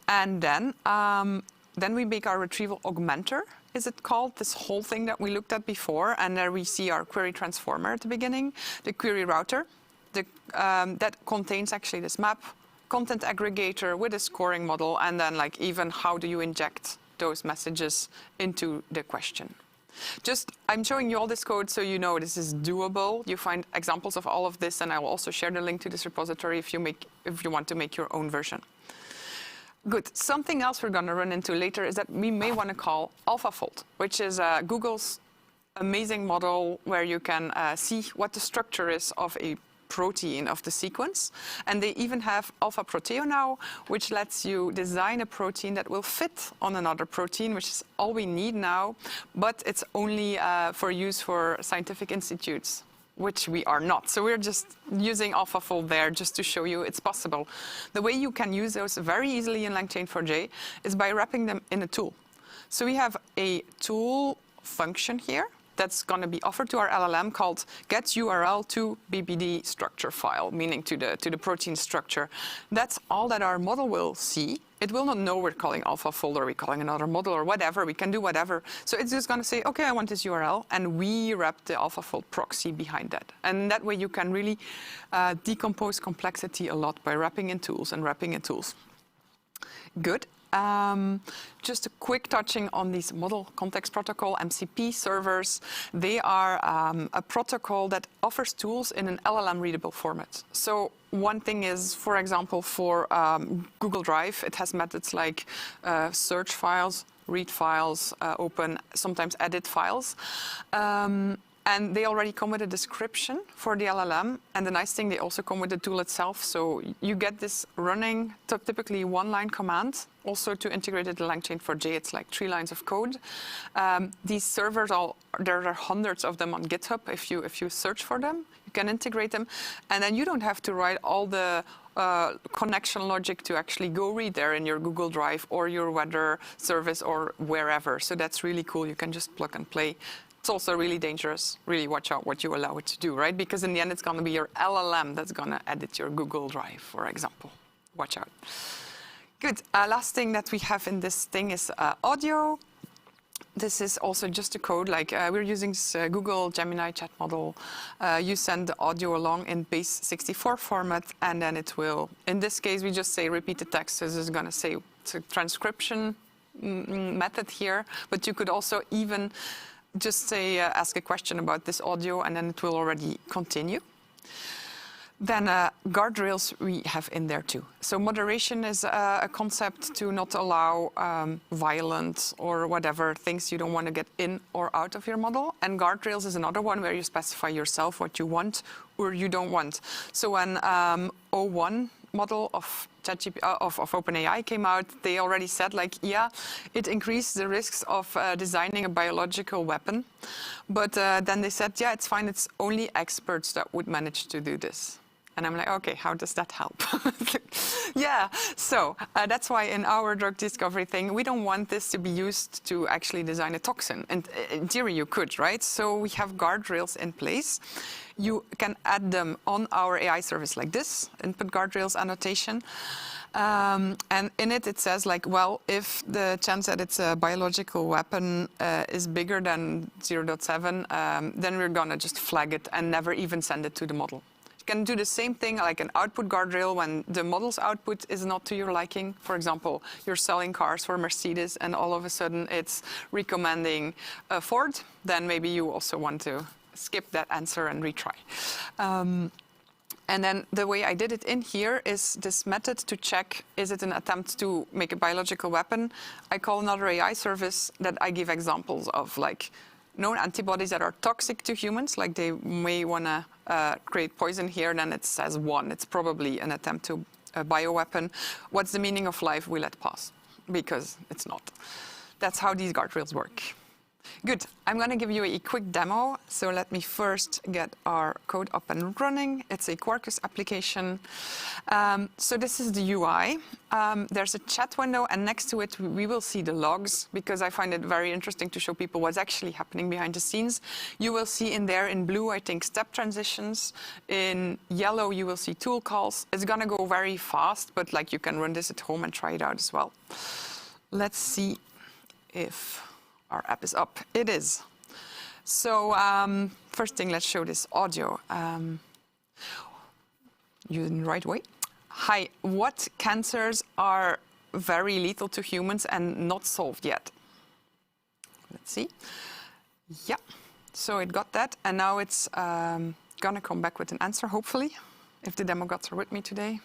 And then we make our retrieval augmenter, is it called, this whole thing that we looked at before. And there we see our query transformer at the beginning, the query router, that contains actually this map, content aggregator with a scoring model, and then like even how do you inject those messages into the question. I'm showing you all this code so you know this is doable. You find examples of all of this, and I will also share the link to this repository if you want to make your own version. Good. Something else we're going to run into later is that we may want to call AlphaFold, which is Google's amazing model where you can see what the structure is of a protein of the sequence. And they even have Alpha Proteo now, which lets you design a protein that will fit on another protein, which is all we need now, but it's only for use for scientific institutes, which we are not. So we're just using AlphaFold there just to show you it's possible. The way you can use those very easily in LangChain4j is by wrapping them in a tool. So we have a tool function here that's going to be offered to our LLM called get URL to BBD structure file, meaning to the protein structure. That's all that our model will see. It will not know we're calling AlphaFold or we're calling another model or whatever. We can do whatever. So it's just going to say, OK, I want this URL. And we wrap the AlphaFold proxy behind that. And that way you can really decompose complexity a lot by wrapping in tools and wrapping in tools. Good. Just a quick touching on these model context protocol, MCP servers. They are a protocol that offers tools in an LLM readable format. So one thing is, for example, for Google Drive, it has methods like search files, read files, open, sometimes edit files. And they already come with a description for the LLM. And the nice thing, they also come with the tool itself. So you get this running, typically one-line command. Also to integrate it in LangChain4j, it's like 3 lines of code. These servers, there are hundreds of them on GitHub. If you search for them, you can integrate them. And then you don't have to write all the connection logic to actually go read there in your Google Drive or your weather service or wherever. So that's really cool. You can just plug and play. It's also really dangerous. Really watch out what you allow it to do, right? Because in the end, it's going to be your LLM that's going to edit your Google Drive, for example. Watch out. Good. Last thing that we have in this thing is audio. This is also just a code. Like we're using this Google Gemini chat model. You send the audio along in base 64 format, and then it will, in this case, we just say repeat the text. So this is going to say it's a transcription method here. But you could also even just say, ask a question about this audio, and then it will already continue. Then guardrails we have in there too. So moderation is a concept to not allow violent or whatever things you don't want to get in or out of your model. And guardrails is another one where you specify yourself what you want or you don't want. So when 01 model of OpenAI came out, they already said, like, yeah, it increased the risks of designing a biological weapon. But then they said, yeah, it's fine. It's only experts that would manage to do this. And I'm like, OK, how does that help? Yeah, so that's why in our drug discovery thing, we don't want this to be used to actually design a toxin. And in theory, you could, right? So we have guardrails in place. You can add them on our AI service like this, input guardrails annotation. And in it, it says, like, well, if the chance that it's a biological weapon is bigger than 0.7, then we're going to just flag it and never even send it to the model. You can do the same thing like an output guardrail when the model's output is not to your liking. For example, you're selling cars for Mercedes and all of a sudden it's recommending a Ford. Then maybe you also want to skip that answer and retry. And then the way I did it in here is this method to check, is it an attempt to make a biological weapon? I call another AI service that I give examples of, like, known antibodies that are toxic to humans, like they may want to create poison here, then it says 1. It's probably an attempt to a bioweapon. What's the meaning of life? We let pass, because it's not. That's how these guardrails work. Good. I'm going to give you a quick demo. So let me first get our code up and running. It's a Quarkus application. So this is the UI. There's a chat window, and next to it, we will see the logs, because I find it very interesting to show people what's actually happening behind the scenes. You will see in there, in blue, I think, step transitions. In yellow, you will see tool calls. It's going to go very fast, but like you can run this at home and try it out as well. Let's see if our app is up. It is. So first thing, let's show this audio. You in the right way. Hi, what cancers are very lethal to humans and not solved yet? Let's see. Yeah, so it got that. And now it's gonna come back with an answer, hopefully, if the demo gods are with me today.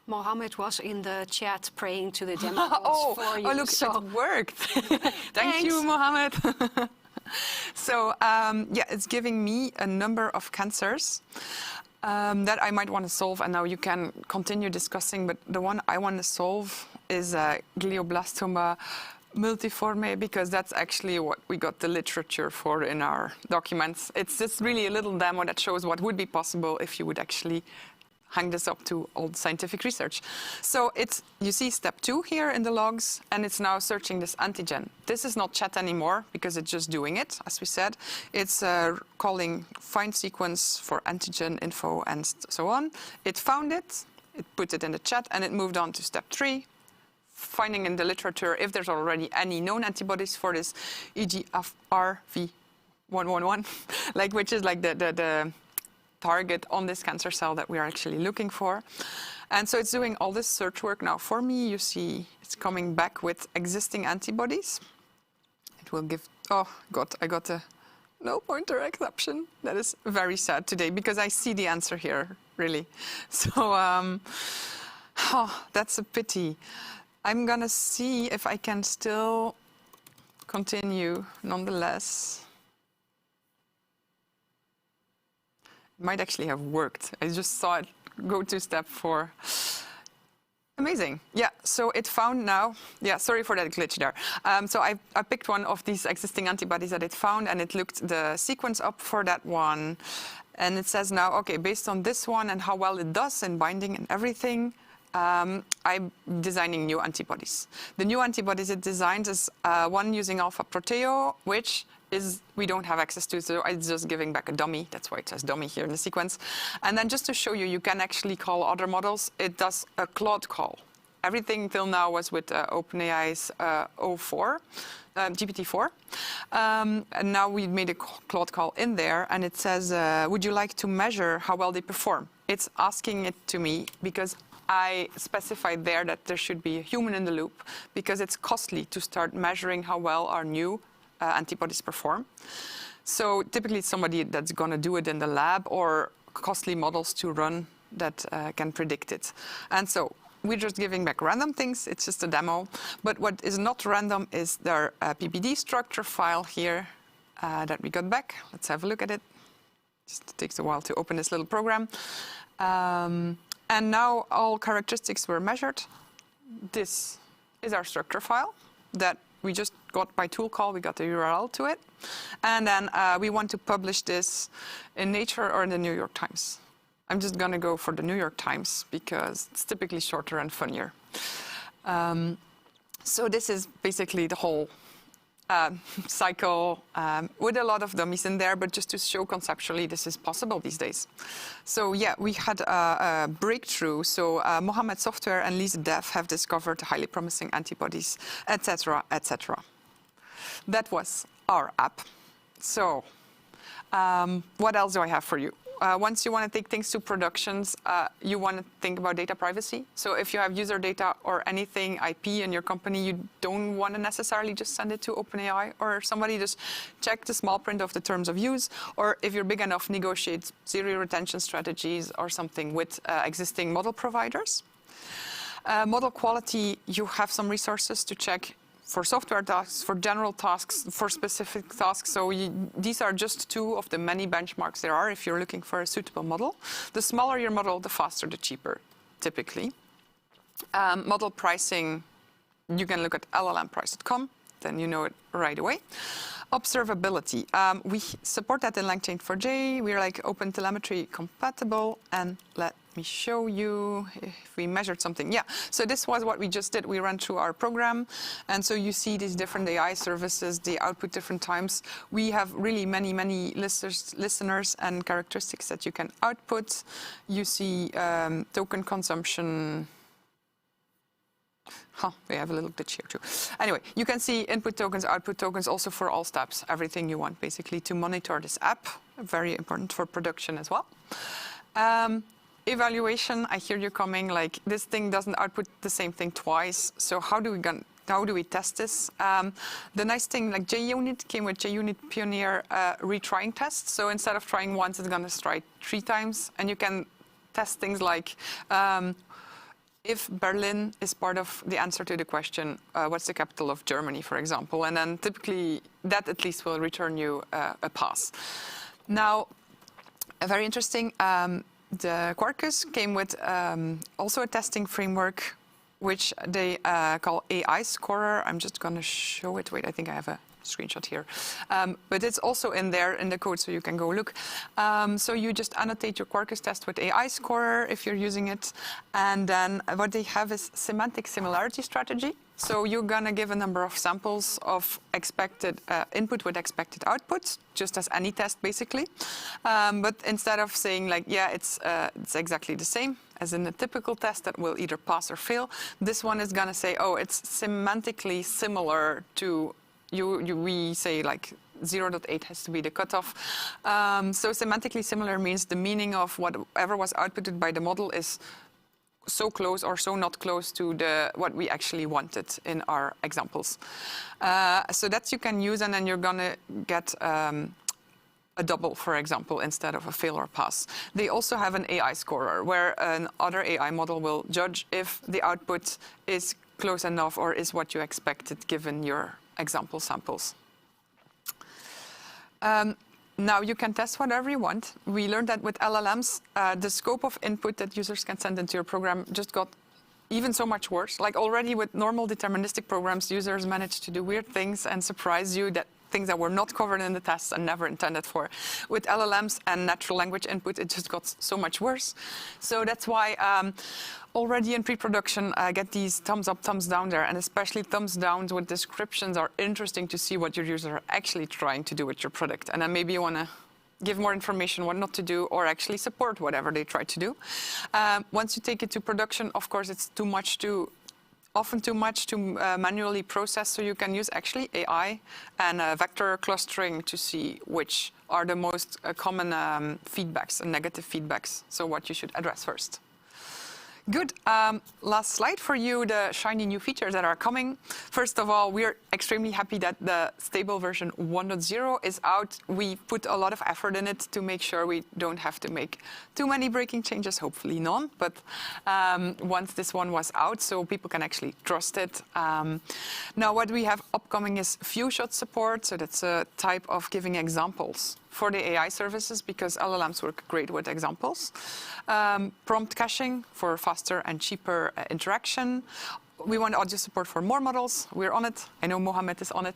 Mohammed was in the chat praying to the demo gods for you. Oh, look, so it worked. Thank you, Mohammed. So, yeah, it's giving me a number of cancers that I might want to solve. And now you can continue discussing, but the one I want to solve is glioblastoma multiforme, because that's actually what we got the literature for in our documents. It's just really a little demo that shows what would be possible if you would actually hang this up to old scientific research. So you see step 2 here in the logs, and it's now searching this antigen. This is not chat anymore because it's just doing it, as we said. It's calling find sequence for antigen info and so on. It found it, it put it in the chat, and it moved on to step 3, finding in the literature if there's already any known antibodies for this EGFRV111, like, which is like the target on this cancer cell that we are actually looking for. And so it's doing all this search work now for me. You see it's coming back with existing antibodies. It will give, oh God, I got a no pointer exception. That is very sad today because I see the answer here, really. So that's a pity. I'm gonna see if I can still continue nonetheless. Might actually have worked. I just saw it go to step 4. Amazing. Yeah, so it found now, yeah, sorry for that glitch there. So I picked one of these existing antibodies that it found, and it looked the sequence up for that one. And it says now, okay, based on this one and how well it does in binding and everything, I'm designing new antibodies. The new antibodies it designed is one using alpha proteo, which we don't have access to, so it's just giving back a dummy. That's why it says dummy here in the sequence. And then just to show you, you can actually call other models. It does a Claude call. Everything till now was with OpenAI's GPT-4. And now we made a Claude call in there, and it says, would you like to measure how well they perform? It's asking it to me because I specified there that there should be a human in the loop because it's costly to start measuring how well our new antibodies perform. So typically it's somebody that's going to do it in the lab or costly models to run that can predict it. And so we're just giving back random things. It's just a demo. But what is not random is their PBD structure file here that we got back. Let's have a look at it. Just takes a while to open this little program. And now all characteristics were measured. This is our structure file that we just got by tool call. We got the URL to it. And then we want to publish this in Nature or in the New York Times. I'm just going to go for the New York Times because it's typically shorter and funnier. So this is basically the whole cycle with a lot of dummies in there, but just to show conceptually this is possible these days. So yeah, we had a breakthrough. So Mohammed Software and Lize Dev have discovered highly promising antibodies, etc., etc. That was our app. So what else do I have for you? Once you want to take things to productions, you want to think about data privacy. So if you have user data or anything IP in your company, you don't want to necessarily just send it to OpenAI or somebody. Just check the small print of the terms of use. Or if you're big enough, negotiate zero retention strategies or something with existing model providers. Model quality, you have some resources to check for software tasks, for general tasks, for specific tasks. So these are just 2 of the many benchmarks there are if you're looking for a suitable model. The smaller your model, the faster, the cheaper, typically. Model pricing, you can look at llmprice.com, then you know it right away. Observability, we support that in LangChain4j. We're like OpenTelemetry compatible, and let me show you if we measured something. Yeah, so this was what we just did. We ran through our program, and so you see these different AI services, they output different times. We have really many listeners and characteristics that you can output. You see token consumption. We have a little glitch here too. Anyway, you can see input tokens, output tokens, also for all steps, everything you want basically to monitor this app. Very important for production as well. Evaluation, I hear you coming, like this thing doesn't output the same thing twice. So how do we test this? The nice thing, like JUnit came with JUnit Pioneer retrying tests. So instead of trying once, it's going to try 3 times. And you can test things like, if Berlin is part of the answer to the question, what's the capital of Germany, for example? And then typically that at least will return you a pass. Now, very interesting, the Quarkus came with also a testing framework, which they call AI Scorer. I'm just going to show it. Wait, I think I have a screenshot here. But it's also in there in the code, so you can go look. So you just annotate your Quarkus test with AI scorer if you're using it. And then what they have is semantic similarity strategy. So you're going to give a number of samples of expected input with expected output, just as any test, basically. But instead of saying, like, yeah, it's exactly the same as in a typical test that will either pass or fail, this one is going to say, oh, it's semantically similar to, we say, like, 0.8 has to be the cutoff. So semantically similar means the meaning of whatever was outputted by the model is so close or so not close to what we actually wanted in our examples. So that you can use, and then you're going to get a double, for example, instead of a fail or pass. They also have an AI scorer, where another AI model will judge if the output is close enough or is what you expected given your example samples. Now you can test whatever you want. We learned that with LLMs, the scope of input that users can send into your program just got even so much worse. Like already with normal deterministic programs, users managed to do weird things and surprise you, that things that were not covered in the tests and never intended for. With LLMs and natural language input, it just got so much worse. So that's why already in pre-production, I get these thumbs up, thumbs down there, and especially thumbs downs with descriptions are interesting to see what your users are actually trying to do with your product. And then maybe you want to give more information what not to do, or actually support whatever they try to do. Once you take it to production, of course, it's often too much to manually process, so you can use actually AI and vector clustering to see which are the most common feedbacks and negative feedbacks, so what you should address first. Good. Last slide for you, the shiny new features that are coming. First of all, we're extremely happy that the stable version 1.0 is out. We put a lot of effort in it to make sure we don't have to make too many breaking changes, hopefully none. But once this one was out, so people can actually trust it. Now what we have upcoming is few-shot support. So that's a type of giving examples for the AI services, because LLMs work great with examples. Prompt caching for faster and cheaper interaction. We want audio support for more models. We're on it. I know Mohammed is on it.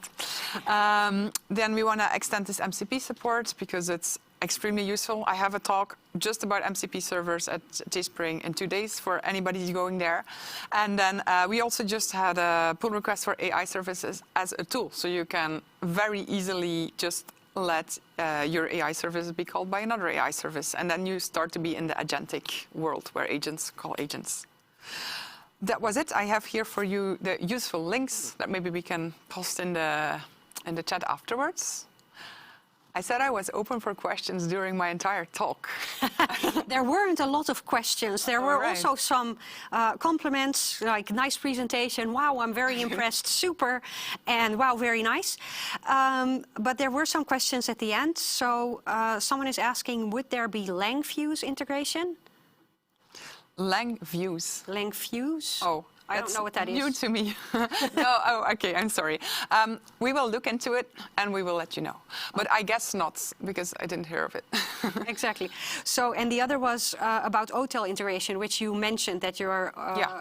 Then we want to extend this MCP support because it's extremely useful. I have a talk just about MCP servers at JSpring in 2 days for anybody going there. And then we also just had a pull request for AI services as a tool. So you can very easily just let your AI service be called by another AI service. And then you start to be in the agentic world where agents call agents. That was it. I have here for you the useful links that maybe we can post in the chat afterwards. I said I was open for questions during my entire talk. There weren't a lot of questions. There were also some compliments, like nice presentation, wow, I'm very impressed, super, and wow, very nice. But there were some questions at the end. So someone is asking, would there be LangFuse integration? LangFuse. LangFuse? Oh. I don't know what that is. New to me. No, oh, okay, I'm sorry. We will look into it and we will let you know. But I guess not, because I didn't hear of it. Exactly. So, and the other was about OTel integration, which you mentioned that you're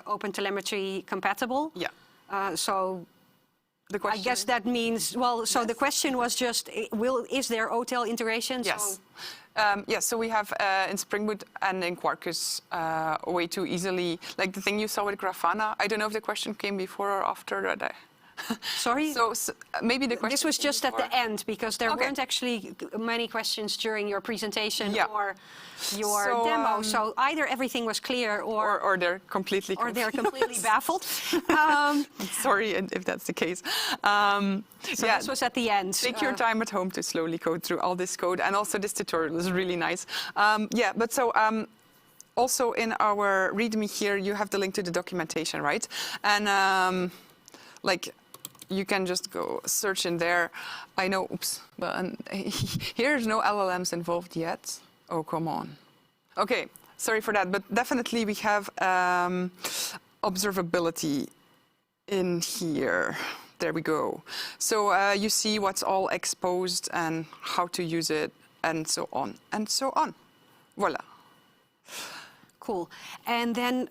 OpenTelemetry compatible. Yeah. So the question, I guess that means, well, so yes. The question was just, is there OTel integration? Yes. Yes, so we have in Spring Boot and in Quarkus a way to easily, like the thing you saw with Grafana. I don't know if the question came before or after that. Sorry? So maybe the question... This was just at the end, because there weren't actually many questions during your presentation or your demo. So either everything was clear or they're completely confused. Or they're completely baffled. Sorry if that's the case. So this was at the end. Take your time at home to slowly code through all this code. And also this tutorial is really nice. But so... also in our README here, you have the link to the documentation, right? And like... you can just go search in there. I know, oops, but here's no LLMs involved yet. Oh, come on. Okay, sorry for that, but definitely we have observability in here. There we go. So you see what's all exposed and how to use it and so on and so on. Voila. Cool. And then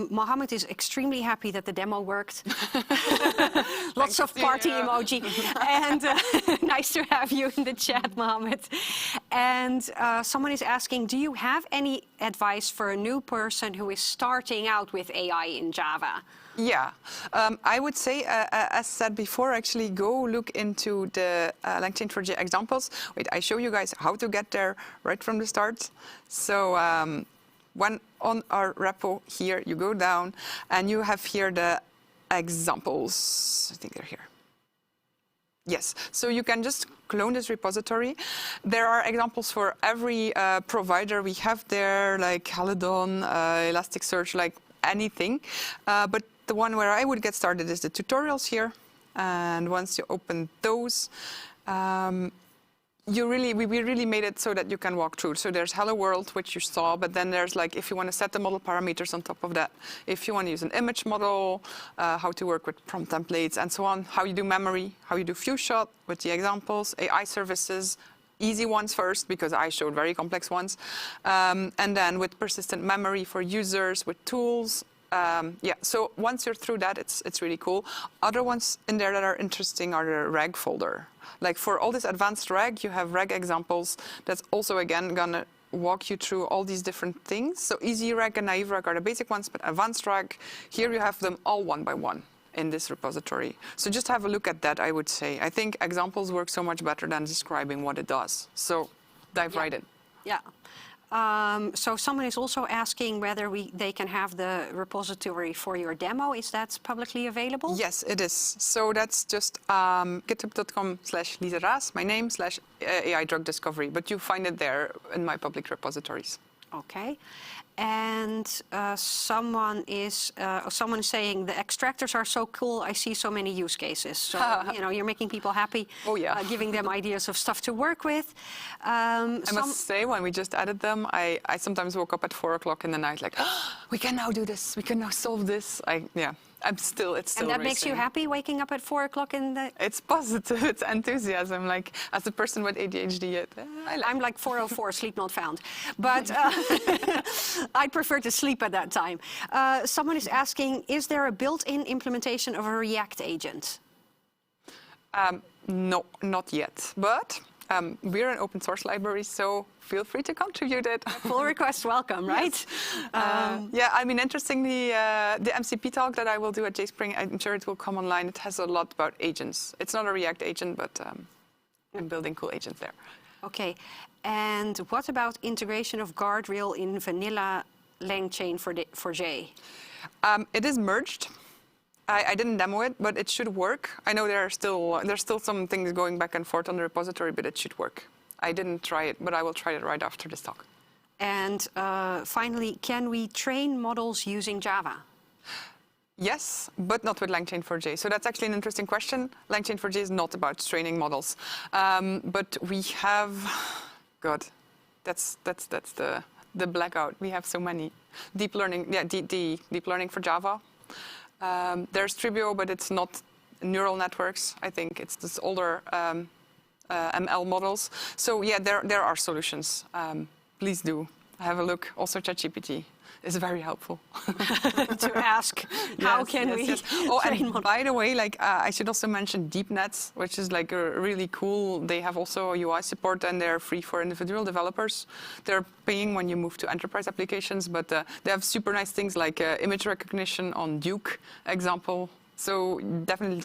Mohammed is extremely happy that the demo worked. Lots of party emoji. And nice to have you in the chat, Mohammed. And someone is asking, do you have any advice for a new person who is starting out with AI in Java? Yeah, I would say, as said before, actually go look into the LangChain4j examples. Wait, I show you guys how to get there right from the start. So when on our repo here, you go down and you have here the examples. I think they're here. Yes, so you can just clone this repository. There are examples for every provider we have there, like Caledon, Elasticsearch, like anything. But the one where I would get started is the tutorials here. And once you open those, we really made it so that you can walk through. So there's Hello World, which you saw, but then there's like if you want to set the model parameters on top of that, if you want to use an image model, how to work with prompt templates and so on, how you do memory, how you do few shot with the examples, AI services, easy ones first, because I showed very complex ones. And then with persistent memory for users, with tools. Yeah, so once you're through that, it's really cool. Other ones in there that are interesting are the reg folder. Like for all this advanced reg, you have reg examples that's also, again, gonna walk you through all these different things. So easy reg and naive reg are the basic ones, but advanced reg, here you have them all one by one in this repository. So just have a look at that, I would say. I think examples work so much better than describing what it does. So dive right in. Yeah. So someone is also asking whether they can have the repository for your demo. Is that publicly available? Yes, it is. So that's just github.com/Lize Raes, my name, /AI drug discovery. But you find it there in my public repositories. Okay. And someone is saying the extractors are so cool. I see so many use cases. So you're making people happy. Oh yeah, giving them ideas of stuff to work with. I must say, when we just added them, I sometimes woke up at 4 o'clock in the night, like, oh, we can now do this. We can now solve this. It's still. And that racing. Makes you happy waking up at 4 o'clock in the. It's positive. It's enthusiasm. Like as a person with ADHD, I'm like 4:04, sleep not found. But I prefer to sleep at that time. Someone is asking, is there a built-in implementation of a React agent? No, not yet. But we're an open source library, so feel free to contribute it. Pull request welcome, right? Yeah, I mean, interestingly, the MCP talk that I will do at JSpring, I'm sure it will come online. It has a lot about agents. It's not a React agent, but I'm building cool agents there. Okay, and what about integration of guardrail in vanilla LangChain4j? It is merged. I didn't demo it, but it should work. I know there's still some things going back and forth on the repository, but it should work. I didn't try it, but I will try it right after this talk. And finally, can we train models using Java? Yes, but not with LangChain4j. So that's actually an interesting question. LangChain4j is not about training models, but we have, God, that's the blackout. We have so many deep learning. Yeah, deep learning for Java. There's Tribio, but it's not neural networks. I think it's this older ML models. So yeah, there are solutions. Please do have a look. Also, ChatGPT is very helpful to ask how can we. Yes. Oh, and by the way, like I should also mention DeepNet, which is like a really cool. They have also UI support, and they're free for individual developers. They're paying when you move to enterprise applications, but they have super nice things like image recognition on Duke example. So definitely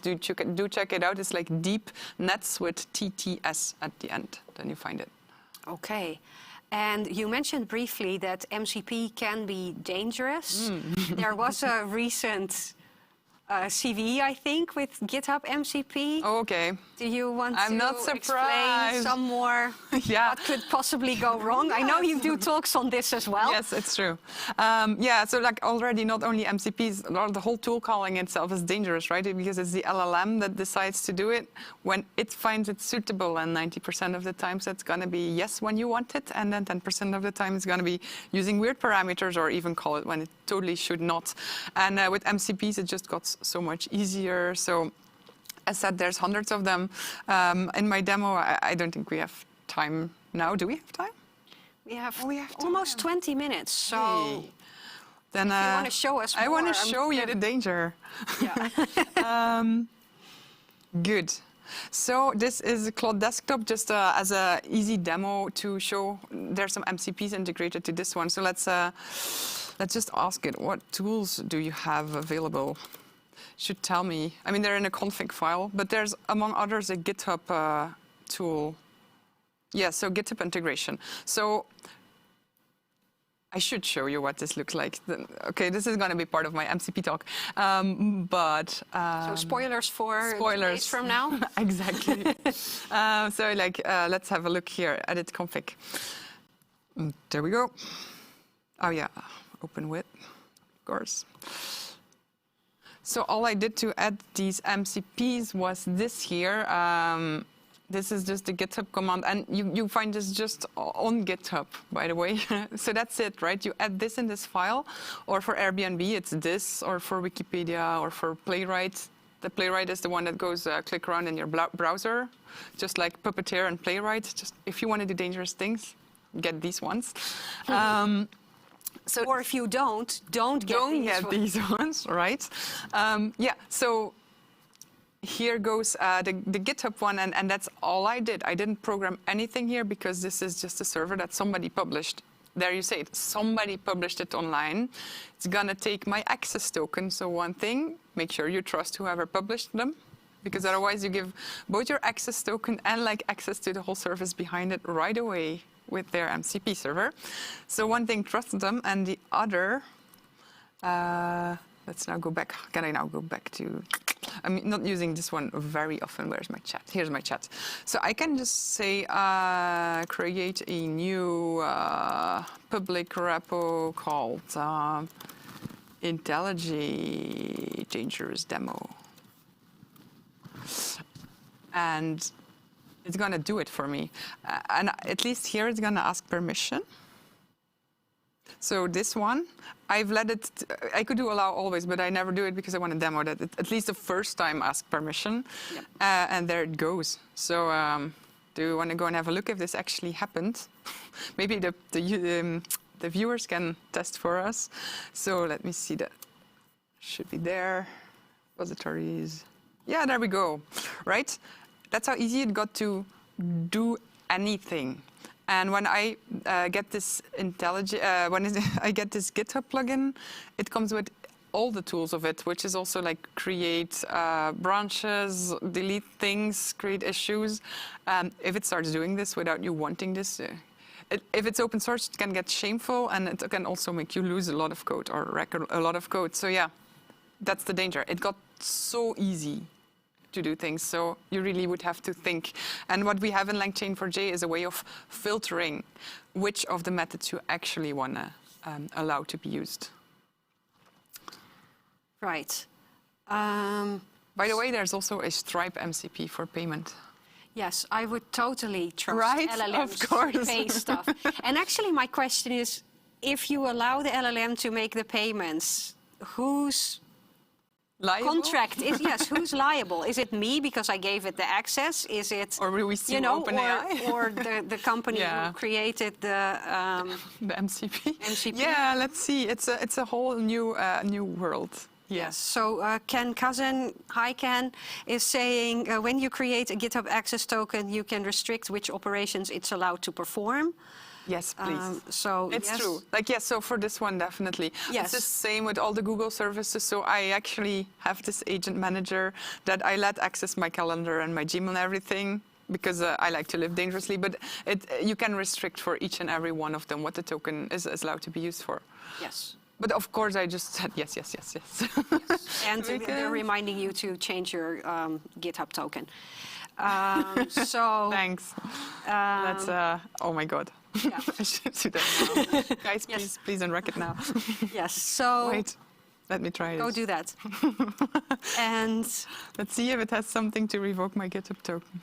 do check it out. It's like DeepNets with TTS at the end. Then you find it. Okay. And you mentioned briefly that MCP can be dangerous. There was a recent CV, I think, with GitHub MCP. Oh, okay. Do you want to not explain some more what could possibly go wrong? Yes. I know you do talks on this as well. Yes, it's true. Yeah, so like already not only MCPs, the whole tool calling itself is dangerous, right? Because it's the LLM that decides to do it when it finds it suitable, and 90% of the times it's going to be yes when you want it, and then 10% of the time it's going to be using weird parameters or even call it when it totally should not. And with MCPs, it just got so much easier. So as said, there's hundreds of them. In my demo, I don't think we have time now. Do we have time? We have almost 20 minutes. So Then you want to show us more, I want to show you the danger. Yeah. Good. So this is Cloud Desktop, just as an easy demo to show. There's some MCPs integrated to this one. So let's just ask it, what tools do you have available? Should tell me. I mean, they're in a config file, but there's, among others, a GitHub tool. Yeah, so GitHub integration. So I should show you what this looks like. Okay, this is going to be part of my MCP talk. So spoilers for 2 days from now? Exactly. So let's have a look here, edit config. There we go. Oh yeah, open with, of course. So all I did to add these MCPs was this here. This is just the GitHub command, and you find this just on GitHub, by the way. So that's it, right? You add this in this file, or for Airbnb, it's this, or for Wikipedia, or for Playwright. The Playwright is the one that goes click around in your browser, just like Puppeteer and Playwright. Just if you want to do dangerous things, get these ones. So, or if you don't get these ones, right? Yeah, so here goes the GitHub one, and that's all I did. I didn't program anything here because this is just a server that somebody published. There you say it, somebody published it online. It's gonna take my access token. So one thing, make sure you trust whoever published them, because otherwise you give both your access token and access to the whole service behind it right away with their MCP server. So one thing, trust them, and the other, let's now go back. Can I now go back to, I'm not using this one very often. Where's my chat? Here's my chat. So I can just say, create a new public repo called IntelliJ Dangerous Demo. And it's going to do it for me. And at least here it's going to ask permission. So this one, I've let it, I could do allow always, but I never do it because I want to demo that. At least the first time ask permission. Yep. And there it goes. So do you want to go and have a look if this actually happened? Maybe the viewers can test for us. So let me see that. Should be there. Repositories. Yeah, there we go. Right? That's how easy it got to do anything. And when I get this I get this GitHub plugin, it comes with all the tools of it, which is also create branches, delete things, create issues. If it starts doing this without you wanting this, if it's open source, it can get shameful, and it can also make you lose a lot of code or wreck a lot of code. So yeah, that's the danger. It got so easy to do things, so you really would have to think. And what we have in LangChain4j is a way of filtering which of the methods you actually want to allow to be used. Right. By the way, there's also a Stripe MCP for payment. Yes, I would totally trust LLMs to pay stuff. And actually, my question is, if you allow the LLM to make the payments, whose liable? Contract is, yes, who's liable? Is it me because I gave it the access? Is it, or will we see OpenAI? or the company who created the MCP? Yeah, let's see. It's a whole new world. Yes. So Ken Cousin, hi Ken, is saying when you create a GitHub access token, you can restrict which operations it's allowed to perform. Yes, please. So it's true. So for this one, definitely. Yes. It's the same with all the Google services. So I actually have this agent manager that I let access my calendar and my Gmail and everything, because I like to live dangerously. But you can restrict for each and every one of them what the token is allowed to be used for. Yes. But of course, I just said yes. And they're reminding you to change your GitHub token. So thanks. That's oh my God. Yeah. I should do that now. Guys, please unwreck it now. Yes. So wait, let me try it. Go do that. And let's see if it has something to revoke my GitHub token.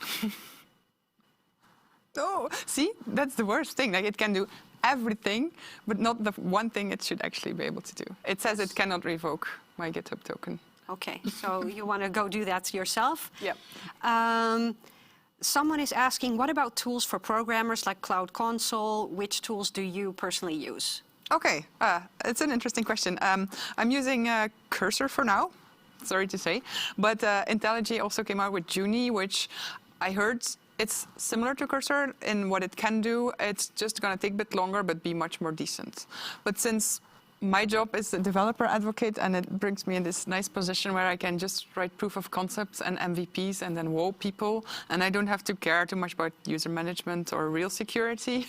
Oh, see, that's the worst thing. It can do everything, but not the one thing it should actually be able to do. It says it cannot revoke my GitHub token. Okay, so you want to go do that yourself? Yeah. Someone is asking, what about tools for programmers like Cloud Console? Which tools do you personally use? Okay, it's an interesting question. I'm using Cursor for now, sorry to say, but IntelliJ also came out with Juni, which I heard it's similar to Cursor in what it can do. It's just going to take a bit longer, but be much more decent. But since my job is a developer advocate, and it brings me in this nice position where I can just write proof of concepts and MVPs and then wow people, and I don't have to care too much about user management or real security.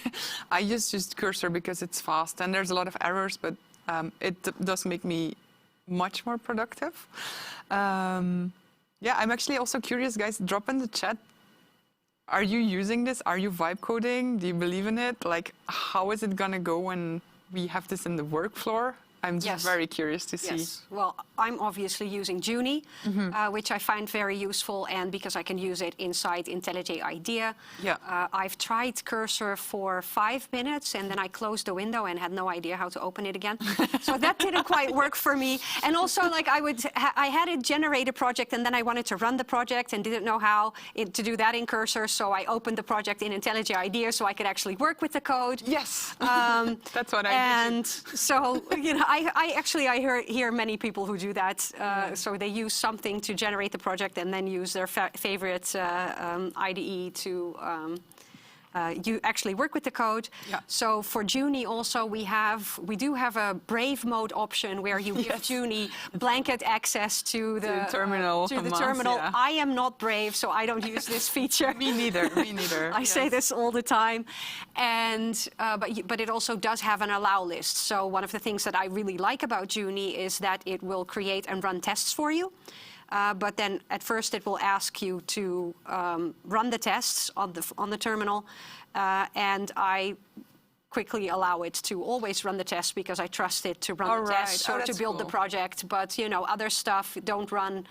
I just Cursor because it's fast, and there's a lot of errors, but it does make me much more productive. Yeah, I'm actually also curious, guys, drop in the chat. Are you using this? Are you vibe coding? Do you believe in it? Like, how is it gonna go when we have this in the work floor? I'm just very curious to see. Yes. Well, I'm obviously using Juni, which I find very useful, and because I can use it inside IntelliJ IDEA. Yeah. I've tried Cursor for 5 minutes, and then I closed the window and had no idea how to open it again. So that didn't quite work for me. And also, like, I had it generate a project, and then I wanted to run the project and didn't know how to do that in Cursor. So I opened the project in IntelliJ IDEA so I could actually work with the code. Yes. That's what I did. And so, you know, I hear many people who do that. So they use something to generate the project and then use their favorite IDE to you actually work with the code. Yeah. So for Juni also we do have a Brave mode option where you give Juni blanket access to the terminal. Yeah. I am not brave, so I don't use this feature. Me neither. Me neither. I say this all the time, and but it also does have an allow list. So one of the things that I really like about Juni is that it will create and run tests for you. But then at first it will ask you to run the tests on the terminal, and I quickly allow it to always run the tests because I trust it to run the tests or to build the project. But you know, other stuff, don't run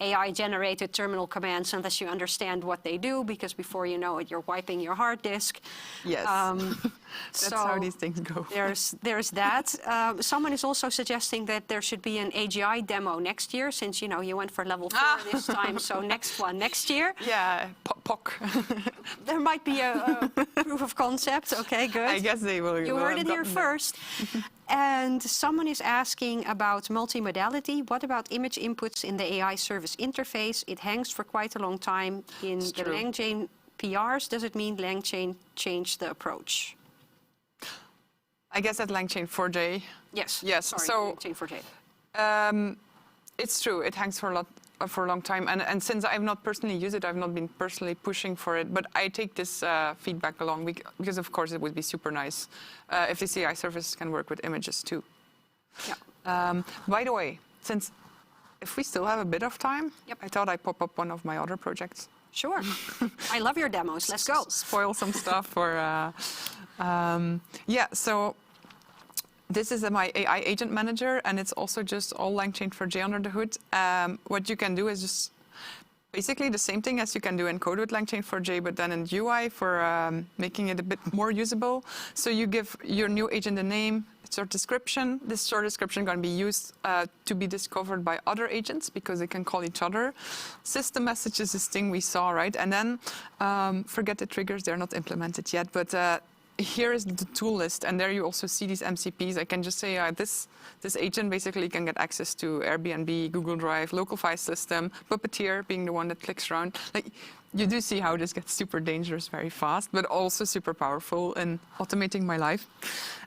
AI-generated terminal commands unless you understand what they do, because before you know it, you're wiping your hard disk. Yes. That's how these things go. There's that. Someone is also suggesting that there should be an AGI demo next year, since you know you went for level 4 this time. So next year. Yeah, POC. There might be a proof of concept. Okay, good. I guess they will. You heard it here first. And someone is asking about multimodality. What about image inputs in the AI service interface? It hangs for quite a long time in the LangChain PRs. Does it mean LangChain changed the approach? I guess at LangChain 4J. Yes. Yes. Sorry, so LangChain 4J. It's true. It hangs for a long time, and since I've not personally used it, I've not been personally pushing for it. But I take this feedback along because, of course, it would be super nice if the AI service can work with images too. Yeah. By the way, since if we still have a bit of time, I thought I'd pop up one of my other projects. Sure. I love your demos. Let's go. Spoil some stuff for. Yeah. So. This is my AI agent manager, and it's also just all LangChain 4J under the hood. What you can do is just basically the same thing as you can do in code with LangChain 4J, but then in UI for making it a bit more usable. So you give your new agent a name, a short description. This short description is going to be used to be discovered by other agents because they can call each other. System message is this thing we saw, right? And then forget the triggers, they're not implemented yet, but here is the tool list, and there you also see these MCPs. I can just say this agent basically can get access to Airbnb, Google Drive, local file system, Puppeteer being the one that clicks around. Like, you do see how this gets super dangerous very fast, but also super powerful in automating my life.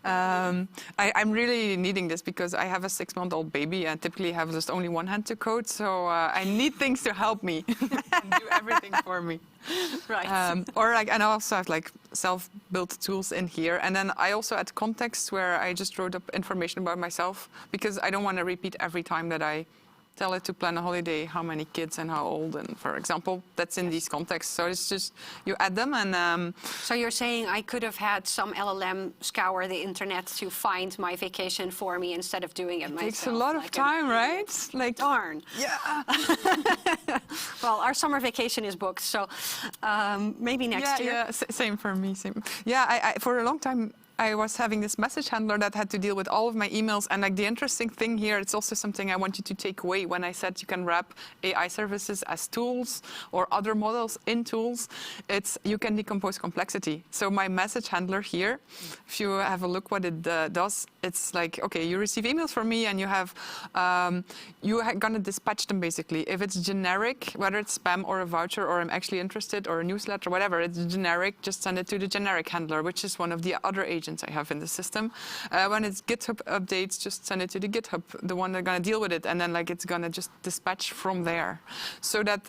I'm really needing this because I have a 6-month-old baby and typically have just only one hand to code, so I need things to help me and do everything for me. Right. And I also have like self-built tools in here, and then I also add context where I just wrote up information about myself because I don't want to repeat every time that I tell it to plan a holiday, how many kids and how old, and for example, that's in these contexts. So it's just, you add them and... So you're saying I could have had some LLM scour the internet to find my vacation for me instead of doing it myself. Takes a lot of time, right? Like, darn. Yeah. Well, our summer vacation is booked, so maybe next year. Yeah, same for me, same. Yeah, I for a long time, I was having this message handler that had to deal with all of my emails. And like the interesting thing here, it's also something I want you to take away when I said you can wrap AI services as tools or other models in tools. It's you can decompose complexity. So my message handler here, if you have a look what it does, it's like, okay, you receive emails from me and you have, you're going to dispatch them basically. If it's generic, whether it's spam or a voucher or I'm actually interested or a newsletter, whatever, it's generic, just send it to the generic handler, which is one of the other agents I have in the system. When it's GitHub updates, just send it to the GitHub, the one that's going to deal with it, and then like it's going to just dispatch from there. So that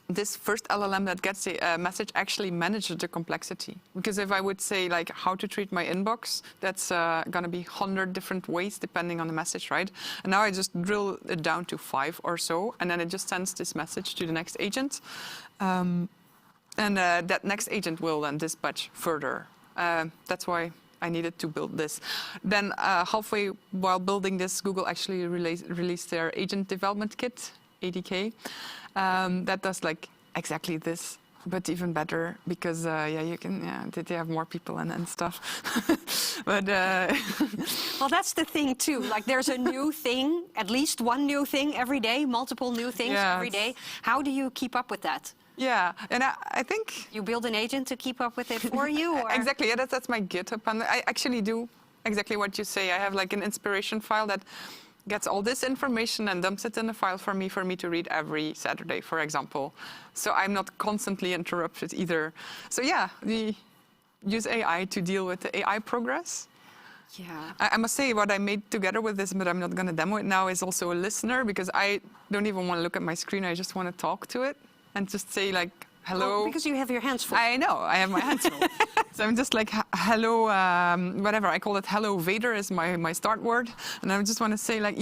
this first LLM that gets a message actually manages the complexity. Because if I would say like how to treat my inbox, that's going to be 100 different ways depending on the message, right? And now I just drill it down to 5 or so, and then it just sends this message to the next agent. And that next agent will then dispatch further. That's why I needed to build this. Then halfway while building this, Google actually released their agent development kit, ADK. That does like exactly this, but even better because you can they have more people and stuff. But well, that's the thing too. Like there's a new thing, at least one new thing every day, multiple new things every day. How do you keep up with that? Yeah, and I think you build an agent to keep up with it for you. Or? Exactly. Yeah, that's my GitHub, and I actually do exactly what you say. I have like an inspiration file that gets all this information and dumps it in a file for me to read every Saturday, for example. So I'm not constantly interrupted either. So yeah, we use AI to deal with the AI progress. Yeah. I must say what I made together with this, but I'm not going to demo it now, is also a listener, because I don't even want to look at my screen. I just want to talk to it and just say like, hello. Oh, because you have your hands full. I know, I have my hands full. So I'm just like, hello, whatever. I call it hello Vader is my start word. And I just want to say like,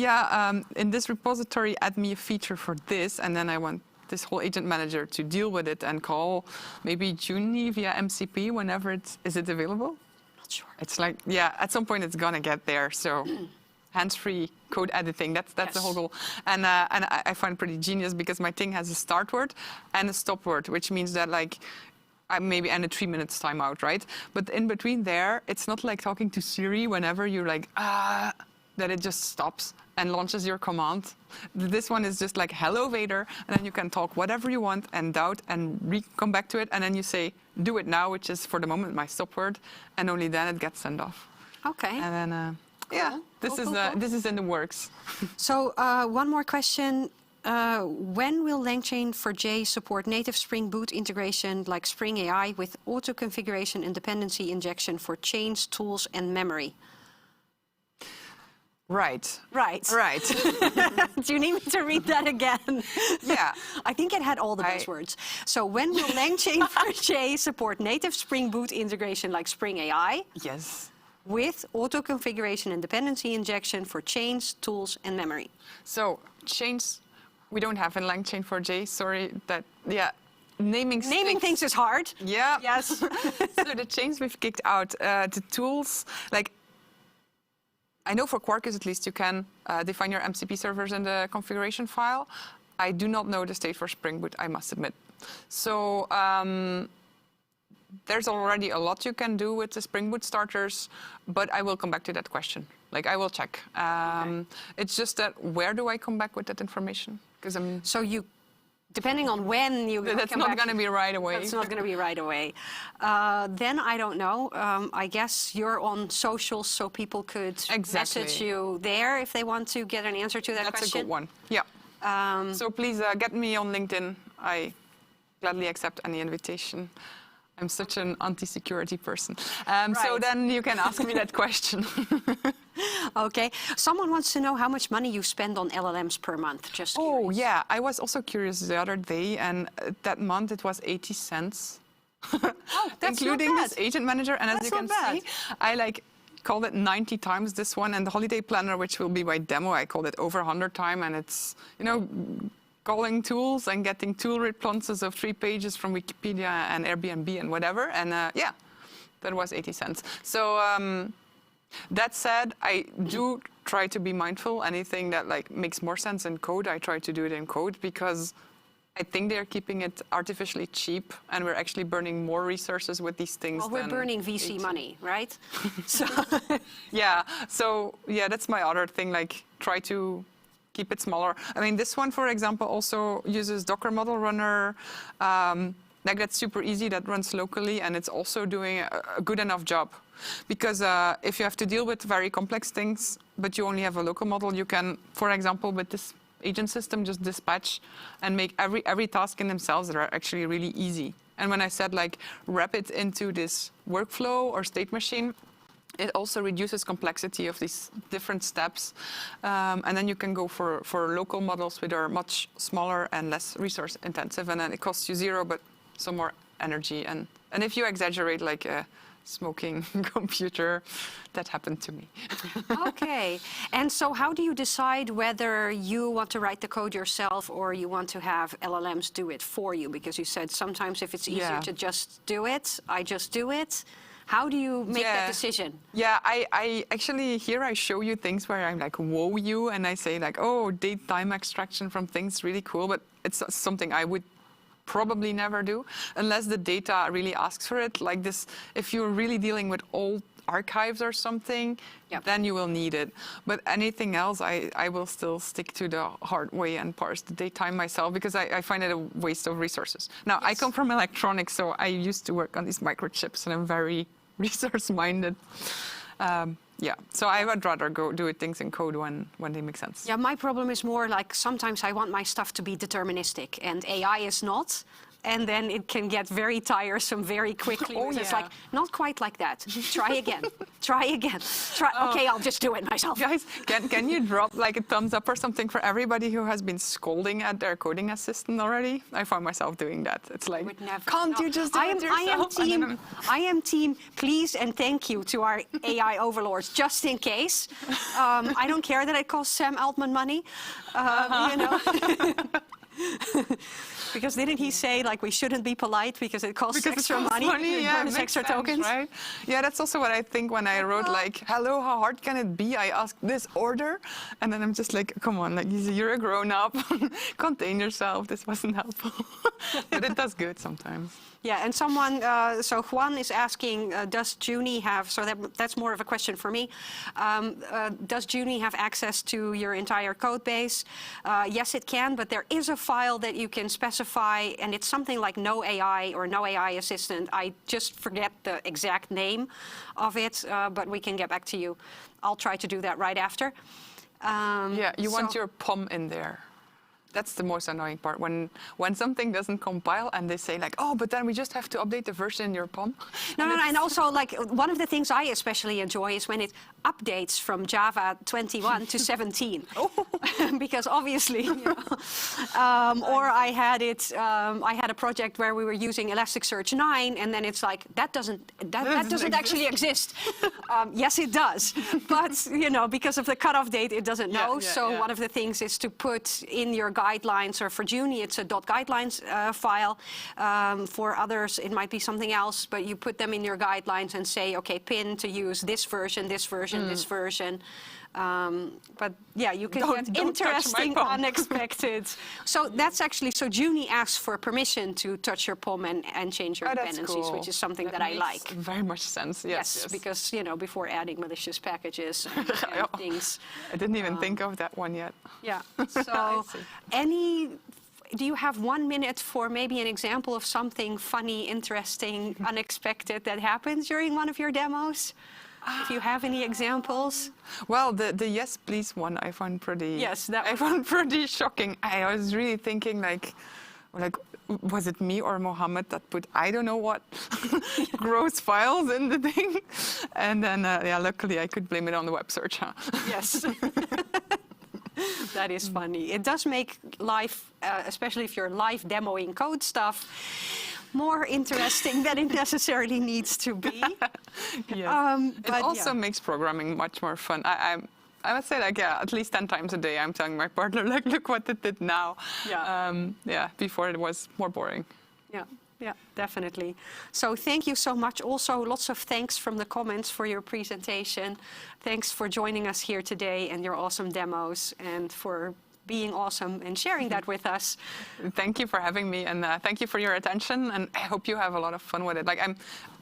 in this repository, add me a feature for this. And then I want this whole agent manager to deal with it and call maybe Juni via MCP whenever is it available? Not sure. It's like, at some point it's gonna get there. So hands-free code editing, that's the whole goal. And I find it pretty genius because my thing has a start word and a stop word, which means that like, I maybe end a 3 minutes timeout, right? But in between there, it's not like talking to Siri whenever you're like, that it just stops and launches your command. This one is just like, hello Vader, and then you can talk whatever you want and doubt and come back to it, and then you say, do it now, which is for the moment my stop word, and only then it gets sent off. Okay. And then, cool. This is in the works. So one more question. When will LangChain4j support native Spring Boot integration like Spring AI with auto-configuration and dependency injection for chains, tools, and memory? Right. Do you need me to read that again? Yeah. I think it had all the buzzwords. So when will LangChain4j support native Spring Boot integration like Spring AI? Yes. With auto-configuration and dependency injection for chains, tools, and memory. So chains, we don't have in LangChain4j. Sorry, naming things is hard. Yeah. Yes. So the chains we've kicked out. The tools, like I know for Quarkus at least you can define your MCP servers in the configuration file. I do not know the state for Spring Boot, I must admit. So there's already a lot you can do with the Spring Boot starters, but I will come back to that question. Like I will check. It's just that where do I come back with that information? Because so you, depending on when you that's come not back, going to be right away. That's not going to be right away. Then I don't know. I guess you're on socials, so people could message you there if they want to get an answer to that question. That's a good one. Yeah. So please get me on LinkedIn. I gladly accept any invitation. I'm such an anti-security person. So then you can ask me that question. Okay. Someone wants to know how much money you spend on LLMs per month. Just curious. Yeah. I was also curious the other day, and that month it was 80 cents. That's including not bad. this agent manager. And as you can see, I called it 90 times this one, and the holiday planner, which will be my demo, I called it over 100 times, and it's, calling tools and getting tool responses of 3 pages from Wikipedia and Airbnb and whatever. And that was 80 cents. So that said, I do try to be mindful. Anything that makes more sense in code, I try to do it in code because I think they're keeping it artificially cheap, and we're actually burning more resources with these things. Well, we're than burning VC money, right? So yeah. So yeah, that's my other thing. Like, try to keep it smaller. I mean, this one, for example, also uses Docker Model Runner. Like, that's super easy. That runs locally, and it's also doing a good enough job. Because if you have to deal with very complex things, but you only have a local model, you can, for example, with this agent system, just dispatch and make every task in themselves that are actually really easy. And when I said, like, wrap it into this workflow or state machine, it also reduces complexity of these different steps. And then you can go for local models which are much smaller and less resource intensive. And then it costs you zero, but some more energy. And if you exaggerate, like a smoking computer, that happened to me. okay. And so how do you decide whether you want to write the code yourself or you want to have LLMs do it for you? Because you said sometimes if it's easier to just do it, I just do it. How do you make that decision? Yeah, I actually, here I show you things where I'm like, whoa you, and I say like, oh, date time extraction from things, really cool, but it's something I would probably never do unless the data really asks for it. Like this, if you're really dealing with old archives or something, then you will need it. But anything else, I will still stick to the hard way and parse the datetime myself because I find it a waste of resources. Now, I come from electronics, so I used to work on these microchips, and I'm very resource-minded. Yeah, so I would rather go do things in code when they make sense. Yeah, my problem is more like sometimes I want my stuff to be deterministic and AI is not. And then it can get very tiresome very quickly. It's like, not quite like that. Try again. Try again. Okay, I'll just do it myself. Guys, can you drop like a thumbs up or something for everybody who has been scolding at their coding assistant already? I find myself doing that. It's like, can't you just do it yourself? I am team please and thank you to our AI overlords, just in case. I don't care that it costs Sam Altman money, you know. Because didn't he say like we shouldn't be polite because it costs extra money and extra tokens? Right? Yeah, that's also what I think when I wrote like, hello, how hard can it be? I asked this order, and then I'm just like, come on, like you're a grown up, contain yourself. This wasn't helpful, but it does good sometimes. Yeah, and someone, so Juan is asking, does Junie have, so that's more of a question for me, does Junie have access to your entire code base? Yes, it can, but there is a file that you can specify, and it's something like no AI or no AI assistant. I just forget the exact name of it, but we can get back to you. I'll try to do that right after. Yeah, you want your POM in there. That's the most annoying part, when something doesn't compile and they say like, oh, but then we just have to update the version in your POM. No, and also like one of the things I especially enjoy is when it updates from Java 21 to 17. Because obviously, you know, or I had a project where we were using Elasticsearch 9, and then it's like, that doesn't actually exist. Yes, it does. But, you know, because of the cutoff date, it doesn't know. So one of the things is to put in your guidelines, or for Junie, it's a .guidelines file. For others, it might be something else, but you put them in your guidelines and say, okay, pin to use this version, this version, this version. But yeah, you can get interesting, unexpected. So that's actually, so Junie asks for permission to touch your POM and change your dependencies, which is something that I like. Very much sense, yes. Because, you know, before adding malicious packages and things. I didn't even think of that one yet. Yeah, so do you have 1 minute for maybe an example of something funny, interesting, unexpected that happened during one of your demos? If you have any examples. Well, the yes please one I found pretty. I found pretty shocking. I was really thinking like, was it me or Mohammed that put I don't know what gross files in the thing? And then luckily I could blame it on the web search. Huh? Yes. That is funny. It does make life, especially if you're live demoing code stuff, more interesting than it necessarily needs to be. Yes. It also makes programming much more fun. I would say like, at least 10 times a day I'm telling my partner, like, look what it did now. Before it was more boring. Yeah, definitely. So thank you so much. Also, lots of thanks from the comments for your presentation. Thanks for joining us here today and your awesome demos, and for being awesome and sharing that with us. Thank you for having me, and thank you for your attention. And I hope you have a lot of fun with it. Like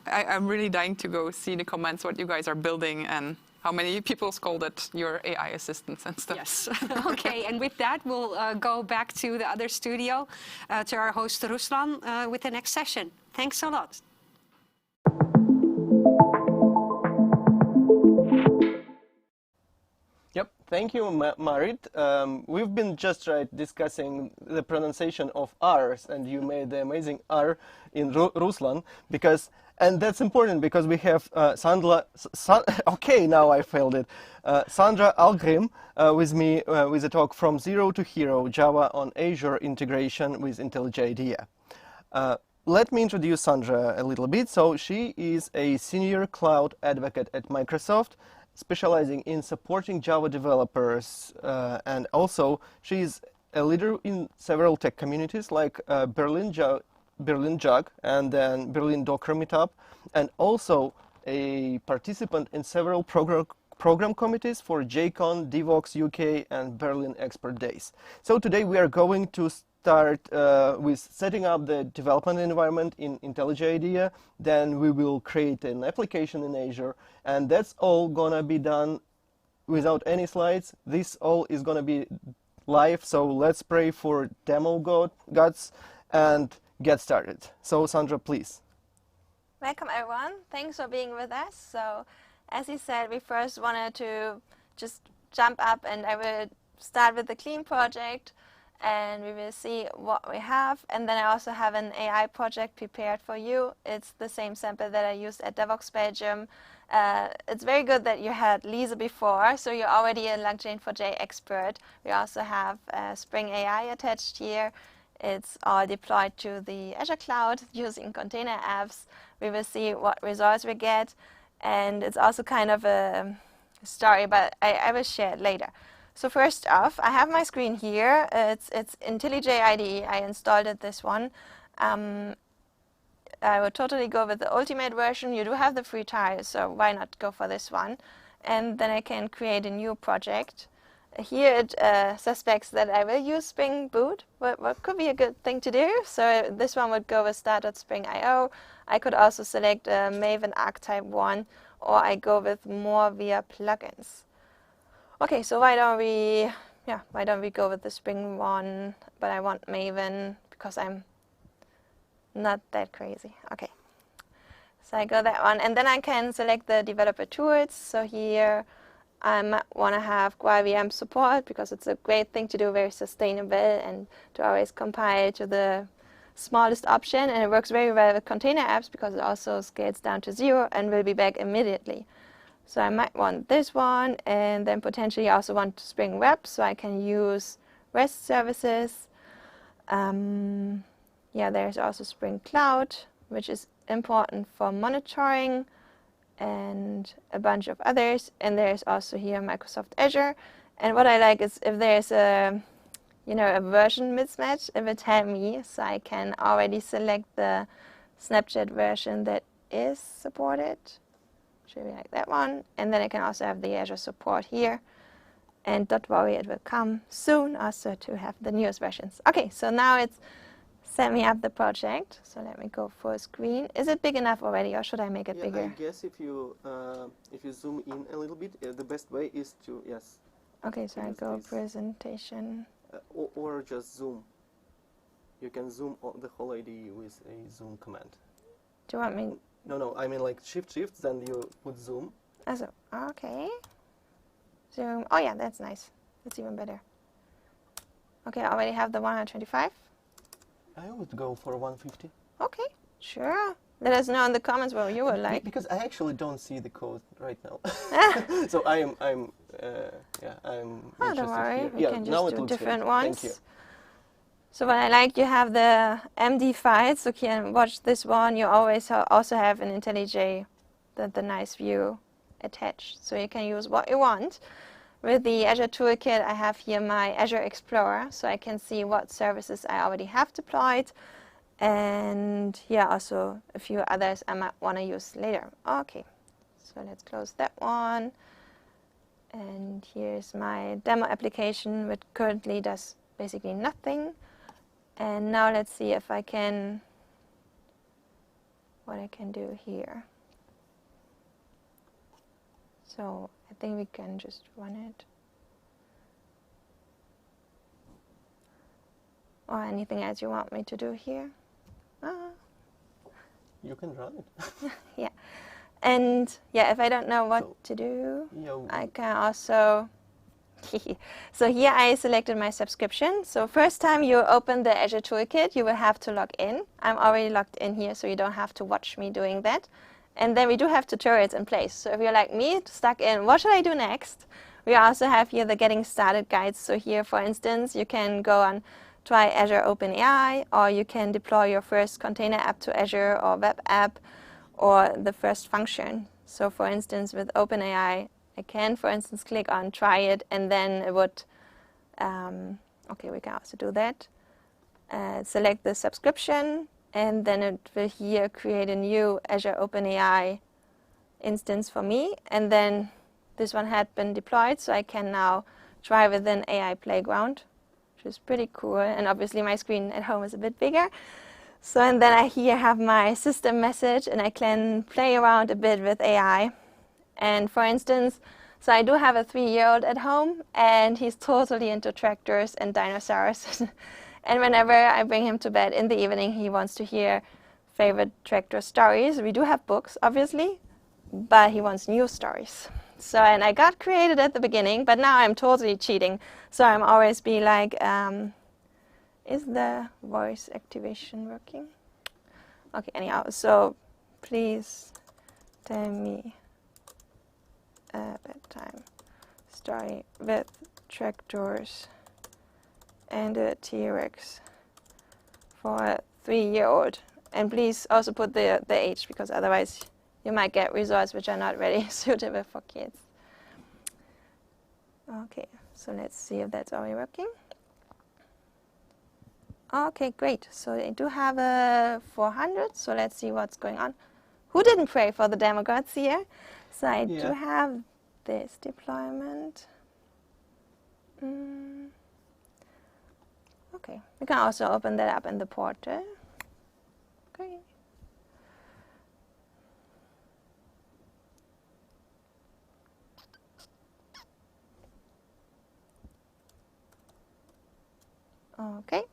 I'm really dying to go see the comments, what you guys are building, and how many people called it your AI assistants and stuff. Yes. Okay, and with that, we'll go back to the other studio, to our host Ruslan, with the next session. Thanks a lot. Yep, thank you, Marit. We've been just discussing the pronunciation of R's, and you made the amazing R in Ruslan, and that's important because we have Sandra. Okay, now I failed it. Sandra Ahlgrimm with me with a talk from Zero to Hero: Java on Azure integration with IntelliJ IDEA. Let me introduce Sandra a little bit. So she is a senior cloud advocate at Microsoft, specializing in supporting Java developers, and also she's a leader in several tech communities like Berlin JUG and then Berlin Docker Meetup, and also a participant in several program committees for JCon, Devox UK, and Berlin Expert Days. So today we are going to start with setting up the development environment in IntelliJ IDEA. Then we will create an application in Azure, and that's all gonna be done without any slides. This all is gonna be live, so let's pray for demo gods and get started. So Sandra, please. Welcome everyone. Thanks for being with us. So as he said, we first wanted to just jump up, and I will start with the clean project, and we will see what we have. And then I also have an AI project prepared for you. It's the same sample that I used at Devox Belgium. It's very good that you had Lize before, so you're already a LangChain4j expert. We also have Spring AI attached here. It's all deployed to the Azure cloud using container apps. We will see what results we get. And it's also kind of a story, but I will share it later. So first off, I have my screen here. It's IntelliJ IDE. I installed it, this one. I would totally go with the ultimate version. You do have the free trial, so why not go for this one? And then I can create a new project. Here it suspects that I will use Spring Boot, but what could be a good thing to do? So this one would go with start.spring.io. I could also select a Maven archetype one, or I go with more via plugins. Okay, so why don't we go with the Spring one? But I want Maven because I'm not that crazy. Okay, so I go that one, and then I can select the developer tools. So here I might want to have GraalVM support because it's a great thing to do, very sustainable, and to always compile to the smallest option. And it works very well with container apps because it also scales down to 0 and will be back immediately. So I might want this one, and then potentially also want Spring Web, so I can use REST services. Yeah, there's also Spring Cloud, which is important for monitoring, and a bunch of others. And there's also here Microsoft Azure. And what I like is if there's a version mismatch, it will tell me, so I can already select the Snapchat version that is supported. Should be like that one. And then I can also have the Azure support here. And don't worry, it will come soon also to have the newest versions. Okay, so now it's set me up the project. So let me go full screen. Is it big enough already, or should I make it bigger? I guess if you zoom in a little bit, the best way is to, yes. Okay, so I go presentation. Or just zoom. You can zoom the whole IDE with a zoom command. Do you want me? No, I mean like shift, then you would zoom. Also, okay. Zoom. Oh yeah, that's nice. That's even better. Okay, I already have the 125. I would go for 150. Okay, sure. Let us know in the comments what you would like. Because I actually don't see the code right now. So I'm oh, interested don't worry. here. We can just do different ones. Thank you. So what I like, you have the MD files, so you can watch this one. You always also have an IntelliJ, the nice view attached, so you can use what you want. With the Azure Toolkit, I have here my Azure Explorer, so I can see what services I already have deployed, and here also a few others I might want to use later. Okay, so let's close that one. And here's my demo application, which currently does basically nothing. And now let's see if I can, what I can do here. So I think we can just run it. Or anything else you want me to do here? You can run it. Yeah. And yeah, if I don't know what to do, I can also... So here I selected my subscription. So first time you open the Azure Toolkit, you will have to log in. I'm already logged in here, so you don't have to watch me doing that. And then we do have tutorials in place. So if you're like me, stuck in what should I do next, we also have here the getting started guides. So here, for instance, you can go on try Azure OpenAI, or you can deploy your first container app to Azure or web app, or the first function. So for instance, with OpenAI, I can, for instance, click on try it, and then it would, okay, we can also do that. Select the subscription, and then it will here create a new Azure OpenAI instance for me. And then this one had been deployed, so I can now try within AI Playground, which is pretty cool. And obviously my screen at home is a bit bigger. So, and then I here have my system message, and I can play around a bit with AI. And for instance, so I do have a 3-year-old at home, and he's totally into tractors and dinosaurs. And whenever I bring him to bed in the evening, he wants to hear favorite tractor stories. We do have books, obviously, but he wants new stories. So, and I got created at the beginning, but now I'm totally cheating. So I'm always be like, is the voice activation working? Okay, anyhow, so please tell me a bedtime story with tractors and a T-Rex for a 3-year-old. And please also put the age, because otherwise you might get results which are not really suitable for kids. Okay, so let's see if that's already working. Okay, great. So I do have a 400, so let's see what's going on. Who didn't pray for the demigods here? So I do have this deployment. Okay, we can also open that up in the portal. Okay. Okay.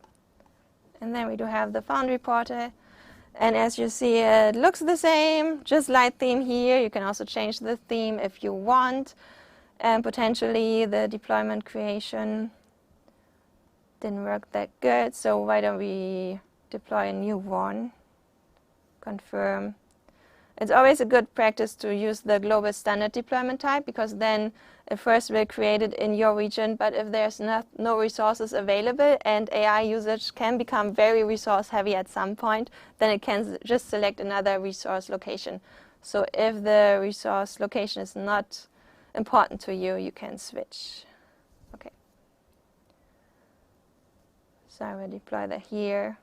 And then we do have the Foundry portal. And as you see, it looks the same, just light theme here. You can also change the theme if you want. And potentially the deployment creation didn't work that good. So why don't we deploy a new one? Confirm. It's always a good practice to use the global standard deployment type, because then it first will create it in your region. But if there's no resources available and AI usage can become very resource heavy at some point, then it can just select another resource location. So if the resource location is not important to you, you can switch. Okay. So I will deploy that here.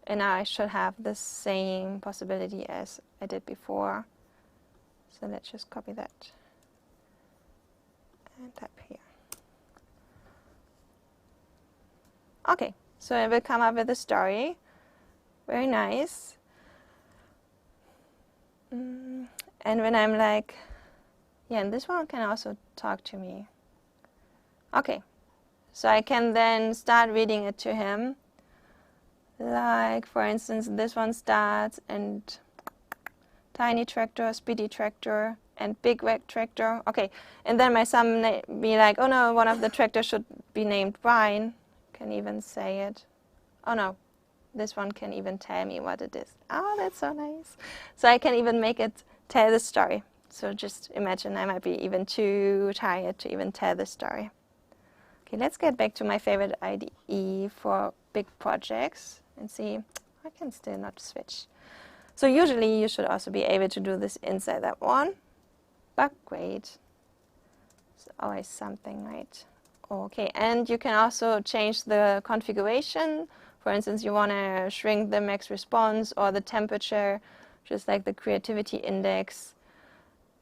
And now I should have the same possibility as I did before. So let's just copy that and type here. Okay, so it will come up with a story. Very nice. And when I'm like, yeah, and this one can also talk to me. Okay, so I can then start reading it to him. Like, for instance, this one starts, and tiny tractor, speedy tractor, and big red tractor. Okay, and then my son may be like, oh no, one of the tractors should be named Brian. Can even say it. Oh no, this one can even tell me what it is. Oh, that's so nice. So I can even make it tell the story. So just imagine I might be even too tired to even tell the story. Okay, let's get back to my favorite IDE for big projects and see. I can still not switch. So usually you should also be able to do this inside that one, but great. It's always something, right? Okay, and you can also change the configuration. For instance, you want to shrink the max response or the temperature, just like the creativity index.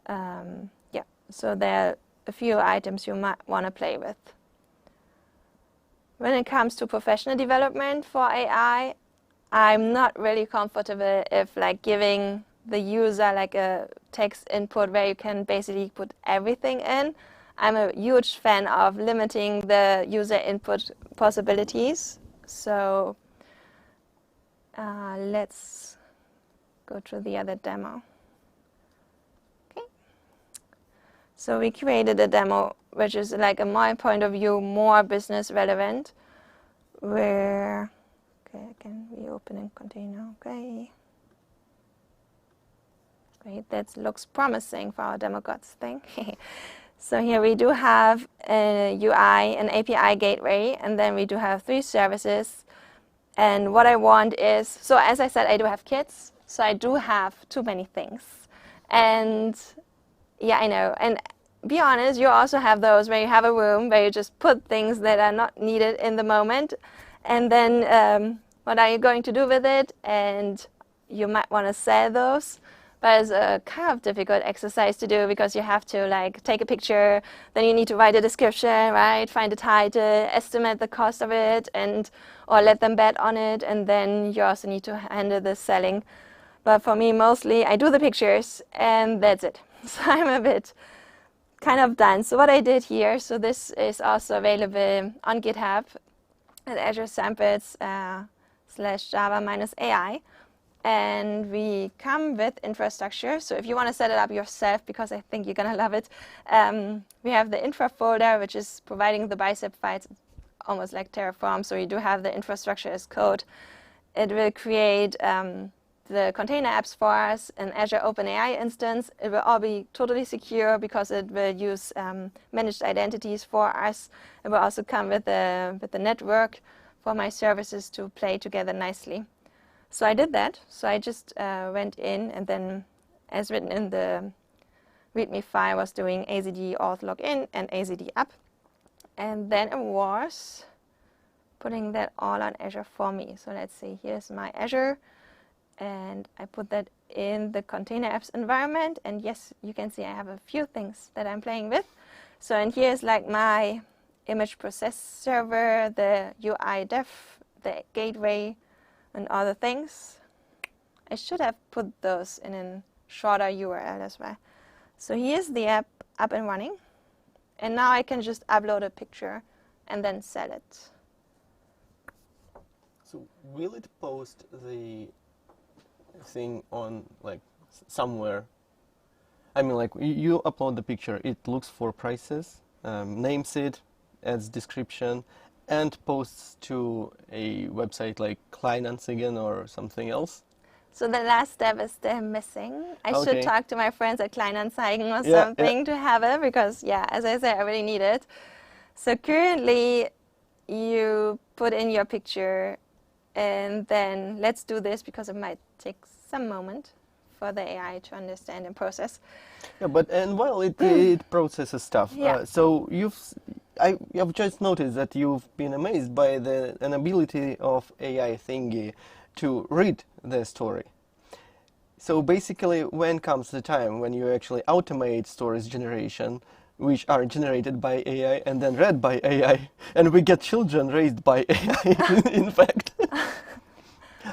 Yeah, so there are a few items you might want to play with. When it comes to professional development for AI, I'm not really comfortable if like giving the user like a text input where you can basically put everything in. I'm a huge fan of limiting the user input possibilities. So let's go to the other demo. Okay. So we created a demo which is like, in my point of view, more business relevant, where, okay, I can reopen in container, okay. Great, that looks promising for our demo gods thing. So here we do have a UI, an API gateway, and then we do have 3 services. And what I want is, so as I said, I do have kids, so I do have too many things. And yeah, I know. And be honest, you also have those where you have a room where you just put things that are not needed in the moment. And then what are you going to do with it? And you might want to sell those. But it's a kind of difficult exercise to do because you have to like take a picture, then you need to write a description, right? Find a title, estimate the cost of it, and or let them bet on it, and then you also need to handle the selling. But for me, mostly I do the pictures and that's it. So I'm a bit kind of done. So what I did here, so this is also available on GitHub at Azure Samples /Java-AI. And we come with infrastructure. So if you want to set it up yourself, because I think you're going to love it, we have the infra folder, which is providing the bicep files, almost like Terraform. So you do have the infrastructure as code. It will create the container apps for us, an Azure OpenAI instance. It will all be totally secure because it will use managed identities for us. It will also come with the network for my services to play together nicely. So I did that. So I just went in, and then as written in the README file, I was doing azd auth login and azd app. And then it was putting that all on Azure for me. So let's see, here's my Azure. And I put that in the container apps environment. And yes, you can see I have a few things that I'm playing with. So and here's like my image process server, the UI def, the gateway, and other things. I should have put those in a shorter URL as well. So here's the app up and running. And now I can just upload a picture and then sell it. So will it post the thing on like somewhere? I mean, like you upload the picture, it looks for prices, names it, adds description, and posts to a website like Kleinanzeigen or something else? So the last step is still missing. I Okay. should talk to my friends at Kleinanzeigen or Yeah, something to have it, because yeah, as I said, I really need it. So currently you put in your picture, and then let's do this because it might take some moment for the AI to understand and process. Yeah, but and while it processes stuff, Yeah. so I've just noticed that you've been amazed by the ability of AI thingy to read the story. So basically, when comes the time when you actually automate stories generation, which are generated by AI and then read by AI, and we get children raised by AI, in fact,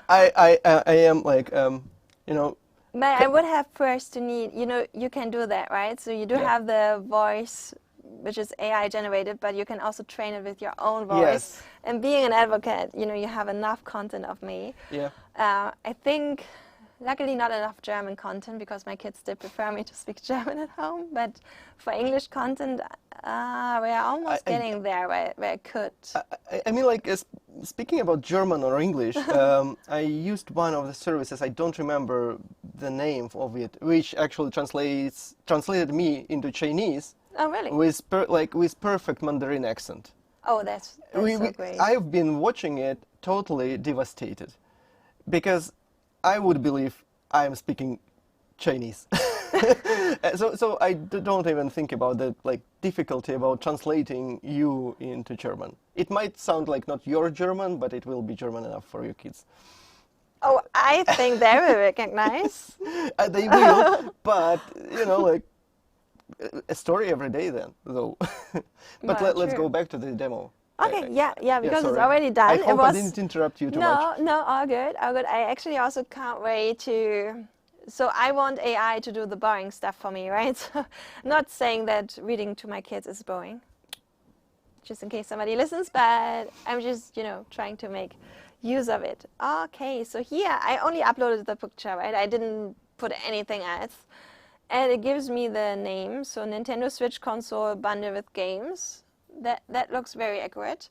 I am like, you know. But I would have first to need, you can do that, right? So you do Yeah. have the voice, which is AI generated, but you can also train it with your own voice. Yes. And being an advocate, you have enough content of me. Yeah. I think, luckily not enough German content, because my kids did prefer me to speak German at home. But for English content, we are almost getting there where I could. I mean, like, speaking about German or English, I used one of the services, I don't remember the name of it, which actually translated me into Chinese. Oh, really? with perfect Mandarin accent. Oh, that's so great. I've been watching it totally devastated, because I would believe I'm speaking Chinese. So I don't even think about the difficulty about translating you into German. It might sound like not your German, but it will be German enough for your kids. Oh, I think they will recognize. They will, but a story every day then, though. But Well, let's true. go back to the demo. Okay, yeah, because it's sorry. already done. I It hope I was- didn't interrupt you too No, much. no, all good, all good. I actually also can't wait to. So I want AI to do the boring stuff for me, right? So not saying that reading to my kids is boring, just in case somebody listens, but I'm just, trying to make use of it. Okay, so here I only uploaded the picture, right? I didn't put anything else. And it gives me the name, so Nintendo Switch console bundle with games. That looks very accurate.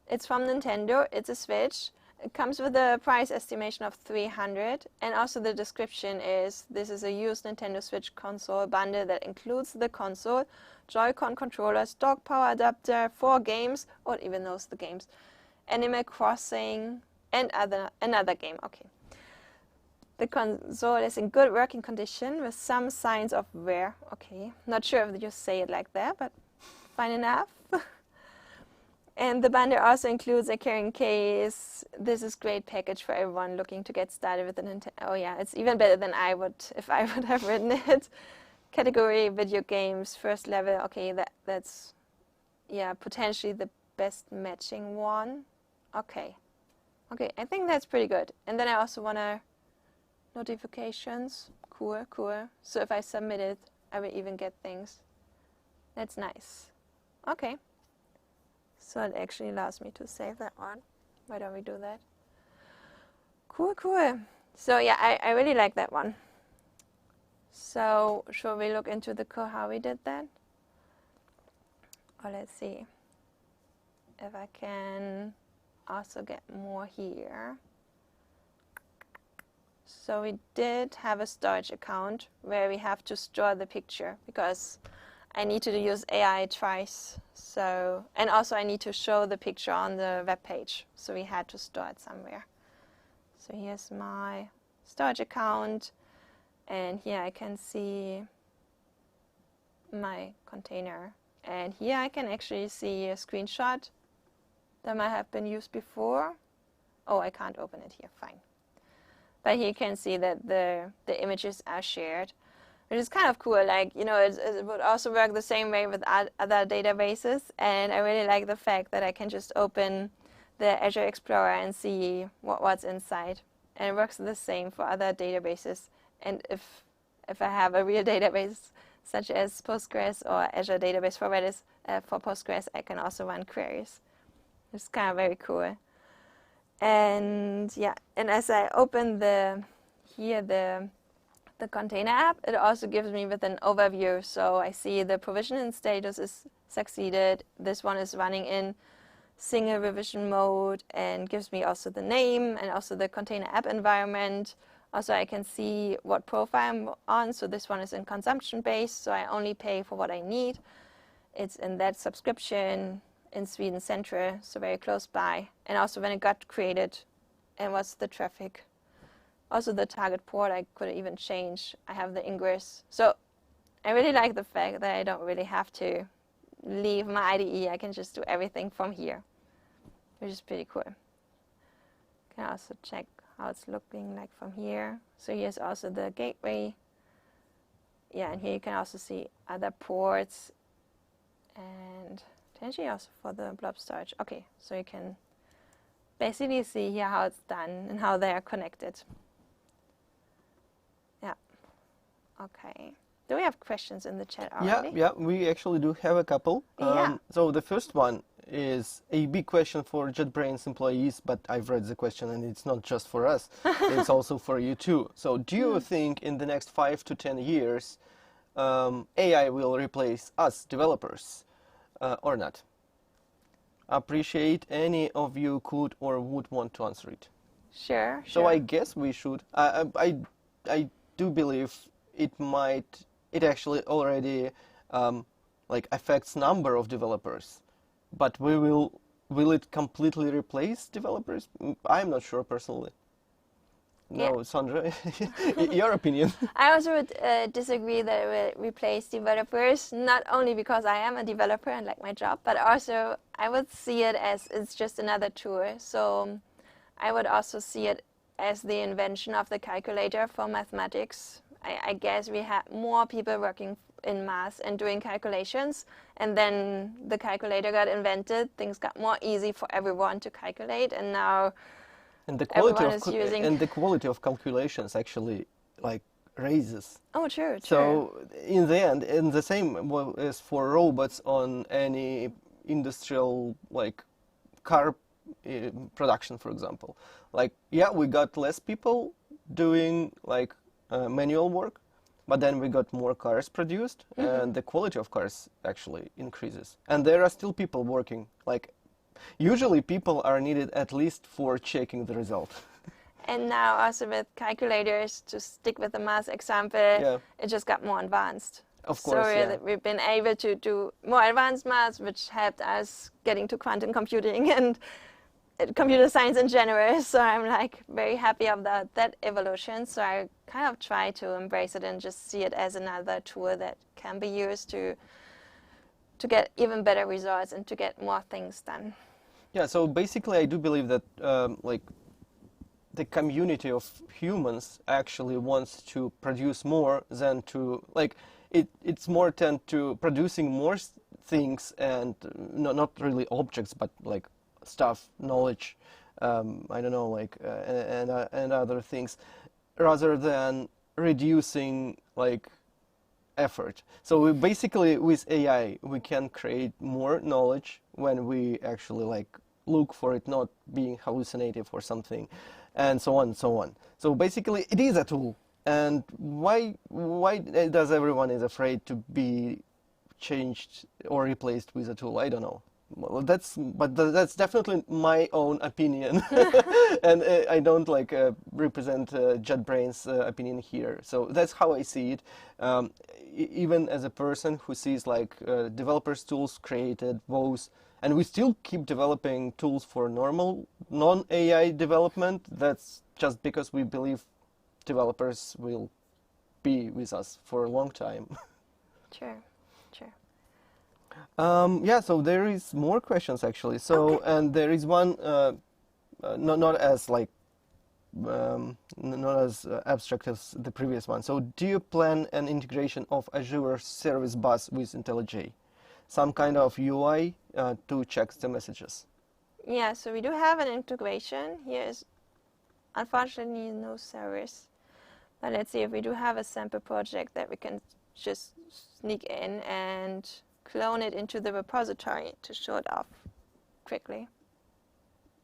It's from Nintendo, it's a Switch. It comes with a price estimation of 300, and also the description is, this is a used Nintendo Switch console bundle that includes the console, Joy-Con controllers, dog power adapter, 4 games, or it even knows the games, Animal Crossing, and another game, okay. The console is in good working condition with some signs of wear, okay. Not sure if you say it like that, but fine enough. And the bundle also includes a carrying case. This is great package for everyone looking to get started with the Nintendo. Oh yeah, it's even better than I would if I would have written it. Category video games, first level. Okay, that's yeah, potentially the best matching one. Okay, I think that's pretty good. And then I also wanna notifications. Cool. So if I submit it, I will even get things. That's nice. Okay. So it actually allows me to save that one. Why don't we do that? Cool. So yeah, I really like that one. So shall we look into the code how we did that? Or let's see if I can also get more here. So we did have a storage account where we have to store the picture because I need to use AI twice. So, and also I need to show the picture on the web page. So we had to store it somewhere. So here's my storage account. And here I can see my container. And here I can actually see a screenshot that might have been used before. Oh, I can't open it here, fine. But here you can see that the images are shared, which is kind of cool. Like, it would also work the same way with other databases. And I really like the fact that I can just open the Azure Explorer and see what's inside. And it works the same for other databases. And if I have a real database, such as Postgres or Azure Database for Redis, for Postgres, I can also run queries. It's kind of very cool. And yeah, and as I open the container app, it also gives me with an overview. So I see the provisioning status is succeeded. This one is running in single revision mode and gives me also the name and also the container app environment. Also, I can see what profile I'm on. So this one is in consumption based, so I only pay for what I need. It's in that subscription in Sweden Central, so very close by. And also when it got created and what's the traffic. Also the target port I could even change. I have the ingress. So I really like the fact that I don't really have to leave my IDE. I can just do everything from here, which is pretty cool. Can also check how it's looking like from here. So here's also the gateway. Yeah, and here you can also see other ports and potentially also for the blob storage. Okay, so you can basically see here how it's done and how they are connected. Yeah. Okay. Do we have questions in the chat already? Yeah, we actually do have a couple. Yeah. So the first one is a big question for JetBrains employees, but I've read the question and it's not just for us, it's also for you too. So do you think in the next 5 to 10 years AI will replace us developers or not? Appreciate any of you could or would want to answer it. Sure. So I guess we should. I do believe it actually already like affects number of developers, but will it completely replace developers? I'm not sure personally. No, Yeah. Sandra, your opinion. I also would disagree that it will replace developers, not only because I am a developer and like my job, but also I would see it as it's just another tool. So I would also see it as the invention of the calculator for mathematics. I guess we had more people working in math and doing calculations. And then the calculator got invented. Things got more easy for everyone to calculate. And now And the quality everyone of is using... and the quality of calculations actually like raises. Oh, true, true. So in the end, and the same as for robots on any industrial like car production, for example. Like, yeah, we got less people doing like manual work, but then we got more cars produced, and the quality of cars actually increases. And there are still people working. Like, usually people are needed at least for checking the result. And now also with calculators, to stick with the math example, it just got more advanced. Of course, so we've been able to do more advanced math, which helped us getting to quantum computing and computer science in general. So I'm like very happy about that evolution. So I kind of try to embrace it and just see it as another tool that can be used to get even better results and to get more things done. Yeah, so basically I do believe that like the community of humans actually wants to produce more than to, like, it's more tend to producing more things and not really objects, but like stuff, knowledge, I don't know, like, and other things, rather than reducing like effort. So we basically, with AI, we can create more knowledge when we actually like look for it not being hallucinative or something, and so on and so on. So basically, it is a tool. And why does everyone is afraid to be changed or replaced with a tool? I don't know. Well, that's definitely my own opinion, and I don't like represent JetBrains' opinion here. So that's how I see it. Even as a person who sees like developers' tools created, both, and we still keep developing tools for normal non-AI development. That's just because we believe developers will be with us for a long time. Sure, sure. Yeah, so there is more questions actually. So Okay. and there is one not as like not as abstract as the previous one. So do you plan an integration of Azure Service Bus with IntelliJ? Some kind of UI to check the messages? Yeah, so we do have an integration. Here is unfortunately no service. But let's see if we do have a sample project that we can just sneak in and clone it into the repository to show it off quickly.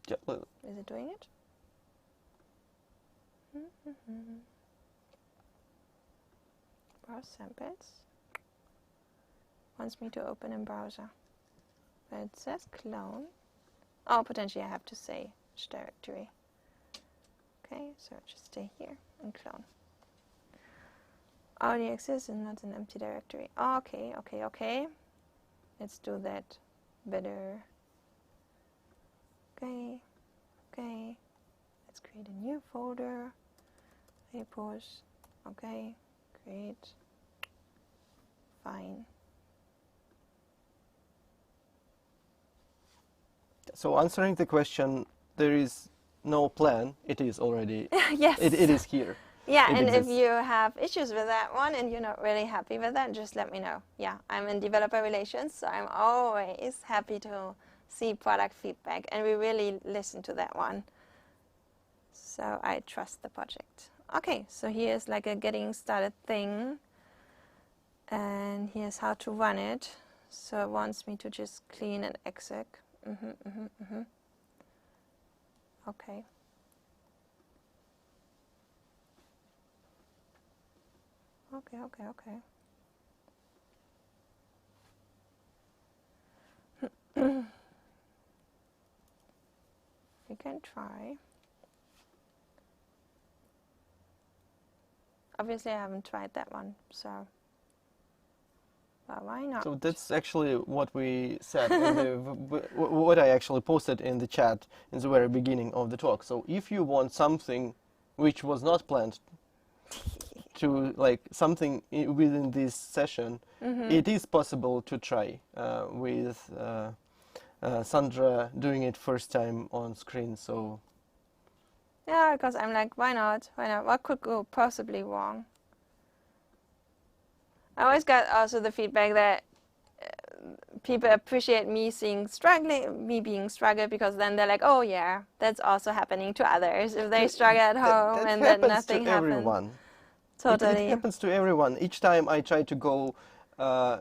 Yeah. Is it doing it? Browse samples. Wants me to open in browser. But it says clone. Oh, potentially I have to say which directory. Okay, so just stay here and clone. Oh, the access is not an empty directory. Oh, okay. Let's do that better. Okay. Let's create a new folder. Repos. Okay, great. Fine. So answering the question, there is no plan. It is already. Yes. It is here. Yeah, It and exists. if you have issues with that one and you're not really happy with that, just let me know. Yeah, I'm in developer relations, so I'm always happy to see product feedback, and we really listen to that one. So I trust the project. Okay, so here's like a getting started thing, and here's how to run it. So it wants me to just clean and exec. Okay. Okay. We can try. Obviously, I haven't tried that one, so well, why not? So that's actually what we said, in the, what I actually posted in the chat in the very beginning of the talk. So if you want something which was not planned to, like something within this session, it is possible to try with Sandra doing it first time on screen. So yeah, because I'm like, why not? What could go possibly wrong? I always got also the feedback that people appreciate me being struggle, because then they're like, oh yeah, that's also happening to others if they struggle at home that and then happens nothing to happens. everyone. Totally. It happens to everyone. Each time I try to go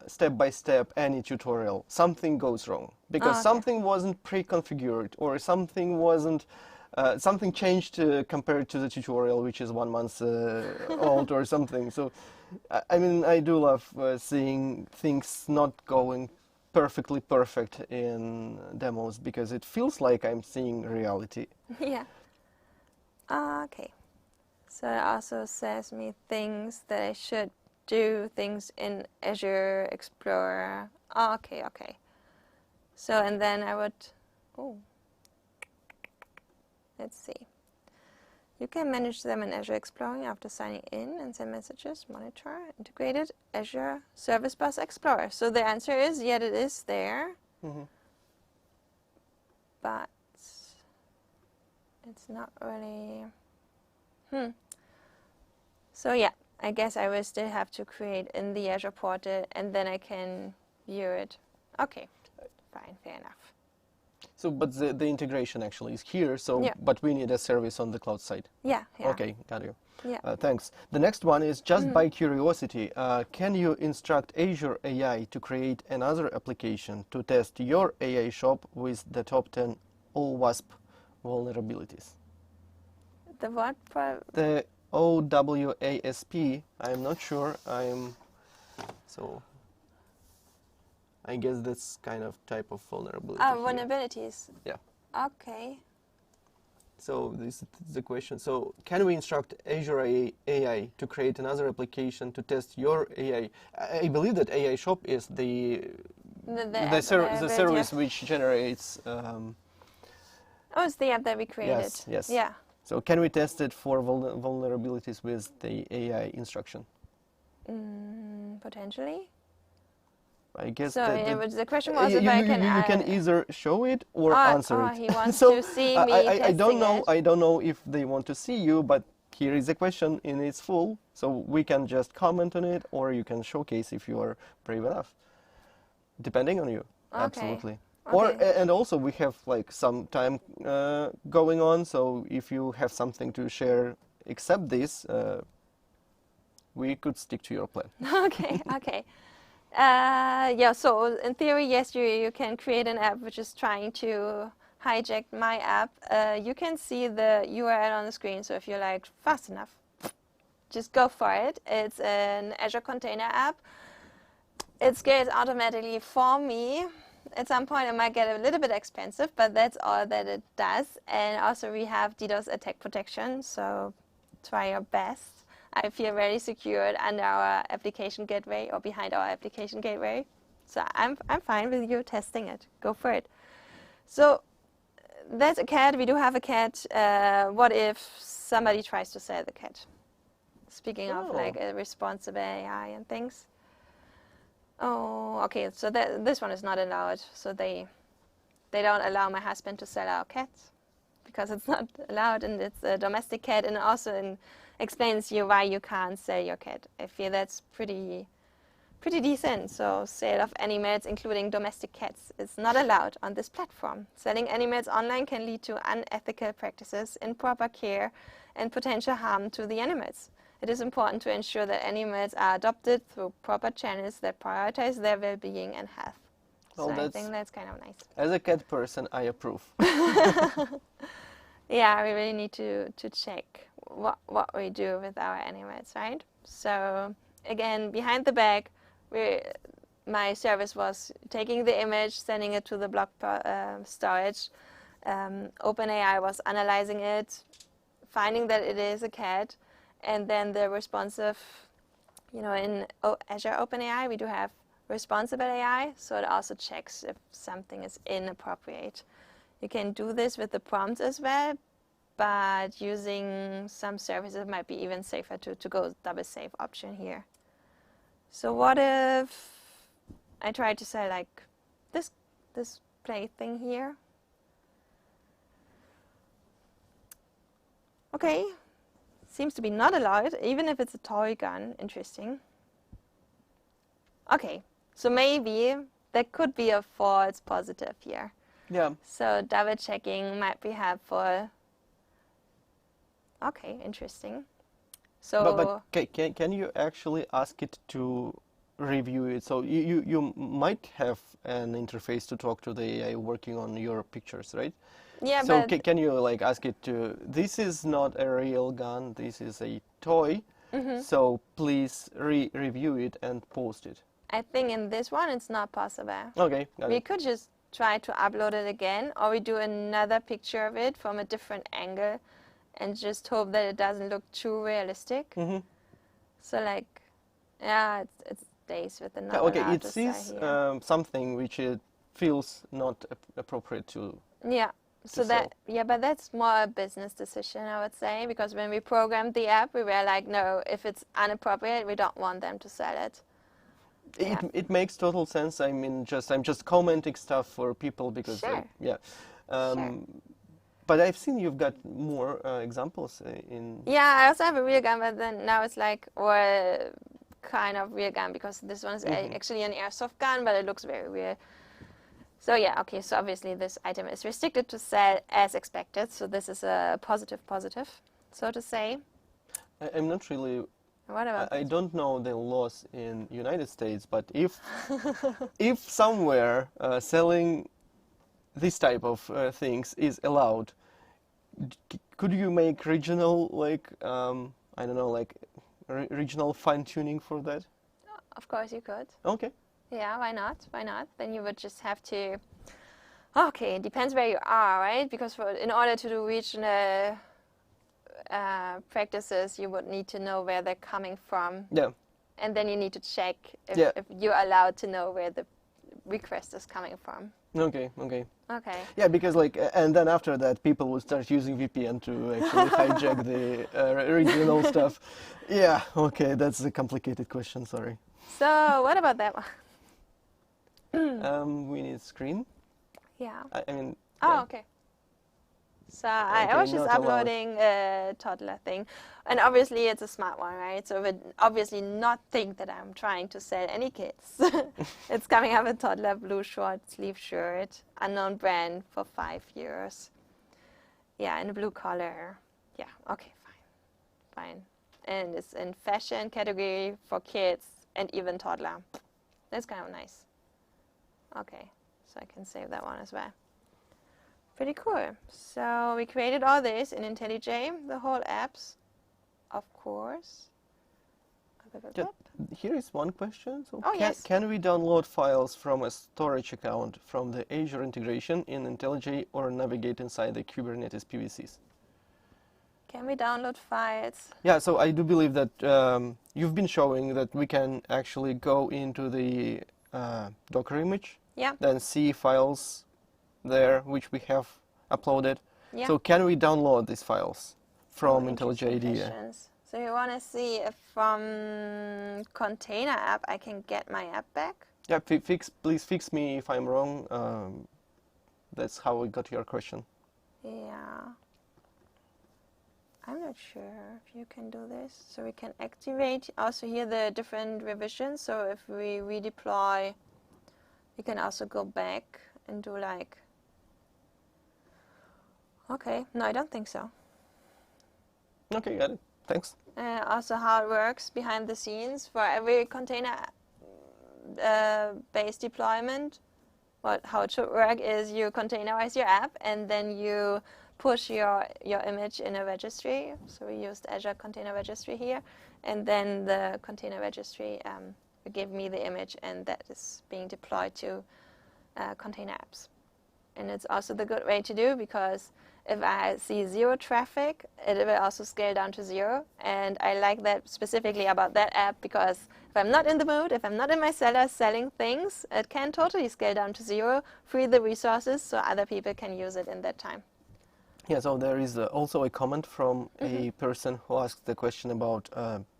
step by step any tutorial, something goes wrong because something wasn't pre-configured or something wasn't something changed compared to the tutorial, which is 1 month old or something. So, I mean, I do love seeing things not going perfectly perfect in demos because it feels like I'm seeing reality. Yeah. Okay. So it also says me things that I should do, things in Azure Explorer. Okay, okay. So, and then I would, let's see. You can manage them in Azure Explorer after signing in and send messages, monitor, integrated Azure Service Bus Explorer. So the answer is, yeah, it is there. But it's not really, So yeah, I guess I will still have to create in the Azure portal and then I can view it. Okay, fine, fair enough. So, but the integration actually is here, so, Yeah. but we need a service on the cloud side. Yeah, yeah. Okay, got you. Yeah. Thanks. The next one is just by curiosity. Can you instruct Azure AI to create another application to test your AI shop with the top 10 OWASP vulnerabilities? The what? The OWASP, I'm not sure. So I guess that's kind of type of vulnerability. Vulnerabilities. Yeah. Okay. So this is the question. So can we instruct Azure AI to create another application to test your AI? I believe that AI Shop is the service which generates. It's the app that we created. Yes. Yes. Yeah. So can we test it for vulnerabilities with the AI instruction? Potentially. I guess. So the question was if I can. You can either show it or answer it. He wants so to see me I don't know. it. I don't know if they want to see you, but here is the question in its full. So we can just comment on it, or you can showcase if you are brave enough, depending on you. Okay. Absolutely. Okay. Or and also we have like some time going on. So if you have something to share, except this, we could stick to your plan. Okay. Okay. Yeah, so in theory, yes, you can create an app which is trying to hijack my app. You can see the URL on the screen, so if you're like fast enough, just go for it. It's an Azure Container app. It scales automatically for me. At some point, it might get a little bit expensive, but that's all that it does. And also, we have DDoS attack protection, so try your best. I feel very secured under our application gateway or behind our application gateway. So I'm fine with you testing it. Go for it. So that's a cat. We do have a cat. What if somebody tries to sell the cat? Speaking of like a responsible AI and things. Oh, okay. So this one is not allowed. So they don't allow my husband to sell our cats because it's not allowed, and it's a domestic cat, and also explains you why you can't sell your cat. I feel that's pretty decent. So sale of animals, including domestic cats, is not allowed on this platform. Selling animals online can lead to unethical practices, improper care, and potential harm to the animals. It is important to ensure that animals are adopted through proper channels that prioritize their well-being and health. Well, so I think that's kind of nice. As a cat person, I approve. Yeah, we really need to check what we do with our animals, right? So again, behind the back, my service was taking the image, sending it to the block storage. OpenAI was analyzing it, finding that it is a cat, and then the responsive, in Azure OpenAI, we do have responsible AI, so it also checks if something is inappropriate. You can do this with the prompts as well, but using some services might be even safer to go double safe option here. So what if I try to say like this play thing here? Okay, seems to be not allowed, even if it's a toy gun. Interesting. Okay, so maybe there could be a false positive here. Yeah. So double checking might be helpful. Okay, interesting. So But can you actually ask it to review it? So you might have an interface to talk to the AI working on your pictures, right? yeah, So but can you like ask it to, this is not a real gun, this is a toy, so please review it and post it. I think in this one it's not possible. Okay, got We it. could just try to upload it again, or we do another picture of it from a different angle and just hope that it doesn't look too realistic. So like, yeah, it stays with the not Okay, allowed it to say sees here. something which it feels not appropriate to. Yeah. So to that sell. yeah, but that's more a business decision, I would say, because when we programmed the app, we were like, no, if it's inappropriate, we don't want them to sell it. Yeah. It makes total sense. I mean, I'm just commenting stuff for people because Sure. yeah. Sure. But I've seen you've got more examples in. Yeah, I also have a real gun, but then now it's like, or kind of real gun, because this one is actually an airsoft gun, but it looks very real. So yeah, okay, so obviously this item is restricted to sell as expected, so this is a positive, so to say. I'm not really. What about I don't know the laws in United States, but if somewhere selling this type of things is allowed, could you make regional like I don't know, like regional fine tuning for that? Of course you could. Okay. Yeah, why not? Why not? Then you would just have to. Okay, it depends where you are, right? Because in order to do regional practices, you would need to know where they're coming from. Yeah. And then you need to check if, Yeah. if you're allowed to know where the request is coming from. Okay. Okay. Okay. Yeah, because like, and then after that, people will start using VPN to actually hijack the regional stuff. Yeah. Okay, that's a complicated question. Sorry. So what about that one? We need screen. Yeah. I mean. Oh, yeah. okay. So I was just not allowed. uploading a toddler thing. And obviously it's a smart one, right? So it would obviously not think that I'm trying to sell any kids. It's coming up a toddler blue short sleeve shirt, unknown brand for 5 years. Yeah, in a blue collar. Yeah, okay, fine. And it's in fashion category for kids and even toddler. That's kind of nice. Okay, so I can save that one as well. Pretty cool. So we created all this in IntelliJ, the whole apps, of course. Here is one question. So Oh, yes. can we download files from a storage account from the Azure integration in IntelliJ or navigate inside the Kubernetes PVCs? Can we download files? Yeah, so I do believe that you've been showing that we can actually go into the Docker image, Yeah. then see files there which we have uploaded. Yeah. So can we download these files from Oh, IntelliJ interesting IDEA? questions. So you want to see if from container app I can get my app back? Yeah, please fix me if I'm wrong. That's how we got your question. Yeah. I'm not sure if you can do this. So we can activate also here the different revisions. So if we redeploy, we can also go back and do like, okay, no, I don't think so. Okay, got it. Thanks. Also how it works behind the scenes for every container based deployment. How it should work is you containerize your app and then you push your image in a registry. So we used Azure Container Registry here, and then the container registry will give me the image, and that is being deployed to container apps. And it's also the good way to do, because if I see zero traffic, it will also scale down to 0. And I like that specifically about that app, because if I'm not in the mood, if I'm not in my cellar selling things, it can totally scale down to 0, free the resources so other people can use it in that time. Yeah, so there is also a comment from a person who asked the question about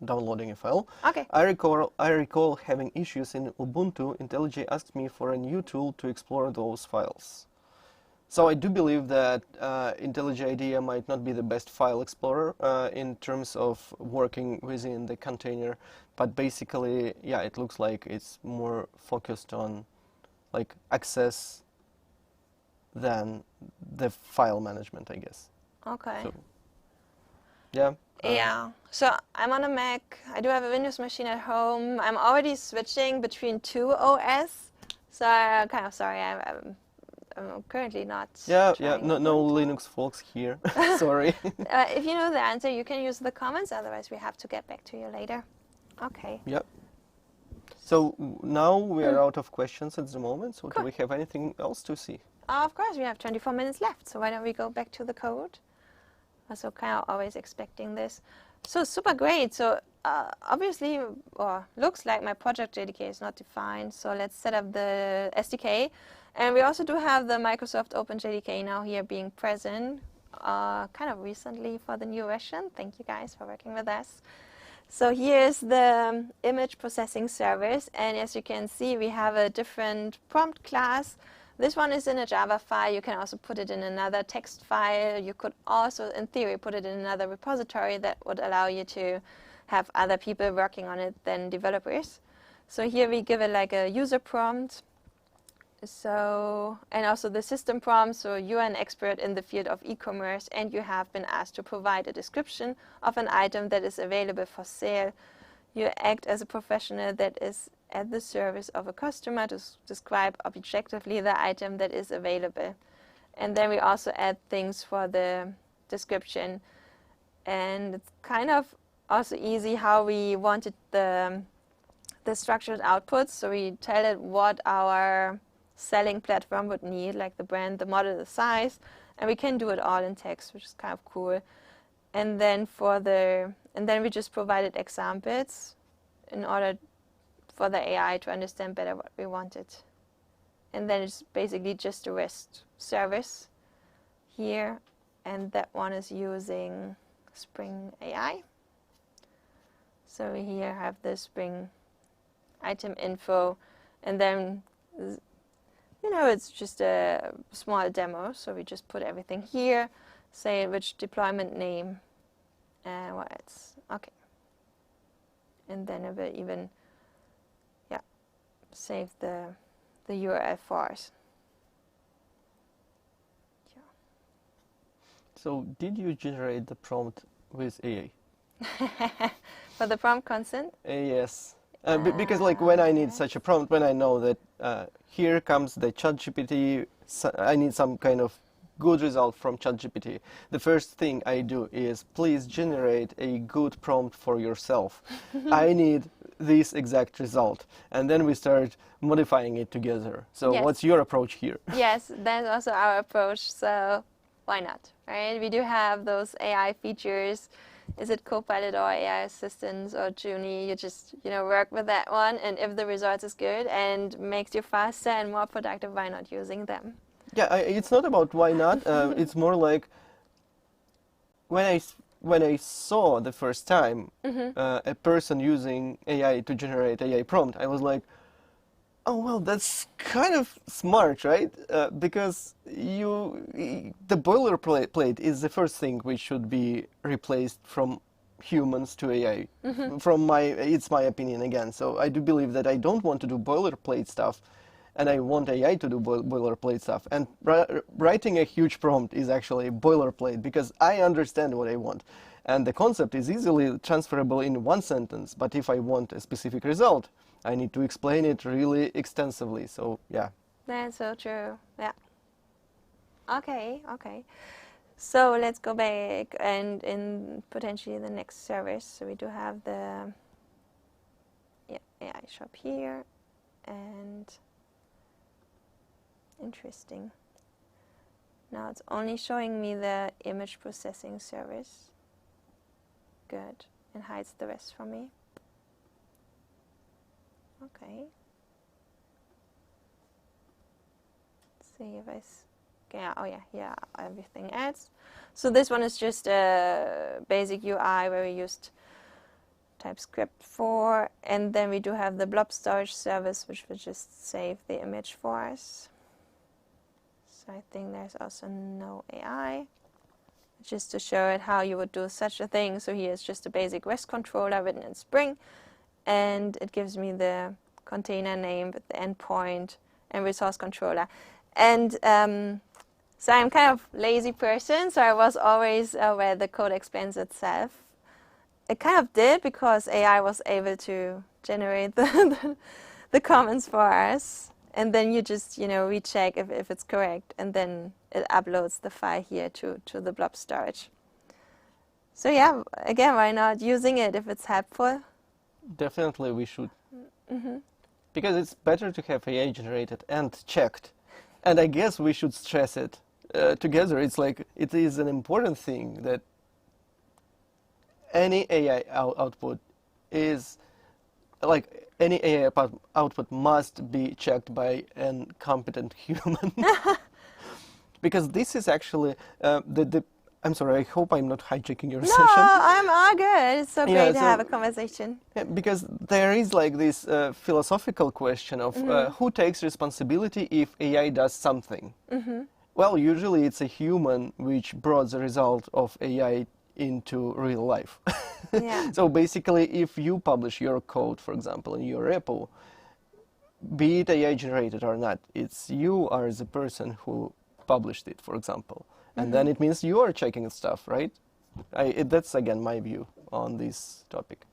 downloading a file. Okay. I recall having issues in Ubuntu. IntelliJ asked me for a new tool to explore those files. So I do believe that IntelliJ IDEA might not be the best file explorer in terms of working within the container but basically, yeah, it looks like it's more focused on like access than the file management, I guess. Okay. So, yeah. Yeah, so I'm on a Mac. I do have a Windows machine at home. I'm already switching between two OS, so I'm kind of sorry. I'm currently not. Yeah, trying no Ubuntu. Linux folks here. Sorry. If you know the answer, you can use the comments. Otherwise, we have to get back to you later. Okay. Yep. So now we are out of questions at the moment. So do we have anything else to see? Of course, we have 24 minutes left. So why don't we go back to the code? Also, kind of always expecting this. So super great. So obviously, or looks like my project JDK is not defined. So let's set up the SDK. And we also do have the Microsoft Open JDK now here being present kind of recently for the new version. Thank you guys for working with us. So here's the image processing service. And as you can see, we have a different prompt class. This one is in a Java file. You can also put it in another text file. You could also, in theory, put it in another repository that would allow you to have other people working on it than developers. So here we give it like a user prompt. So, and also the system prompt. So you are an expert in the field of e-commerce and you have been asked to provide a description of an item that is available for sale. You act as a professional that is at the service of a customer to describe objectively the item that is available. And then we also add things for the description. And it's kind of also easy how we wanted the structured outputs. So we tell it what our selling platform would need, like the brand, the model, the size, and we can do it all in text, which is kind of cool. And then then we just provided examples in order for the AI to understand better what we wanted. And then it's basically just a REST service here, and that one is using Spring AI. So we here have the Spring item info, and then, you know, it's just a small demo, so we just put everything here, say which deployment name, and what else, okay. And then it will even save the URL for us. Yeah. So did you generate the prompt with AI? For the prompt consent? Yes. Because like when I need such a prompt, when I know that here comes the ChatGPT, I need some kind of good result from ChatGPT, the first thing I do is please generate a good prompt for yourself. I need this exact result, and then we start modifying it together. So Yes. what's your approach here? Yes, that's also our approach, so why not, right? We do have those AI features. Is it Copilot or AI assistants or Junie? You just, work with that one, and if the result is good and makes you faster and more productive, why not using them? Yeah, it's not about why not. It's more like when I saw the first time a person using AI to generate AI prompt, I was like, oh well, that's kind of smart, right? Because the boilerplate is the first thing which should be replaced from humans to AI. It's my opinion again. So I do believe that I don't want to do boilerplate stuff, and I want AI to do boilerplate stuff. And writing a huge prompt is actually boilerplate because I understand what I want. And the concept is easily transferable in one sentence. But if I want a specific result, I need to explain it really extensively. So, yeah. That's so true. Yeah. Okay. So let's go back and in potentially the next service. So we do have the AI shop here, and interesting. Now it's only showing me the image processing service. Good. And hides the rest for me. Okay. Let's see if yeah, everything else. So this one is just a basic UI where we used TypeScript for, and then we do have the blob storage service, which will just save the image for us. So I think there's also no AI, just to show it how you would do such a thing. So here's just a basic REST controller written in Spring, and it gives me the container name with the endpoint and resource controller. And so I'm kind of lazy person, so I was always where the code explains itself. It kind of did because AI was able to generate the comments for us. And then you just, recheck if it's correct, and then it uploads the file here to the blob storage. So yeah, again, why not using it if it's helpful? Definitely we should. Because it's better to have AI generated and checked. And I guess we should stress it together. It's like, it is an important thing that any AI output is, like, any AI output must be checked by a competent human. Because this is actually I'm sorry, I hope I'm not hijacking your session. No, I'm all good. It's so great to have a conversation. Yeah, because there is like this philosophical question of who takes responsibility if AI does something. Well, usually it's a human which brought the result of AI into real life. Yeah. So basically, if you publish your code, for example, in your repo, be it AI generated or not, it's you are the person who published it, for example. And then it means you are checking stuff, right? That's, again, my view on this topic.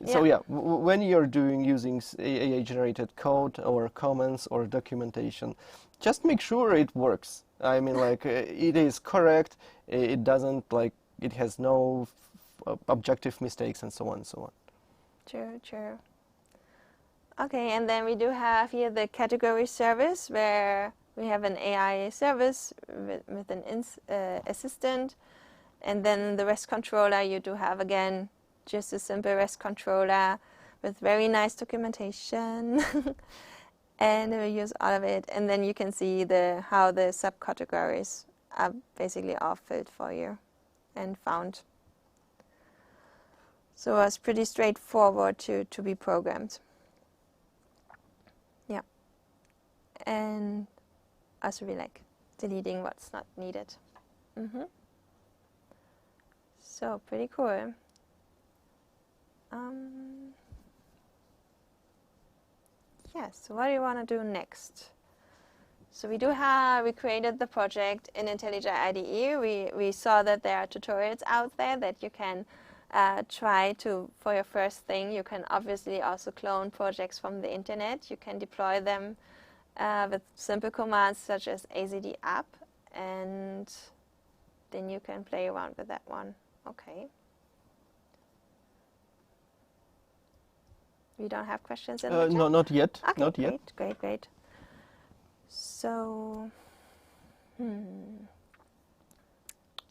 So yeah, when you're using AI-generated code or comments or documentation, just make sure it works. I mean, like, it is correct, it doesn't, like, it has no objective mistakes and so on and so on. True, true. Okay, and then we do have here the category service, where we have an AI service with an assistant, and then the REST controller, you do have, again, just a simple REST controller with very nice documentation. And we use all of it, and then you can see how the subcategories are basically all filled for you and found. So it's pretty straightforward to be programmed. Yeah. And also we like deleting what's not needed. So pretty cool. Yes, so what do you want to do next? So we created the project in IntelliJ IDE. We saw that there are tutorials out there that you can try to, for your first thing. You can obviously also clone projects from the internet. You can deploy them with simple commands such as azd app, and then you can play around with that one. Okay. We don't have questions in the chat? No, not yet. Okay, not yet. Great. So,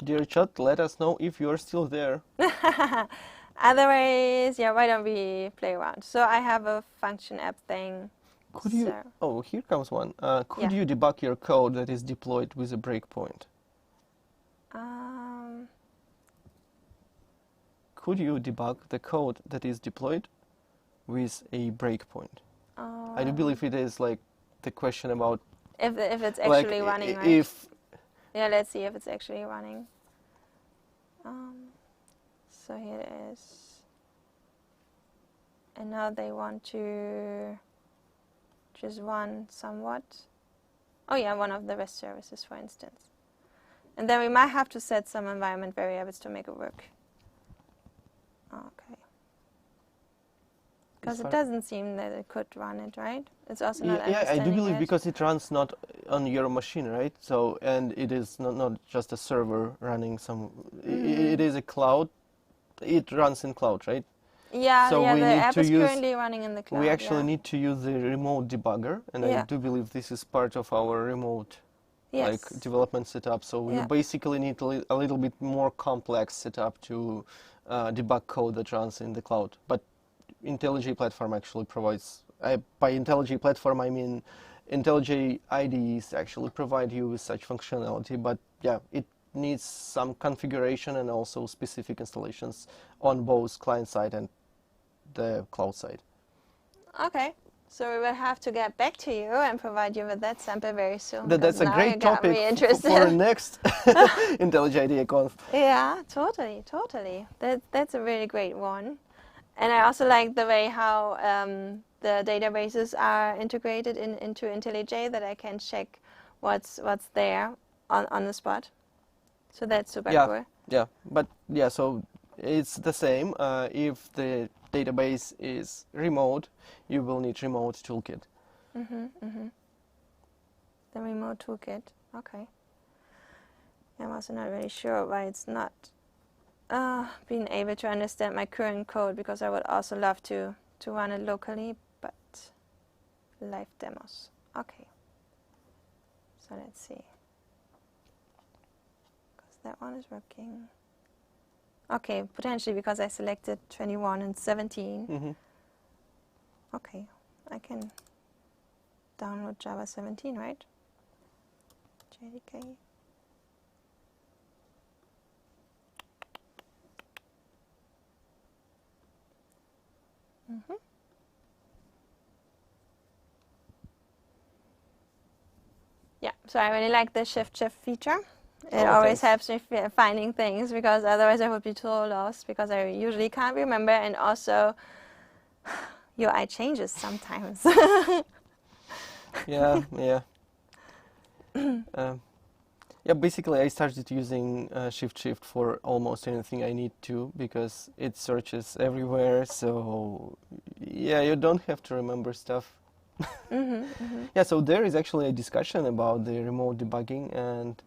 Dear chat, let us know if you're still there. Otherwise, yeah, why don't we play around? So I have a function app thing. Could you? Oh, here comes one. Could you debug your code that is deployed with a breakpoint? Could you debug the code that is deployed with a breakpoint? I do believe it is like the question about if it's actually running, right? Yeah, let's see if it's actually running. So here it is. And now they want to just run somewhat. Oh yeah, one of the REST services, for instance. And then we might have to set some environment variables to make it work. Okay. Because it doesn't seem that it could run it, right? It's also not I do believe it. because it runs not on your machine, right? So, and it is not just a server running some. It is a cloud. It runs in cloud, right? Yeah, so the we need app to is use, currently running in the cloud. We actually need to use the remote debugger, and I do believe this is part of our remote like development setup. So you basically need a little bit more complex setup to debug code that runs in the cloud. But IntelliJ platform actually provides, by IntelliJ platform I mean IntelliJ IDEs actually provide you with such functionality, but yeah, it needs some configuration and also specific installations on both client side and the cloud side. Okay, so we will have to get back to you and provide you with that sample very soon. That's a great topic for next IntelliJ IDEA Conf. Yeah, totally. That's a really great one. And I also like the way how the databases are integrated into IntelliJ, that I can check what's there on the spot. So that's super cool. Yeah, but yeah, so it's the same. If the database is remote, you will need remote toolkit. The remote toolkit. Okay. I'm also not really sure why it's not being able to understand my current code, because I would also love to run it locally, but live demos. Okay. So let's see. Because that one is working. Okay, potentially because I selected 21 and 17. Okay, I can download Java 17, right? JDK. Yeah, so I really like the shift feature. It always helps me finding things, because otherwise I would be so lost, because I usually can't remember, and also UI changes sometimes. Yeah. Yeah, basically I started using shift for almost anything I need to, because it searches everywhere, so yeah, you don't have to remember stuff. Yeah, so there is actually a discussion about the remote debugging, and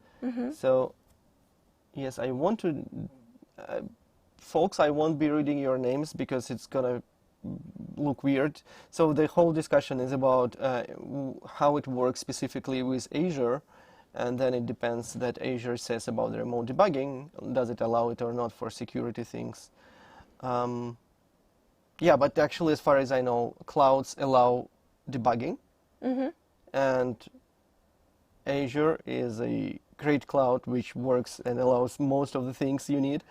so yes, I want to, folks, I won't be reading your names because it's gonna look weird. So the whole discussion is about how it works specifically with Azure, and then it depends that Azure says about the remote debugging. Does it allow it or not for security things? Yeah, but actually, as far as I know, clouds allow debugging, and Azure is a great cloud which works and allows most of the things you need.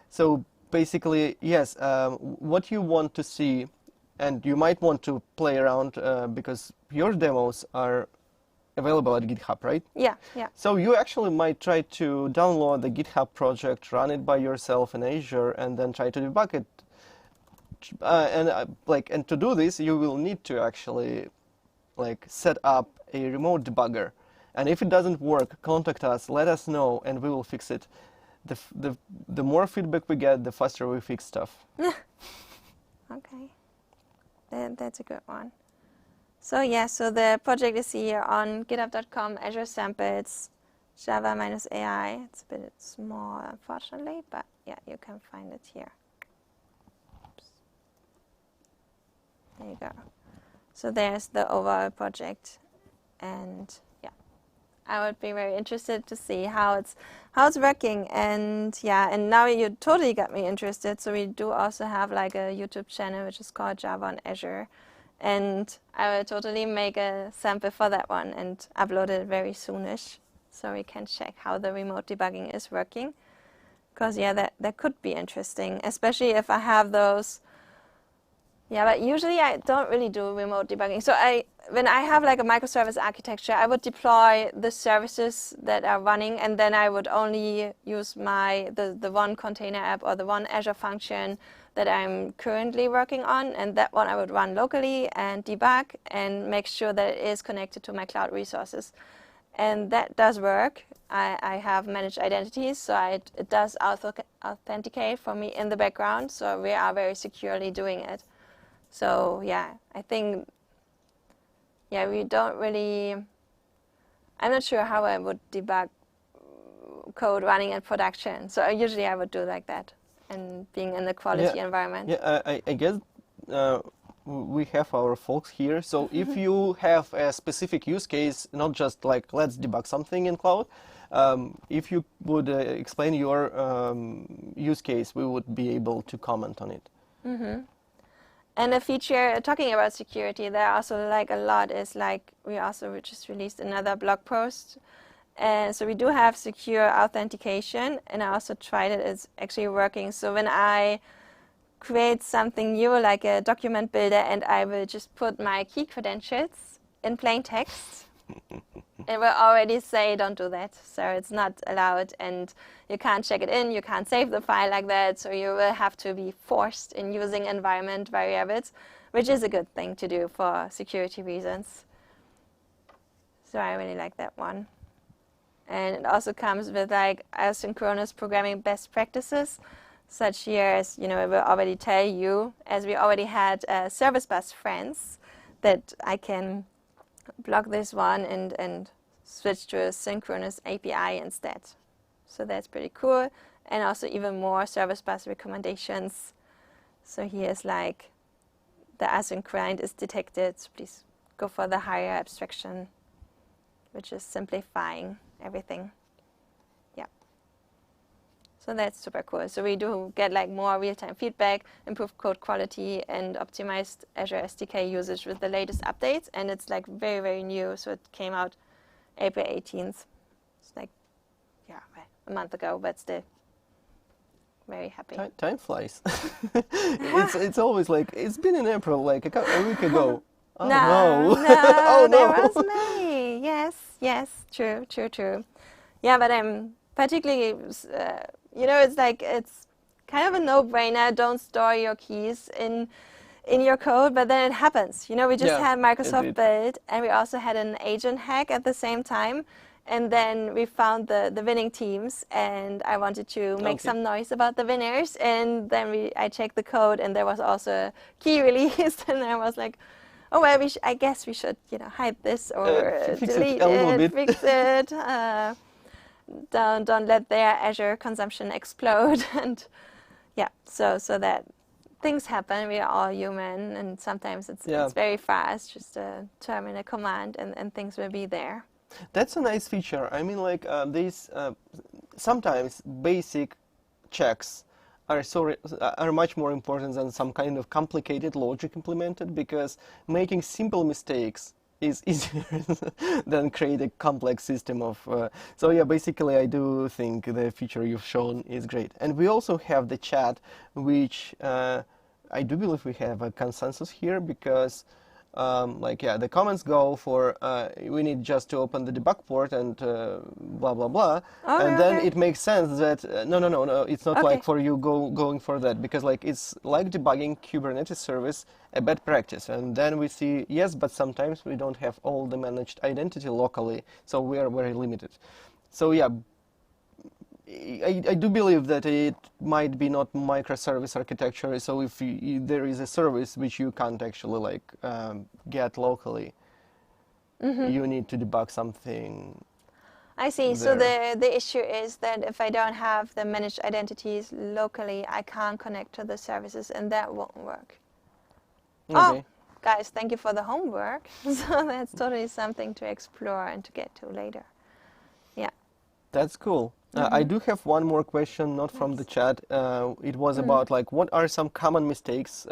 So basically, yes, what you want to see, and you might want to play around because your demos are available at GitHub, right? Yeah. So you actually might try to download the GitHub project, run it by yourself in Azure, and then try to debug it. And to do this, you will need to actually set up a remote debugger. And if it doesn't work, contact us, let us know, and we will fix it. The more feedback we get, the faster we fix stuff. Okay, that's a good one. So yeah, so the project is here on github.com, Azure samples, Java -AI. It's a bit small, unfortunately, but yeah, you can find it here. Oops. There you go. So there's the overall project, and yeah, I would be very interested to see how it's working. And yeah, and now you totally got me interested. So we do also have like a YouTube channel which is called Java on Azure, and I will totally make a sample for that one and upload it very soonish, so we can check how the remote debugging is working. Because yeah, that could be interesting, especially if I have those. Yeah, but usually I don't really do remote debugging. So when I have like a microservice architecture, I would deploy the services that are running, and then I would only use the one container app or the one Azure function that I'm currently working on, and that one I would run locally and debug and make sure that it is connected to my cloud resources. And that does work. I have managed identities, so it does authenticate for me in the background, so we are very securely doing it. So yeah, I think, yeah, we don't really, I'm not sure how I would debug code running in production. So usually I would do like that, and being in the quality environment. Yeah, I guess we have our folks here. So if you have a specific use case, not just like let's debug something in cloud, if you would explain your use case, we would be able to comment on it. And a feature, talking about security, there also like a lot is like, we also just released another blog post. And so we do have secure authentication, and I also tried it, it's actually working. So when I create something new, like a document builder, and I will just put my key credentials in plain text, It will already say don't do that, so it's not allowed, and you can't check it in, you can't save the file like that, so you will have to be forced in using environment variables, which is a good thing to do for security reasons. So I really like that one. And it also comes with like asynchronous programming best practices, such here as, it will already tell you, as we already had service bus friends, that I can block this one and switch to a synchronous API instead. So that's pretty cool. And also even more service bus recommendations. So here's like the async client is detected, so please go for the higher abstraction, which is simplifying everything. Yeah. So that's super cool. So we do get like more real-time feedback, improved code quality, and optimized Azure SDK usage with the latest updates. And it's like very, very new. So it came out April 18th. It's like, yeah, a month ago, but still very happy. Time flies. it's always like, it's been in April, like a week ago. Oh no! Oh no! There was May. Yes, true. Yeah, but I'm particularly, it's like it's kind of a no-brainer. Don't store your keys in your code, but then it happens. We just had Microsoft build, and we also had an agent hack at the same time. And then we found the winning teams, and I wanted to make some noise about the winners. And then I checked the code, and there was also a key released, and I was like, oh well, I guess we should, hide this or delete it, fix it. Don't let their Azure consumption explode. And yeah, so that things happen. We are all human, and sometimes it's very fast. Just terminate a command, and things will be there. That's a nice feature. I mean, like these sometimes basic checks are much more important than some kind of complicated logic implemented, because making simple mistakes is easier than create a complex system of. So yeah, basically, I do think the feature you've shown is great. And we also have the chat, which I do believe we have a consensus here, because. The comments go for we need just to open the debug port and blah blah blah, and then it makes sense that no, it's not like for you going for that, because like it's like debugging Kubernetes service, a bad practice. And then we see yes, but sometimes we don't have all the managed identity locally, so we are very limited. So yeah. I do believe that it might be not microservice architecture, so if there is a service which you can't actually get locally, you need to debug something. I see. So the issue is that if I don't have the managed identities locally, I can't connect to the services, and that won't work. Oh, guys, thank you for the homework. So that's totally something to explore and to get to later. Yeah. That's cool. I do have one more question, not from the chat. It was about what are some common mistakes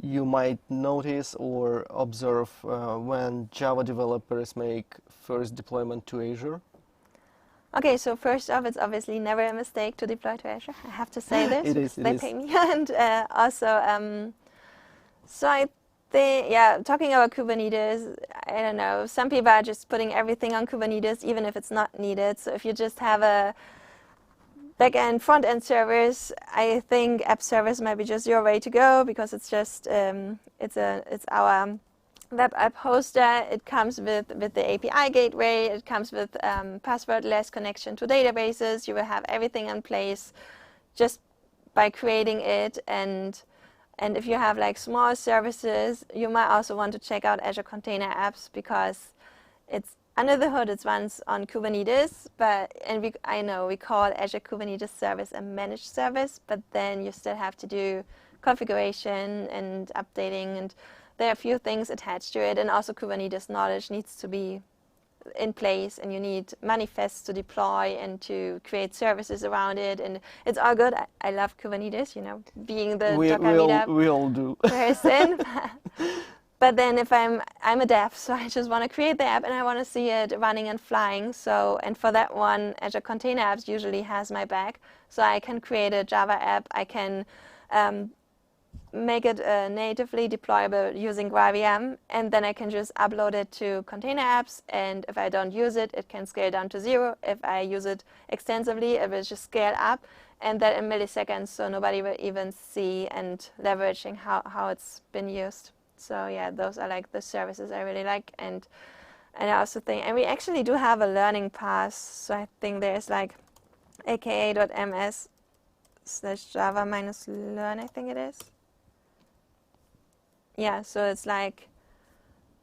you might notice or observe when Java developers make first deployment to Azure? Okay, so first off, it's obviously never a mistake to deploy to Azure. I have to say this. It is. They pay me. And also, so I think, talking about Kubernetes, I don't know. Some people are just putting everything on Kubernetes, even if it's not needed. So if you just have a back-end, front-end service, I think app service might be just your way to go, because it's just it's our web app hoster. It comes with the API gateway. It comes with passwordless connection to databases. You will have everything in place just by creating it. And if you have like small services, you might also want to check out Azure Container Apps, because it's under the hood, it runs on Kubernetes, I know we call Azure Kubernetes Service a managed service, but then you still have to do configuration and updating, and there are a few things attached to it, and also Kubernetes knowledge needs to be in place, and you need manifests to deploy and to create services around it, and it's all good. I love Kubernetes, being the Docker meetup. We all do. Person. But then if I'm a dev, so I just want to create the app and I want to see it running and flying. So, and for that one, Azure Container Apps usually has my back. So I can create a Java app. I can make it natively deployable using GraalVM, and then I can just upload it to container apps, and if I don't use it, it can scale down to 0. If I use it extensively, it will just scale up, and that in milliseconds, so nobody will even see, and leveraging how it's been used. So yeah, those are like the services I really like, and I also think, and we actually do have a learning path, so I think there's like aka.ms/java-learn, I think it is. Yeah, so it's like,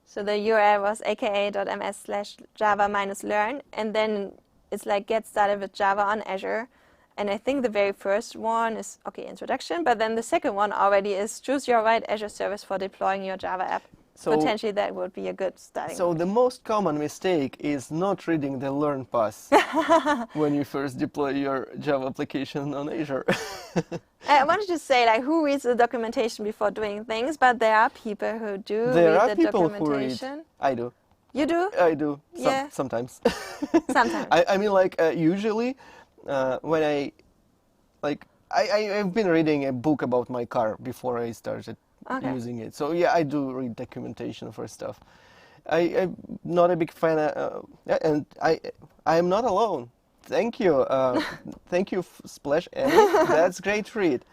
so the URL was aka.ms/java-learn, and then it's like get started with Java on Azure. And I think the very first one is, okay, introduction, but then the second one already is choose your right Azure service for deploying your Java app. So, potentially that would be a good starting So point. the most common mistake is not reading the learn path when you first deploy your Java application on Azure. I wanted to say, like, who reads the documentation before doing things, but there are people who do There read are the people who read. documentation. I do. You do? I do. Yeah. Sometimes. Sometimes. I mean, like, usually when I've been reading a book about my car before I started using it. So yeah, I do read documentation for stuff. I'm not a big fan, and I am not alone. Thank you, thank you, Splash Annie. That's great read.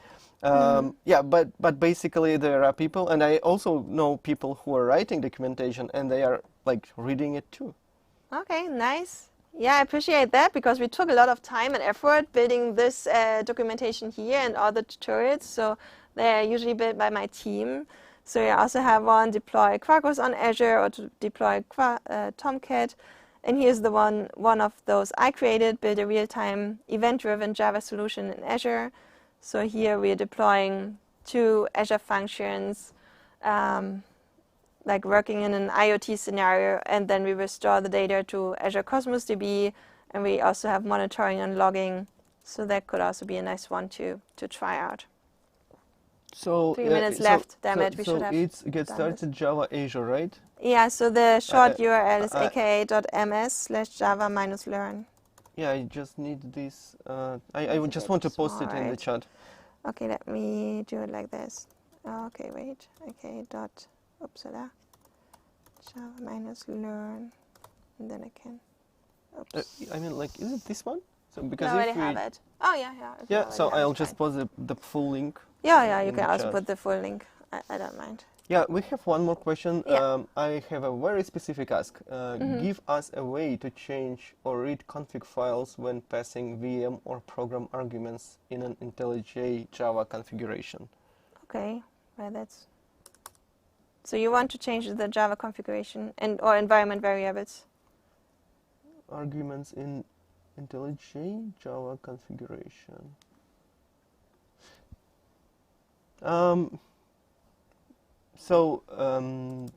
Yeah, but basically there are people, and I also know people who are writing documentation, and they are like reading it too. Okay, nice. Yeah, I appreciate that, because we took a lot of time and effort building this documentation here and all the tutorials. So they're usually built by my team. So I also have one deploy Quarkus on Azure, or to deploy Tomcat. And here's the one of those I created, build a real-time event-driven Java solution in Azure. So here we're deploying 2 Azure functions, like working in an IoT scenario, and then we will store the data to Azure Cosmos DB, and we also have monitoring and logging. So that could also be a nice one to try out. So 3 minutes left. Damn it, we should have. So it's get started Java Azure, right? Yeah. So the short URL is aka.ms/java-learn. Yeah, I just need this. I would just want to post it in the chat. Okay, let me do it like this. Okay, wait. Aka.upsala java-learn, and then I can. Oops. I mean, like, is it this one? So I already have it. Oh yeah, yeah. Yeah. So I'll just post the full link. Yeah, you in can the also chat. put the full link. I don't mind. Yeah, we have one more question. Yeah. I have a very specific ask. Give us a way to change or read config files when passing VM or program arguments in an IntelliJ Java configuration. Okay, well that's. So you want to change the Java configuration or environment variables? Arguments in IntelliJ Java configuration.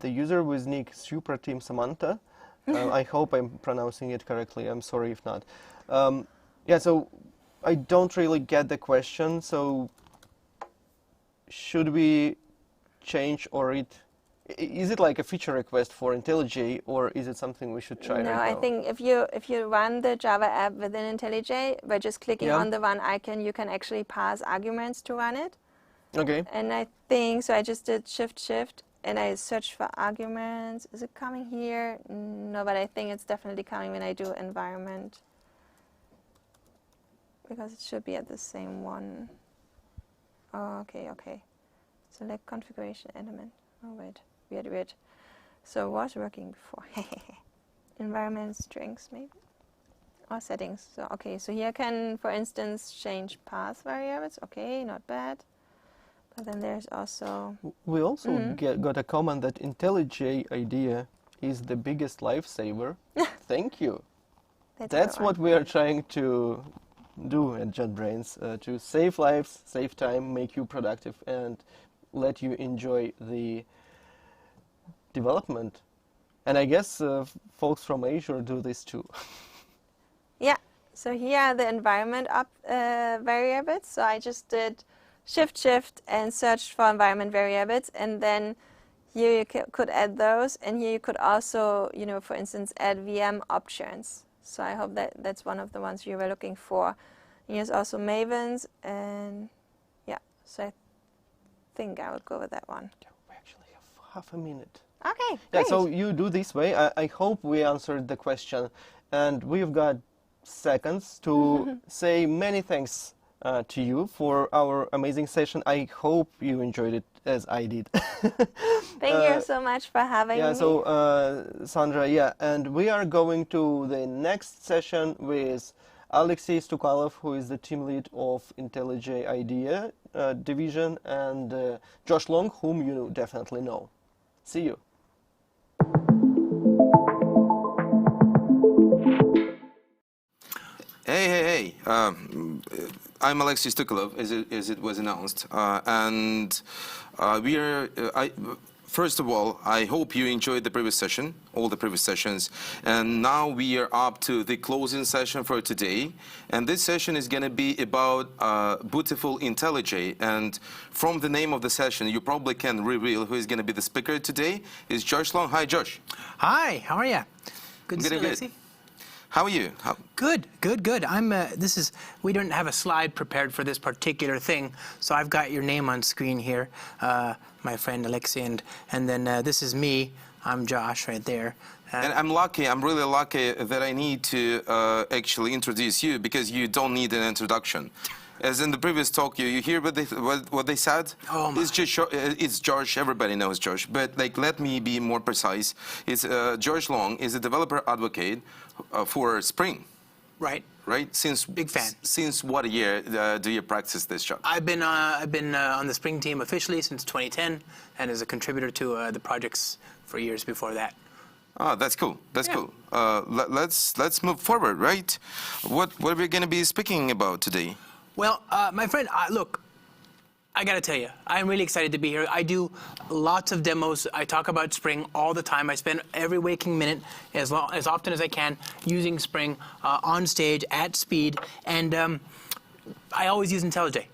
The user with nick Superteam Samantha, I hope I'm pronouncing it correctly, I'm sorry if not. Yeah, so I don't really get the question, so should we change or read? Is it like a feature request for IntelliJ, or is it something we should try right now? No, I think if you run the Java app within IntelliJ, by just clicking on the one icon, you can actually pass arguments to run it. Okay. And I think, so I just did shift, and I searched for arguments. Is it coming here? No, but I think it's definitely coming when I do environment, because it should be at the same one. Oh, okay. Select configuration element. Oh, wait. Weird. So it was working before. Environment strings, maybe? Or settings. So, okay, so here I can, for instance, change path variables. Okay, not bad. But then there's also... We also got a comment that IntelliJ IDEA is the biggest lifesaver. Thank you. That's what we are trying to do at JetBrains, to save lives, save time, make you productive, and let you enjoy the development. And I guess folks from Azure do this too. Yeah, so here are the environment variables. So I just did shift and search for environment variables, and then here you could add those, and here you could also, for instance, add VM options. So I hope that's one of the ones you were looking for. Here's also Mavens, and yeah, so think I would go with that one. We actually have half a minute. Okay, Yeah, great. so you do this way. I hope we answered the question. And we've got seconds to say many thanks to you for our amazing session. I hope you enjoyed it as I did. Thank you so much for having me. So Sandra, and we are going to the next session with Alexei Stukalov, who is the team lead of IntelliJ IDEA division, and Josh Long, whom you definitely know. See you. Hey. I'm Alexei Stukalov, as it was announced. First of all, I hope you enjoyed the previous session, all the previous sessions. And now we are up to the closing session for today. And this session is going to be about Bootiful IntelliJ. And from the name of the session, you probably can reveal who is going to be the speaker today. Is Josh Long. Hi, Josh. Hi, how are you? Good to see you, Good. Alexei. How are you? Good. I'm, we don't have a slide prepared for this particular thing, so I've got your name on screen here, my friend Alexei, and then this is me. I'm Josh right there. And I'm really lucky that I need to actually introduce you, because you don't need an introduction. As in the previous talk, you hear what they said? Oh my. It's Josh. Everybody knows Josh. But let me be more precise. It's Josh Long is a developer advocate for Spring. Right. Right. Big fan. Since what year do you practice this job? I've been on the Spring team officially since 2010, and as a contributor to the projects for years before that. Oh, that's cool. That's cool. Let's move forward. Right. What are we going to be speaking about today? Well, my friend, look, I got to tell you, I'm really excited to be here. I do lots of demos. I talk about Spring all the time. I spend every waking minute, as often as I can, using Spring on stage at speed. And I always use IntelliJ.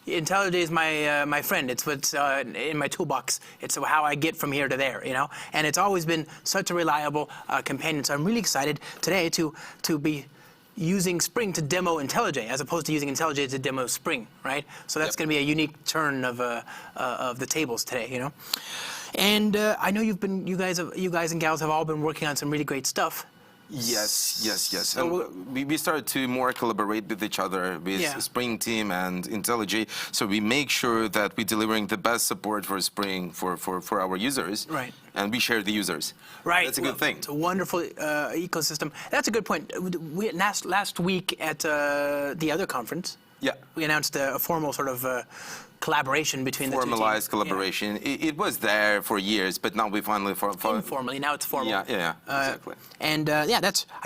IntelliJ is my friend. It's what's in my toolbox. It's how I get from here to there, you know. And it's always been such a reliable companion. So I'm really excited today to be using Spring to demo IntelliJ, as opposed to using IntelliJ to demo Spring, right? So that's going to be a unique turn of the tables today, you know. And I know you guys and gals have all been working on some really great stuff. Yes. So we started to more collaborate with each other with Spring team and IntelliJ, so we make sure that we're delivering the best support for Spring for our users. Right. And we share the users. Right. That's a good thing. It's a wonderful ecosystem. That's a good point. We last week at the other conference. Yeah. We announced a formal sort of collaboration between the two teams. Formalized collaboration. Yeah. It was there for years, but now we finally informally. Now it's formal. Yeah, exactly. And I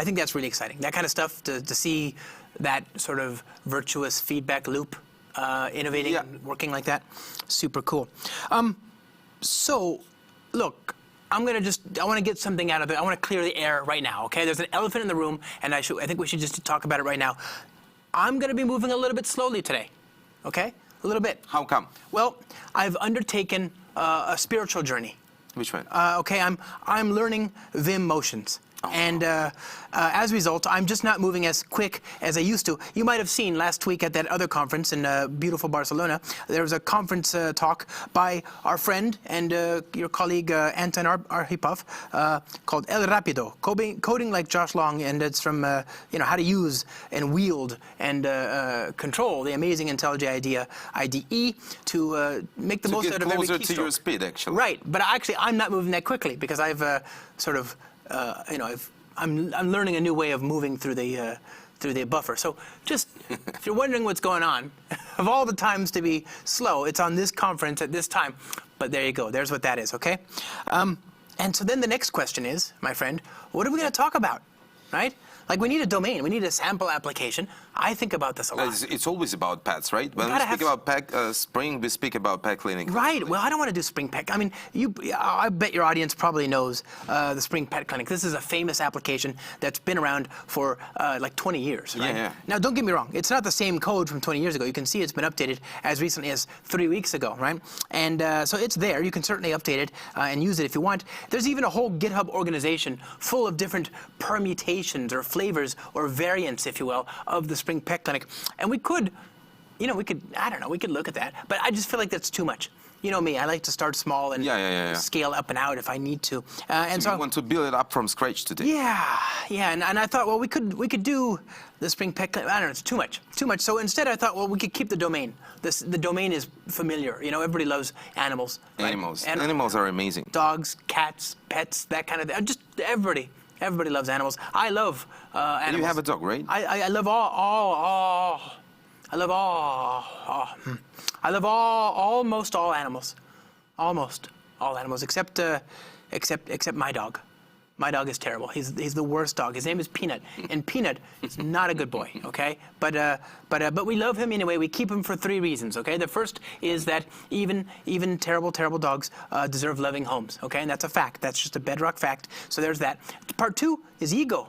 think that's really exciting. That kind of stuff to see that sort of virtuous feedback loop innovating, and working like that, super cool. So, look. I want to get something out of it. I want to clear the air right now, okay? There's an elephant in the room, and I think we should just talk about it right now. I'm going to be moving a little bit slowly today, okay? A little bit. How come? Well, I've undertaken a spiritual journey. Which one? Okay, I'm learning Vim motions. And as a result, I'm just not moving as quick as I used to. You might have seen last week at that other conference in beautiful Barcelona, there was a conference talk by our friend and your colleague Anton Arhipov called El Rapido, coding like Josh Long, and it's from how to use and wield and control the amazing IntelliJ IDEA IDE to make the most out of every keystroke. To get closer to your speed, actually. Right, but actually I'm not moving that quickly because I've I'm learning a new way of moving through the buffer. So just if you're wondering what's going on, of all the times to be slow, it's on this conference at this time. But there you go. There's what that is. Okay. And so then the next question is, my friend, what are we going to talk about, right? Like we need a domain, we need a sample application. I think about this a lot. It's always about pets, right? When we speak about Spring, we speak about pet clinic. Right. Well, I don't want to do Spring Pet. I mean, I bet your audience probably knows the Spring Pet Clinic. This is a famous application that's been around for like 20 years. Right? Yeah. Now, don't get me wrong. It's not the same code from 20 years ago. You can see it's been updated as recently as 3 weeks ago, right? And so it's there. You can certainly update it and use it if you want. There's even a whole GitHub organization full of different permutations or flavors or variants, if you will, of the Spring Pet Clinic. And we could, I don't know, we could look at that. But I just feel like that's too much. You know me, I like to start small and scale up and out if I need to. And so you want to build it up from scratch today? Yeah, and I thought, well, we could do the Spring Pet. I don't know, it's too much. So instead, I thought, well, we could keep the domain. The domain is familiar. You know, everybody loves animals. Right? Animals are amazing. Dogs, cats, pets, that kind of thing. Just everybody. Everybody loves animals. I love animals. You have a dog, right? I love almost all animals. Almost all animals, except my dog. My dog is terrible. He's the worst dog. His name is Peanut, and Peanut is not a good boy. Okay, but we love him anyway. We keep him for 3 reasons. Okay, the first is that even terrible dogs deserve loving homes. Okay, and that's a fact. That's just a bedrock fact. So there's that. Part 2 is ego.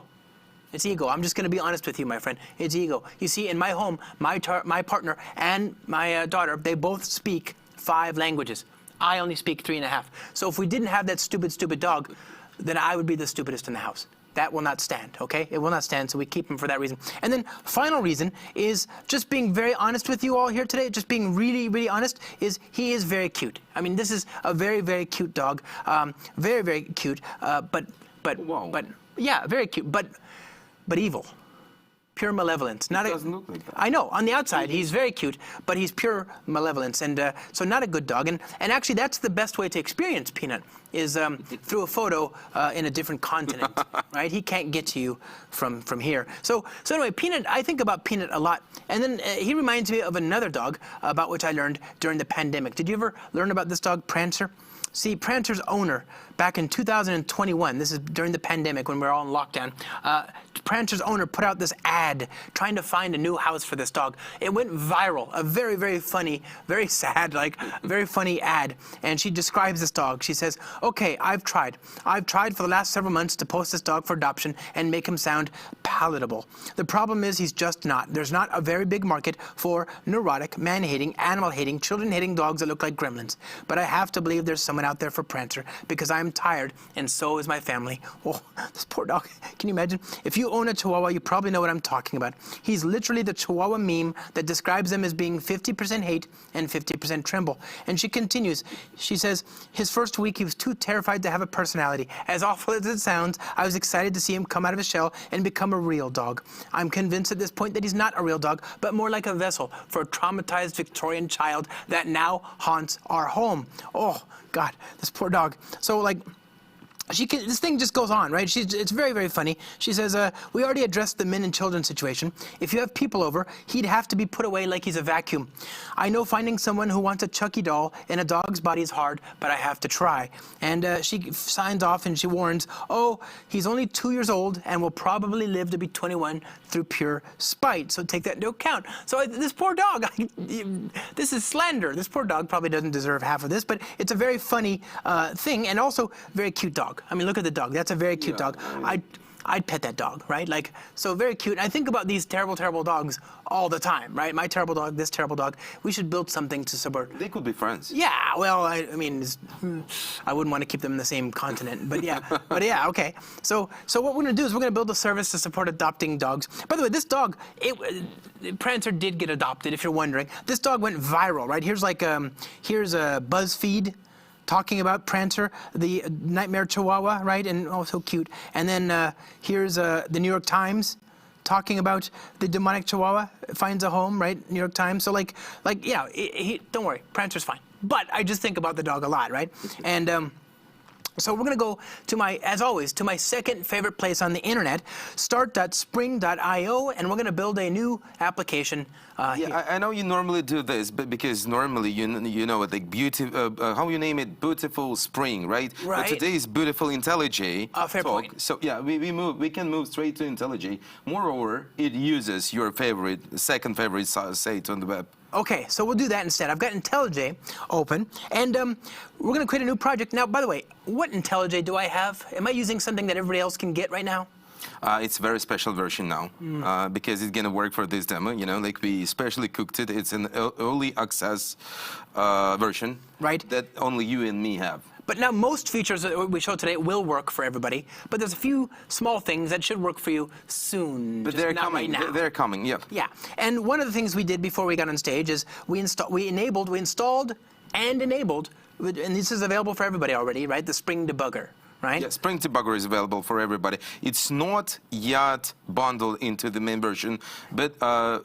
It's ego. I'm just going to be honest with you, my friend. It's ego. You see, in my home, my partner and my daughter, they both speak 5 languages. I only speak 3.5. So if we didn't have that stupid dog, then I would be the stupidest in the house. That will not stand, okay? It will not stand, so we keep him for that reason. And then final reason is just being very honest with you all here today, just being really honest, is he is very cute. I mean, this is a very cute dog. Very cute, but yeah, very cute, but evil. Pure malevolence. Doesn't look like that. I know. On the outside, he's very cute, but he's pure malevolence, and so not a good dog. And actually, that's the best way to experience Peanut is through a photo in a different continent, right? He can't get to you from here. So anyway, Peanut. I think about Peanut a lot, and then he reminds me of another dog about which I learned during the pandemic. Did you ever learn about this dog, Prancer? See, Prancer's owner, back in 2021, this is during the pandemic when we were all in lockdown, Prancer's owner put out this ad trying to find a new house for this dog. It went viral, a very funny, very sad, very funny ad. And she describes this dog. She says, okay, I've tried for the last several months to post this dog for adoption and make him sound palatable. The problem is he's just not. There's not a very big market for neurotic, man-hating, animal-hating, children-hating dogs that look like gremlins. But I have to believe there's someone out there for Prancer because I'm tired and so is my family. Oh, this poor dog. Can you imagine? If you own a Chihuahua, you probably know what I'm talking about. He's literally the Chihuahua meme that describes him as being 50% hate and 50% tremble. And she continues. She says, his first week he was too terrified to have a personality. As awful as it sounds, I was excited to see him come out of his shell and become a real dog. I'm convinced at this point that he's not a real dog, but more like a vessel for a traumatized Victorian child that now haunts our home. Oh, God, this poor dog. So, this thing just goes on, right? It's very funny. She says, we already addressed the men and children situation. If you have people over, he'd have to be put away like he's a vacuum. I know finding someone who wants a Chucky doll in a dog's body is hard, but I have to try. And she signs off and she warns, oh, he's only 2 years old and will probably live to be 21 through pure spite. So take that into account. So this poor dog, this is slander. This poor dog probably doesn't deserve half of this, but it's a very funny thing and also very cute dog. I mean, look at the dog. That's a very cute dog. I'd pet that dog, right? So very cute. And I think about these terrible dogs all the time, right? My terrible dog, this terrible dog. We should build something to support. They could be friends. Yeah, well, I mean, I wouldn't want to keep them in the same continent, but yeah. Okay. So what we're going to do is we're going to build a service to support adopting dogs. By the way, this dog, Prancer did get adopted, if you're wondering. This dog went viral, right? Here's a BuzzFeed talking about Prancer, the nightmare Chihuahua, right? And oh, so cute. And then here's the New York Times talking about the demonic Chihuahua finds a home, right? New York Times. So don't worry, Prancer's fine. But I just think about the dog a lot, right? And so we're going to go to as always, to my second favorite place on the internet, start.spring.io, and we're going to build a new application here. I know you normally do this, but because normally you know it, how you name it, Bootiful Spring, right? Right. But today is Bootiful IntelliJ fair talk. point. So yeah, we can move straight to IntelliJ. Moreover, it uses your second favorite site on the web. Okay, so we'll do that instead. I've got IntelliJ open, and we're going to create a new project. Now, by the way, what IntelliJ do I have? Am I using something that everybody else can get right now? It's a very special version now because it's going to work for this demo. We specially cooked it. It's an early access version that only you and me have. But now most features that we show today will work for everybody, but there's a few small things that should work for you soon. But they're coming. Right now. They're coming. Yeah. Yeah. And one of the things we did before we got on stage is we installed and enabled, and this is available for everybody already, right? The Spring Debugger. Right? Yeah, Spring Debugger is available for everybody. It's not yet bundled into the main version, but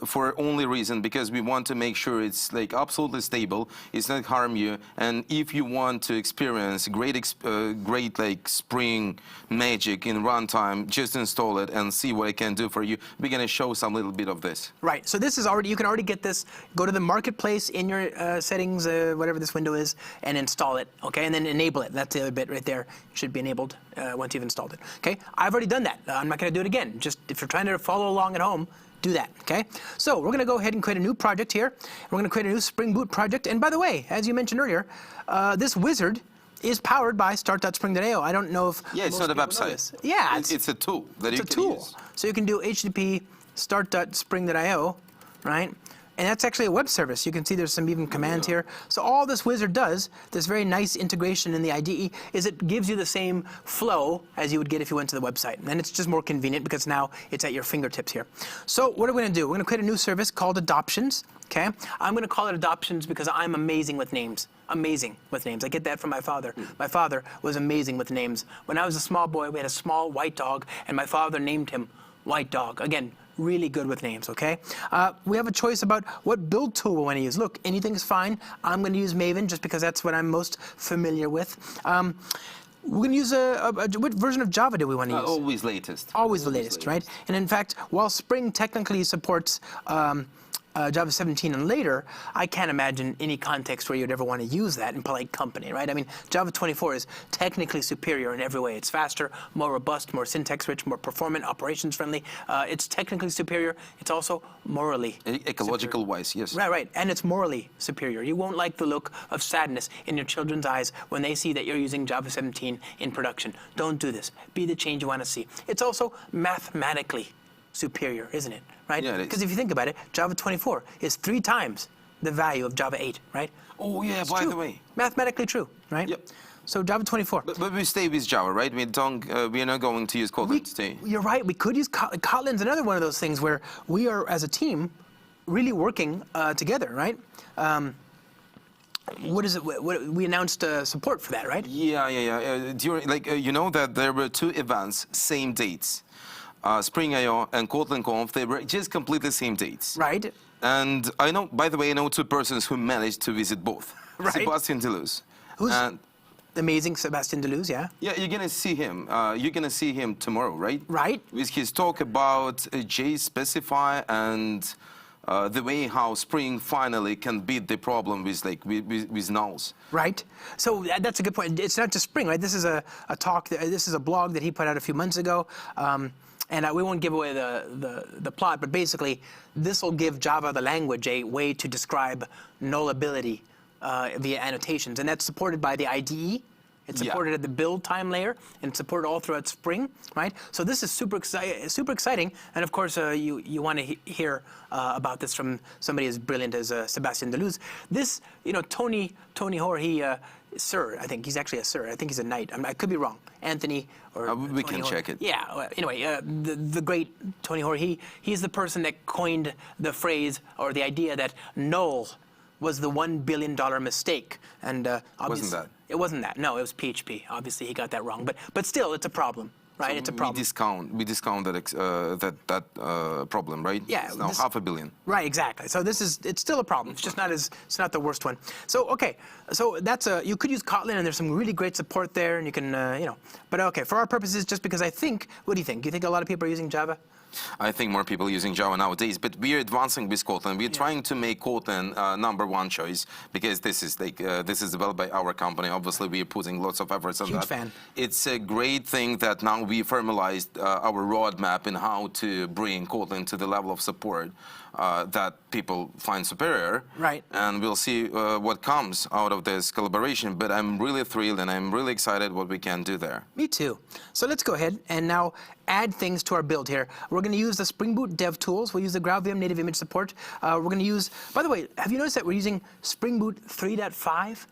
for only reason because we want to make sure it's like absolutely stable. It's not harm you, and if you want to experience great like Spring magic in runtime, just install it and see what it can do for you. We're gonna show some little bit of this. Right. So this is already, you can already get this. Go to the marketplace in your settings, whatever this window is, and install it. Okay, and then enable it. That's the other bit right there. It should be enabled once you've installed it. Okay, I've already done that. I'm not going to do it again. Just if you're trying to follow along at home, do that. Okay, so we're going to go ahead and create a new project here. We're going to create a new Spring Boot project. And by the way, as you mentioned earlier, this wizard is powered by start.spring.io. I don't know if it's not a website. Yeah, it's a tool that you can use. So you can do HTTP start.spring.io, right? And that's actually a web service. You can see there's some even commands here. So all this wizard does, this very nice integration in the IDE, is it gives you the same flow as you would get if you went to the website. And it's just more convenient because now it's at your fingertips here. So what are we going to do? We're going to create a new service called Adoptions. Okay? I'm going to call it Adoptions because I'm amazing with names. Amazing with names. I get that from my father. My father was amazing with names. When I was a small boy, we had a small white dog, and my father named him White Dog. Again, really good with names, okay? We have a choice about what build tool we want to use. Look, anything is fine. I'm going to use Maven just because that's what I'm most familiar with. We're going to use what version of Java do we want to use? Always latest. Always the latest, right? And in fact, while Spring technically supports Java 17 and later, I can't imagine any context where you'd ever want to use that in polite company, right? I mean, Java 24 is technically superior in every way. It's faster, more robust, more syntax-rich, more performant, operations-friendly. It's technically superior. It's also morally ecological-wise, yes. Right, right. And it's morally superior. You won't like the look of sadness in your children's eyes when they see that you're using Java 17 in production. Don't do this. Be the change you want to see. It's also mathematically superior, isn't it? Right? Yeah, it is. Because if you think about it, Java 24 is 3 times the value of Java 8, right? Oh, yeah, It's by true. the way. Mathematically true, right? Yep. So Java 24. But we stay with Java, right? We don't. We are not going to use Kotlin today. You're right. We could use Kotlin. Kotlin's another one of those things where we are, as a team, really working together, right? What is it? We announced support for that, right? Yeah. During, you know that there were 2 events, same dates. Spring I/O and Kotlin Conf, they were just completely same dates. Right. And I know, by the way, I know 2 persons who managed to visit both. Right. Sebastian Deleuze. Who's amazing Sebastian Deleuze, yeah? Yeah, you're gonna see him. You're gonna see him tomorrow, right? Right. With his talk about JSpecify and the way how Spring finally can beat the problem with with nulls. Right. So that's a good point. It's not just Spring, right? This is a talk. This is a blog that he put out a few months ago. And we won't give away the plot, but basically, this will give Java, the language, a way to describe nullability via annotations. And that's supported by the IDE. It's supported at the build time layer, and it's supported all throughout Spring, right? So this is super exciting. And of course, you want to hear about this from somebody as brilliant as Sebastian Deleuze. This, Tony Hoare, Sir, I think he's actually a Sir. I think he's a knight. I could be wrong. Anthony or we can check it. Yeah. Anyway, the great Tony Hoare, he's the person that coined the phrase or the idea that null was the $1 billion mistake. And wasn't that? It wasn't that. No, it was PHP. Obviously, he got that wrong. But still, it's a problem. Right, so it's a problem. We discount that problem, right? Yeah, it's now $500 million. Right, exactly. So it's still a problem. It's just it's not the worst one. So okay, so that's you could use Kotlin, and there's some really great support there, and you can But okay, for our purposes, just because I think, what do you think? Do you think a lot of people are using Java? I think more people are using Java nowadays, but we are advancing with Kotlin. We're trying to make Kotlin #1 choice because this is developed by our company. Obviously, we are putting lots of efforts on that. Huge fan. It's a great thing that now we formalized our roadmap in how to bring Kotlin to the level of support that people find superior. Right. And we'll see what comes out of this collaboration. But I'm really thrilled and I'm really excited what we can do there. Me too. So let's go ahead and now add things to our build here. We're going to use the Spring Boot dev tools. We'll use the GraalVM native image support. We're going to use, by the way, have you noticed that we're using Spring Boot 3.5?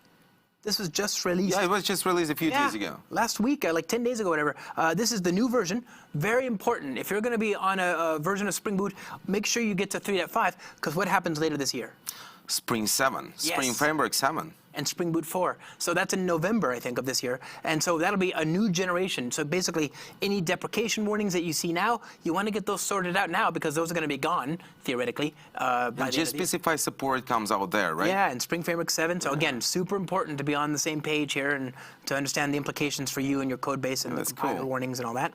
This was just released. Yeah, it was just released a few days ago. Last week, like 10 days ago, whatever. This is the new version. Very important. If you're going to be on a version of Spring Boot, make sure you get to 3.5, because what happens later this year? Spring 7, Yes. Spring Framework 7. and Spring Boot 4. So that's in November, I think, of this year. And so that'll be a new generation. So basically, any deprecation warnings that you see now, you want to get those sorted out now because those are going to be gone, theoretically. And just specify support comes out there, right? Yeah, and Spring Framework 7. So again, super important to be on the same page here and to understand the implications for you and your code base and the compiler warnings and all that.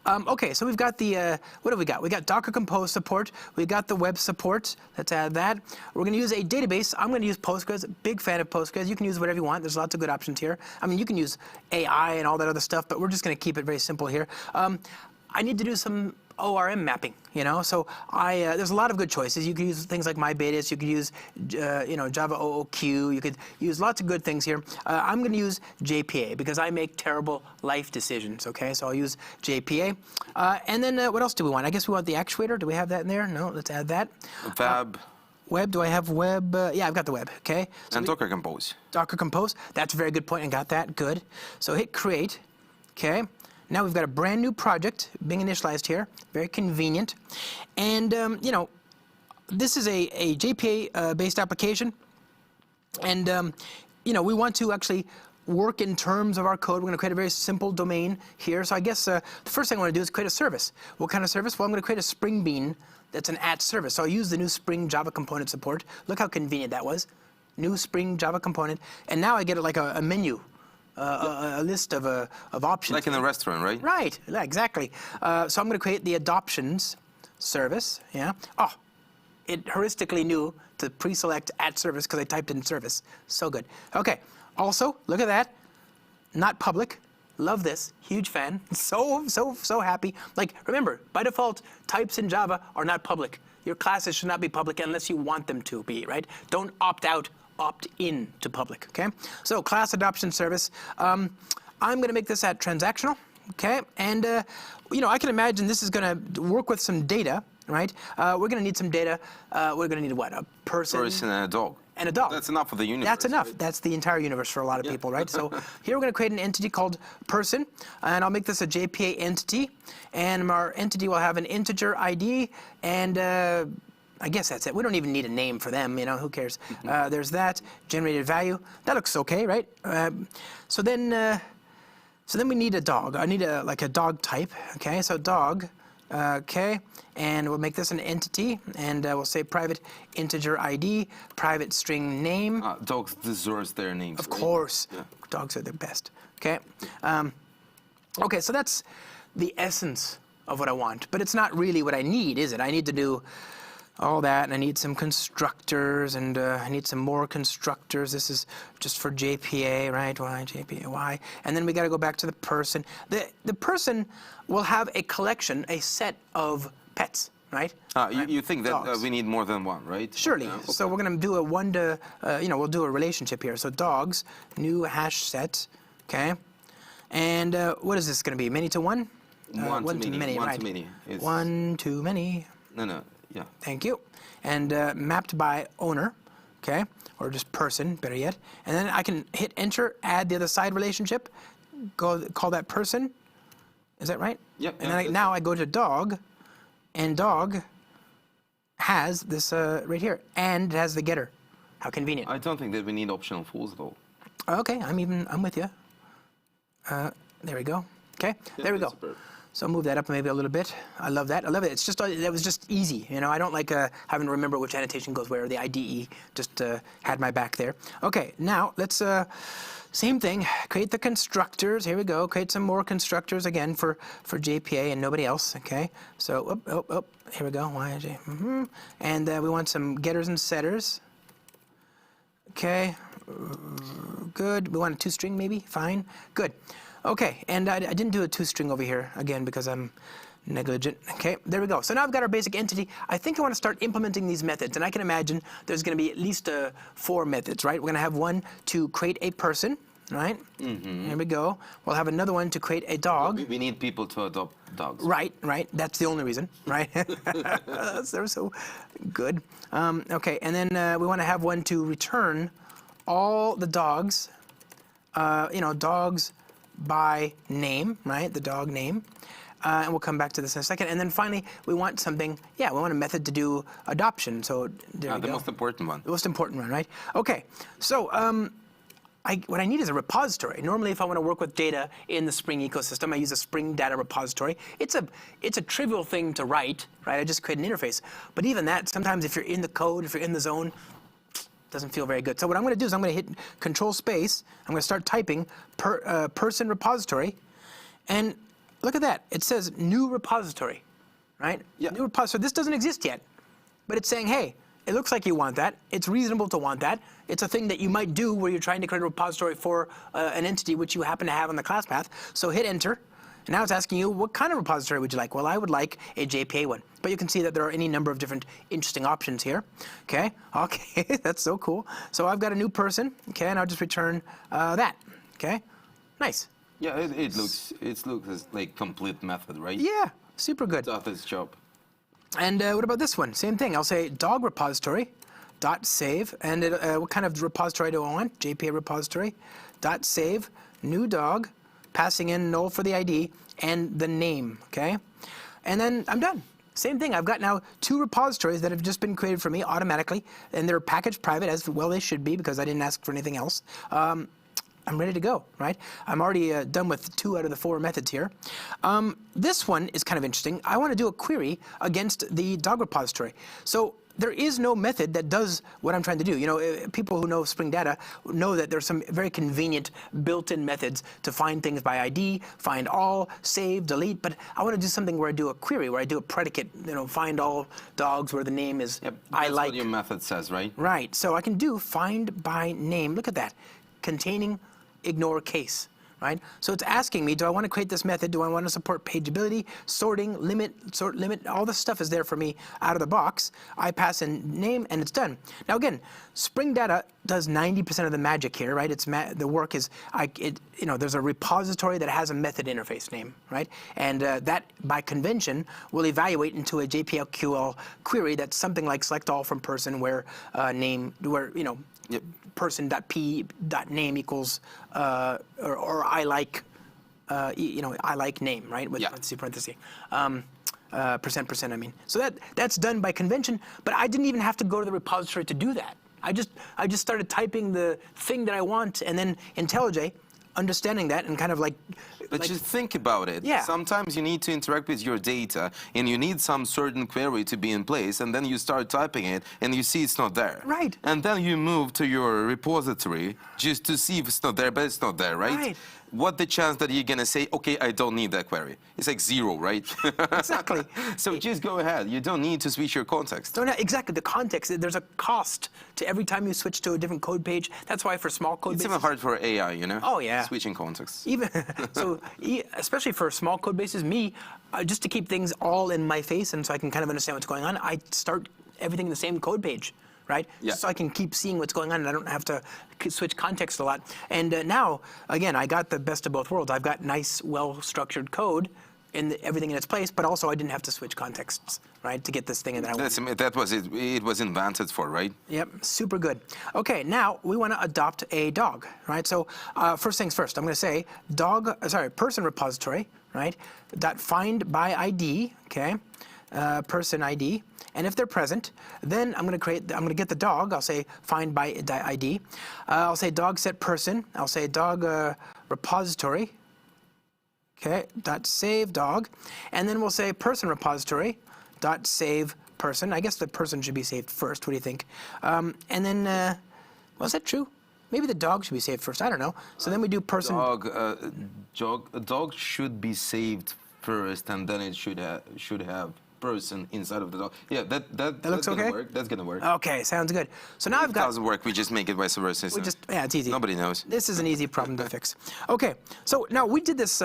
Okay, so we've got the, what have we got? We got Docker Compose support. We've got the web support. Let's add that. We're going to use a database. I'm going to use Postgres. Big fan of Postgres. You can use whatever you want. There's lots of good options here. I mean, you can use AI and all that other stuff, but we're just going to keep it very simple here. I need to do some ORM mapping, you know, so there's a lot of good choices. You could use things like MyBetas, you could use, Java OOQ, you could use lots of good things here. I'm going to use JPA because I make terrible life decisions, okay, so I'll use JPA. And then what else do we want? I guess we want the actuator. Do we have that in there? No, let's add that. Web, do I have web? Yeah, I've got the web, okay. So and Docker Compose. Docker Compose, that's a very good point, and got that, good. So hit create, okay. Now we've got a brand new project being initialized here, very convenient. And, this is a JPA-based application. And, we want to actually work in terms of our code. We're going to create a very simple domain here. So I guess the first thing I want to do is create a service. What kind of service? Well, I'm going to create a Spring Bean that's an @service. So I'll use the new Spring Java component support. Look how convenient that was. New Spring Java component. And now I get like a menu. A list of options. Like in a restaurant, right? Right, yeah, exactly. So I'm going to create the adoptions service, yeah. Oh, it heuristically knew to pre-select @service because I typed in service. So good. Okay, also, look at that. Not public. Love this. Huge fan. So happy. Like, remember, by default, types in Java are not public. Your classes should not be public unless you want them to be, right? Don't opt out. Opt in to public, okay? So class adoption service, I'm going to make this transactional, okay? And, I can imagine this is going to work with some data, right? We're going to need some data. We're going to need what? A person. Person and a dog. And a dog. That's enough for the universe. That's enough. Right? That's the entire universe for a lot of people, right? So here we're going to create an entity called person, and I'll make this a JPA entity. And our entity will have an integer ID and I guess that's it. We don't even need a name for them, who cares? There's that, generated value. That looks okay, right? So then we need a dog. I need a dog type, okay? So dog, okay, and we'll make this an entity, and we'll say private integer ID, private string name. Dogs deserve their names. Of course. Yeah. Dogs are the best, okay? Okay, so that's the essence of what I want, but it's not really what I need, is it? I need to do all that, and I need some constructors, and I need some more constructors. This is just for JPA, right? Why, JPA, why? And then we got to go back to the person. The person will have a collection, a set of pets, right? You think that we need more than one, right? Surely. Okay. So we're going to do a one to, we'll do a relationship here. So dogs, new hash set, okay? And what is this going to be? Many to one? One to many, right? One to many. It's... One to many. No. Yeah. Thank you. And mapped by owner, okay, or just person, better yet. And then I can hit enter, add the other side relationship, call that person. Is that right? Yep. And then now I go to dog, and dog has this right here, and it has the getter. How convenient. I don't think that we need optional fools though. Okay, I'm with you. There we go. Okay, there we go. Superb. So I'll move that up maybe a little bit. I love that. I love it. It's just, that was just easy. I don't like having to remember which annotation goes where. The IDE just had my back there. Okay, now let's, same thing, create the constructors. Here we go. Create some more constructors again for JPA and nobody else, okay? So, here we go, YJ. And we want some getters and setters. Okay, good. We want a two-string maybe, fine, good. Okay, and I didn't do a two-string over here, again, because I'm negligent. Okay, there we go. So now I've got our basic entity. I think I want to start implementing these methods, and I can imagine there's going to be at least 4 methods, right? We're going to have one to create a person, right? Mm-hmm. There we go. We'll have another one to create a dog. We need people to adopt dogs. Right. That's the only reason, right? They're so good. Okay, and then we want to have one to return all the dogs, dogs by name, right? The dog name. And we'll come back to this in a second. And then finally, we want something, we want a method to do adoption. So there we go. The most important one. The most important one, right? Okay. So what I need is a repository. Normally, if I want to work with data in the Spring ecosystem, I use a Spring data repository. It's a trivial thing to write, right? I just create an interface. But even that, sometimes if you're in the code, if you're in the zone, doesn't feel very good. So what I'm going to do is I'm going to hit Control Space. I'm going to start typing person repository, and look at that. It says new repository, right? Yeah. New repository. This doesn't exist yet, but it's saying, hey, it looks like you want that. It's reasonable to want that. It's a thing that you might do where you're trying to create a repository for an entity which you happen to have on the class path. So hit enter. And now it's asking you, what kind of repository would you like? Well, I would like a JPA one. But you can see that there are any number of different interesting options here. Okay, that's so cool. So I've got a new person, okay, and I'll just return that, okay? Nice. Yeah, it looks like complete method, right? Yeah, super good. Does its job. And what about this one? Same thing. I'll say dog repository dot save, and what kind of repository do I want? JPA repository dot save new dog, passing in null for the ID and the name. Okay, and then I'm done. Same thing. I've got now 2 repositories that have just been created for me automatically, and they're packaged private, as well they should be, because I didn't ask for anything else. I'm ready to go, right? I'm already done with 2 out of the 4 methods here. This one is kind of interesting. I want to do a query against the dog repository. So there is no method that does what I'm trying to do. You know, people who know Spring Data know that there's some very convenient built-in methods to find things by ID, find all, save, delete. But I want to do something where I do a query, where I do a predicate, you know, find all dogs where the name is I like. That's what your method says, right? Right. So I can do find by name. Look at that. Containing ignore case, right? So it's asking me, do I want to create this method? Do I want to support pageability, sorting, limit, sort limit? All this stuff is there for me out of the box. I pass in name and it's done. Now again, Spring Data does 90% of the magic here, right? It's the work is, you know, there's a repository that has a method interface name, right? And that, by convention, will evaluate into a JPLQL query that's something like select all from person where name, where, you know, person.p.name equals or I like you know, I like name, right, with parenthesis percent I mean. So that's done by convention, but I didn't even have to go to the repository to do that. I just started typing the thing that I want, and then IntelliJ, understanding that and kind of like. But just think about it. Yeah. Sometimes you need to interact with your data, and you need some certain query to be in place, and then you start typing it, and you see it's not there. Right. And then you move to your repository just to see if it's not there, but it's not there, right? Right. What the chance that you're going to say, okay, I don't need that query? It's like 0, right? Exactly. So just go ahead. You don't need to switch your context. So exactly, the context, there's a cost to every time you switch to a different code page. That's why for small code It's bases. even hard for AI, you know? Oh, yeah. Switching contexts. Even so, especially for small code bases, just to keep things all in my face and so I can kind of understand what's going on, I start everything in the same code page, right? Yeah. So I can keep seeing what's going on and I don't have to switch context a lot. And now, again, I got the best of both worlds. I've got nice, well-structured code and everything in its place, but also I didn't have to switch contexts, right, to get this thing in that I want. That was it. It was invented for, right? Yep, super good. Okay, now we want to adopt a dog, right? So first things first, I'm going to say person repository, right? Dot find by ID, okay? Person ID, and if they're present, then I'm going to get the dog. I'll say find by ID. I'll say dog set person. I'll say dog repository. Okay, dot save dog, and then we'll say person repository dot save person. I guess the person should be saved first. What do you think? And then, well, is that true? Maybe the dog should be saved first. I don't know. So then we do person. Dog should be saved first, and then it should have person inside of the dog. Yeah, that looks okay. Work. That's gonna work. Okay, sounds good. So now I've got. It doesn't work. We just make it vice versa. It's easy. Nobody knows. This is an easy problem to fix. Okay, so now we did this.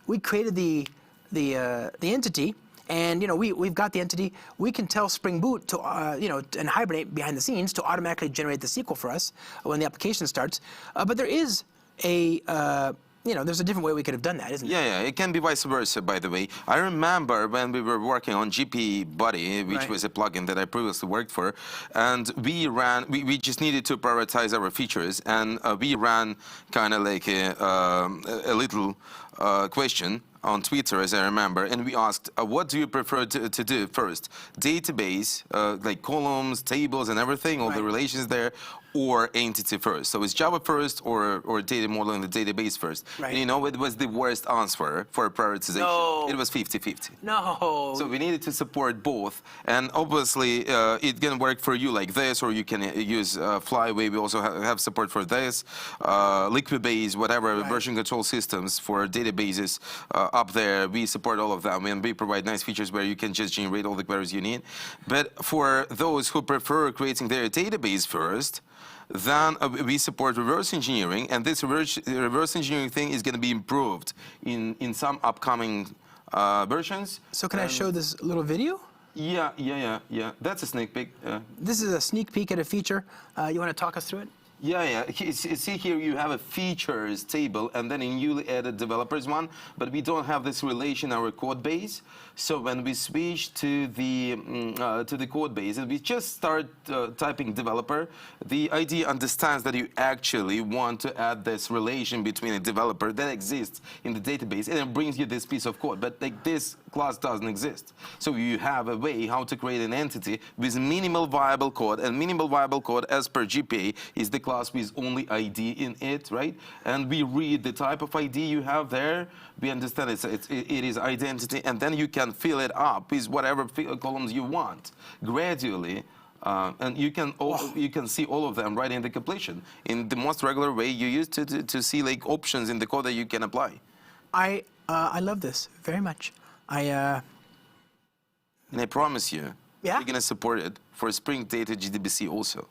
We created the entity, and you know we've got the entity. We can tell Spring Boot to and Hibernate behind the scenes to automatically generate the SQL for us when the application starts. But there is a there's a different way we could have done that, isn't it? Yeah, it can be vice versa, by the way. I remember when we were working on GP Buddy, which was a plugin that I previously worked for, and we just needed to prioritize our features, and we ran kind of like a little question on Twitter, as I remember, and we asked, what do you prefer to do first? Database, like columns, tables, and everything, all the relations there, or entity first? So is Java first or data model in the database first? Right. And you know, it was the worst answer for prioritization. No. It was 50-50. No. So we needed to support both. And obviously, it can work for you like this, or you can use Flyway. We also have support for this. Liquibase, whatever, version control systems for databases up there. We support all of them. And we provide nice features where you can just generate all the queries you need. But for those who prefer creating their database first, then we support reverse engineering, and this reverse engineering thing is going to be improved in some upcoming versions. So can I show this little video? Yeah. That's a sneak peek. This is a sneak peek at a feature. You want to talk us through it? Yeah. See here, you have a features table, and then a newly added developers one, but we don't have this relation in our code base. So when we switch to the code base, and we just start typing developer, the IDEA understands that you actually want to add this relation between a developer that exists in the database, and it brings you this piece of code. But like this class doesn't exist. So you have a way how to create an entity with minimal viable code, and minimal viable code as per GPA is the class with only ID in it, right? And we read the type of ID you have there. We understand it is identity, and then you can fill it up with whatever columns you want gradually. And you can see all of them right in the completion in the most regular way you used to see like options in the code that you can apply. I love this very much. And I promise you, Yeah? we're gonna support it for Spring Data GDBC also.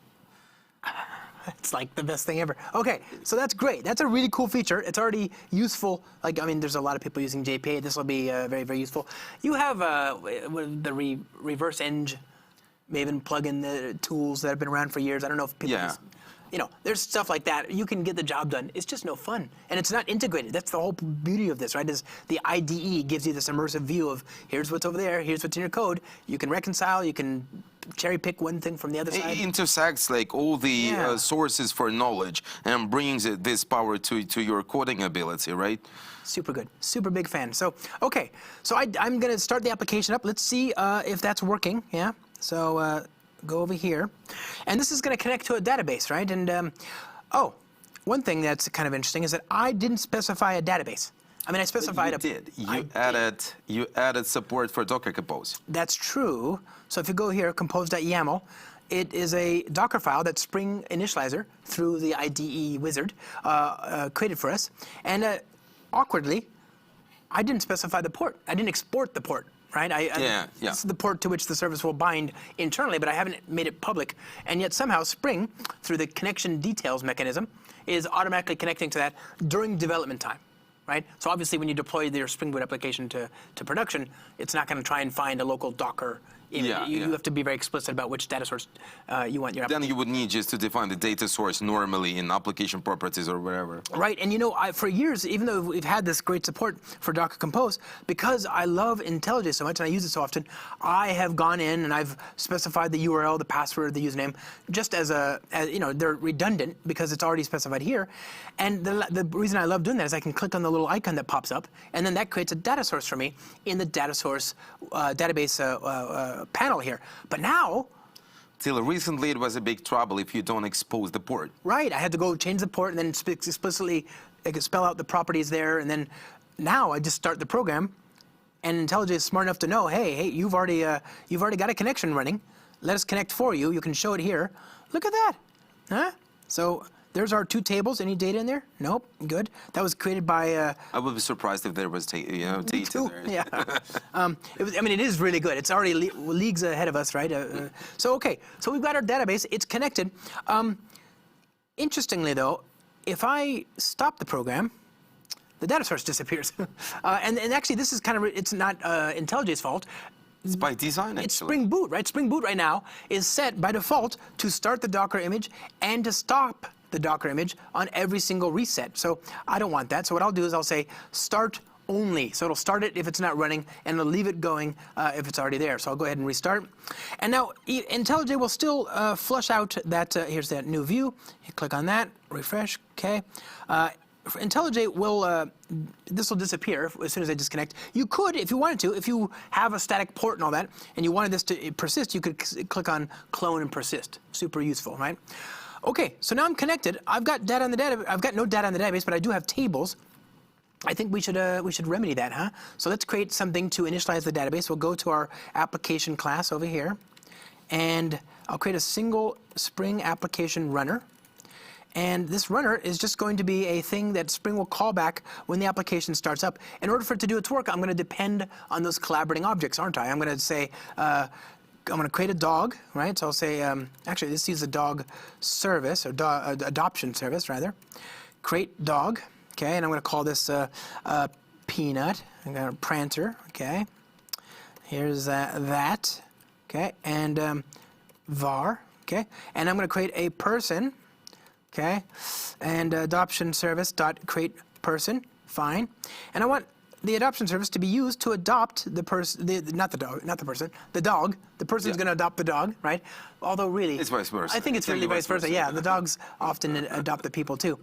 It's like the best thing ever. Okay, so that's great. That's a really cool feature. It's already useful. Like, I mean, there's a lot of people using JPA. This will be very, very useful. You have the reverse eng Maven plugin, the tools that have been around for years. I don't know if people, you know, there's stuff like that. You can get the job done. It's just no fun, and it's not integrated. That's the whole beauty of this, right? Is the IDE gives you this immersive view of here's what's over there, here's what's in your code. You can reconcile. You can cherry pick one thing from the other side. It intersects like all the sources for knowledge and brings this power to your coding ability, right? Super good. Super big fan. So, okay. So I'm going to start the application up. Let's see if that's working. Yeah. So go over here. And this is going to connect to a database, right? And, one thing that's kind of interesting is that I didn't specify a database. I mean, I specified You added support for Docker Compose. That's true. So if you go here, compose.yaml, it is a Docker file that Spring Initializer through the IDE wizard created for us. And awkwardly, I didn't specify the port. I didn't export the port, right? This is the port to which the service will bind internally, but I haven't made it public. And yet somehow Spring, through the connection details mechanism, is automatically connecting to that during development time. Right? So obviously, when you deploy your Spring Boot application to production, it's not going to try and find a local Docker image. You have to be very explicit about which data source you want your application. Then you would need just to define the data source normally in application properties or wherever. Right, and you know, for years, even though we've had this great support for Docker Compose, because I love IntelliJ so much and I use it so often, I have gone in and I've specified the URL, the password, the username, just as you know, they're redundant because it's already specified here. And the reason I love doing that is I can click on the little icon that pops up, and then that creates a data source for me in the data source database panel here. But now, till recently, it was a big trouble if you don't expose the port. Right, I had to go change the port and then explicitly spell out the properties there, and then now I just start the program, and IntelliJ is smart enough to know, hey, you've already got a connection running. Let us connect for you. You can show it here. Look at that, huh? So there's our two tables. Any data in there? Nope. Good. That was created by. I would be surprised if there was data there. Yeah. It is really good. It's already leagues ahead of us, right? So we've got our database. It's connected. Interestingly, though, if I stop the program, the data source disappears. and actually, this is it's not IntelliJ's fault. It's by design, actually. It's Spring Boot, right? Spring Boot right now is set by default to start the Docker image and to stop the Docker image on every single reset. So I don't want that. So what I'll do is I'll say start only. So it'll start it if it's not running, and it'll leave it going if it's already there. So I'll go ahead and restart. And now IntelliJ will still flush out that, here's that new view. You click on that, refresh, okay. IntelliJ will, this will disappear as soon as I disconnect. You could, if you wanted to, if you have a static port and all that, and you wanted this to persist, you could click on clone and persist. Super useful, right? Okay, so now I'm connected. I've got data on the database. I've got no data on the database, but I do have tables. I think we should remedy that, huh? So let's create something to initialize the database. We'll go to our application class over here, and I'll create a single Spring application runner. And this runner is just going to be a thing that Spring will call back when the application starts up. In order for it to do its work, I'm going to depend on those collaborating objects, aren't I? I'm going to say, I'm going to create a dog, right? So I'll say, actually, let's use the dog service, or adoption service, rather. Create dog, okay? And I'm going to call this Peanut. I'm going to Prancer, okay? Here's that, okay? And var, okay? And I'm going to create a person, okay, and adoption service dot create person, fine, and I want the adoption service to be used to adopt the person, not the person. The person's going to adopt the dog, right? Although really, it's vice versa. I think it's really vice versa. Yeah, the dogs often adopt the people too.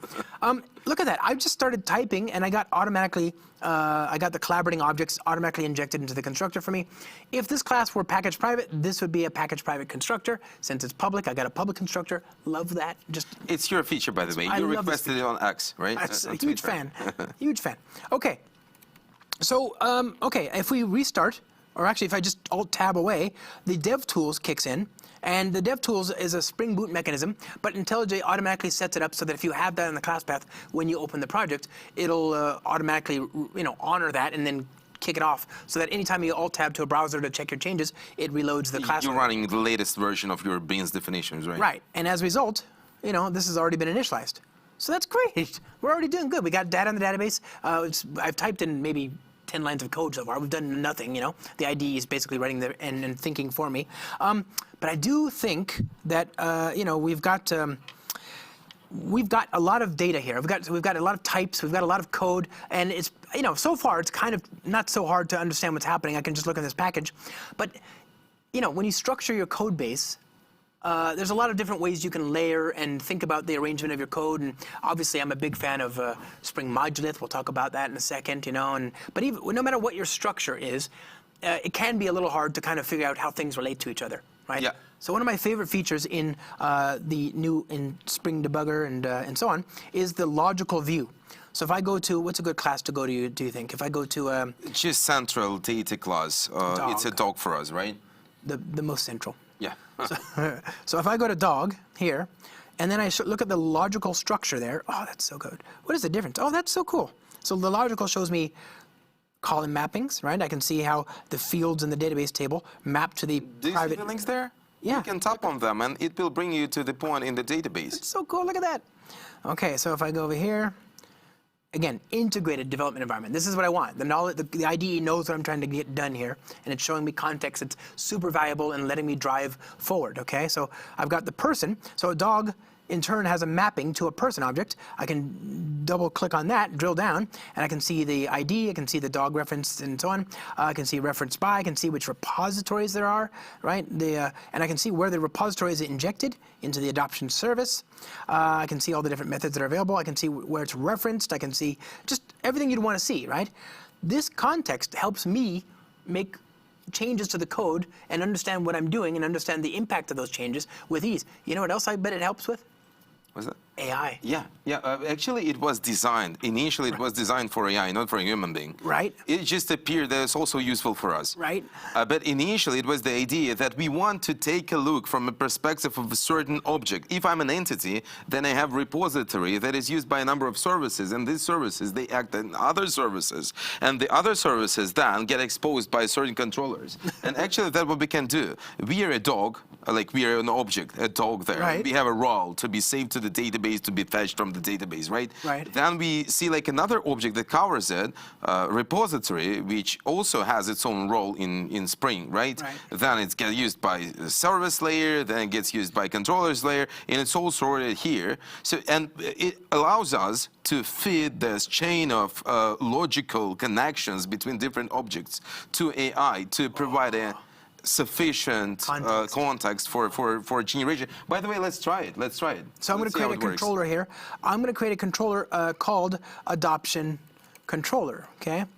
Look at that. I just started typing, and I got automatically, I got the collaborating objects automatically injected into the constructor for me. If this class were package private, this would be a package private constructor. Since it's public, I got a public constructor. Love that. Just It's your feature, by the way. You requested it on X, right? That's a huge fan. Huge fan. Okay. So, okay, if we restart, or actually if I just Alt-Tab away, the DevTools kicks in, and the DevTools is a Spring Boot mechanism, but IntelliJ automatically sets it up so that if you have that in the class path, when you open the project, it'll automatically, honor that and then kick it off, so that anytime you Alt-Tab to a browser to check your changes, it reloads the class. You're running the latest version of your beans definitions, right? Right, and as a result, this has already been initialized. So that's great. We're already doing good. We got data in the database. I've typed in maybe 10 lines of code so far. We've done nothing, The IDE is basically writing and thinking for me. But I do think that, we've got a lot of data here. We've got a lot of types. We've got a lot of code. And it's, so far it's kind of not so hard to understand what's happening. I can just look at this package. But, when you structure your code base, there's a lot of different ways you can layer and think about the arrangement of your code, and obviously I'm a big fan of Spring Modulith. We'll talk about that in a second, But even no matter what your structure is, it can be a little hard to kind of figure out how things relate to each other, right? Yeah. So one of my favorite features in the new Spring Debugger and so on is the logical view. So if I go to, what's a good class to go to, do you think? If I go to... Just central data class. It's a dog for us, right? The most central. Yeah. So if I go to dog here, and then I look at the logical structure there, oh, that's so good. What is the difference? Oh, that's so cool. So the logical shows me column mappings, right? I can see how the fields in the database table map to the Do you private... see the links there? Yeah. You can tap on them, and it will bring you to the point in the database. It's so cool. Look at that. Okay, so if I go over here, again, integrated development environment. This is what I want. The IDE knows what I'm trying to get done here, and it's showing me context that's super valuable and letting me drive forward, okay? So I've got the person. So a dog, in turn, has a mapping to a person object. I can double-click on that, drill down, and I can see the ID, I can see the dog reference, and so on. I can see reference by, I can see which repositories there are, right? And I can see where the repository is injected into the adoption service. I can see all the different methods that are available. I can see where it's referenced. I can see just everything you'd want to see, right? This context helps me make changes to the code and understand what I'm doing and understand the impact of those changes with ease. You know what else I bet it helps with? What's that? AI. Yeah. Actually, it was designed. Initially, it was designed for AI, not for a human being. Right. It just appeared that it's also useful for us. Right. But initially, it was the idea that we want to take a look from a perspective of a certain object. If I'm an entity, then I have repository that is used by a number of services, and these services, they act on other services, and the other services then get exposed by certain controllers. And actually, that's what we can do. We are a dog, like we are an object, a dog there. Right. We have a role to be saved to the database, to be fetched from the database, right? Right. Then we see like another object that covers it, repository, which also has its own role in Spring, right? Right. Then it gets used by the service layer, then it gets used by controllers layer, and it's all sorted here. So, and it allows us to feed this chain of logical connections between different objects to AI to provide a sufficient context for generation. By the way, let's try it. Let's try it. So I'm going to create a controller here. I'm going to create a controller called adoption controller, okay? And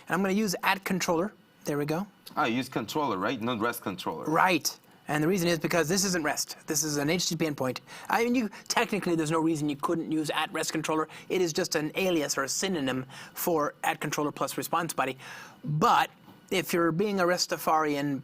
I'm going to use @controller. There we go. Ah, you use controller, right? Not REST controller. Right. And the reason is because this isn't REST. This is an HTTP endpoint. I mean, technically, there's no reason you couldn't use @REST controller. It is just an alias or a synonym for @controller plus response body. But if you're being a Rastafarian,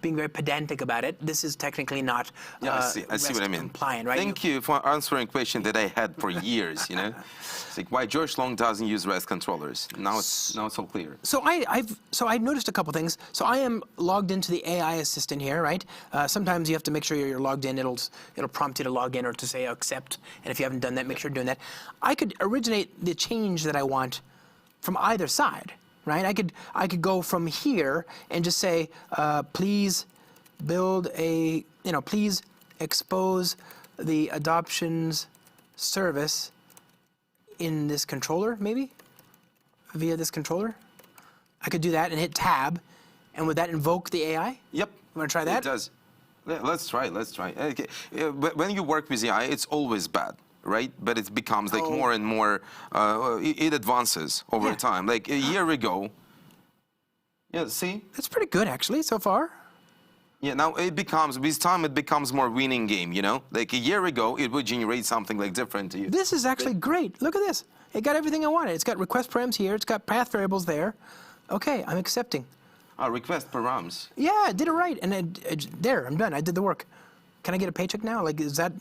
being very pedantic about it, this is technically not I see what I mean. compliant, right? Thank you for answering a question that I had for years, you know? It's like why George Long doesn't use REST controllers. Now it's all clear. So I noticed a couple things. So I am logged into the AI assistant here, right? Sometimes you have to make sure you're logged in. It'll prompt you to log in or to say accept. And if you haven't done that, make sure you're doing that. I could originate the change that I want from either side, right? I could go from here and just say, please build a, please expose the adoptions service in this controller, maybe, via this controller. I could do that and hit tab, and would that invoke the AI? Yep. You want to try that? It does. Let's try. Okay. When you work with AI, it's always bad, right? But it becomes like more and more, it advances over time. Like a year ago, see? That's pretty good, actually, so far. Yeah, now with time it becomes more winning game, you know? Like a year ago, it would generate something like different to you. This is actually great. Look at this. It got everything I wanted. It's got request params here. It's got path variables there. Okay, I'm accepting. Request params. Yeah, I did it right. And there, I'm done. I did the work. Can I get a paycheck now? Like, is that...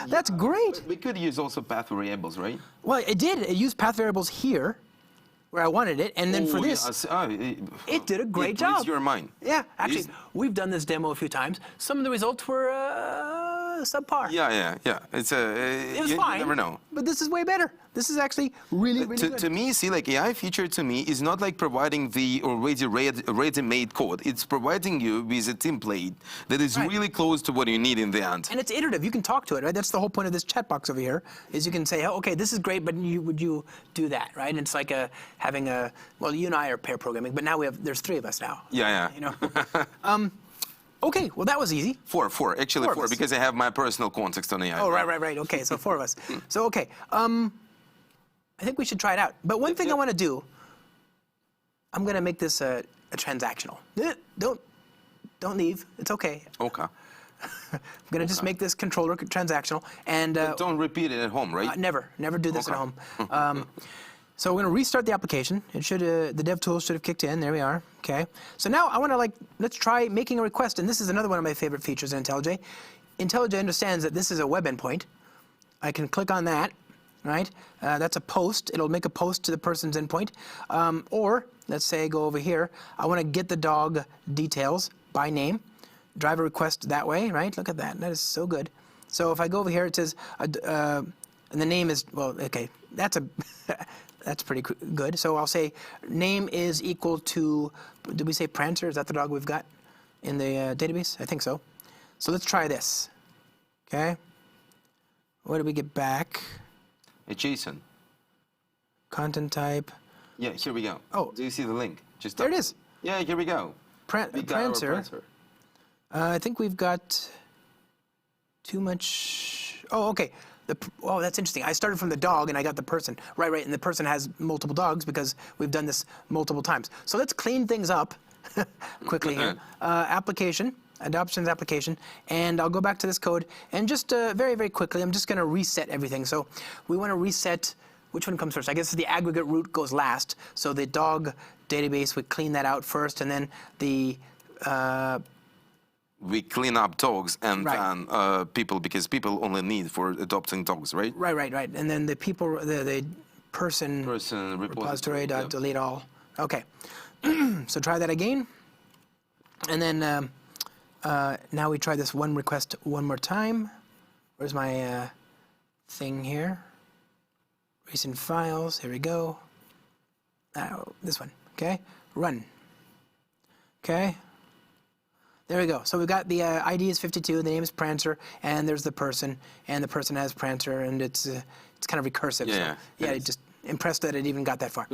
That's great. We could use also path variables, right? Well, it did. It used path variables here, where I wanted it, and then for this, it did a great job. Your mind. Yeah, actually, we've done this demo a few times. Some of the results were subpar. Yeah. It's it was fine. You never know. But this is way better. This is actually really good. To me, see, like AI feature to me is not like providing the already ready-made code. It's providing you with a template that is really close to what you need in the end. And it's iterative. You can talk to it, right? That's the whole point of this chat box over here, is you can say, oh, okay, this is great, but would you do that, right? And it's like having a, well, you and I are pair programming, but now there's three of us now. Yeah. You know? Okay, well, that was easy. Four, actually four, because I have my personal context on AI. Oh, right. Okay, so four of us. So, okay, I think we should try it out. But one thing I want to do, I'm going to make this a transactional. Don't leave. It's okay. Okay. I'm going to just make this controller transactional. And don't repeat it at home, right? Never do this at home. So we're going to restart the application. It should the dev tools should have kicked in. There we are. Okay. So now I want to let's try making a request. And this is another one of my favorite features in IntelliJ. IntelliJ understands that this is a web endpoint. I can click on that, right? That's a post. It'll make a post to the person's endpoint. Or let's say I go over here. I want to get the dog details by name. Drive a request that way, right? Look at that. That is so good. So if I go over here, it says, and the name is, well, okay, that's pretty good. So I'll say name is equal to, did we say Prancer? Is that the dog we've got in the database? I think so. So let's try this. Okay. What did we get back? A JSON. Content type. Yeah, here we go. Oh. Do you see the link? Just there it is. Yeah, here we go. Prancer. I think we've got too much. Oh, okay. Oh, that's interesting. I started from the dog and I got the person. Right. And the person has multiple dogs because we've done this multiple times. So let's clean things up quickly here. Application, adoptions application. And I'll go back to this code. And just very, very quickly, I'm just going to reset everything. So we want to reset, which one comes first? I guess the aggregate root goes last. So the dog database, we clean that out first. And then the... we clean up dogs and then people, because people only need for adopting dogs, right? Right. And then the people, the person repository dot delete all. Okay. So try that again. And then now we try this one request one more time. Where's my thing here? Recent files. Here we go. This one. Okay. Run. Okay. There we go. So we've got the ID is 52, the name is Prancer, and there's the person, and the person has Prancer, and it's kind of recursive. Yeah. So, impressed that it even got that far.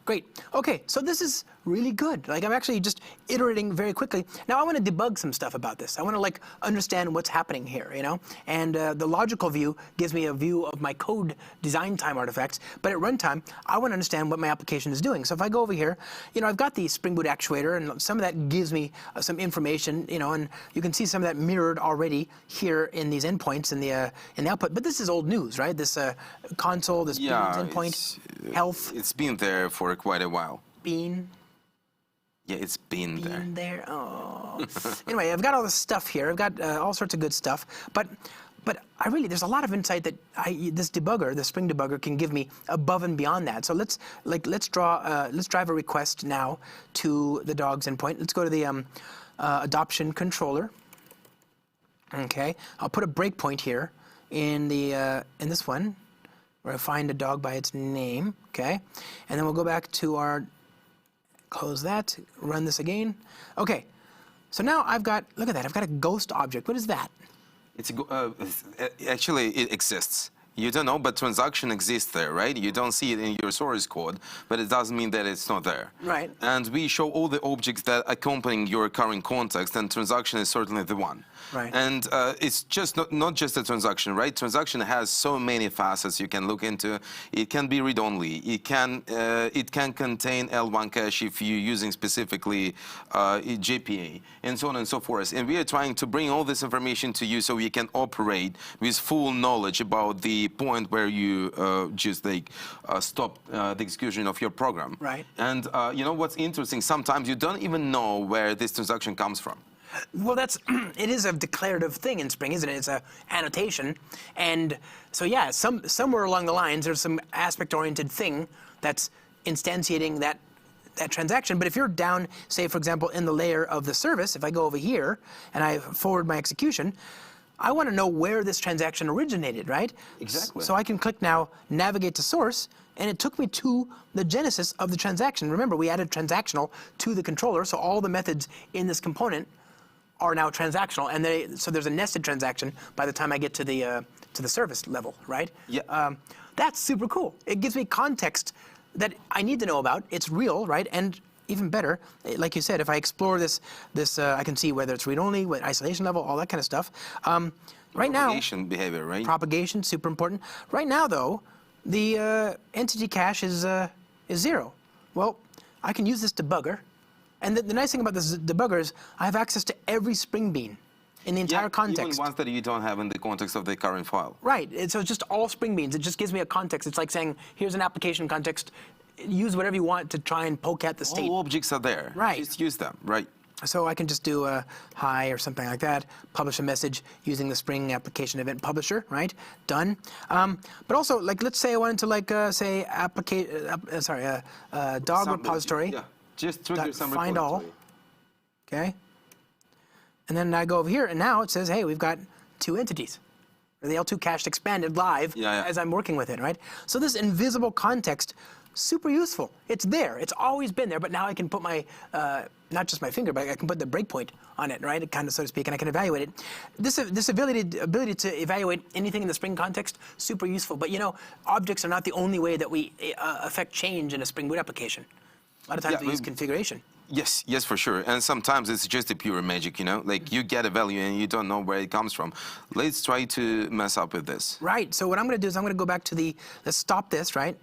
Great. Okay, so this is really good. Like I'm actually just iterating very quickly. Now I want to debug some stuff about this. I want to like understand what's happening here, you know? And the logical view gives me a view of my code design time artifacts, but at runtime, I want to understand what my application is doing. So if I go over here, you know, I've got the Spring Boot actuator, and some of that gives me some information, you know, and you can see some of that mirrored already here in these endpoints in the output. But this is old news, right? This console, this beans endpoint, health. It's been there for quite a while. Bean. Yeah, it's been there. Oh. Anyway, I've got all this stuff here. I've got all sorts of good stuff, but I really, there's a lot of insight that this debugger, the Spring debugger, can give me above and beyond that. So let's drive a request now to the dogs endpoint. Let's go to the adoption controller. Okay, I'll put a breakpoint here in this one, where I find a dog by its name. Okay, and then we'll go back to our, close that, run this again. Okay, so now I've got, look at that, I've got a ghost object. What is that? It's actually, it exists. You don't know, but transaction exists there, right? You don't see it in your source code, but it doesn't mean that it's not there. Right. And we show all the objects that accompany your current context, and transaction is certainly the one. Right. And it's just not just a transaction, right? Transaction has so many facets you can look into. It can be read-only. It can contain L1 cache if you're using specifically JPA, and so on and so forth. And we are trying to bring all this information to you so you can operate with full knowledge about the point where you just like stop the execution of your program. Right. And you know what's interesting? Sometimes you don't even know where this transaction comes from. Well, it is a declarative thing in Spring, isn't it? It's a annotation. And so, yeah, somewhere along the lines, there's some aspect-oriented thing that's instantiating that transaction. But if you're down, say, for example, in the layer of the service, if I go over here and I forward my execution, I want to know where this transaction originated, right? Exactly. So I can click now, navigate to source, and it took me to the genesis of the transaction. Remember, we added transactional to the controller, so all the methods in this component are now transactional, and so there's a nested transaction by the time I get to the service level, right? Yeah. That's super cool. It gives me context that I need to know about. It's real, right? And even better, like you said, if I explore this, I can see whether it's read-only, what isolation level, all that kind of stuff. Right now, propagation behavior, right? Propagation, super important. Right now, though, the entity cache is 0. Well, I can use this debugger. And the nice thing about this debugger is I have access to every Spring Bean in the entire context. Even ones that you don't have in the context of the current file. Right. So it's just all Spring Beans. It just gives me a context. It's like saying, here's an application context. Use whatever you want to try and poke at the state. All objects are there. Right. Just use them. Right. So I can just do a hi or something like that, publish a message using the Spring application event publisher, right? Done. But also, like, let's say I wanted to, like, say, dog repository. Yeah. Just trigger some find all. Okay. And then I go over here, and now it says, hey, we've got 2 entities. The L2 cached expanded live as I'm working with it, right? So this invisible context, super useful. It's there. It's always been there, but now I can put my, not just my finger, but I can put the breakpoint on it, right? Kind of, so to speak, and I can evaluate it. This ability to evaluate anything in the Spring context, super useful. But, you know, objects are not the only way that we affect change in a Spring Boot application. A lot of times we use configuration. Yes, for sure. And sometimes it's just a pure magic, you know? Like, you get a value and you don't know where it comes from. Let's try to mess up with this. Right. So what I'm going to do is I'm going to go back to let's stop this, right?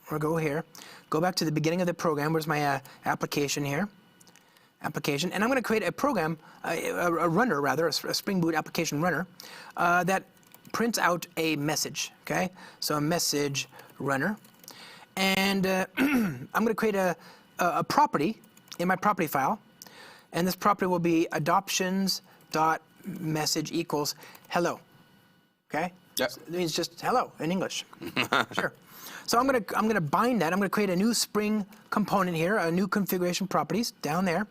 Or go here. Go back to the beginning of the program. Where's my application here? Application. And I'm going to create a program, a runner, rather, a Spring Boot application runner, that prints out a message, okay? So a message runner. And I'm going to create a property in my property file, and this property will be adoptions.message equals hello. Okay? Yep. So it means just hello in English. Sure. So I'm gonna bind that. I'm gonna create a new Spring component here, a new configuration properties down there,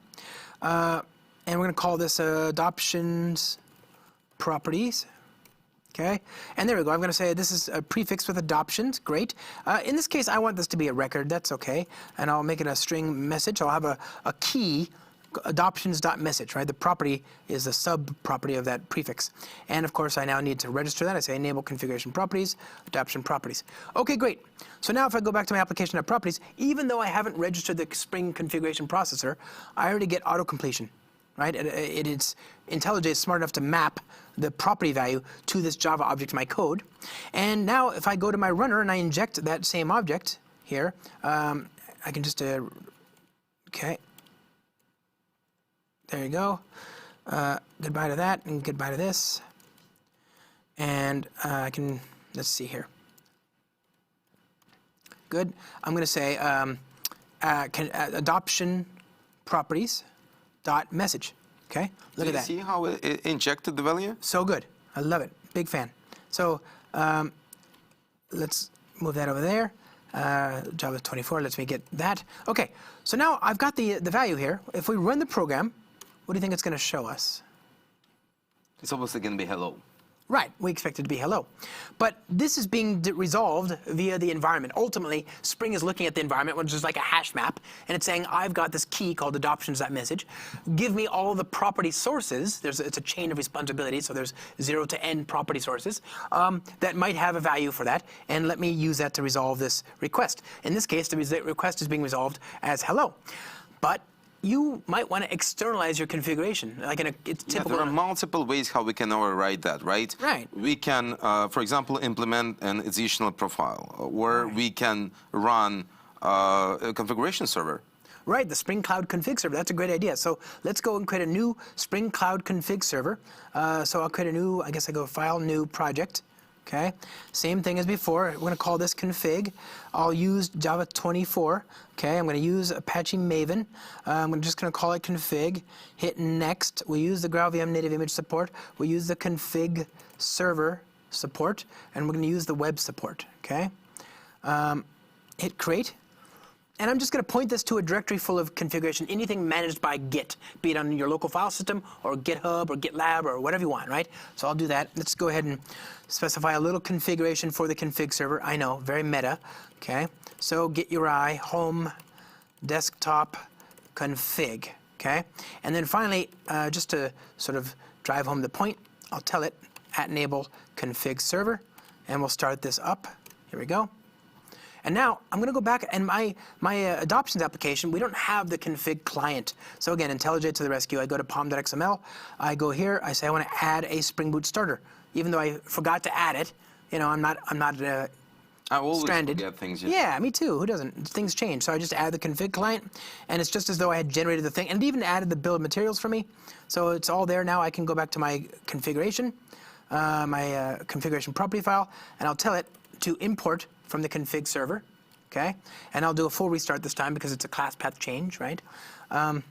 and we're gonna call this adoptions properties. Okay, and there we go. I'm going to say this is a prefix with adoptions. Great. In this case, I want this to be a record. That's okay. And I'll make it a string message. I'll have a key adoptions.message, right? The property is the sub-property of that prefix. And of course, I now need to register that. I say enable configuration properties, adoption properties. Okay, great. So now if I go back to my application of properties, even though I haven't registered the Spring configuration processor, I already get auto-completion, right? It's IntelliJ is smart enough to map the property value to this Java object in my code. And now if I go to my runner and I inject that same object here, I can just, okay. There you go. Goodbye to that and goodbye to this. And I can, let's see here. Good. I'm going to say adoption properties dot message. Okay. Look at that. See how it injected the value? So good. I love it. Big fan. So let's move that over there. Java 24 lets me get that. Okay. So now I've got the value here. If we run the program, what do you think it's going to show us? It's obviously going to be hello. Right, we expect it to be hello. But this is being resolved via the environment. Ultimately, Spring is looking at the environment, which is like a hash map, and it's saying, I've got this key called adoptions.message. Give me all the property sources. It's a chain of responsibility, so there's 0 to n property sources that might have a value for that, and let me use that to resolve this request. In this case, the request is being resolved as hello. But you might want to externalize your configuration. Like it's typical. There are multiple ways how we can override that, right? Right. We can, for example, implement an additional profile, or we can run a configuration server. Right, the Spring Cloud config server. That's a great idea. So let's go and create a new Spring Cloud config server. So I'll create a new, I guess I go File, New Project. Okay, same thing as before. We're going to call this config. I'll use Java 24. Okay, I'm going to use Apache Maven. I'm just going to call it config. Hit next. We use the GraalVM native image support. We use the config server support, and we're going to use the web support. Okay, hit create. And I'm just going to point this to a directory full of configuration, anything managed by Git, be it on your local file system or GitHub or GitLab or whatever you want, right? So I'll do that. Let's go ahead and specify a little configuration for the config server. I know, very meta. Okay, so Git URI, home, desktop, config. Okay, and then finally, just to sort of drive home the point, I'll tell it @enable config server, and we'll start this up. Here we go. And now I'm going to go back, and my adoptions application, we don't have the config client. So again, IntelliJ to the rescue. I go to pom.xml. I go here. I say I want to add a Spring Boot starter, even though I forgot to add it. You know, I'm not I always stranded. forget things. Yeah, me too. Who doesn't? Things change. So I just add the config client, and it's just as though I had generated the thing, and it even added the bill of materials for me. So it's all there now. I can go back to my configuration, configuration property file, and I'll tell it to import from the config server, okay? And I'll do a full restart this time because it's a class path change, right? And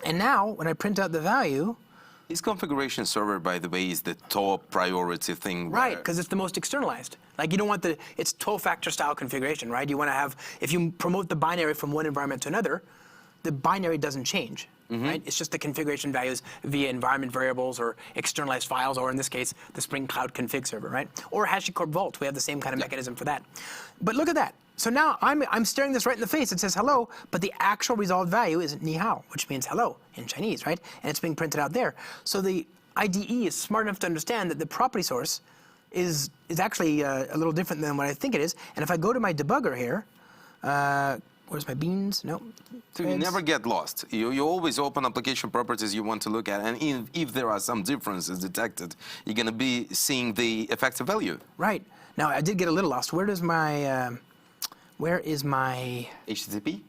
now, when I print out the value... This configuration server, by the way, is the top priority thing. Right, because it's the most externalized. Like, you don't want it's 12-factor style configuration, right? You want to have, if you promote the binary from one environment to another, the binary doesn't change. Right? It's just the configuration values via environment variables or externalized files, or in this case, the Spring Cloud config server, right? Or HashiCorp Vault. We have the same kind of mechanism for that. But look at that. So now I'm staring this right in the face. It says hello, but the actual resolved value is ni hao, which means hello in Chinese, right? And it's being printed out there. So the IDE is smart enough to understand that the property source is actually a little different than what I think it is. And if I go to my debugger here, where's my beans? No. So you never get lost. You always open application properties you want to look at, and if there are some differences detected, you're going to be seeing the effective value. Right. Now, I did get a little lost. Where is my HTTP?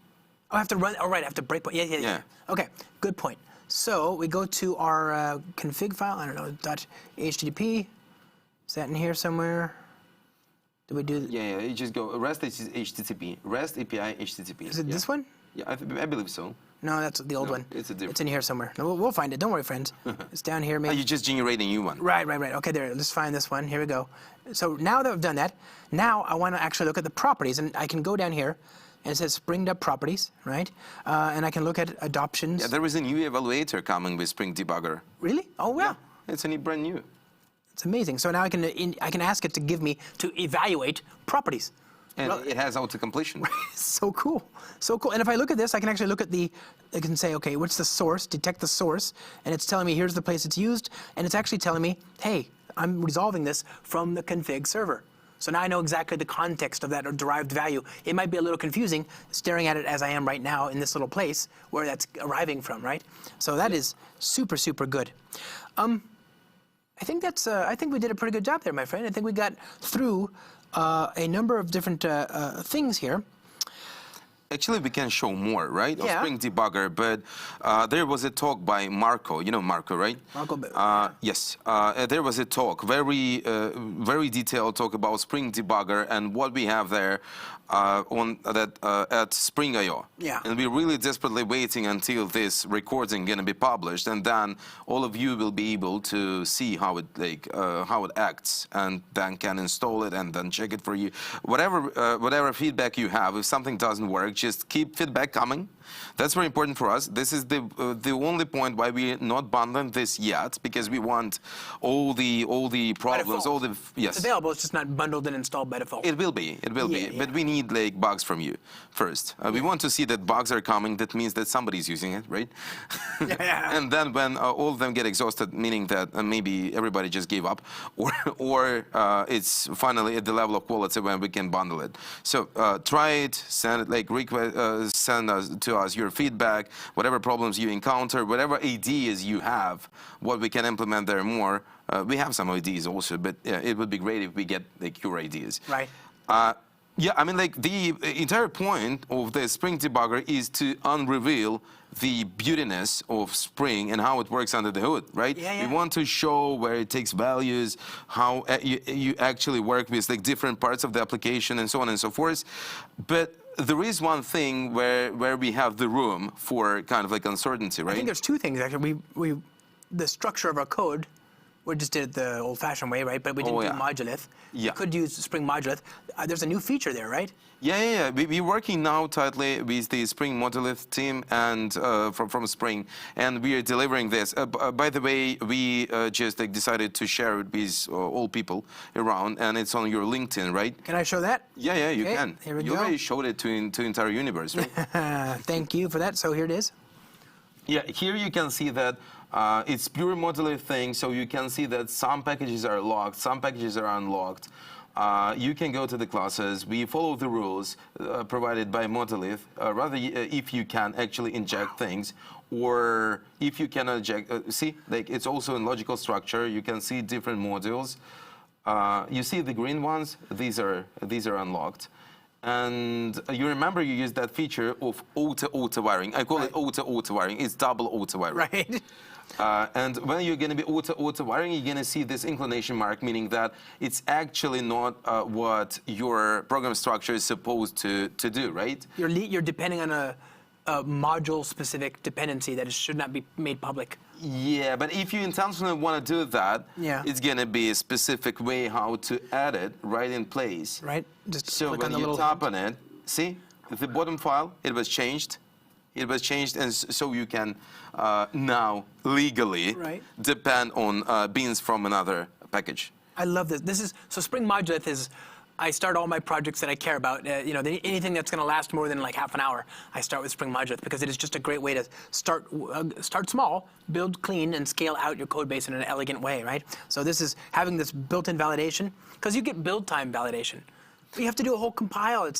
Oh, I have to run. Oh, right. I have to breakpoint. Yeah. Okay. Good point. So we go to our config file. I don't know, .http. Is that in here somewhere? Do we do? Yeah. You just go REST HTTP. REST API HTTP. Is it this one? Yeah, I believe so. No, that's the old one. It's a different. It's in here somewhere. No, we'll find it. Don't worry, friends. It's down here. Maybe. You just generate a new one. Right. Okay, there. Let's find this one. Here we go. So now that I've done that, now I want to actually look at the properties, and I can go down here, and it says Spring.properties, right? And I can look at adoptions. Yeah, there is a new evaluator coming with Spring Debugger. Really? Oh, wow. Yeah, it's brand new. It's amazing. So now I can ask it to give me to evaluate properties. And it has auto-completion. So cool. So cool. And if I look at this, I can actually look at I can say, okay, what's the source, detect the source, and it's telling me here's the place it's used, and it's actually telling me, hey, I'm resolving this from the config server. So now I know exactly the context of that derived value. It might be a little confusing staring at it as I am right now in this little place where that's arriving from, right? So that is super, super good. I think I think we did a pretty good job there, my friend. I think we got through a number of different things here. Actually, we can show more, right? Yeah. Of Spring Debugger, but there was a talk by Marco. You know Marco, right? Marco. Yes. There was a talk, very detailed talk about Spring Debugger and what we have there at Spring.io. Yeah. And we're really desperately waiting until this recording gonna be published, and then all of you will be able to see how it acts, and then can install it and then check it for you. Whatever feedback you have, if something doesn't work, just keep feedback coming. That's very important for us. This is the only point why we're not bundling this yet, because we want all the problems, all the It's available. It's just not bundled and installed by default. It will be. Yeah. But we need like bugs from you first. We want to see that bugs are coming. That means that somebody's using it, right? Yeah. And then when all of them get exhausted, meaning that maybe everybody just gave up, or it's finally at the level of quality when we can bundle it. So try it. Send it send us to us your feedback, whatever problems you encounter, whatever ideas you have, what we can implement there more. We have some ideas also, but it would be great if we get like your ideas. Right. Yeah, I mean, like the entire point of the Spring Debugger is to unreveal the beautiness of Spring and how it works under the hood, right? Yeah. We want to show where it takes values, how you actually work with like different parts of the application and so on and so forth. But there is one thing where we have the room for kind of like uncertainty, right? I think there's two things actually. The structure of our code, we just did it the old-fashioned way, right? But we didn't do modulith. Yeah. We could use Spring modulith. There's a new feature there, right? Yeah. We're working now tightly with the Spring Monolith team and from Spring, and we are delivering this. By the way, we just like decided to share it with all people around, and it's on your LinkedIn, right? Can I show that? Yeah, you Okay, can. here we You go. already showed it to entire universe, right? Thank you for that. So here it is. Yeah, here you can see that it's pure monolith thing, so you can see that some packages are locked, some packages are unlocked. You can go to the classes. We follow the rules provided by monolith. Rather, if you can actually inject things, or if you cannot inject, see, like it's also in logical structure. You can see different modules. You see the green ones. These are unlocked. And you remember you used that feature of auto wiring. I call it auto wiring. It's double auto wiring. Right. And when you're going to be auto wiring, you're going to see this inclination mark, meaning that it's actually not what your program structure is supposed to do, right? You're depending on a module-specific dependency that should not be made public. Yeah, but if you intentionally want to do that, it's going to be a specific way how to add it right in place. Right. Just so click when on the you tap on it, see the bottom file, it was changed. It was changed, and so you can now legally depend on beans from another package. I love this. So Spring Modulith is. I start all my projects that I care about. Anything that's going to last more than like half an hour, I start with Spring Modulith because it is just a great way to start small, build clean, and scale out your code base in an elegant way, right? So this is having this built-in validation because you get build time validation. You have to do a whole compile.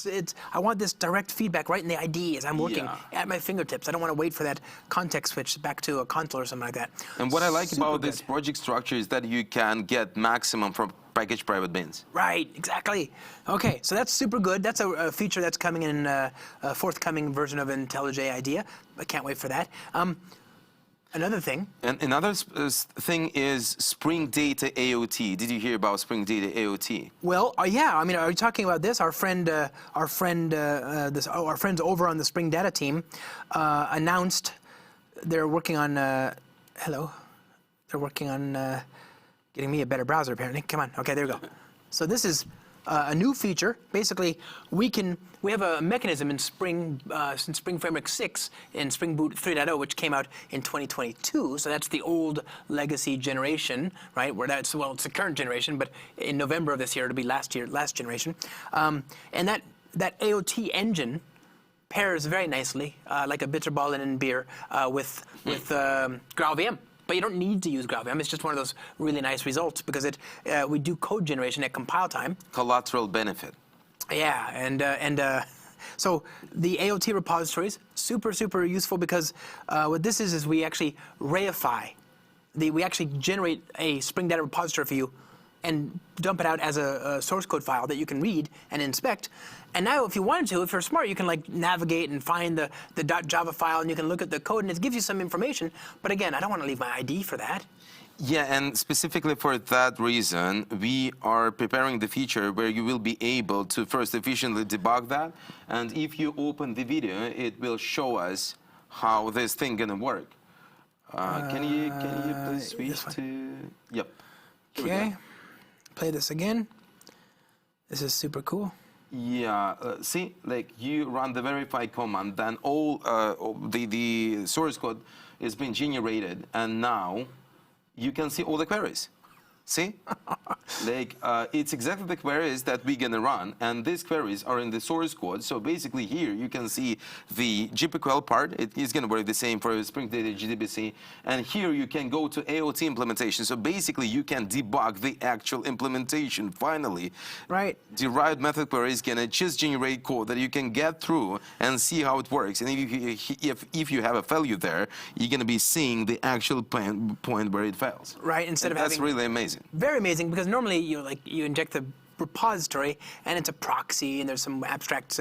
I want this direct feedback right in the IDE as I'm working at my fingertips. I don't want to wait for that context switch back to a console or something like that. And what I like about this project structure is that you can get maximum from package private bins. Right, exactly. Okay, so that's super good. That's a feature that's coming in a forthcoming version of IntelliJ IDEA. I can't wait for that. Another thing. And another thing is Spring Data AOT. Did you hear about Spring Data AOT? Well, yeah. I mean, are you talking about this? Our friends over on the Spring Data team announced they're working on. They're working on getting me a better browser. Apparently, come on. Okay, there we go. So this is a new feature. Basically, we have a mechanism in Spring Framework 6 in Spring Boot 3.0, which came out in 2022. So that's the old legacy generation, right? Where it's the current generation, but in November of this year it'll be last generation. And that AOT engine pairs very nicely, like a bitterballen and beer, with GraalVM. But you don't need to use GraalVM. It's just one of those really nice results because we do code generation at compile time. Collateral benefit. Yeah, and so the AOT repositories, super, super useful because what this is we actually reify. We actually generate a Spring Data repository for you and dump it out as a source code file that you can read and inspect. And now if you wanted to, if you're smart, you can like navigate and find the .java file and you can look at the code and it gives you some information. But again, I don't want to leave my ID for that. Yeah, and specifically for that reason, we are preparing the feature where you will be able to first efficiently debug that. And if you open the video, it will show us how this thing gonna work. Can you please switch to? Yep. Okay. Play this again. This is super cool. Yeah, see, like you run the verify command, then all the source code is being generated, and now you can see all the queries. See? Like, it's exactly the queries that we're going to run, and these queries are in the source code. So basically here you can see the GPQL part. It is going to work the same for Spring Data GDBC. And here you can go to AOT implementation. So basically you can debug the actual implementation finally. Right. Derived method query is going to just generate code that you can get through and see how it works. And if you have a failure there, you're going to be seeing the actual point where it fails. Right, instead of having... That's really amazing. Very amazing, because normally you inject the repository and it's a proxy and there's some abstract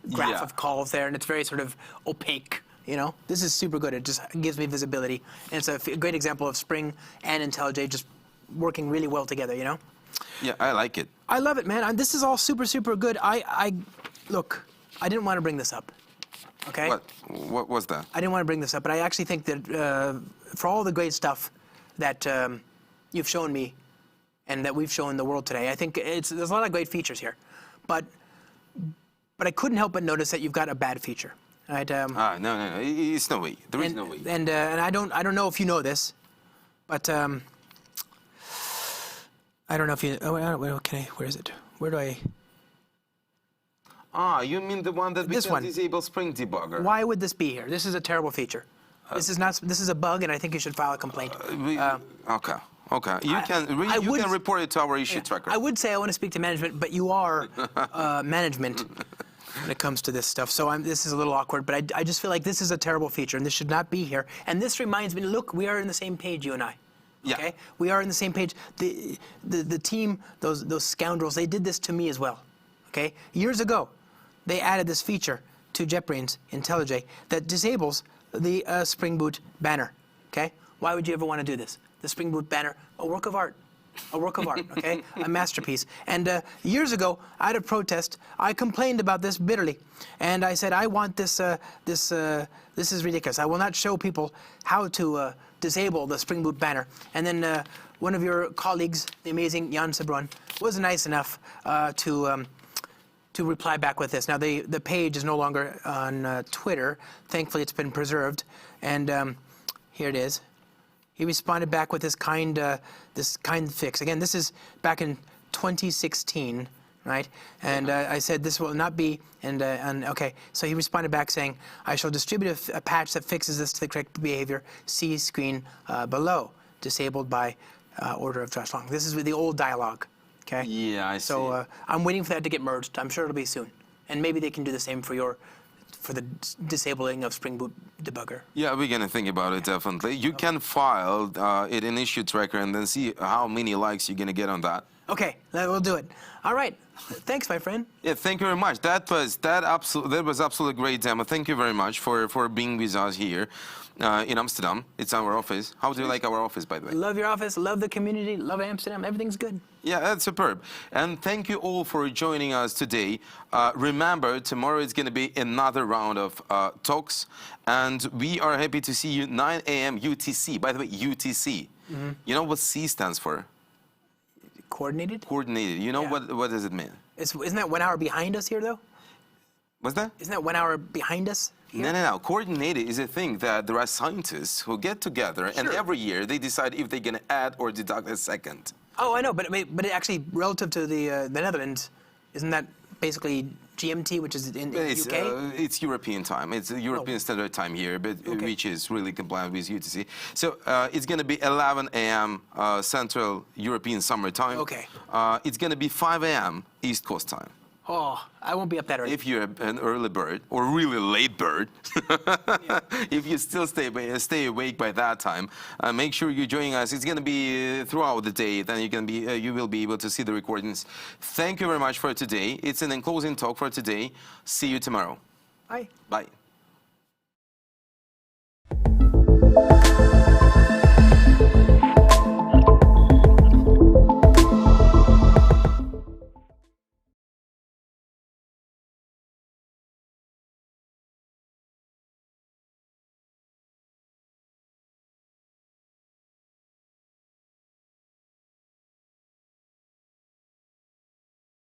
graph of calls there and it's very sort of opaque. You know, this is super good. It just gives me visibility, and it's a great example of Spring and IntelliJ just working really well together. You know. Yeah, I like it. I love it, man. This is all super, super good. Look, I didn't want to bring this up. Okay. What was that? I didn't want to bring this up, but I actually think that for all the great stuff that you've shown me and that we've shown the world today, I think there's a lot of great features here, but I couldn't help but notice that you've got a bad feature. Right? No. It's no way. There is no way. And I don't know if you know this, but I don't know if you. Oh, where is it? Where do I? You mean the one that we can disable Spring Debugger? Why would this be here? This is a terrible feature. This is not. This is a bug, and I think you should file a complaint. Okay. You can report it to our issue tracker. I would say I want to speak to management, but you are management when it comes to this stuff. So this is a little awkward, but I just feel like this is a terrible feature, and this should not be here. And this reminds me, look, we are in the same page, you and I. Yeah. Okay? We are in the same page. The team, those scoundrels, they did this to me as well. Okay? Years ago, they added this feature to JetBrains IntelliJ that disables the Spring Boot banner. Okay? Why would you ever want to do this? The Spring Boot banner, a work of art. A work of art, okay? A masterpiece. And years ago, out of protest, I complained about this bitterly. And I said, I want this, this is ridiculous. I will not show people how to disable the Spring Boot banner. And then one of your colleagues, the amazing Jan Sebron, was nice enough to reply back with this. Now, the page is no longer on Twitter. Thankfully, it's been preserved. And here it is. He responded back with this kind fix. Again, this is back in 2016, right? And I said this will not be. And okay, so he responded back saying, "I shall distribute a patch that fixes this to the correct behavior. See screen below. Disabled by order of Josh Long." This is the old dialogue. Okay. Yeah, I see. So I'm waiting for that to get merged. I'm sure it'll be soon, and maybe they can do the same for the disabling of Spring Boot debugger. Yeah, we're gonna think about it definitely. You can file it in issue tracker and then see how many likes you're gonna get on that. Okay, we'll do it. All right, thanks, my friend. Yeah, thank you very much. That was absolutely great demo. Thank you very much for being with us here in Amsterdam. It's our office. How do you like our office, by the way? Love your office. Love the community. Love Amsterdam. Everything's good. Yeah, that's superb. And thank you all for joining us today. Remember, tomorrow is going to be another round of talks, and we are happy to see you 9 a.m. UTC. By the way, UTC. Mm-hmm. You know what C stands for? Coordinated? Coordinated. You know what does it mean? Isn't that 1 hour behind us here, though? What's that? Isn't that 1 hour behind us? Here? No. Coordinated is a thing that there are scientists who get together, and every year they decide if they're going to add or deduct a second. Oh, I know, but it actually, relative to the Netherlands, isn't that basically GMT, which is in UK? It's European time. It's European Standard Time here, but which is really compliant with UTC. So it's going to be 11 a.m. Central European Summer Time. Okay. It's going to be 5 a.m. East Coast time. Oh, I won't be up that early. If you're an early bird or really late bird, if you still stay awake by that time, make sure you're joining us. It's going to be throughout the day. Then you will be able to see the recordings. Thank you very much for today. It's an closing talk for today. See you tomorrow. Bye. Bye.